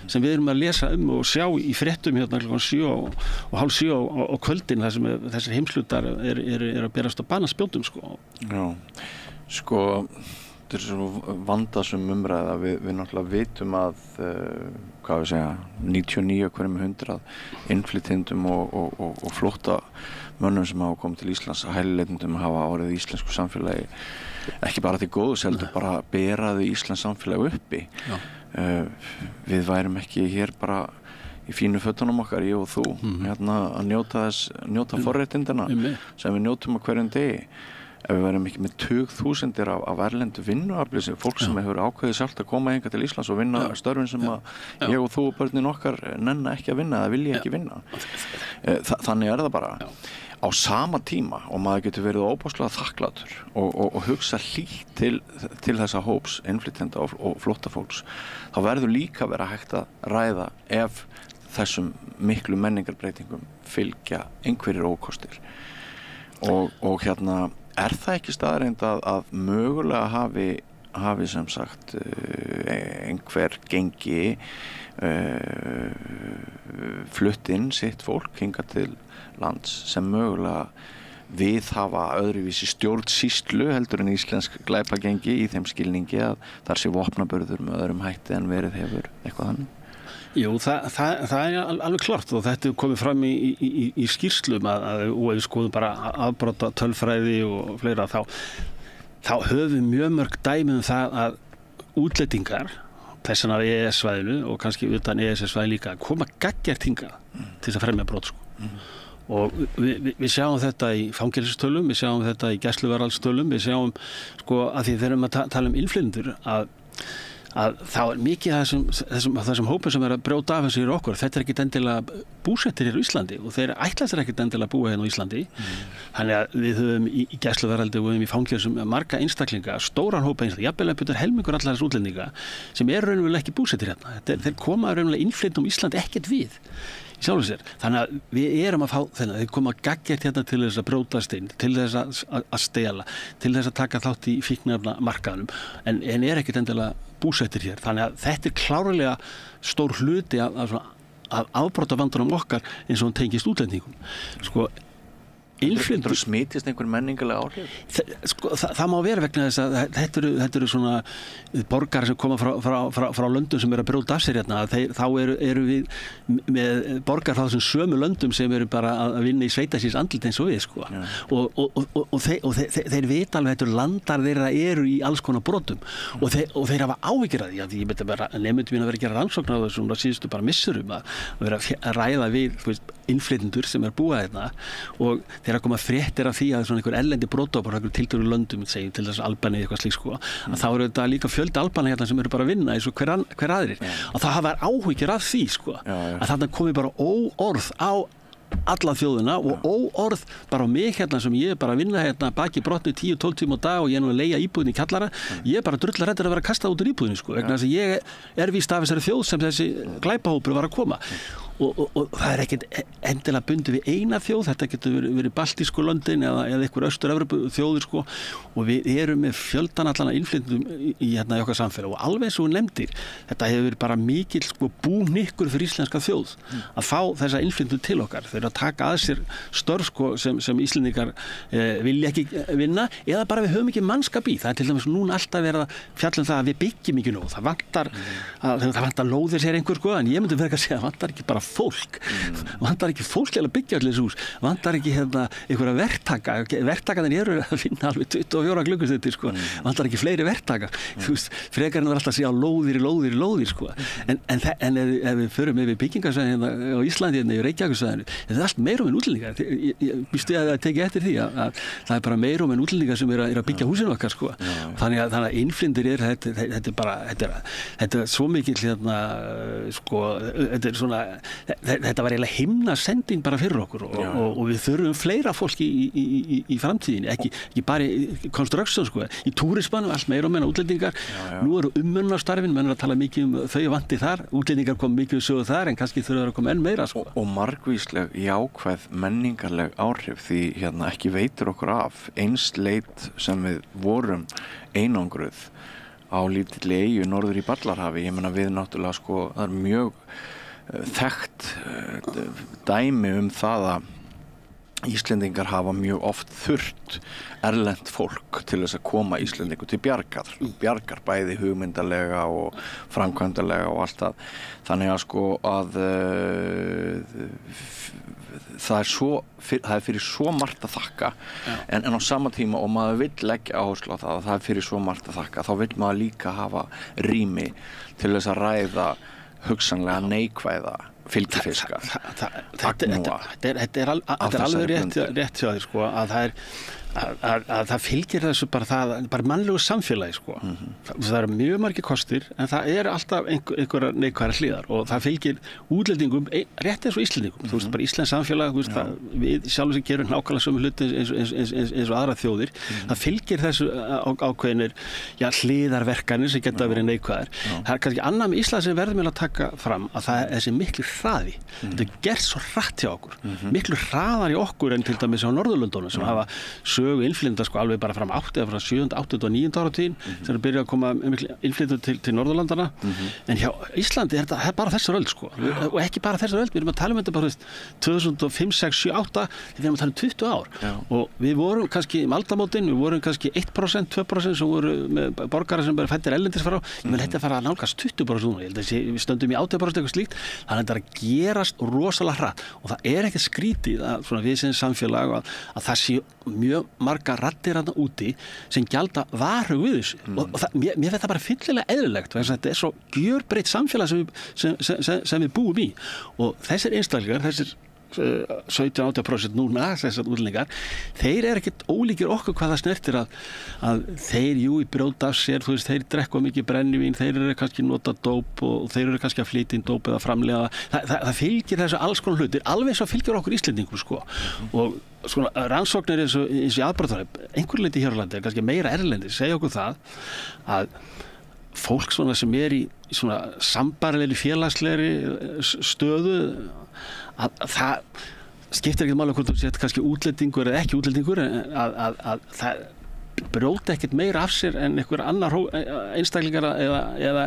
sem við erum að lesa og sjá í fréttum hérna klukkan 7 og hálf 7 á kvöldin þar sem þessir heimslutar eru að berast á banaspjótum sko. Já, sko þetta er svo vandasum umræða við náttúrulega vitum að hvað við segja 99 hverjum 100 innflytjendum og flótta mönnum sem hafa komið til Íslands hælileitendum hafa árið í íslensku samfélagi ekki bara til góðs heldur bara beraði Íslands samfélagi uppi við værum ekki hér bara í fínu fötunum okkar, ég og þú hérna að njóta forréttindana sem við njótum á hverjum degi ef við værum ekki með 20.000 af erlendu vinnuafli sem fólk sem hefur ákveðið sjálft að koma hingað til Íslands og vinna störfin sem að ég og þú og börnin okkar nenna ekki að vinna eða vilja ekki vinna þannig það bara á sama tíma og maður getur verið óbáslega þakklátur og hugsa hlýtt til þessa hóps innflytjenda og flóttafólks þá verður líka vera hægt að ræða ef þessum miklu menningarbreytingum fylgja einhverjir ókostir og hérna það ekki staðreynd að mögulega hafi sem sagt einhver gengi flutt inn sitt fólk hingað til lands sem mögulega viðhafa öðruvísi stjórnsýslu heldur en íslensk glæpagengi í þeim skilningi að þar sé vopnaburður með öðrum hætti en verið hefur eitthvað þannig. Jú, það alveg klart og þetta komið fram í skýrslum og við skoðum bara afbrota tölfræði og fleira þá höfum mjög mörg dæmi það að útlendingar þessan af EES-svæðinu og kannski utan EES-svæði líka koma gaggjart hingað til þess að fremja brot sko. Og við sjáum þetta í fangelsistölum, við sjáum þetta í gæsluvarðhaldstölum, við sjáum sko að því þegar við erum að tala um innflytjendur að þá mikið þessum hópum sem að brjóta af þessu í okkur, þetta ekkert endilega búsettir hér á Íslandi og þeir ætlast ekkert endilega að búa hérna á Íslandi þannig að við höfum í gæsluvarðhaldi og höfum í fangelsum marga einstaklinga, stóran hópa einstaklinga, jafnvel að helmingur allar þessu útlendinga sem raunverulega ekki búsettir hérna þeir koma raunverulega innflytjendum Íslandi ekkert við í sjálfu sér. Þannig að við erum að fá þennan, þeir koma gaggjart hérna til þess að brjótast inn, til þess að stela, til þess að taka þátt í fíkniefnamarkaðnum en ekkert endilega búsettir hér. Þannig að þetta klárlega stór hluti af afbrotavandunum okkar eins og hann tengist útlendingum. Sko, innflytjendur smitist einhver menningarlega áhrif? Það má vera vegna þess að þetta eru svona borgarar sem koma frá löndum sem að brjóta af sér hérna. Þá eru við með borgarar frá þessum sömu löndum sem eru bara að vinna í sveitasins andlit eins og við sko. Og þeir vita alveg þetta landar þeirra eru í alls konar brotum og þeir hafa áhyggjur af því. Ég myndi bara nemyndum mín að vera að gera rannsókn á þessum síðustu bara missurum að vera að ræða við innflytjendur sem búa hérna og þegar koma fréttir af því að svona einhver erlendi brotabrot einhver tiltölu löndum, segjum til þess Albaníu eitthvað slíkt sko, að þá eru þetta líka fjöldi Albana hérna sem eru bara að vinna eins og hver aðrir og það hafa áhyggjur af því sko, að þarna komi bara óorð á alla þjóðina og óorð bara á mig hérna sem ég bara að vinna hérna baki brotni 10-12 tíma á dag og ég nú að leigja íbúðin í kjallara, ég bara drullar hættur að vera kastað út úr íbúðinni sko, vegna þess að ég víst af þessari þjóð sem þessi glæpahópur var að koma og það ekkert endilega bundið við eina þjóð, þetta getur verið baltísku löndin eða einhver austur-Evrópu þjóðir sko, og við erum með fjöldan allan að innflytjendum í okkar samfélag og alveg eins og þú nefndir, þetta hefur verið bara mikill sko búhnykkur fyrir íslenska þjóð að fá þessa innflytjendur til okkar, þeir að taka að sér störf sko sem Íslendingar vilja ekki vinna eða bara við höfum ekki mannskap í, það til dæmis núna alltaf verið að fjalla það að við byggjum ekki nóg, það vantar lóðir sér einhver sko, en ég myndi verið að segja það vantar ekki bara fólk, vantar ekki fólk til að byggja allir þessu hús, vantar ekki einhverja verktakarnir eru að finna alveg 24 klukkustundir sko, vantar ekki fleiri verktakar, þú veist, frekarinn var alltaf að segja lóðir sko, en ef við förum yfir byggingarsvæðin á Íslandi í Reykjavíkursvæðinu, þetta allt meira en útlendingar, ég býstu að tekja eftir því að það bara meira en útlendingar sem að byggja húsinu okkar sko, þannig að innflytjendur þetta er svo mikil sko, þetta var eiginlega himnasending bara fyrir okkur og við þurfum fleira fólk í framtíðinni, ekki bara í construction sko, í túrismanum allt meira og meina útlendingar, nú eru umönnunarstarfin, menn að tala mikið þau vanti þar, útlendingar kom mikið sögu þar en kannski þurfa að koma enn meira sko. Og margvísleg jákvæð menningarleg áhrif því ekki veitir okkur af einsleit sem við vorum einangruð á lítilli eyju norður í Ballarhafi, ég meina við náttúrulega sko, það er mjög þekkt dæmi það að Íslendingar hafa mjög oft þurft erlent fólk til þess að koma Íslendingu til bjargar bæði hugmyndalega og framkvæmdalega og allt það. Þannig að sko að það er fyrir svo margt að þakka en á sama tíma og maður vill leggja áherslu á það að það er fyrir svo margt að þakka, þá vill maður líka hafa rými til þess að ræða hugsanlega neikvæða fylgifiska þetta er alveg rétt hjá þér sko, að það fylgir þessu bara mannlegu samfélagi sko. Það eru mjög margir kostir en það er alltaf einhverja neikvæðar hliðar og það fylgir útlendingum rétt eins og Íslendingum, þú veist bara Íslands samfélag, við sjálfum sem gerum nákvæmlega sömu hluti eins og aðra þjóðir, það fylgir þessu ákveðinir hliðarverkanir sem geta verið neikvæðar. Það er kannski annað með Ísland sem verðum að taka fram að það er þessi miklu hraði, þetta er gert svo hratt hjá okkur, miklu hraðar í okkur en til dæmis á Norðurlöndunum sem hafa sögu innflytjenda sko alveg bara frá 7., 8. og 9. áratíðin sem byrja að koma innflytjendur til Norðurlandana en hjá Íslandi er þetta bara þessar öld sko og ekki bara þessar öld, við erum að tala þetta bara 2005, 6, 7, 8 við erum að tala 20 ár og við vorum kannski aldamótin, við vorum kannski 1%, 2% sem voru með borgara sem bara fættir erlendis frá, þetta fara að nálgast 20% núna, ég held að við stöndum í 80% eitthvað slíkt, þannig að þetta er að gerast rosalega hratt og það er ekki skrítið að svona við sem samfélag að það sé mjög marga raddir þarna úti sem gjalda varhug við þessu og mér finnst það bara fyllilega eðlilegt vegna þetta er svo gjörbreytt samfélag sem við búum í og þessir einstaklingar, þessir 17-18% núna, þessar útlendingar þeir eru ekkert ólíkir okkur hvað það snertir að þeir brjóta af sér, þú veist, þeir drekka mikið brennivín, þeir eru kannski nota dóp og þeir eru kannski að flytja inn dóp eða framleiða, það fylgir þessu alls konar hlutir, alveg eins og fylgir okkur Íslendingum sko og svona rannsóknir eins og í aðbrotaræf, einhver leyti hér á landi, kannski meira erlendi, segja okkur það að fólk svona sem í svona sambærilegri félagslegri stöðu að það skiptir ekki máli hvort þú sétt kannski útlendingur eða ekki útlendingur að það brjóta ekkert meira af sér en einhver annar einstaklingar eða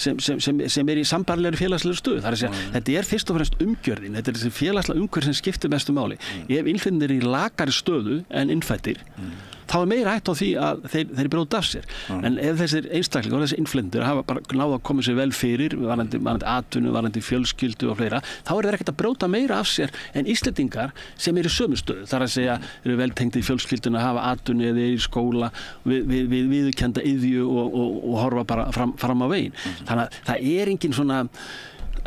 sem í sambærilegri félagslegri stöðu. Það er að segja, þetta er fyrst og fremst umgjörðin, þetta er þessi félagslega umgjörð sem skiptir mestu máli. Ef innflytjendur í lakari stöðu en innfæddir, þá er meira hætt á því að þeir brjóta af sér. En ef þessir einstaklingar og þessir innflytjendur hafa bara náð að koma sér vel fyrir, varðandi atvinnu, varðandi fjölskyldu og fleira, þá er þeir ekkert að brjóta meira af sér en Íslendingar sem eru í sömu stöðu. Það er að segja, eru vel tengdir í fjölskylduna, hafa atvinnu eða í skóla, við viðurkennda iðju og horfa bara fram á veginn. Þannig að það er engin svona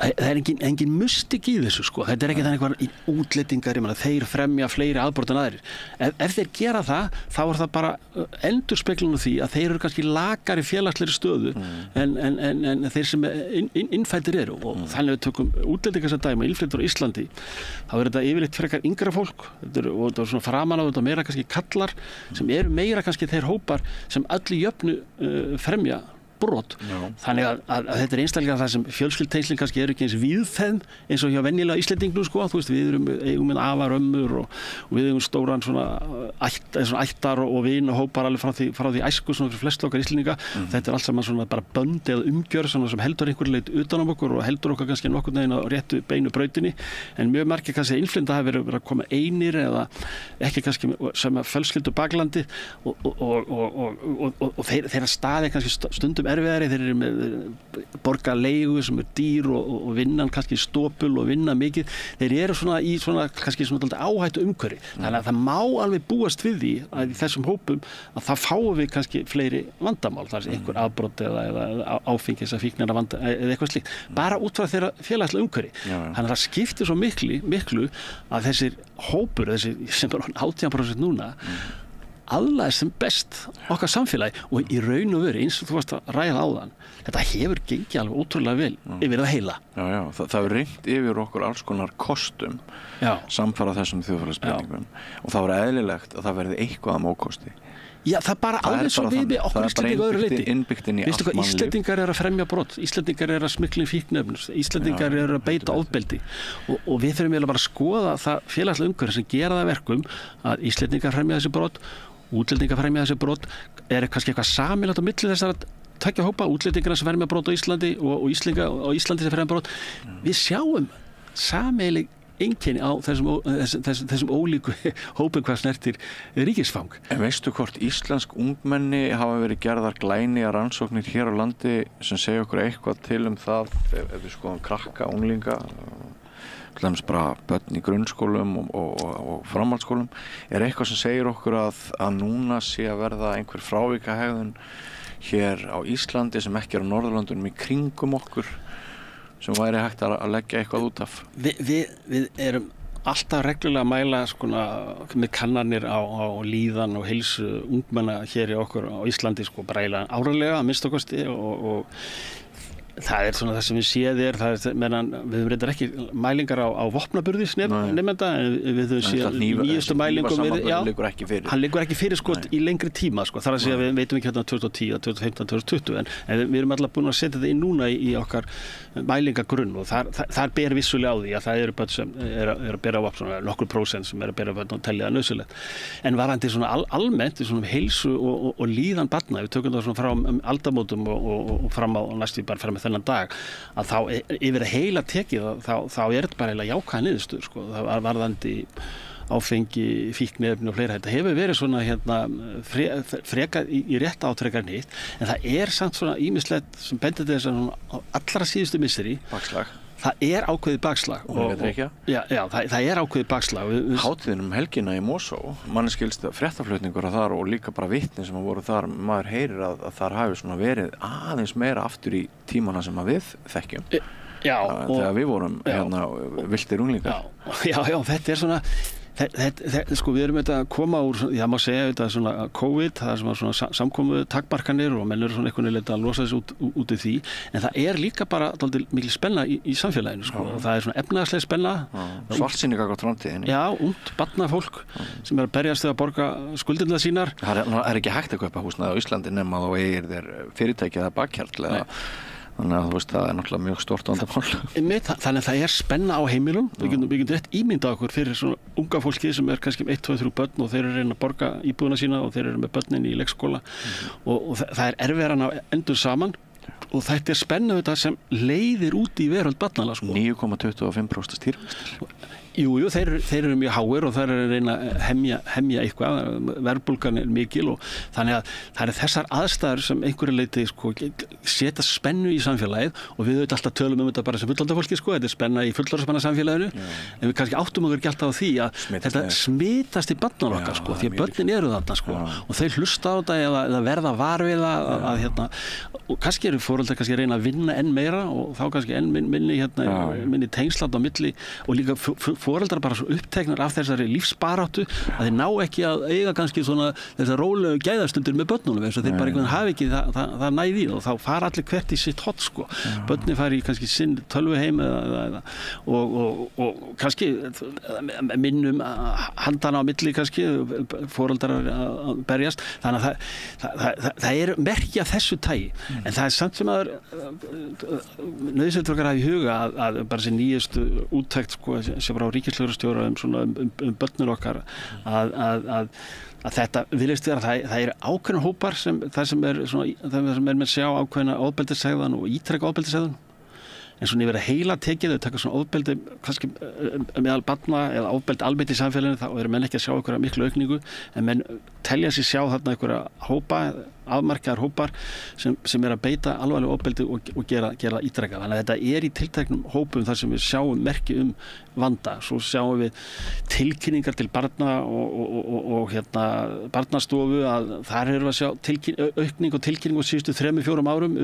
það er engin mystik í þessu sko. Þetta er ekki þannig einhver útlendingar, þeir fremja fleiri aðbrot en aðrir. Ef þeir gera það, þá er það bara endurspeglun á því að þeir eru kannski lakari félagslegri stöðu en þeir sem innfæddir eru. Og þannig við tökum útlendingar sem dæmi, innflytjendur á Íslandi, þá er þetta yfirleitt frekar yngra fólk, og þetta er svona framan á þetta meira kannski kallar, sem eru meira kannski þeir hópar sem öllu jöfnu fremja brot. Þannig að þetta einstaklega það sem fjölskyldutengslin kannski eru ekki eins víðfeðm eins og hjá venjulega Íslendingnum, sko. Þú veist, við eigum með afar ömmur og við eigum stóran svona ættar og vinahópar alveg frá því æsku svona fyrir flest okkar Íslendinga. Þetta allt saman svona bara bönd eða umgjörð sem heldur einhver leit utan á okkur og heldur okkar kannski nokkurn veginn á réttu beinu brautinni. En mjög margir kannski innflytjenda hafa verið að koma einir eða ekki kannski sem fjölskyldu baklandi og þeirra staði kannski stundum erfiðari, þeir eru með borga leigu sem dýr og vinnan kannski stópul og vinna mikið, þeir eru svona í svona kannski svona áhættu umhverfi. Þannig að það má alveg búast við því að í þessum hópum að það fáum við kannski fleiri vandamál, þar sem einhver afbrot eða áfengis að fíknara vanda eða eitthvað slíkt, bara út frá þeirra félagslega umhverfi. Þannig að það skiptir svo miklu að þessir hópur, þessi sem er 18% núna, aðlaðist sem best okkar samfélagi og í raun og veru eins og þú varst að ræða áðan, þetta hefur gengið alveg ótrúlega vel yfir það heila. Það hefur reynt yfir okkur alls konar kostum samfara þessum þjóðfélagsbreytingum og það var eðlilegt að það verði eitthvað að mókosti. Já, það bara alveg svo við okkur Íslendinga öðru leyti. Innbyggt í veistu hvað, Íslendingar að fremja brot, Íslendingar að smygla fíkniefnum, Íslendingar að beita ofbeldi og við þurfum eiginlega bara að skoða það félagslega umhverfi sem gera það verkum að Íslendingar fremja þessi brot, útlendingar fremja þessi brot, kannski eitthvað sameiginlegt á milli þessara tveggja hópa, útlendingar sem fremja brot á Íslandi og Íslendingar á Íslandi sem fremja brot. Við sjáum sameiginleg einkenni á þessum ólíku hópum hvað snertir ríkisfang. En veistu hvort íslensk ungmenni hafa verið gerðar glænýjar rannsóknir hér á landi sem segja okkur eitthvað til það ef við skoðum krakka, unglinga, til dæmis bara börn í grunnskólum og framhaldsskólum, eitthvað sem segir okkur að núna sé að verða einhver frávikahegðun hér á Íslandi sem ekki á Norðurlöndunum í kringum okkur, sem væri hægt að leggja eitthvað út af? Við erum alltaf reglulega að mæla með kannanir á líðan og heilsu ungmenna hér í okkur á Íslandi bara eiginlega árlega að minnsta kosti og það svona það sem við séð meðan við höfum reyndar ekki mælingar á vopnaburði nemenda en við höfum séð nýjustu mælingum hann liggur ekki fyrir í lengri tíma þar að segja við veitum ekki hérna 2010, 2015, 2020 en við erum alltaf búin að setja þetta inn núna í okkar mælingagrunn og þar ber vissulega á því að það eru börn sem eru að bera á nokkur prósent sem eru að bera börn og telja það nauðsynlegt en varðandi almennt heilsu og líðan barna, við tökum það frá aldamótum og fram á næstu bara fram með þennan dag að þá yfir að heila tekið þá þetta bara eiginlega jákvæð niðurstöður það var varðandi áfengi, fíkniefni og fleira þetta hefur verið svona freka í rétt átrekar nýtt en það samt svona ýmislegt sem bendir til þess að allra síðustu misseri bakslag það ákveðið bakslag það ákveðið bakslag Hátíðin helgina í Mosó manni skilst fréttaflutningur þar og líka bara vitni sem voru þar maður heyrir að þar hafi verið aðeins meira aftur í tímana sem við þekkjum þegar við vorum villtir unglingar þetta svona við erum að koma úr, það má segja þetta svona COVID, það svona samkomu takmarkanir og menn eru svona einhvern veginn að losa þessu út í því, en það líka bara dálítið mikil spenna í samfélaginu og það svona efnahagsleg spenna svartsýni gagnvart framtíðinni ungt barnafólk sem að berjast við að borga skuldirnar sínar Það ekki hægt að kaupa húsnæði á Íslandi nema þá eigir þér fyrirtæki eða bakhjarl þannig að þú veist það náttúrulega mjög stórt vandamál þannig að það spenna á heimilum við getum rétt ímynda okkur fyrir svona unga fólki sem kannski 1, 2, 3 börn og þeir eru að reyna að borga íbúðuna sína og þeir eru með börnin í leikskóla og það erfiðara að endur saman og þetta spenna þetta sem leiðir út í veröld barnanna 9,25% stýrivextir Jú, þeir eru mjög háir og þeir eru að reyna að hemja eitthvað, verðbólgan mikil og þannig að það þessar aðstæður sem einhverju leyti setja spennu í samfélagið og við alltaf tölum þetta bara sem fullorðna fólki þetta spenna í fullorðsmanna samfélaginu en við kannski áttum okkur ekki alltaf á því að þetta smitast í barnan okkar því að börnin eru þarna og þeir hlusta á þetta eða verða var við að og kannski eru foreldrar kannski reyna að vinna enn meira og þá kannski enn minni tengsland á milli og líka foreldrar bara svo uppteknar af þessari lífsbaráttu að þeir ná ekki að eiga kannski svona þessar rólegu gæðastundir með börnunum eins og þeir bara einhvern veginn hafi ekki það næði og þá fara allir hvert í sitt hot sko. Börnin fari í kannski sinn tölvuheim og kannski minnum handana á milli kannski foreldrar að berjast þannig að það er merki af þessu tagi en það er samt sem að nauðsynlegt okkar hafa í huga að bara þessi nýjustu úttekt sko, sem frá ríkislögreglustjóra um börnur okkar að þetta virðist vera það eru ákveðna hópar það sem er með sjá ákveðna ofbeldishegðun og ítreka ofbeldishegðun en svona yfir að heila tekið þau taka svona ofbeldi kannski meðal barna eða ofbeldi almennt í samfélaginu þá eru menn ekki að sjá einhverja miklu aukningu en menn telja sig sjá þarna einhverja hópa afmarkaðar hópar sem að beita alvarlega ofbeldi og gera ítrekað. Þannig að þetta í tilteknum hópum þar sem við sjáum merki vanda. Svo sjáum við tilkynningar til barna og barnastofu að þar erum við að sjá aukning og tilkynning á síðustu 3-4 árum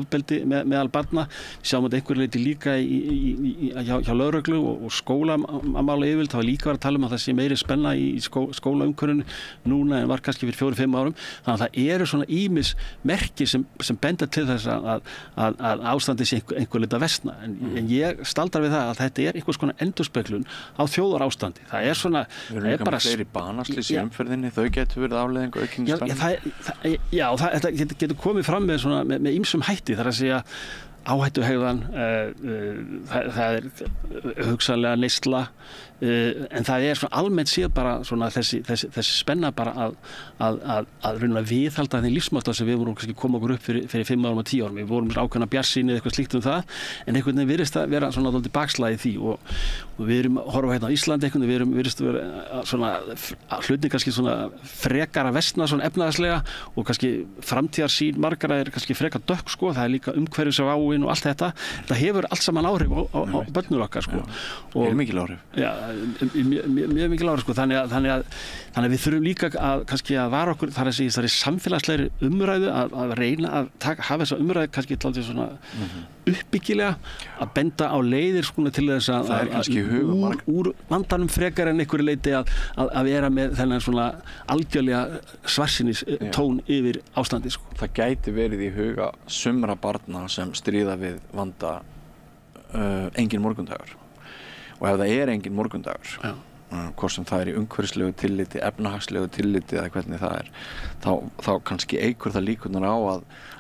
ofbeldi meðal barna. Við sjáum þetta einhverju leyti líka hjá lögreglu og skólamála yfirleitt. Það var líka verið að tala að það sé meiri spenna í skólaumhverfinu núna en var kannski fyrir 4-5 árum. Þannig að það eru svona ýmis merki sem benda til þess að ástandi sé einhver leyti að versna. En ég staldar við það að þetta er einhvers konar endurspeglun á þjóðarástandi. Það er svona... Við erum líka með fleiri banaslys í umferðinni, þau getur verið afleiðing aukinni spennu? Já, þetta getur komið fram með ýmsum hætti, þar að segja áhættuhegðan, það er hugsanlega neysla, en það er svona almennt séð bara svona þessi spenna bara að reyna að viðhalda þeim lífsmáta sem við vorum kannski koma okkur upp fyrir 5 árum og 10 árum. Við vorum ákveðna bjartsýni eða eitthvað slíkt það, en einhvern veginn virðist að vera svona dálítið bakslagi því og við erum að horfa hérna á Íslandi einhvern veginn, virðist að vera svona hlutin kannski svona frekar að versna svona efnahagslega og kannski framtíðarsýn margra er kannski frekar dökk sko, það er líka umhverfisváin og allt þetta. Þetta hefur allt saman áhrif á börnur okkar sko. Og er mikil áhrif. Já, mjög mikil áhrif sko. Þannig að við þurfum líka að kannski að vara okkur þar að segja þessari samfélagslegri umræðu að reyna að hafa þessa umræðu kannski alltaf svona uppbyggilega að benda á leiðir sko til þess að úr vandanum frekar en einhverju leyti að vera með þennan svona algjörlega svarsinis tón yfir ástandi sko. Það gæti verið í huga sumra barna sem stríða við vanda engin morgundagur og ef það er engin morgundagur hvort sem það er í umhverfislegu tilliti, efnahagslegu tilliti eða hvernig það er þá kannski eykur það líkurnar á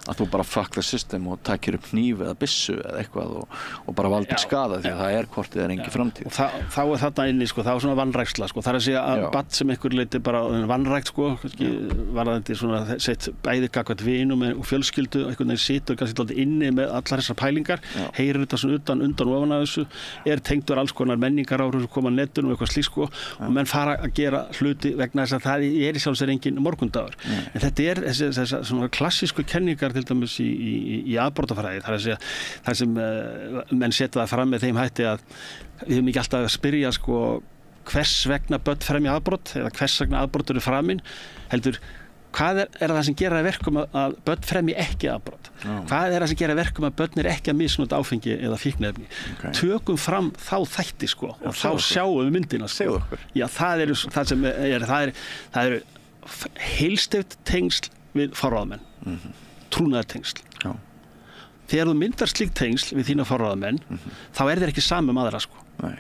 að þú bara fuck the system og takir upp hníf eða byssu eða eitthvað og bara valdir skada því að það er hvort þið er engin framtíð. Og þá er þarna inni sko, þá er svona vanræksla sko, það er að segja að barn sem einhver leiti bara vanrækt sko, varðandi svona sett bæði gagnvart vinum og fjölskyldu, einhvern veginn situr kannski alltaf inni með allar þessar pælingar, heyrir þetta svona undan ofan af þessu, er tengdur alls konar menningaráhrif sem koma á netinu og eitthvað slíkt sko, og menn fara að gera hluti vegna þess að það er í sjálfs engin morgundagur. En þetta er þessi svona klassísku kenningar til dæmis í afbrotafræði, þar sem menn setja það fram með þeim hætti að við höfum ekki alltaf að spyrja sko, hvers vegna börn fremja afbrot eða hvers vegna afbrot eru framin, heldur hvað er það sem gera verkum að börn fremji ekki afbrot? Hvað er það sem gera verkum að börn ekki að misnota áfengi eða fíkniefni? Tökum fram þá þætti sko og þá sjáum við myndina sko. Já, það eru heilsteypt tengsl við forráðamenn. Trúnaðartengsl. Þegar þú myndar slíkt tengsl við þína forráðamenn, þá er þeir ekki saman aðra sko. Nei.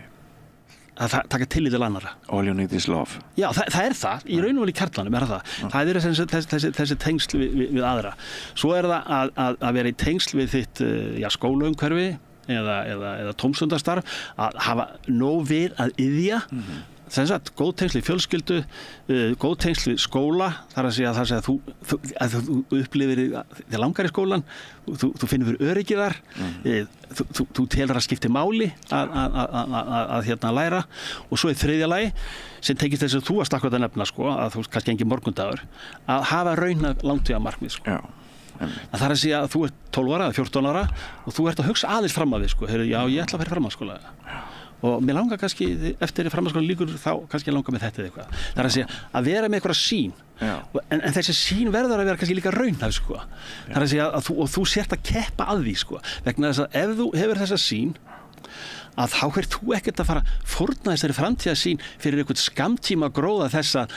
Það taka tillit til annarra. All you need is love. Já, það er það. Í raun og veru í kjarnanum er það. Það eru þessi tengsl við aðra. Svo er það að vera í tengsl við þitt skólaumhverfi eða tómstundastarf, að hafa nóg við að iðja. Góð tengsl í fjölskyldu, góð tengsl í skóla, þar að segja að þú upplifir þig langar í skólan, þú finnur fyrir öryggið þar, þú telur að skipti máli að læra, og svo í þriðja lagi sem tekist þess að þú varst akkurat að nefna sko, að þú kannski engin morgundagur, að hafa rauna langtímamarkmið sko. Það er að segja að þú ert 12 ára eða 14 ára og þú ert að hugsa aðeins fram að því sko, ég ætla að fara framhaldsskóla. og mér langar kannski eftir framhaldsskóla líkur þá kannski langar með þetta eitthvað. Það að segja að vera með eitthvað sín en þessi sín verður að vera kannski líka raunhæf sko. Það að segja að þú sért að keppa að því sko, vegna þess að ef þú hefur þessa sín að þá þú ekkert að fara að fórna þessari framtíðarsýn fyrir einhvern skammtíma gróða þess að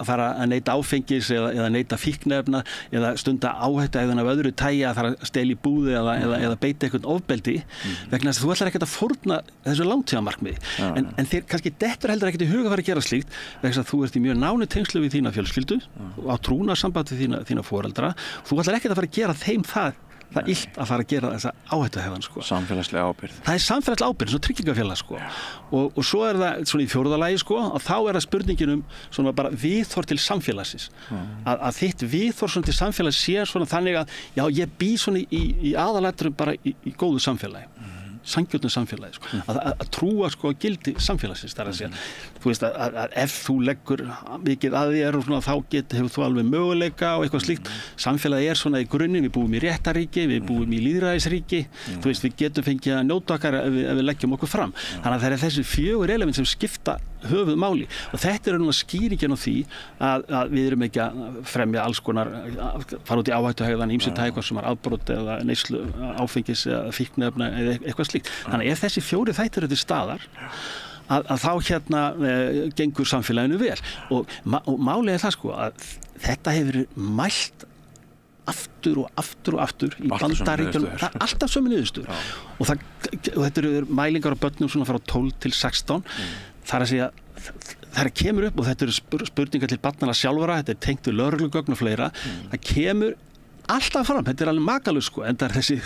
fara að neyta áfengis eða neyta fíkniefna eða stunda áhættuhegðun af öðru tagi að fara að stela í búði eða beita einhvern ofbeldi vegna þess að þú ætlar ekkert að fórna þessu langtímamarkmiði en þér kannski dettur heldur ekkert í huga að fara að gera slíkt vegna þess að þú ert í mjög nánu tengslu við þína fjölskyldu á trúnaðarsamband við þína foreldra þú ætlar ekkert að fara að gera þeim það illt að fara að gera þessa áhættuhegðun sko. Samfélagslega ábyrgð. Það er samfélagslega ábyrgð, svona tryggingafélag sko. Og svo er það svona í fjórða lagi sko, að þá er það spurningin svona bara viðhorf til samfélagsins. Að þitt viðhorf svona til samfélags sé svona þannig að já, ég bý svona í aðalætturum bara í góðu samfélagi. Sanngjörnu samfélagi sko. Að trúa sko gildi samfélagsins þar að segja þú veist að ef þú leggur mikið að þér og svona þá hefur þú alveg möguleika og eitthvað slíkt samfélagi svona í grunninn, við búum í réttaríki við búum í lýðræðisríki þú veist við getum fengið að njóta okkar ef við leggjum okkur fram þannig að það er þessi 4 element sem skipta höfuð máli og þetta er núna skýringin á því að við erum ekki að fremja alls konar fara út í áhættuhegðan ýmsu tækvar sem afbrot eða neyslu áfengis eða fíkniefna eða eitthvað slíkt þannig að ef þessi 4 þættir eru til staðar að þá gengur samfélaginu vel og málið er það sko að þetta hefur mælt aftur og aftur og aftur í Bandaríkjunum, það er alltaf sömu niðurstöður og þetta eru mælingar á börnum svona frá 12 til 16 þar að segja það kemur upp og þetta eru spurningar til barnanna sjálfara, þetta er tengt við lögreglugögn og fleira það kemur alltaf fram, þetta er alveg makalust sko en það er þessi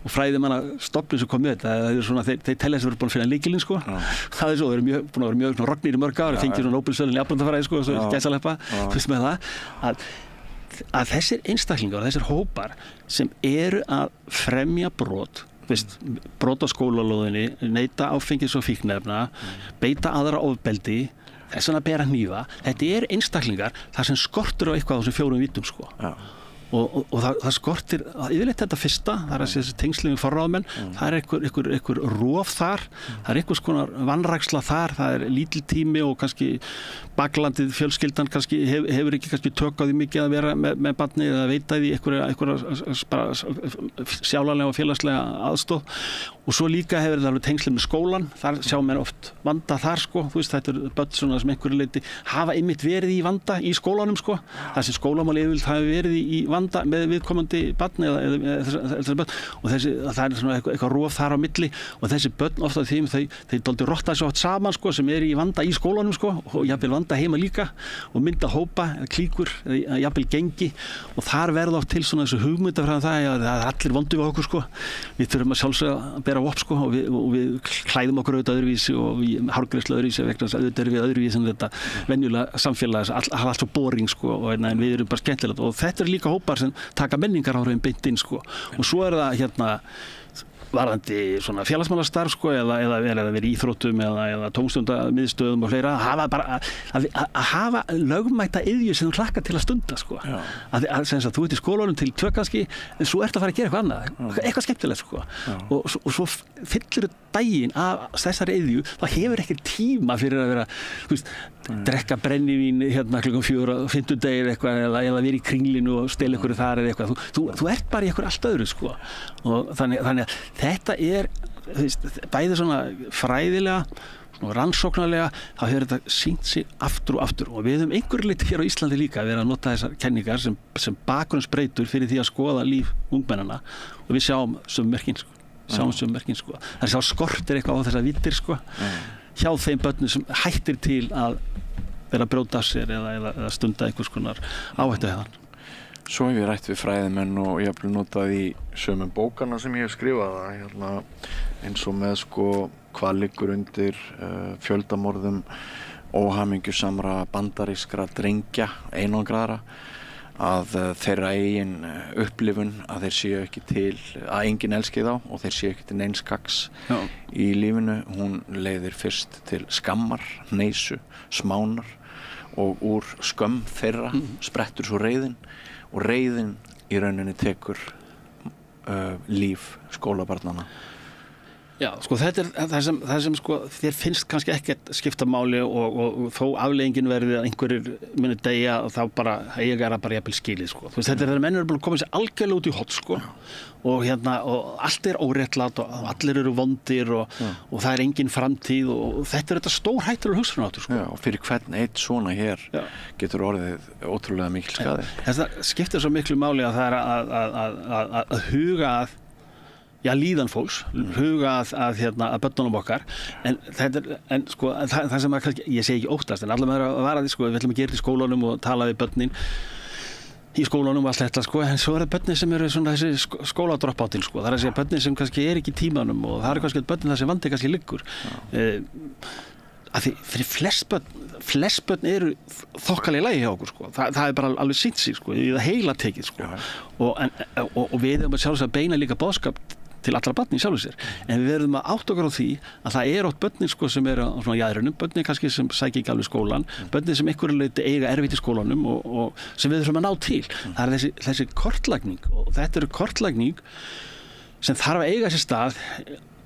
fræðimanna stofnun sem kom með þetta, það er svona þeir telja þess að vera búin að finna lykilinn sko það er svo, þeir eru búin að vera mjög rognir í mörg ára fengið Nóbelsverðlaun í afbrotafræði sko svo gæsaleppa, fyrst með það að þessir einstaklingar og þessir hópar sem eru að fremja brot brot á skólalóðinni, neyta áfengis og fíkniefna, beita aðra ofbeldi, þess að bera hnífa þetta eru einstaklingar þar sem skortur á eitthvað á þessum 4 vítum sko og það skortir yfirleitt þetta fyrsta, það er þessi tengsli við forráðamenn, það er einhver rof þar, það er einhvers konar vanræksla þar, það er lítill tími og kannski baklandið fjölskyldan kannski hefur ekki kannski tök á því mikið að vera með barni eða veita því einhverja sjálflega og félagslega aðstoð og svo líka hefur það alveg tengsli með skólan, þar sjá menn oft vanda þar sko, þú veist þetta er börn svona sem einhverju leyti hafa einmitt verið í vanda í skólanum sko, það sem skólamál yfirleitt hafi verið í vanda með viðkomandi barni eða börn og það er svona eitthvað rof þar á milli og þessi börn ofta þeim þeir dálítið rotta svo oft saman sko sem eru í vanda í skólanum sko og jafnvel vanda heima líka og mynda hópa eða klíkur eða jafnvel gengi og þar verða oft til svona þessu hugmyndafræðin það er allir vondu við okkur sko við þurfum að sjálfsögða að bera upp sko og við klæðum okkur auðvitað öðruvísi og við hárgreiðslu öðruvísi vegna þess að auðvitað erum við öðruvísi en þetta venjulega samfélag allt svo boring sko og en við erum bara skemmtilegt og þetta er líka hópar sem taka menningaráhrifin beint inn sko og svo er það varðandi svona félagsmálastarf sko eða verið í íþróttum eða tómstundamiðstöðum og fleira að hafa lögmæta iðju sem þú hlakkar til að stunda sko að þú ert í skólanum til 2 kannski en svo ert að fara að gera eitthvað annað eitthvað skemmtilegt sko og svo fyllir daginn af þessari iðju þá hefur ekki tíma fyrir að vera þú veist drekka brennivín klukkan 4 á fimmtudegi eitthvað eða vera í kringlinu og stela ykkur þar eða eitthvað þú ert bara í ykkur allt öðru sko og þannig að þetta er bæði svona fræðilega og rannsóknarlega þá hefur þetta sýnt sig aftur og aftur og við höfum einhverju leyti hér á Íslandi líka verið að nota þessar kenningar sem bakgrunnsbreytur fyrir því að skoða líf ungmennana og við sjáum sömu merkin sko það er skortir eitthvað á þessar víddir sko hjá þeim börnum sem hættir til að vera að brjóta af sér eða stunda einhvers konar áhættuhegðan. Svo hef ég rætt við fræðimenn og ég hef notað í sömum bókana sem ég hef skrifað eins og með sko hvað liggur undir fjöldamorðum óhamingjusamra bandarískra drengja einangraðra að þeirra eigin upplifun að þeir séu ekki til að enginn elski þá og þeir séu ekki til neins gagns í lífinu hún leiðir fyrst til skammar, hneisu, smánar og úr skömm þeirra sprettur svo reiðin og reiðin í rauninni tekur líf skólabarnanna. Já, sko þetta það sem sko þér finnst kannski ekkert skipta máli og þó afleiðingin verði að einhverjir muni deyja og þá bara eiga bara jafnvel skilið sko. Þú veist þetta menn eru búin að koma sér algjörlega út í hot sko og og allt óréttlátt og allir eru vondir og það engin framtíð og þetta þetta stórhættulegur hugsunarháttur sko. Já, og fyrir hvern eitt svona hér getur orðið ótrúlega mikil skaði. Það skiptir svo miklu máli að það að huga að líðan fólks, huga að börnunum okkar, en sko, það sem að kannski, ég segi ekki óttast, en allavega að vara því, sko, við ætlum að gera þetta í skólanum og tala við börnin í skólanum og allt þetta, sko, en svo það börnin sem eru svona þessi skóladroppáttin, sko, það að segja börnin sem kannski ekki í tímanum og það kannski börnin þar sem vandi kannski liggur. Að því fyrir flest börn eru þokkalega í lagi hjá okkur, sko. Það bara alveg sýnt sig, sko, í það heila tekið, sko. Og við erum að sjálfsögða beina líka boðskap til allra barni í sjálfu sér. En við verðum að átta okkur á því að það oft börnin sko sem eru á svona jaðrinum, börnin kannski sem sækja ekki alveg skólan, börnin sem einhverju leyti eiga erfitt í skólanum og sem við þurfum að ná til. Það þessi kortlagning og þetta kortlagning sem þarf að eiga sér stað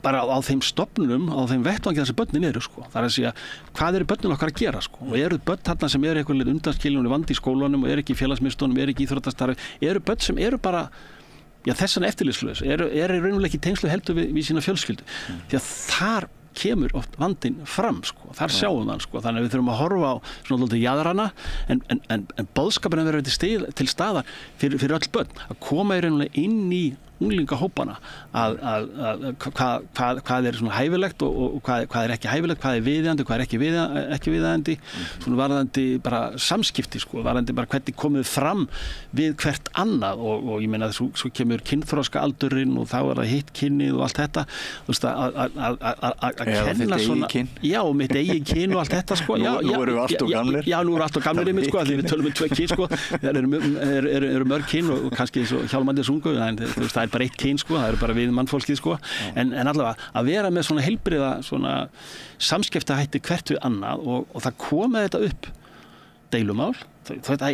bara á þeim stofnunum, á þeim vettvangi þar sem börnin eru sko. Það að segja, hvað eru börnin okkar að gera sko? Og eru börn þarna sem eru einhverju leyti undanskilin og vandi í skólanum og eru ekki í félagsmiðstöðvum, eru ekki í íþróttastarfi, eru börn sem eru bara þessan eftirlitslaus, eru raunverulega ekki tengslu heldur við sína fjölskyldu. Því að þar kemur oft vandinn fram, sko. Þar sjáum við sko. Þannig að við þurfum að horfa á svona lítið jaðrana, en boðskapurinn verður til staðar fyrir öll börn, að koma í rauninlega inn í unglingahópana hvað er svona hæfilegt og hvað ekki hæfilegt, hvað viðeigandi, hvað ekki viðeigandi, svona varðandi bara samskipti sko, varðandi bara hvernig komið fram við hvert annað og ég meina svo kemur kynþroska aldurinn og þá það hitt kynnið og allt þetta, þú veist að kenna svona já, mitt eigin kyn og allt þetta sko. Nú erum við allt og gamlir. Já, nú erum allt og gamlir einmitt sko, því við tölum 2 kyn sko, það eru mörg kyn og kannski svo Hjálmandi sungu, en þú veist það bara eitt kyn sko, það eru bara við mannfólkið sko, en allavega að vera með svona heilbriða svona samskiptahætti hvert við annað og það komið þetta upp deilumál, þetta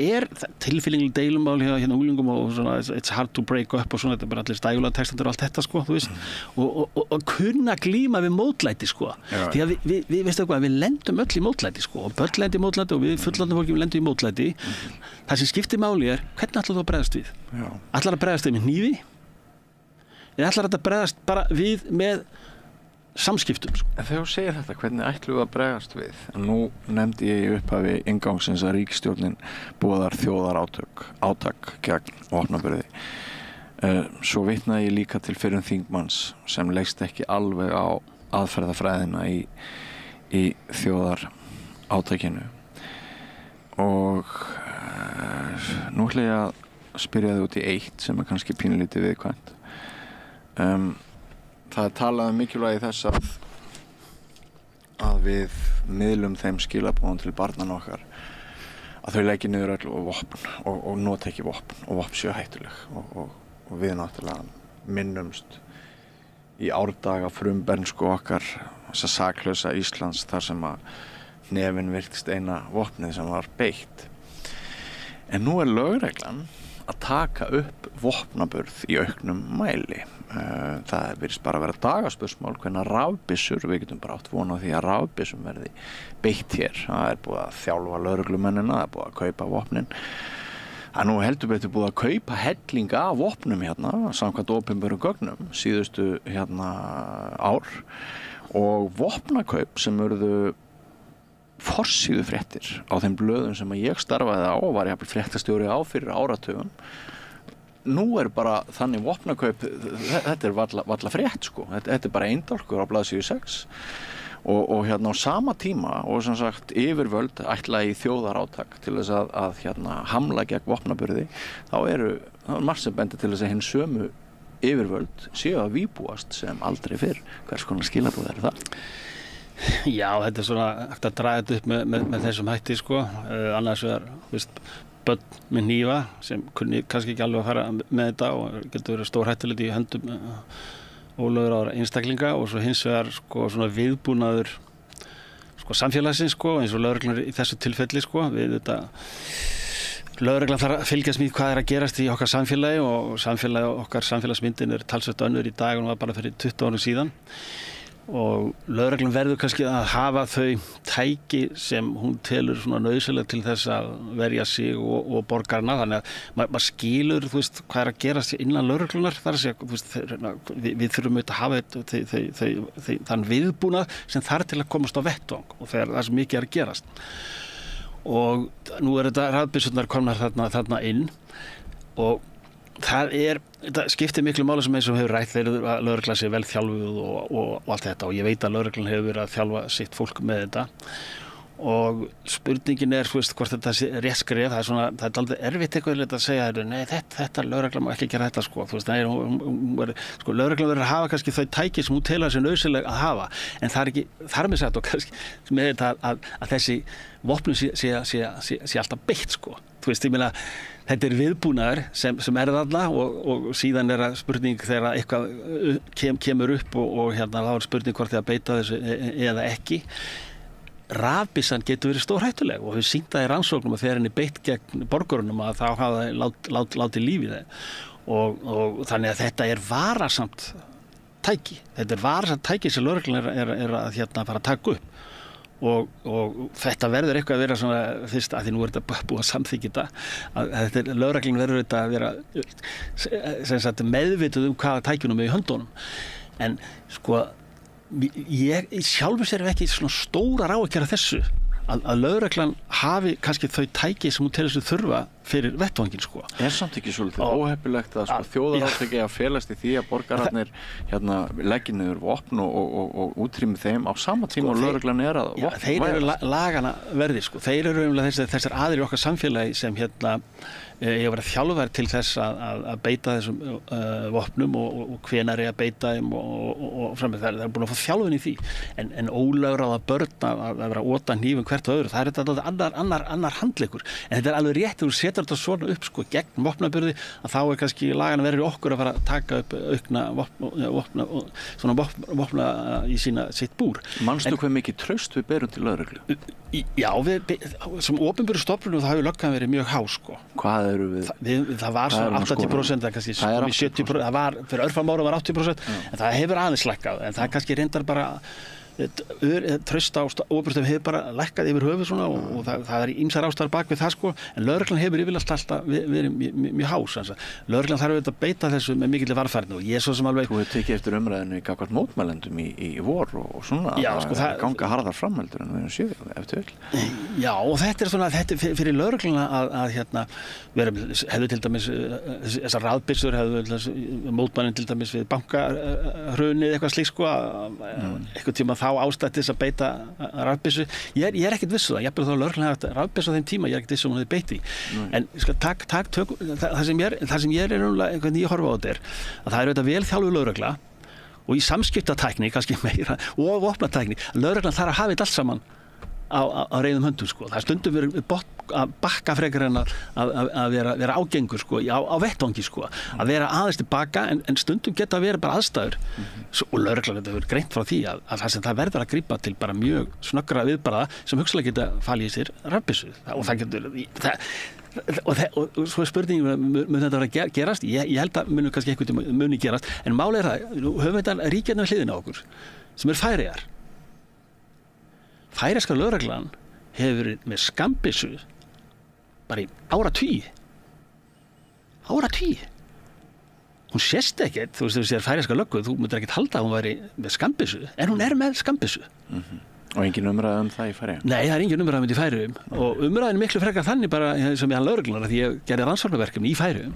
tilféllingileg deilumál hérna unglingum og svona it's hard to break up og svona, þetta bara allir stægulega textandur og allt þetta sko, þú veist, og kunna glíma við mótlæti sko, því að við veistu hvað, við lendum öll í mótlæti sko, og börn lendi í mótlæti og við fullorðna fólki við lendum í mótlæti, það sem skiptir máli hvernig ætlar þú að bregðast við? Ætlar að bregðast við með hnífi? Eða ætlar þetta að bregðast bara við með samskiptum sko. En þegar þú segir þetta, hvernig ætlum við að bregðast við? Nú nefndi ég í upphafi inngangsins að ríkisstjórnin boðar þjóðarátak gegn vopnaburði. Svo vitnaði ég líka til fyrrum þingmanns sem leggst ekki alveg á aðferðafræðina í þjóðarátakinu. Og nú ætla ég að spyrja þig út í eitt sem kannski pínulítið viðkvæmt. Það er talað mikilvægi þess að við miðlum þeim skilaboðum til barnanna okkar að þau leggi niður öll og vopn og nota ekki vopn og vopn séu hættuleg og við náttúrulega minnumst í árdaga frumbernsku okkar þessa saklausa Íslands þar sem að hnefinn virtist eina vopnið sem var beitt. En nú er lögreglan að taka upp vopnaburð í auknum mæli. Það virðist bara að vera dagaspursmál hvenær rafbyssur, við getum bara átt von á því að rafbyssum verði beitt hér. Það er búið að þjálfa lögreglumennina, það er búið að kaupa vopnin. Það er nú heldur betur búið að kaupa hellinga af vopnum hérna, samkvæmt opinberum gögnum, síðustu hérna ár og vopnakaup sem urðu forsíðu fréttir á þeim blöðum sem ég starfaði á og var jafnvel fréttastjóri á fyrir áratugum. Nú er bara þannig vopnakaup, þetta er varla frétt sko, þetta er bara eindálkur á blaðsíðu 6 og hérna á sama tíma og sem sagt yfirvöld ætla í þjóðarátak til þess að hérna hamla gegn vopnaburði, þá er margt sem bendir til þess að hinn sömu yfirvöld séu að vígbúast sem aldrei fyrr. Hvers konar skilaboð er það? Já, þetta er svona hægt að draga þetta upp með þessum hætti sko, annars er börn með hnífa sem kunni kannski ekki alveg að fara með þetta og getur verið stórhættulegt í höndum ólögráðra einstaklinga og svo hins vegar sko svona viðbúnaður sko samfélagsins sko eins og lögreglan í þessu tilfelli sko við þetta lögreglan þarf að fylgjast með hvað að gerast í okkar samfélagi og okkar samfélagsmyndin talsvert önnur í dag en var bara fyrir 20 árum síðan. Og lögreglan verður kannski að hafa þau tæki sem hún telur svona nauðsynleg til þess að verja sig og borgarna, þannig að maður skilur, þú veist, hvað að gerast innan lögreglunar, þar að segja, þú veist, við þurfum auðvitað að hafa þann viðbúnað sem þarf til að komast á vettvang og þegar það sem mikið að gerast. Og nú þetta rafbyssurnar komnar þarna inn og þetta skiptir miklu máli sem eins og hefur rætt þegar að lögreglan sé vel þjálfuð og allt þetta og ég veit að lögreglan hefur verið að þjálfa sitt fólk með þetta og spurningin þú veist, hvort þetta sé rétt skref, það er aldrei erfitt eitthvað að segja nei, þetta lögreglan má ekki gera þetta sko, þú veist, lögreglan verður að hafa kannski þau tæki sem hún telur sér nauðsynleg að hafa, en það er ekki þar með sagt og kannski með þetta að þessi vopnum sé alltaf beitt sko, þú veist, ég meina þetta viðbúnaður sem þarna og síðan það spurning þegar eitthvað kemur upp og hérna þá spurning hvort þið að beita þessu eða ekki. Rafbyssan getur verið stórhættuleg og við sýnt það í rannsóknum að þegar henni beitt gegn borgurunum að þá hafa það látið lífið og þannig að þetta varasamt tæki. Þetta varasamt tæki sem lögreglan er að fara að taka upp. Og þetta verður eitthvað að vera svona fyrst að því nú þetta búið að samþykja þetta lögreglan verður þetta að vera meðvituð hvaða tækjunum í höndunum en sko ég sjálfur sér ekki svona stórar áhyggjur af þessu að lögreglan hafi kannski þau tæki sem hún telur sig þurfa fyrir vettvanginn sko. Samt ekki svolítið óheppilegt að þjóðarátaki að felast í því að borgararnir leggja niður vopn og útrými þeim á sama tíma og lögreglan að vopn. Þeir eru lagana verðir sko. Þeir eru þessar aðrir í okkar samfélagi sem ég var að þjálfa til þess að beita þessum vopnum og hvenær að beita þeim og framveg það er búin að fá þjálfun í því en ólögráða börn að vera að óta hnífum hvert og öðru, það er þetta annar handleikur en þetta alveg rétt þegar þú setur þetta svona upp sko gegn vopnaburði að þá kannski lagana verið okkur að fara að taka upp aukna vopna í sitt búr. Manstu hvað mikið traust við berum til lögreglu? Já, sem opinberu stofnunum það hefur löggan verið mjög há sko. Hvað eru við? Það var svona 80%, kannski 70%, það var fyrir örfam ára var 80%, en það hefur aðeins lækkað, en það kannski reyndar bara traust á opinberu hefur bara lækkað yfir höfuð svona og það er ýmsar ástæður bak við það sko, en lögreglan hefur yfirleitt alltaf verið mjög hás. Lögreglan þarf að beita þessu með mikilli varfærni og ég svo sem alveg... Þú hefur tekið eftir umræðinu gagnvart mótmælendum í vor og svona að ganga harðar framhaldur en við erum séð eftir vel. Já, og þetta er fyrir lögregluna að hefðu til dæmis þessar rafbyssur, hefðu mótmælin til dæmis við bankahrunið eitthvað slíkt sko, eitthvað tíma þá ástætt þess að beita rafbyssu. Ég er ekkert viss það, jafnvel þá lögreglan haft rafbyssu á þeim tíma, ég er ekkert viss hún hefði beitt í. En það sem ég hvernig ég horfa á þetta að það er auðvitað vel þjálfuð lögregla og í samskiptatækni kannski meira og vopnatækni, lögreglan þarf að hafa þetta allt saman á reiðum höndum sko. Það stundum verið að bakka frekar en að vera ágengur sko, á vettvangi sko, að vera aðeins tilbaka en stundum geta að vera bara aðstæður og lögreglan þetta hefur greint frá því að það verður að grípa til bara mjög snöggra viðbragða sem hugsanlega geta falið í sér rafbyssu og það getur og svo er spurningin mun þetta vera að gerast, ég held að kannski einhvern muni gerast, en málið það höfum þetta ríkjarnar við hliðina á okkur sem Færeyjar. Færeyska lögreglan hefur verið með skammbyssu bara í áratugi. Hún sést ekkert, þú veist, þú sér færeyska löggu, þú myndir ekkert halda að hún væri með skammbyssu, en hún er með skammbyssu. Og engin umræða það í Færeyjum? Nei, það er engin umræða í Færeyjum og umræðin miklu frekar þannig bara sem ég hann lögreglan því ég gerði rannsóknarverkefni í Færeyjum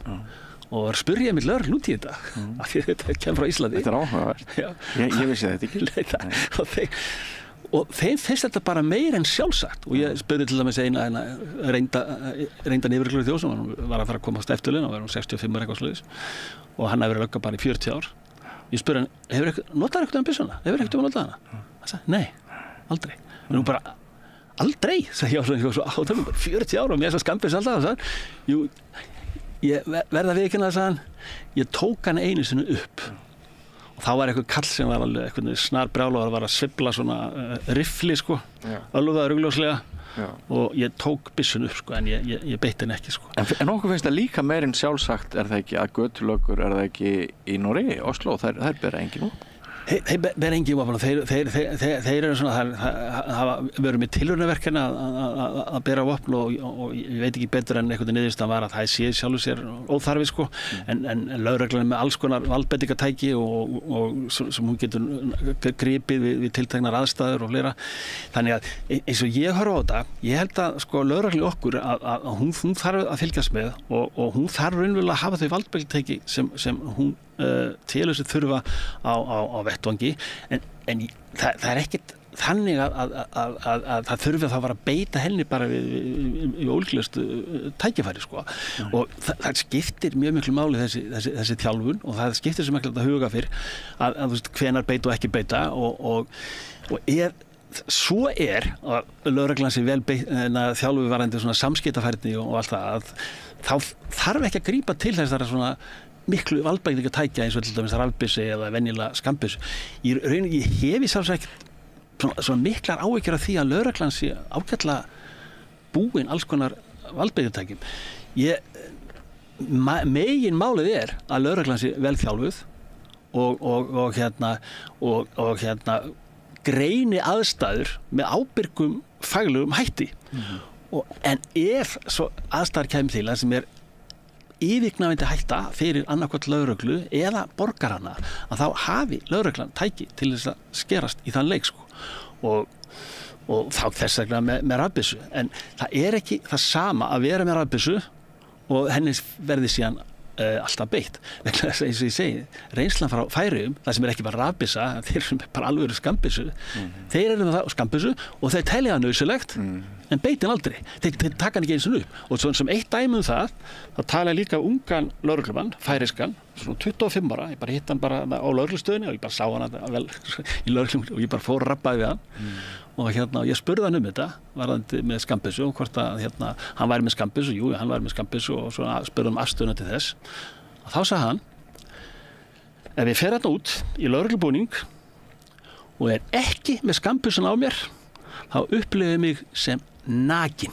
og spurði ég mitt lögreglu út í þetta af því þetta kemur frá Íslandi. Þetta er áhugavert. Ég vissi þetta ekki. Og þeim finnst þetta bara meir en sjálfsagt og ég spurði til dæmis eina reyndan yfirlögreglu þjóð sem hann var að fara að komast eftirlaun og var 65 eitthvað svoleiðis og hann hefur verið lögga bara í 40 ár. Ég spurði hann, notar eitthvað byssuna? Hefur eitthvað notað hana? Hann sagði, nei, aldrei. Nú bara, aldrei, sagði ég svo átöfum, 40 ár og mér svo skammbyssu alltaf, sagði hann. Ég verða viðurkenna það, sagði hann, ég tók hann einu sinni upp. Og þá var eitthvað kall sem var alveg eitthvað snar brjálaður var að svifla svona riffli sko, ölvaður augljóslega og ég tók byssuna upp sko, en ég beitti henni ekki sko. En okkur finnst það líka meirinn sjálfsagt, það ekki að götulöggur, það ekki í Noregi, Oslo, þær bera engin út? Þeir bera engin út, þeir eru svona, það verður með tilraunarverkefni að bera vopn og ég veit ekki betur en einhvern niðurstaðan var að það sé sjálfur sér óþarfi sko, en lögreglan með alls konar valdbeitingatæki og sem hún getur gripið við tilteknar aðstæður og fleira. Þannig að eins og ég horfa á þetta, ég held að sko lögreglan okkur að hún þarf að fylgjast með og hún þarf raunverulega að hafa þau valdbeitingatæki sem hún telur sér þurfa á vettvangi, en það er ekkert þannig að það þurfi að það var að beita henni bara við ólíklegustu tækifæri sko. Og það skiptir mjög miklu máli þessi þjálfun og það skiptir svo miklu að huga fyrir að þú veist hvenar beita og ekki beita og svo að lögreglan sé vel þjálfu varandi svona samskiptafærni og allt það að þá þarf ekki að grípa til þessara svona miklu valdbeitingatækja eins og til dæmis rafbyssu eða venjulega skambyssu. Ég hef í sjálfs ekkert svona miklar áhyggjur af því að lögreglan sé ágætlega búin alls konar valdbeitingatækjum. Megin málið er að lögreglan sé vel þjálfuð og greini aðstæður með ábyrgum faglegum hætti. En ef svo aðstæður kemur til það sem er yfirgnæfandi hætta fyrir annarkvort lögreglu eða borgarana að þá hafi lögreglan tæki til þess að skerast í þann leik sko. Og þá þess vegna með rafbyssu, en það er ekki það sama að vera með rafbyssu og henni verði síðan alltaf beitt. Eins og ég segi, reynslan frá Færeyjum, það sem er ekki bara rafbyssa, þeir eru bara alveg skambyssu, þeir eru með það skambyssu og þeir telja það nauðsynlegt, en beitin aldrei. Þeir taka hann ekki eins og upp. Og sem eitt dæmi það tala ég líka ungan lögreglumann, færeyskan, svona 25 ára, ég bara hitt hann bara á lögreglustöðinni og ég bara sá hann vel í lögreglum og ég bara fór að rabbaði við hann. Og ég spurði hann þetta, varðandi með skambyssu og hvort að hann væri með skambyssu, jú, hann væri með skambyssu og svo spurði hann afstöðuna til þess. Og þá sagði hann, ef ég fer hérna út í lögreglubúning og er ekki með skambyssun á mér, þá upplifði ég mig sem nakin.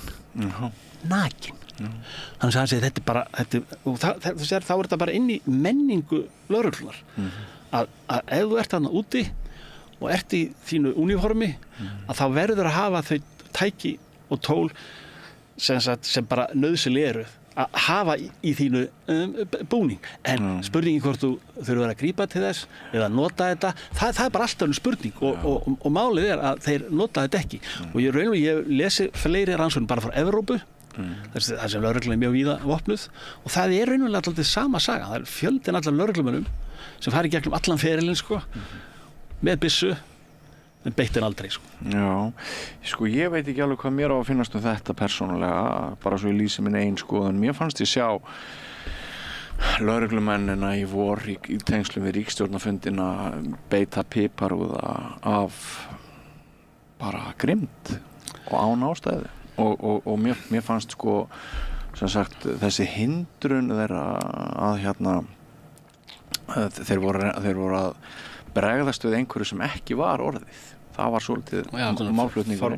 Nakin. Þannig að hann segi, þetta er bara, þá er þetta bara inn í menningu lögreglunar. Að ef þú ert þarna úti og ert í þínu uniformi að þá verður að hafa þau tæki og tól sem bara nauðsynleg eru að hafa í þínu búning. En spurningin hvort þú þurfur að grípa til þess eða nota þetta, það er bara alltaf spurning og málið er að þeir nota þetta ekki. Og ég lesi fleiri rannsóknir bara frá Evrópu, það sem lögreglan er mjög víða vopnuð og það er raunverulega alltaf sama saga. Það er fjöldin allar lögreglumönnum sem fari gegnum allan ferilinn sko, með byssu, en beittin aldrei sko. Já, sko ég veit ekki alveg hvað mér á að finnast þetta persónulega, bara svo ég lýsi minn einn skoðun. Mér fannst ég sjá lögreglumennina í vor í tengslum við ríkisstjórnarfundina beita piparúða af bara grimmd og án ástæðu og mér fannst sko sem sagt þessi hindrun þeirra að þeir voru að bregðast við einhverju sem ekki var orðið. Það var svolítið málflutningur.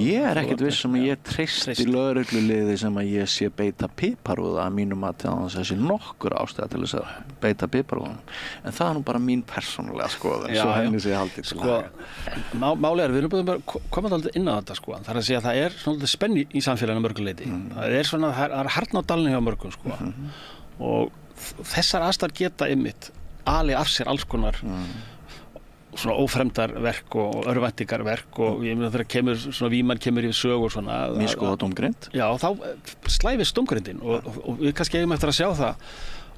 Ég er ekkert viss sem að ég treysti lögregluliði sem að ég sé beita piparúða að mínum að þessi nokkur ástæða til þess að beita piparúðanum. En það er nú bara mín persónulega skoðun. Svo henni sé haldið til laga. Málið er, við erum bara komað aldrei inn á þetta sko. Það er að segja að það er svona spenni í samfélaginu mörguleiti. Það er svona, það er harðn á dalinu hjá mörgum sko. Og þessar aðstæður geta einmitt ali af sér alls konar svona ófremdarverk og örvæntingarverk og ég meina þegar kemur svona vímann kemur í sög og svona misgóða dómgrind. Já, þá slæfist dómgrindin og við kannski eigum eftir að sjá það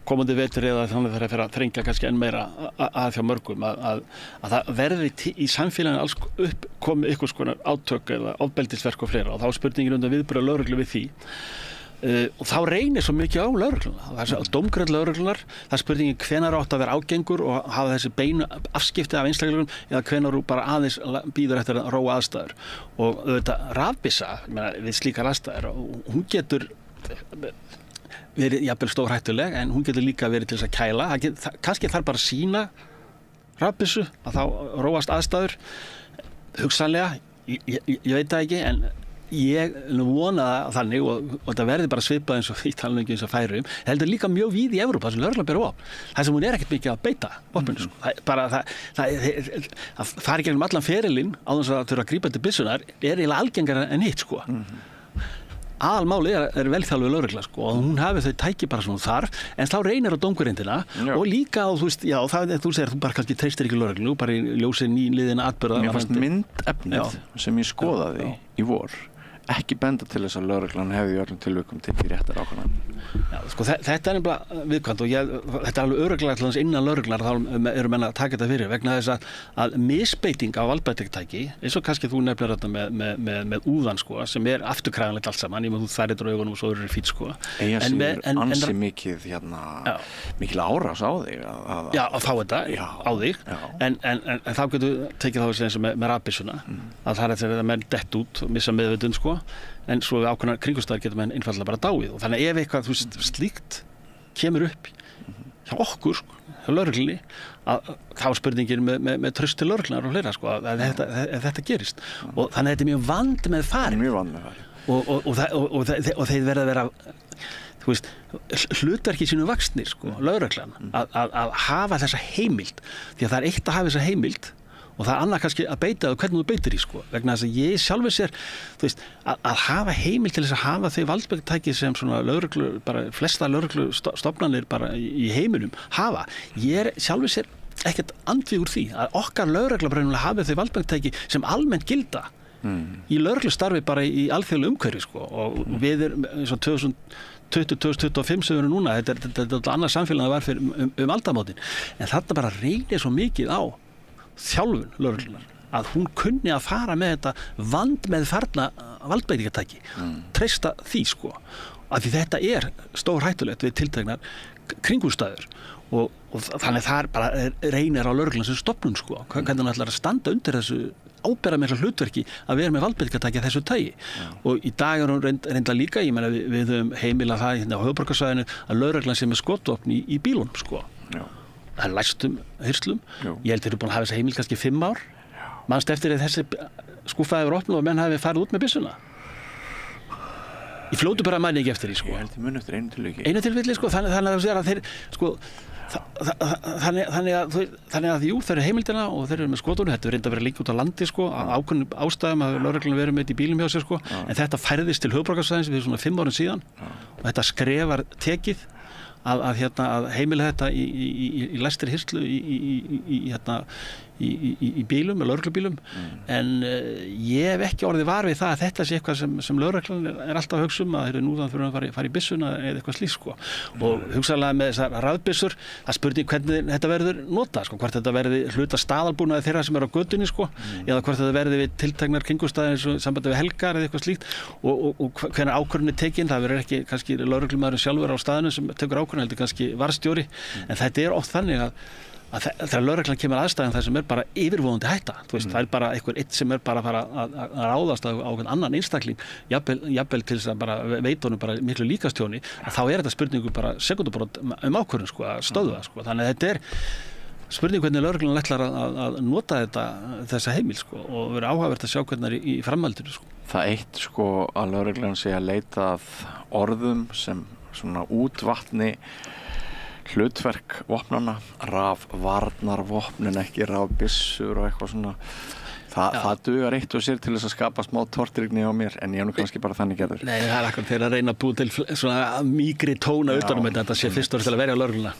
komandi vetur eða þannig þegar það fer að þrengja kannski enn meira að hjá mörgum að það verði í samfélaginu alls upp komið einhvers konar átök eða ofbeldisverk og fleira og þá spurningin undan viðbrögð lögreglu við því. Og þá reynir svo mikið á lögregluna. Það er dómgreind lögreglunar, það er spurningin hvenær átt að vera ágengur og hafa þessi beinu afskipti af einstaklingunum eða hvenær þú bara aðeins býður eftir að róa aðstæður. Og auðvitað rafbyssa við slíkar aðstæður, hún getur verið jafnvel stórhættuleg en hún getur líka verið til þess að kæla. Kannski þarf bara að sýna rafbyssu að þá róast aðstæður hugsanlega. Ég veit það ekki, en ég vona það þannig og þetta verði bara svipað eins og í talningu eins og Færeyjum. Heldur líka mjög víð í Evrópu þar sem lögreglan ber vopn. Það sem hún ekkert mikið að beita vopninu. Það fari gegnum allan ferilinn á þess að þurfa að grípa til byssunar eiginlega algengara en hitt sko. Aðalmáli er velþjálfuð lögregla sko og hún hafi þau tæki bara svona þarf en þá reynir á dómgreindina og líka á þú segir þú bara kannski treystir ekki lögreglu bara í ljósi nýliðina atburða. Mér fannst myndefnið sem ég skoðaði í vor ekki benda til þess að lögreglan hefði í öllum tilvikum tekið réttar ákvarðanir. Já, sko, þetta er nefnilega viðkvæmt og þetta er alveg örugglega til þess innan lögreglar þá eru menn að taka þetta fyrir vegna þess að misbeiting á valdbeitingartæki eins og kannski þú nefnir þetta með úðan sko sem er afturkræfanlegt allt saman, ég með þú þærið draugunum og svo eru fít sko. Eiga sig ansi mikið mikil árás á þig að fá þetta á þig en þá getur tekið þá eins og með rafbyssuna að það er að menn dett út og missa meðvitund sko en svo ákveðnar kringumstæður getur menn einfaldlega bara dáið og þannig ef eitthvað slíkt kemur upp hjá okkur sko, hjá lögreglunni þá er spurningin með traust til lögreglunar og fleira sko að þetta gerist og þannig að þetta er mjög vandmeðfarið og þeir verða að vera þú veist, hlutverki sínu vaxnir sko, lögreglan að hafa þessa heimild því að það er eitt að hafa þessa heimild og það er annað kannski að beita það hvernig þú beitir í sko vegna þess að ég sjálfur sér þú veist, að hafa heimild til þess að hafa þau valdbeitingartæki sem svona lögreglu bara flesta lögreglustofnanir bara í heiminum hafa ég er sjálfur sér ekkert andvígur því að okkar lögregla hafi þau valdbeitingartæki sem almennt gilda í lögreglustarfi bara í alþjóðlegu umhverfi sko og við erum eins og 2025 sem við erum núna þetta er annað samfélag en það var fyrir aldamótin en þarna bara reynir svo mikið á þjálfun lögreglunar að hún kunni að fara með þetta vandmeðfarna valdbeitingartæki treysta því sko af því þetta er stór hættulegt við tilteknar kringumstæður og þannig það bara reynir á lögreglan sem stofnun sko hvernig hún ætlar að standa undir þessu ábera með hlutverki að vera með valdbeitingartæki þessu tægi og í dag er hún reynda líka ég meina við höfum heimilað það hérna á höfuðborgarsvæðinu að lögreglan sé með skotvopn í bílunum sko það er læstum hirslum ég held þeir eru búin að hafa þessa heimild kannski 5 ár manst eftir að þessi skúffaði var opnuð og menn hafi farið út með byssuna ég flótu bara manni ekki eftir því sko ég held ég mun eftir einu tilfelli sko þannig að þeir sko þannig að jú þeir eru heimildina og þeir eru með skotunum þetta er reynda að vera líka út á landi sko ákveðnum ástæðum að lögreglan verið með þetta í bílum hjá sér sko en þetta færðist til höfuðborgarsvæðins fyrir svona 5 árum síðan og þetta skrefar tekið að heimila þetta í læstri hirslu í bílum, lögreglubílum en ég hef ekki orðið var við það að þetta sé eitthvað sem lögreglan er alltaf að hugsa að þeir eru núðan fyrir að fara í byssuna eða eitthvað slíkt sko og hugsanlega með þessar rafbyssur það spurning hvernig þetta verður notað sko hvort þetta verði hluta staðalbúnaði þeirra sem eru á götunni sko eða hvort þetta verði við tilteknar kringumstæður eins og sambandi við helgar eða eitthvað slíkt og hvenær ákvörðun er tekin það verður ekki kannski lögreglumaðurinn sjálfur á staðinu sem tekur ákvörðun heldur kannski varðstjóri en þetta er oft þannig að þegar lögreglan kemur aðstæðan það sem er bara yfirvofandi hætta þú veist, það er bara einhver eitt sem er bara að fara að ráðast á einhvern annan einstakling jafnvel til þess að bara veita honum bara miklu líkastjóni að þá er þetta spurningu bara sekúndubrot ákvörðun sko, að stöðva sko, þannig að þetta er spurning hvernig lögreglan ætlar að nota þessa heimil sko og verður áhugavert að sjá hvernig það í framhaldinu sko. Það eitt sko að lögreglan sé að leita að orðum sem svona útvatni hlutverk vopnana, rafvarnarvopnin ekki rafbyssur og eitthvað svona það dugar eitt og sér til þess að skapa smá tortryggni á mér en ég er nú kannski bara þannig gerður. Nei, það er akkurat þegar að reyna að búa til svona mýgri tóna utanum þetta sé fyrst og fremst til að verja lögregluna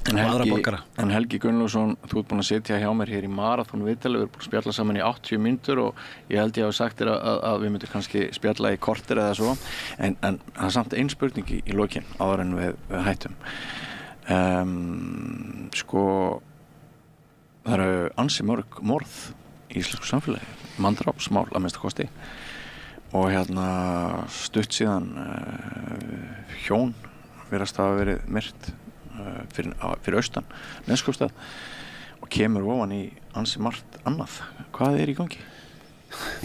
En Helgi Gunnlaugsson, þú ert búin að sitja hjá mér hér í marathon viðtali, við erum búin að spjalla saman í 80 mínútur og ég held ég hafi sagt þér að við myndum kannski spjalla í korter eða svo en það er samt ein spurning í lokin áður en við hættum sko það eru ansi mörg morð í íslensku samfélagi manndrápsmál að minnsta kosti og stutt síðan hjón virðast hafa verið myrt fyrir austan Neskaupstað og kemur ofan í ansi margt annað. Hvað er í gangi?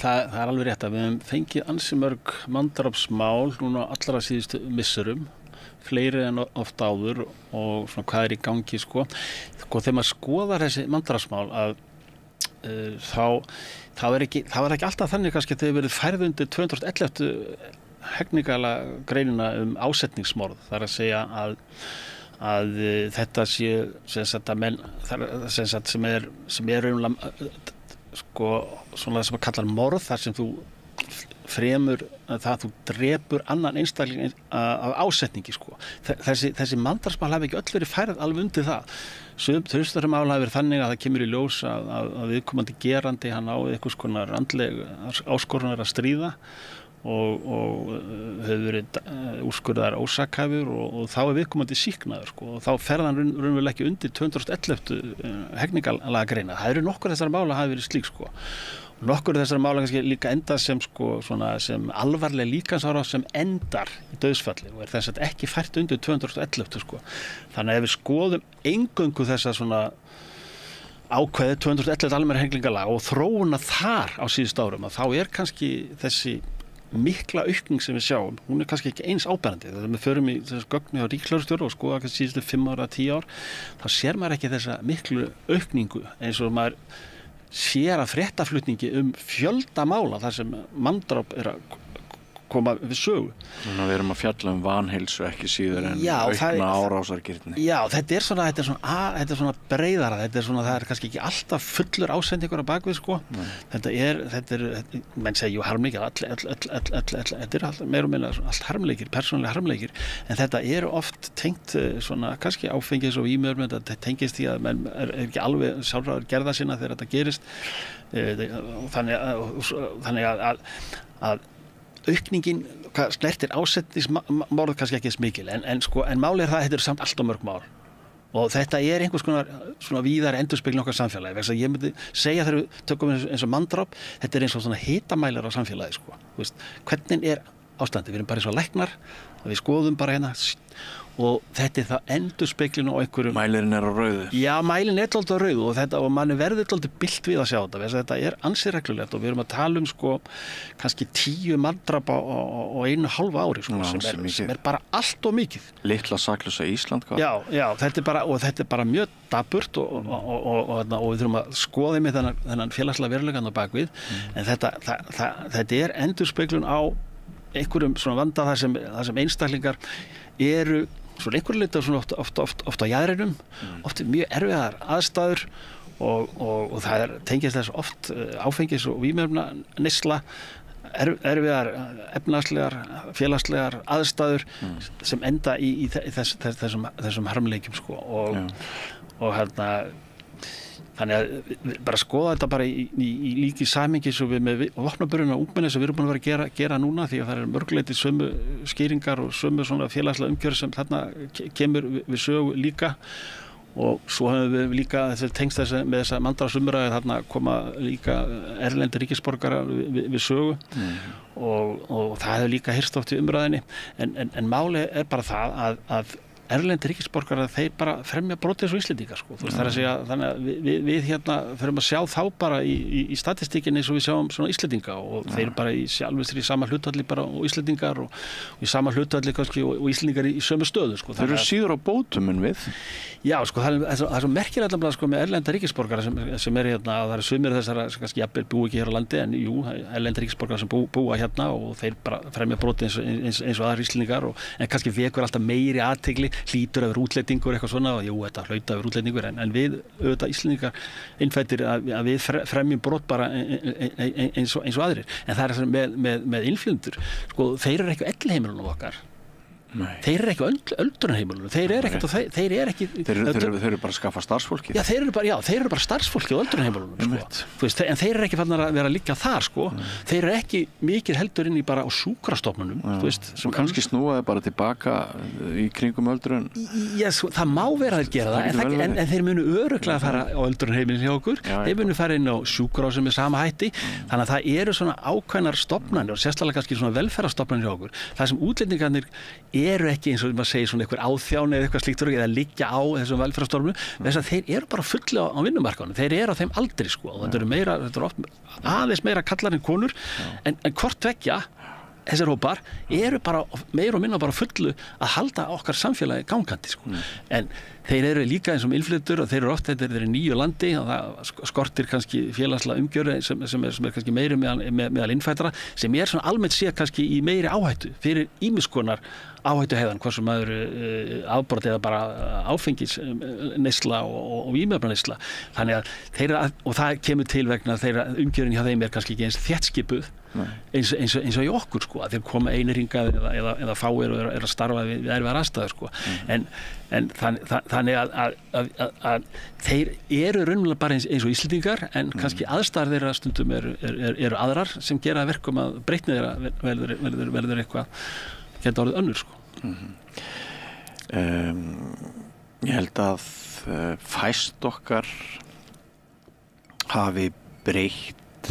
Það er alveg rétt að við hefum fengið ansi mörg manndrápsmál núna allra síðustu misserum fleiri en oft áður og svona hvað er í gangi sko þegar maður skoðar þessi manndrápsmál að þá var ekki alltaf þannig kannski að þau verið færð undir 211. hegningarlaga greinina ásetningsmorð. Það að segja að þetta sé sem sagt að menn sem er sko svona sem að kallar morð þar sem þú fremur það þú drepur annan einstakling af ásetningi sko. Þessi mandrasmál hafi ekki öll verið færð alveg undir það. Þau mál hafi verið þannig að það kemur í ljós að viðkomandi gerandi hann á einhvers konar andleg áskorunar að stríða og hefur verið úrskurðar ósakhæfur og þá viðkomandi sýknaður sko, og þá fer hann raunverulega ekki undir 211. hegningarlaga greina. Það eru nokkur þessara mála hafi verið slík sko. Nokkur þessara mála kannski líka enda sem sem alvarleg líkamsárás sem endar í dauðsfalli og þess að ekki fært undir 211 sko. Þannig að ef við skoðum eingöngu þessa svona ákveðið 211 almenna hegningarlaga og þróuna þar á síðustu árum að þá kannski þessi mikla aukning sem við sjáum, hún kannski ekki eins áberandi. Þegar við förum í þessu gögn hjá ríkislögreglustjóra og skoða kannski síðustu 5 ára, 10 ár, þá sér maður ekki þessa miklu aukningu eins og maður sér að fréttaflutningi fjölda mála þar sem manndráp að koma við sögu. Þannig að við erum að fjalla vanheilsu ekki síður en aukna árásargirni. Já, þetta er svona breiðara, það kannski ekki alltaf fullur ásendingur á bakvið sko. Þetta er menn segja jú harmleikir, þetta er meira og minna allt harmleikir, persónulega harmleikir, en þetta oft tengt svona kannski áfengis og vímuefnum, þetta tengist því að menn ekki alveg sjálfráður gerða sinna þegar þetta gerist. Þannig að aukningin snertir ásetningsmorð kannski ekki smikil en máli það þetta samt allt mörg mál og þetta einhvers konar svona víðar endurspeglun okkar samfélagi vegna ég myndi segja þegar við tökum eins og manndráp þetta eins og svona hitamælar á samfélagi sko. Hvernig ástandi, við erum bara eins og læknar við skoðum bara hérna og þetta það endurspeglun á einhverjum mælirinn á rauðu. Já, mælirinn alltaf á rauðu og manni verður alltaf bilt við að sjá þetta ansi reglulegt og við erum að tala sko kannski 10 manndráp á 1,5 ári sko, sem bara allt og mikið. Litla saklausa Ísland hvað? Já, þetta bara mjög dapurt og við þurfum að skoða með þennan félagslega veruleikann á bakvið en þetta endurspeglun á einhverjum svona vanda þar sem einstaklingar eru svona einhverju leyti oft á jaðrinum, oft mjög erfiðar aðstæður og það tengist þess oft áfengis og vímuefna neysla, erfiðar efnahagslegar, félagslegar aðstæður sem enda í þessum harmleikjum sko og hérna þannig að bara skoða þetta bara í líki samhengi svo við með vopnaburðina og ungmenni sem við erum búin að vera að gera núna því að það mörgleiti sömu skýringar og sömu svona félagslega umgjörð sem þarna kemur við sögu líka og svo höfum við líka tengst með þessa manndrápsumræðu þarna koma líka erlendir ríkisborgarar við sögu og það hefur líka heyrst oft í umræðinni en máli bara það að erlendir ríkisborgarar þeir bara fremja brot eins og Íslendingar sko. Það að segja þannig að við hérna fyrir að sjá þá bara í statistíkinni eins og við sjáum svona Íslendinga og þeir bara í sjálfur í sama hlutfalli bara og Íslendingar og í sama hlutfalli kannski og Íslendingar í sömu stöðu sko. Þeir eru síður á bótum en við? Já sko það er svo merkilegt allavega sko með erlenda ríkisborgara sem hérna það eru sumir þessara kannski jafnvel búa ekki hér á landi en jú erlenda ríkisborgara sem búa hérna og þeir bara fremja brot eins og aðrir Íslendingar en kannski vekur alltaf meiri athygli hlýtur að vera útlendingur eitthvað svona og jú, þetta hlauta að vera útlendingur en við auðvitað Íslendingar innfættir að við fremjum brot bara eins og aðrir en það með innflytjendur sko, þeir eru ekki á elliheimilunum okkar þeir eru ekki á öldrunarheimilunum þeir eru bara að skaffa starfsfólki þeir eru bara starfsfólki á öldrunarheimilunum sko. En þeir eru ekki fannar að vera að liggja þar sko. Þeir eru ekki mikið heldur inn í bara á sjúkrastofnunum og kannski snúaði bara tilbaka í kringum öldrun það má vera að gera það en þeir munu örugglega að fara á öldrunarheimilin hjá okkur þeir munu fara inn á sjúkrásum með sama hætti þannig að það eru svona ákveðnar stofnanir og sérstaklega kannski svona velferðarstofnanir hjá okkur þar sem útlendingarnir eru ekki eins og maður segir svona einhver áþjáni eða eitthvað slíkt eða liggja á þessum velferðarstofnunum þess að þeir eru bara fulli á vinnumarkaðunum þeir eru á þeim aldri sko og þetta eru oft aðeins meira kallar en konur en hvort tveggja þessir hópar eru bara meira og minna bara fullu að halda okkar samfélagi gangandi sko en þeir eru líka eins og innflytjendur og þeir eru oft þeir eru í nýju landi og það skortir kannski félagslega umgjörð sem er kannski meiri meðal innfæddra sem svona almennt sé kannski í meiri áhættu fyrir ýmiss konar áhættuhegðan, hvort sem maður afbrot eða bara áfengisneysla og vímuefnaneysla. Þannig að þeirra, og það kemur til vegna þeirra umgjörðin hjá þeim kannski ekki eins þéttskipuð eins og í okkur sko, að þeir koma einir hingað eða fáir og að starfa við erfiðar aðstæður sko. En þannig að þeir eru raunverulega bara eins og Íslendingar en kannski aðstæður þeirra stundum eru aðrar sem gera verkum að breytni þeirra verður eitthvað geta orðið önnur sko. Ég held að fæst okkar hafi breytt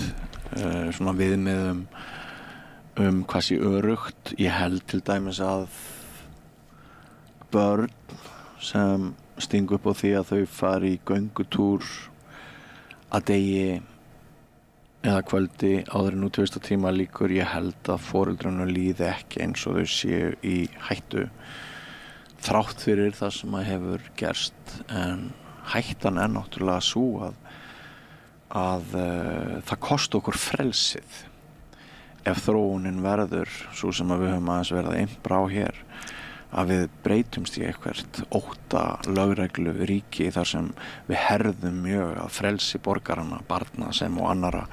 svona viðmiðum hvað sé öruggt. Ég held til dæmis að börn sem stingu upp á því að þau fari í göngutúr að degi eða kvöldi áður en útivistartíma lýkur, ég held að foreldrunum líði ekki eins og þau séu í hættu þrátt fyrir það sem að hefur gerst, en hættan náttúrulega sú að það kosti okkur frelsið ef þróunin verður svo sem að við höfum aðeins verið að innbrá hér, að við breytumst í eitthvert ótta lögreglu ríki þar sem við herðum mjög að frelsi borgaranna, barna sem og annara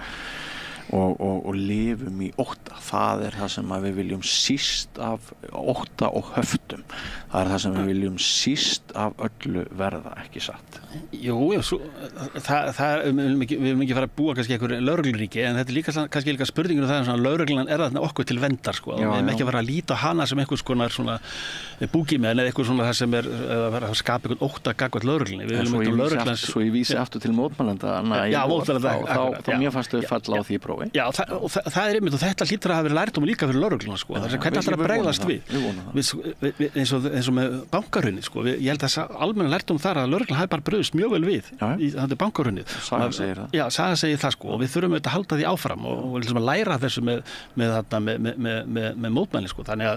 og lifum í ótta. Það það sem að við viljum síst af ótta og höftum. Það það sem við viljum síst af öllu verða, ekki satt. Jú, við viljum ekki fara að búa kannski einhver lögregluríki, en þetta líka kannski líka spurningin það að lögreglan þarna okkur til verndar sko. Við viljum ekki fara að líta á hana sem einhvers konar svona búgimenn eða eitthvað svona það sem að skapa einhvern ótta gagnvart lögreglunni. Svo ég vísi aftur til mótmælenda, þá mér fannst þau falla á því prófi. Já, og það einmitt og þetta hlýtur að hafa verið lærdómur líka fyrir lögregluna sko. Hvernig ætlar að bregðast við eins og með bankahrunið sko. Ég held að almenna lærdómur þar að lögreglan hafi bara brugðist mjög vel við í þetta bankahrunið. Sagan segir það. Já, sagan segir það sko, og við þurfum auðvitað að halda því áfram og að læra þessu með mótmæli sko. Þannig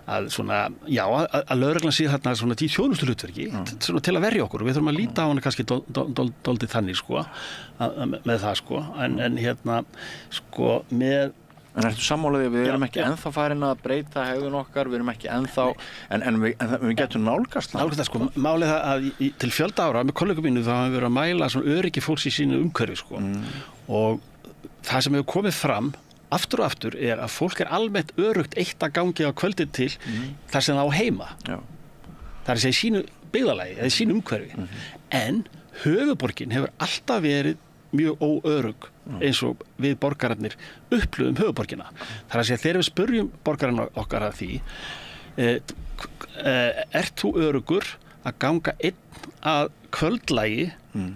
að svona, já, að lögreglan sé þarna svona í þjónustuhlutverki til að verja okkur, og við þurfum að líta á hana kannski dálítið þannig sko, með það sko. En hérna sko með En ertu sammálaðið við erum ekki ennþá farin að breyta hegðun okkar, við erum ekki ennþá en við getum nálgast það sko, málið það að til fjölda ára með kollegum mínu þá hafa við verið að mæla svona öryggi fólks í sínu umhverfi sko. Og það sem hefur komið fram aftur og aftur að fólk almennt öruggt eitt að gangi á kvöldið til þar sem það á heima. Það að segja í sínu byggðarlagi eða í sínu umhverfi. En höfuðborgin hefur alltaf verið mjög óörugg eins og við borgararnir upplöfum höfuðborgina. Það að segja þegar við spurjum borgararna okkar að því ert þú öruggur að ganga einn að kvöldlagi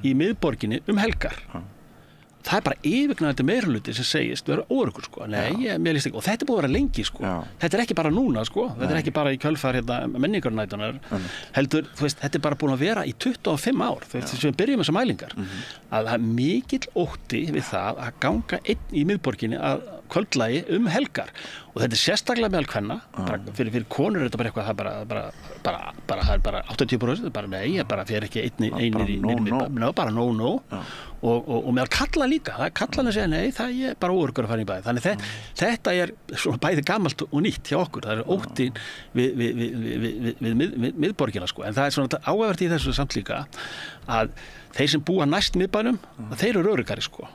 í miðborginni helgar? Það bara yfirgnæfandi meirihluti sem segist vera óöruggur sko. Nei, mér líst ekki. Og þetta búið að vera lengi sko. Þetta ekki bara núna sko. Þetta ekki bara í kjölfar menningarnætunar. Heldur, þú veist, þetta bara búin að vera í 25 ár. Þess að við byrjum þessar mælingar. Að það mikill ótti við það að ganga einn í miðborginni að kvöldlagi helgar. Og þetta sérstaklega meðal kvenna. Fyrir konur þetta bara eitthvað, það er bara 80%, bara nei, bara fyrir ekki einir í miðborginni. Bara no. Og meðal kalla líka, það kallarnir segja nei, það er bara óöruggur að fara í bæ. Þannig þetta svona bæði gamalt og nýtt hjá okkur. Það óttin við miðborgina sko. En það svona áhugavert í þessu samt líka að þeir sem búa næst miðbænum, þeir eru öruggari sko.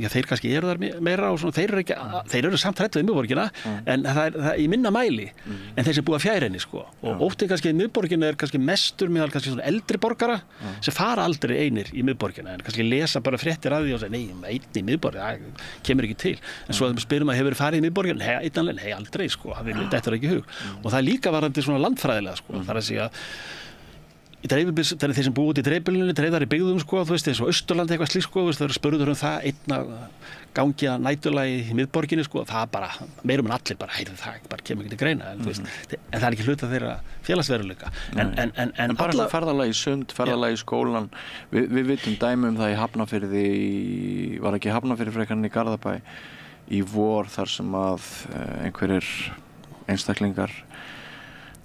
Já, þeir kannski eru þar meira og svona, þeir eru samt hræddir við miðborgina en það í minna mæli en þeir sem búa fjær henni sko. Og óttinn kannski í miðborgina kannski mestur meðal kannski svona eldri borgara sem fara aldrei einir í miðborgina en kannski lesa bara fréttir af því og segja nei, einn í miðborgina, það kemur ekki til. En svo spyrum að hefur farið í miðborgina, nei, aldrei sko, þetta er ekki hug. Og það líka varandi svona landfræðilega sko, þar að segja þeir sem búið út í dreifbýlinu, dreifðar í byggðum sko, þú veist, eins og Austurlandi eitthvað slíkt sko, þú veist, spurður það einn að gangi að næturlagi í miðborginni sko, það bara, meirum en allir bara, það bara kemur ekki til greina, en þú veist, en það er ekki hluta þeirra félagsveruleika. En bara ferðalagi í sund, ferðalagi í skólan, við vitum dæmi það í Hafnarfirði, var ekki Hafnarfirði frekarinn í Garðabæ í vor þar sem að einhverjir einstaklingar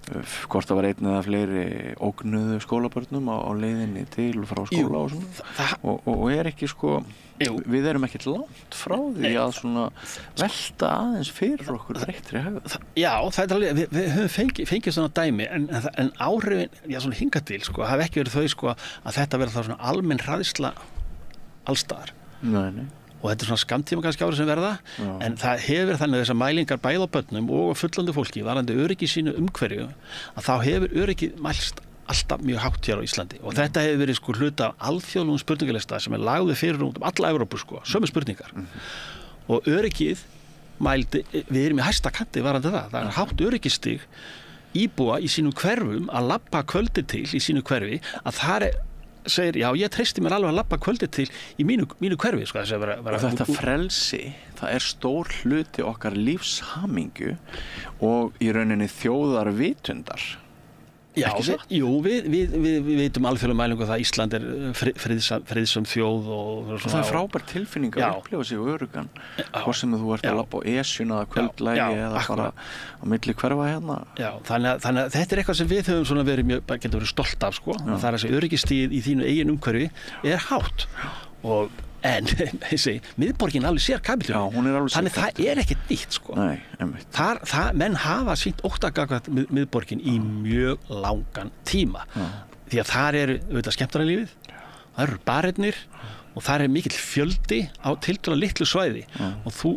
hvort það var einn eða fleiri ógnuðu skólabörnum á leiðinni til og frá skóla og svona og ekki sko við erum ekkert langt frá því að svona velta aðeins fyrir okkur breyttri hegðun. Já, það alveg, við höfum fengið svona dæmi en áhrifin, svona hingað til sko, hafi ekki verið þau sko að þetta verið þá svona almenn hræðsla allstaðar. Nei. Og þetta svona skammtíma kannski árið sem verða en það hefur þannig þessar mælingar bæði á börnum og fullandi fólki varandi öryggi sínu umhverju að þá hefur öryggi mælst alltaf mjög hátt hér á Íslandi og þetta hefur verið sko hluta af alþjóðlegum spurningalista sem lagður fyrir alla Evrópu sko, sömu spurningar og öryggið mældi, við erum í hæsta kanti varandi það er hátt öryggisstig íbúa í sínum hverfum að labba kvöldi til í sínu hverfi að það segir, já, ég treysti mér alveg að labba kvöldi til í mínu hverfi sko, og þetta frelsi það stór hluti okkar lífshamingju og í rauninni þjóðarvitundar. Já, við vitum alþjóðlega mælingu það Ísland friðsöm þjóð og það frábær tilfinning að upplifa sig öruggan hvort sem þú ert að labba á Esjuna að kvöldlægi eða bara á milli hverfa hérna. Já, þannig að þetta eitthvað sem við höfum svona verið mjög, getur verið stolt af sko, það að þessi öryggisstigið í þínu eigin umhverfi hátt og en, miðborgin alveg sér kapitúlum, þannig það ekkert nýtt sko. Nei, menn hafa sýnt óttagagvað miðborgin í mjög langan tíma því að þar auðvitað skemmtarnalífið, þar eru barirnir og þar mikill fjöldi á tiltölulega litlu svæði og þú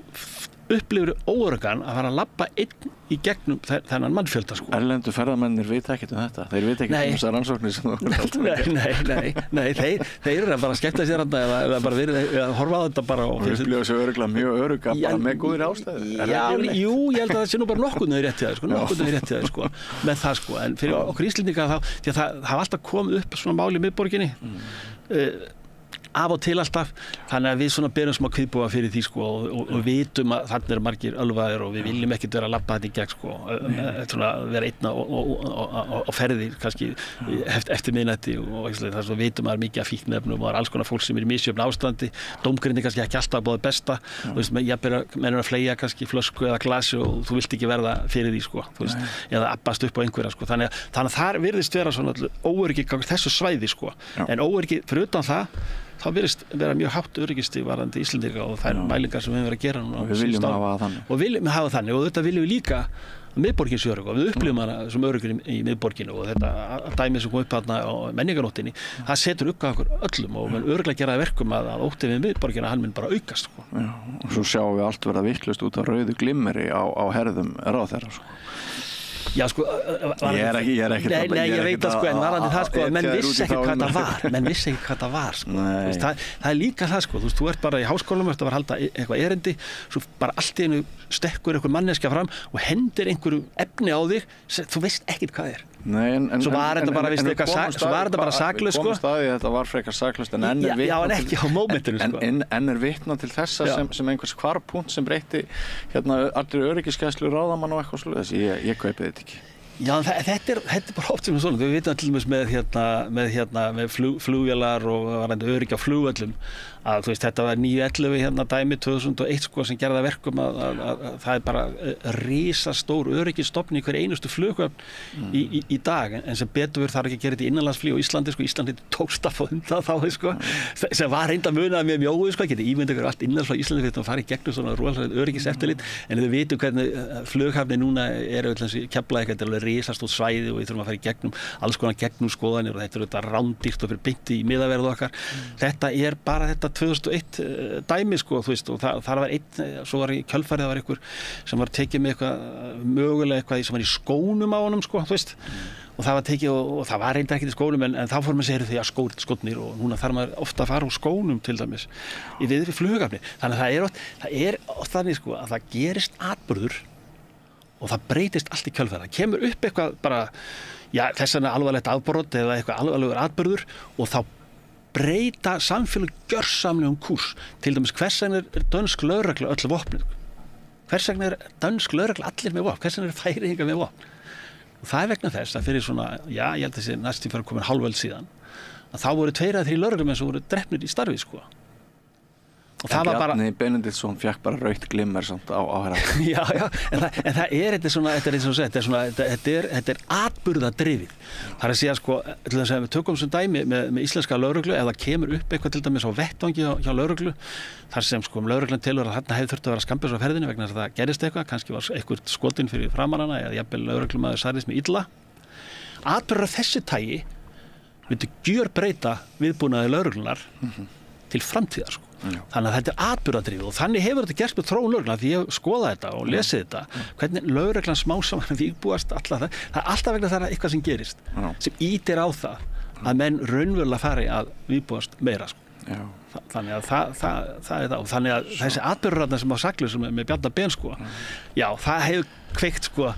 upplifir óöruggan að fara að labba einn í gegnum þennan mannfjölda sko. Erlendu ferðamennir vita ekkert þetta. Þeir vita ekkert þessar rannsóknir sem þú Nei, þeir eru bara að skemmta sér eða bara verið að horfa á þetta bara og upplifa sig öruglega mjög örugga bara með góðir ástæðu. Jú, ég held að það sé nú bara nokkurnu rétt í það sko, með það sko, en fyrir okkur Íslendinga þá, því að það hafa alltaf komið upp svona mál í miðborginni af og til alltaf, þannig að við svona berum smá kviðbúa fyrir því sko og vitum að þarna eru margir ölvaðir og við viljum ekkert vera að labba þetta í gegn sko svona vera einn á ferði kannski eftir miðnætti og þess að við vitum að það mikið af fíkniefnum og það alls konar fólk sem í misjöfn ástandi dómgreining kannski ekki alltaf bóðið besta þú veist, menn að fleygja kannski flösku eða glasi og þú vilt ekki verða fyrir því sko, þú veist, eða abbast upp á einhverja sko, þannig að þar virðist vera svona óöryggi þessu svæði sko, en óöryggi fyrir utan það þá virðist vera mjög hátt öryggisstig varðandi Íslendinga og þær mælingar sem við höfum verið að gera núna og við viljum hafa þannig og viljum hafa þannig og þetta viljum við líka miðborgin sé örugg og við upplifum hana sem öruggir í miðborginu og þetta dæmi sem kom upp þarna á menningarnóttinni það setur upp á okkur öllum og mun örugglega gera það verkum að óttinn við miðborgina hann mun bara aukast sko. Já, og svo sjáum við allt verða vitlaust út af rauðu glimmeri á herðum ráðherra sko. Já sko, ég veit að sko, en varandi það sko, menn vissi ekki hvað það var sko. Það líka það sko, þú ert bara í háskólanum, þú ert að halda eitthvað erindi, svo bara allt í einu stekkur einhver manneskja fram og hendir einhverju efni á þig, þú veist ekkert hvað Nei, svo var þetta bara saklaust sko. Þetta var frekar saklaust en enn ekki á mómentinu sko. En vitna til þessa sem einhvers hvarpunkt sem breytti hérna allir öryggisgæslu ráðamann og eitthvað svoleiðis. Ég kaupi þetta ekki. Já, þetta er bara oft sem svona. Við vitum til dæmis með flugvélar og varandi öryggi á flugvöllum að þú veist þetta var 911 dæmi 2001 sko sem gerði verkum að það er bara risastór öryggisstofn í hver einustu flughöfn í dag en sem betur þarf ekki að gera þetta í innanlandsflug á Íslandi sko, Íslandi tókst að fá undan þá sko sem var reynda munað með mjóðu sko, geti ímyndað ykkur allt innanlandsflug á Íslandi fyrir að fara í gegnum svona rosalega öryggiseftirlit en þau vitum hvernig flughöfni núna eru Keflavík, þetta er alveg risastórt svæði og við þurfum að fara í gegnum alls konar gegnum skoðanir og þetta er auðvitað rándýrt og fyrir beinti í miðaverð okkar þetta er bara þetta 2001 dæmi sko, þú veist, og þar var svo var í kjölfarið það var einhver sem var tekið með mögulega sem var í skónum á honum sko, þú veist og það var tekið og það var reynda ekkert í skónum en þá fór maður að segja því að skónir og núna þarf maður ofta að fara úr skónum til dæmis í við flughöfni, þannig að það er oft þannig sko að það gerist atburður og það breytist allt í kjölfarið, það kemur upp eitthvað bara, þess vegna alvarlegt afbrot eða eitthvað alvarlegur atburður og þá breyta samfélag gjörsamlega kúrs. Til dæmis hvers vegna er dönsk lögregla öll vopnuð? Hvers vegna er dönsk lögregla allir með vopn? Hvers vegna er Færeyingar með vopn? Og það er vegna þess að fyrir svona, ég held að þessi næstum fyrir komin hálföld síðan, að þá voru 2 eða 3 lögreglumenn sem voru drepnir í starfi sko. og það var bara Bjarni Benediktsson fekk bara rautt glimmer samt á herra. Já, en það þetta er atburðadrifið. Það að segja sko, til þess að við tökum sem dæmi með íslenska lögreglu, ef það kemur upp eitthvað til dæmis á vettvangi hjá lögreglu, þar sem sko lögreglan telur að þarna hefði þurft að vera skambis á ferðinni vegna þess að það gerist eitthvað, kannski var eitthvað skotinn fyrir framarana eða jafnvel lögreglumaður særðist með illa. Atburður af þessi tagi myndi gjörbreyta viðbúnaði lögreglunar til framtíðar sko. Þannig að þetta er atburðadrifið og þannig hefur þetta gerst með þróun lögreglunnar því ég skoða þetta og lesið þetta hvernig lögreglan smá saman vígbúast alltaf það er alltaf vegna það eitthvað sem gerist sem ýtir á það að menn raunverulega fari að vígbúast meira sko. Þannig að það er það og þannig að þessi atburðarna sem á Saklaus með Bjarna Ben sko, já það hefur kveikt sko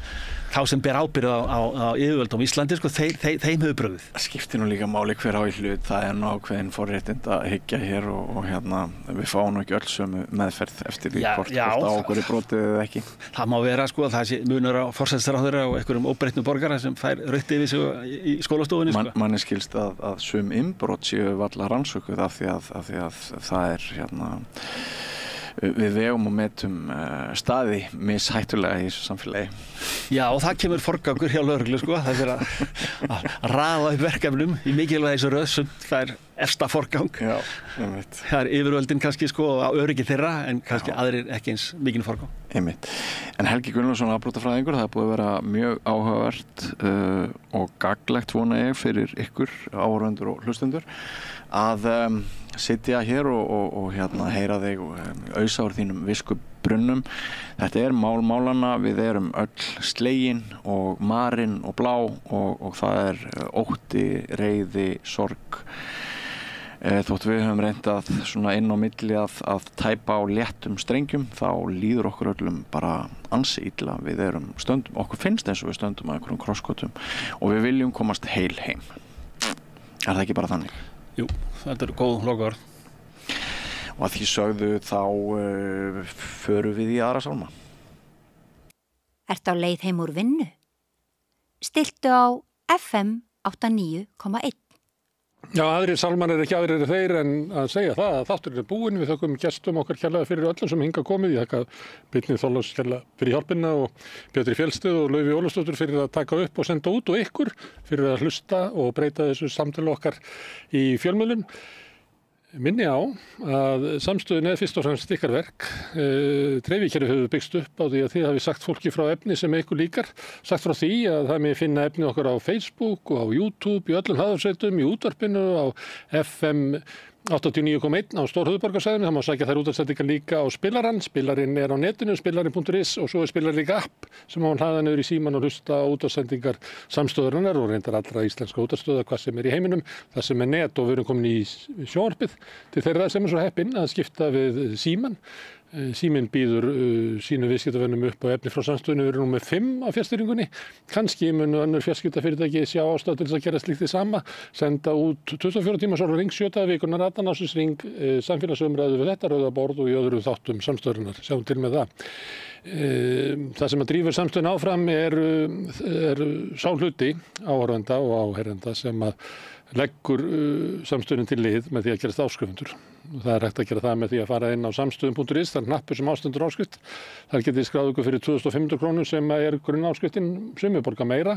þá sem ber ábyrgð á yfirvöldum Íslandi sko, þeim hefur brugðið. Það skiptir nú líka máli hver á í hlut, það er nú ákveðin forréttinda hyggja hér og hérna við fáum nú ekki öll sömu meðferð eftir því hvort á okkur er brotið eða ekki. Það má vera sko, það sé munur á forsætisráðherra og einhverjum óbreyttum borgara sem fær rautt yfir sig í skólastofunni sko. Manni skilst að sum innbrot séu varla rannsökuð af því að það er hérna við vegum og metum staði mishættulega í þessu samfélagi. Já, og það kemur forgangur hjá lögreglu sko, það er að raða upp verkefnum í mikilvægi þessu röð sem það er efsta forgang. Já, einmitt. Það er yfirvöldin kannski sko á öryggi þeirra en kannski aðrir ekki eins mikinn forgang. Einmitt. En Helgi Gunnlaugsson afbrotafræðingur, það er búið að vera mjög áhugavert og gagnlegt vona ég fyrir ykkur áhorfendur og hlustendur að sitja hér og hérna heyra þig ausa úr þínum viskubrunnum. Þetta er málmálanna, við erum öll slegin og marin og blá og það er ótti, reiði, sorg. Þótt við höfum reyndað svona inn á milli að tæpa á léttum strengjum, þá líður okkur öllum bara ansi illa. Við erum stöndum, okkur finnst eins og við stöndum á einhverjum krosskotum og við viljum komast heil heim. Er það ekki bara þannig? Jú, þetta er góð lokaorð. Og að því sögðu þá förum við í aðra sálma. Ertu á leið heim úr vinnu? Stiltu á FM 89,1. Já, aðrir sálmar ekki aðrir þeir en að segja það að þátturinn er búinn. Við þökkum gestum okkar kærlega fyrir öllum sem hingað komið. Ég þakka Birni Þorláks kærlega fyrir hjálpina og Bjarni Fjellstuð og Laufey Ólafsdóttur fyrir að taka upp og senda út og ykkur fyrir að hlusta og breyta þessu samtali okkar í fjölmiðlum. Minni á að samstöðin er fyrst og fremst ykkar verk. Dreifikerfið hefur byggst upp á því að þið hafi sagt fólki frá efni sem ykkur líkar. Sagt frá því að það með finna efni okkar á Facebook og á YouTube, í öllum hlaðarsveitum, í útvarpinu, á FM 89,1 á Stórhöfuðborgarsvæðinu. Það má sækja þær útvarpssendingar líka á spilarann. Spilarinn er á netinu, spilarinn.is og svo er spilarinn líka app sem má hlaða niður í síman og hlusta á útvarpssendingar samstöðurinnar og reyndar allra íslenska útvarpsstöða hvað sem er í heiminum. Það sem er net og við erum komin í sjónvarpið til þeirra sem er svo heppinn að skipta við síman. Síminn býður sínu viðskiptavennum upp á efni frá samstöðinu. Við erum nú með 5 á fjarstýringunni. Kannski munu önnur fjarskiptafyrirtæki sjá ástæðu til þess að gera slíkt hið sama. Senda út 24 tíma sólarhring 7 daga vikunnar 18 ásins-hring, samfélagsumræðu við þetta rauða borð og í öðrum þáttum samstöðurinnar. Sjáum til með það. Það sem að drífur samstöðun áfram er sá hluti áhorfenda og áheyrenda sem að leggur samstöðun til lið með því að gerast áskrifundur. Það er hægt að gera það með því að fara inn á samstöðun.is, það er hnappur sem ástendur áskrift. Þar getið skráð ykkur fyrir 2.500 krónur sem er grunnáskriftin, sumir borga meira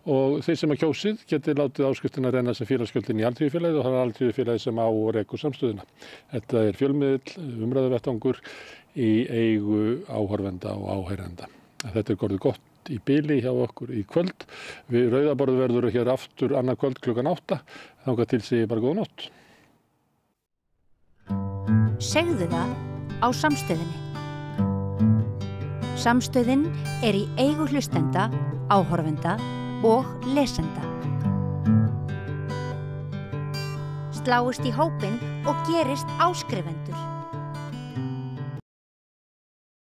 og þeir sem að kjósið getið látið áskriftina renna sem félagsgjöldin í Alþýðufélagið og það er Alþýðufélagið sem á og rekur samstöðuna. Þetta er fjölmiðill, umræðuvettvangur í eigu áhorfenda og áheyrenda. Þetta er orðið gott í bili hjá okkur í kvöld. Við rauðaborðu verður hér aftur annað kvöld klukkan 8. Þangað til segi bara góða nótt. Segðu það á Samstöðinni. Samstöðin er í eigu hlustenda, áhorfenda og lesenda. Sláist í hópinn og gerist áskrifendur.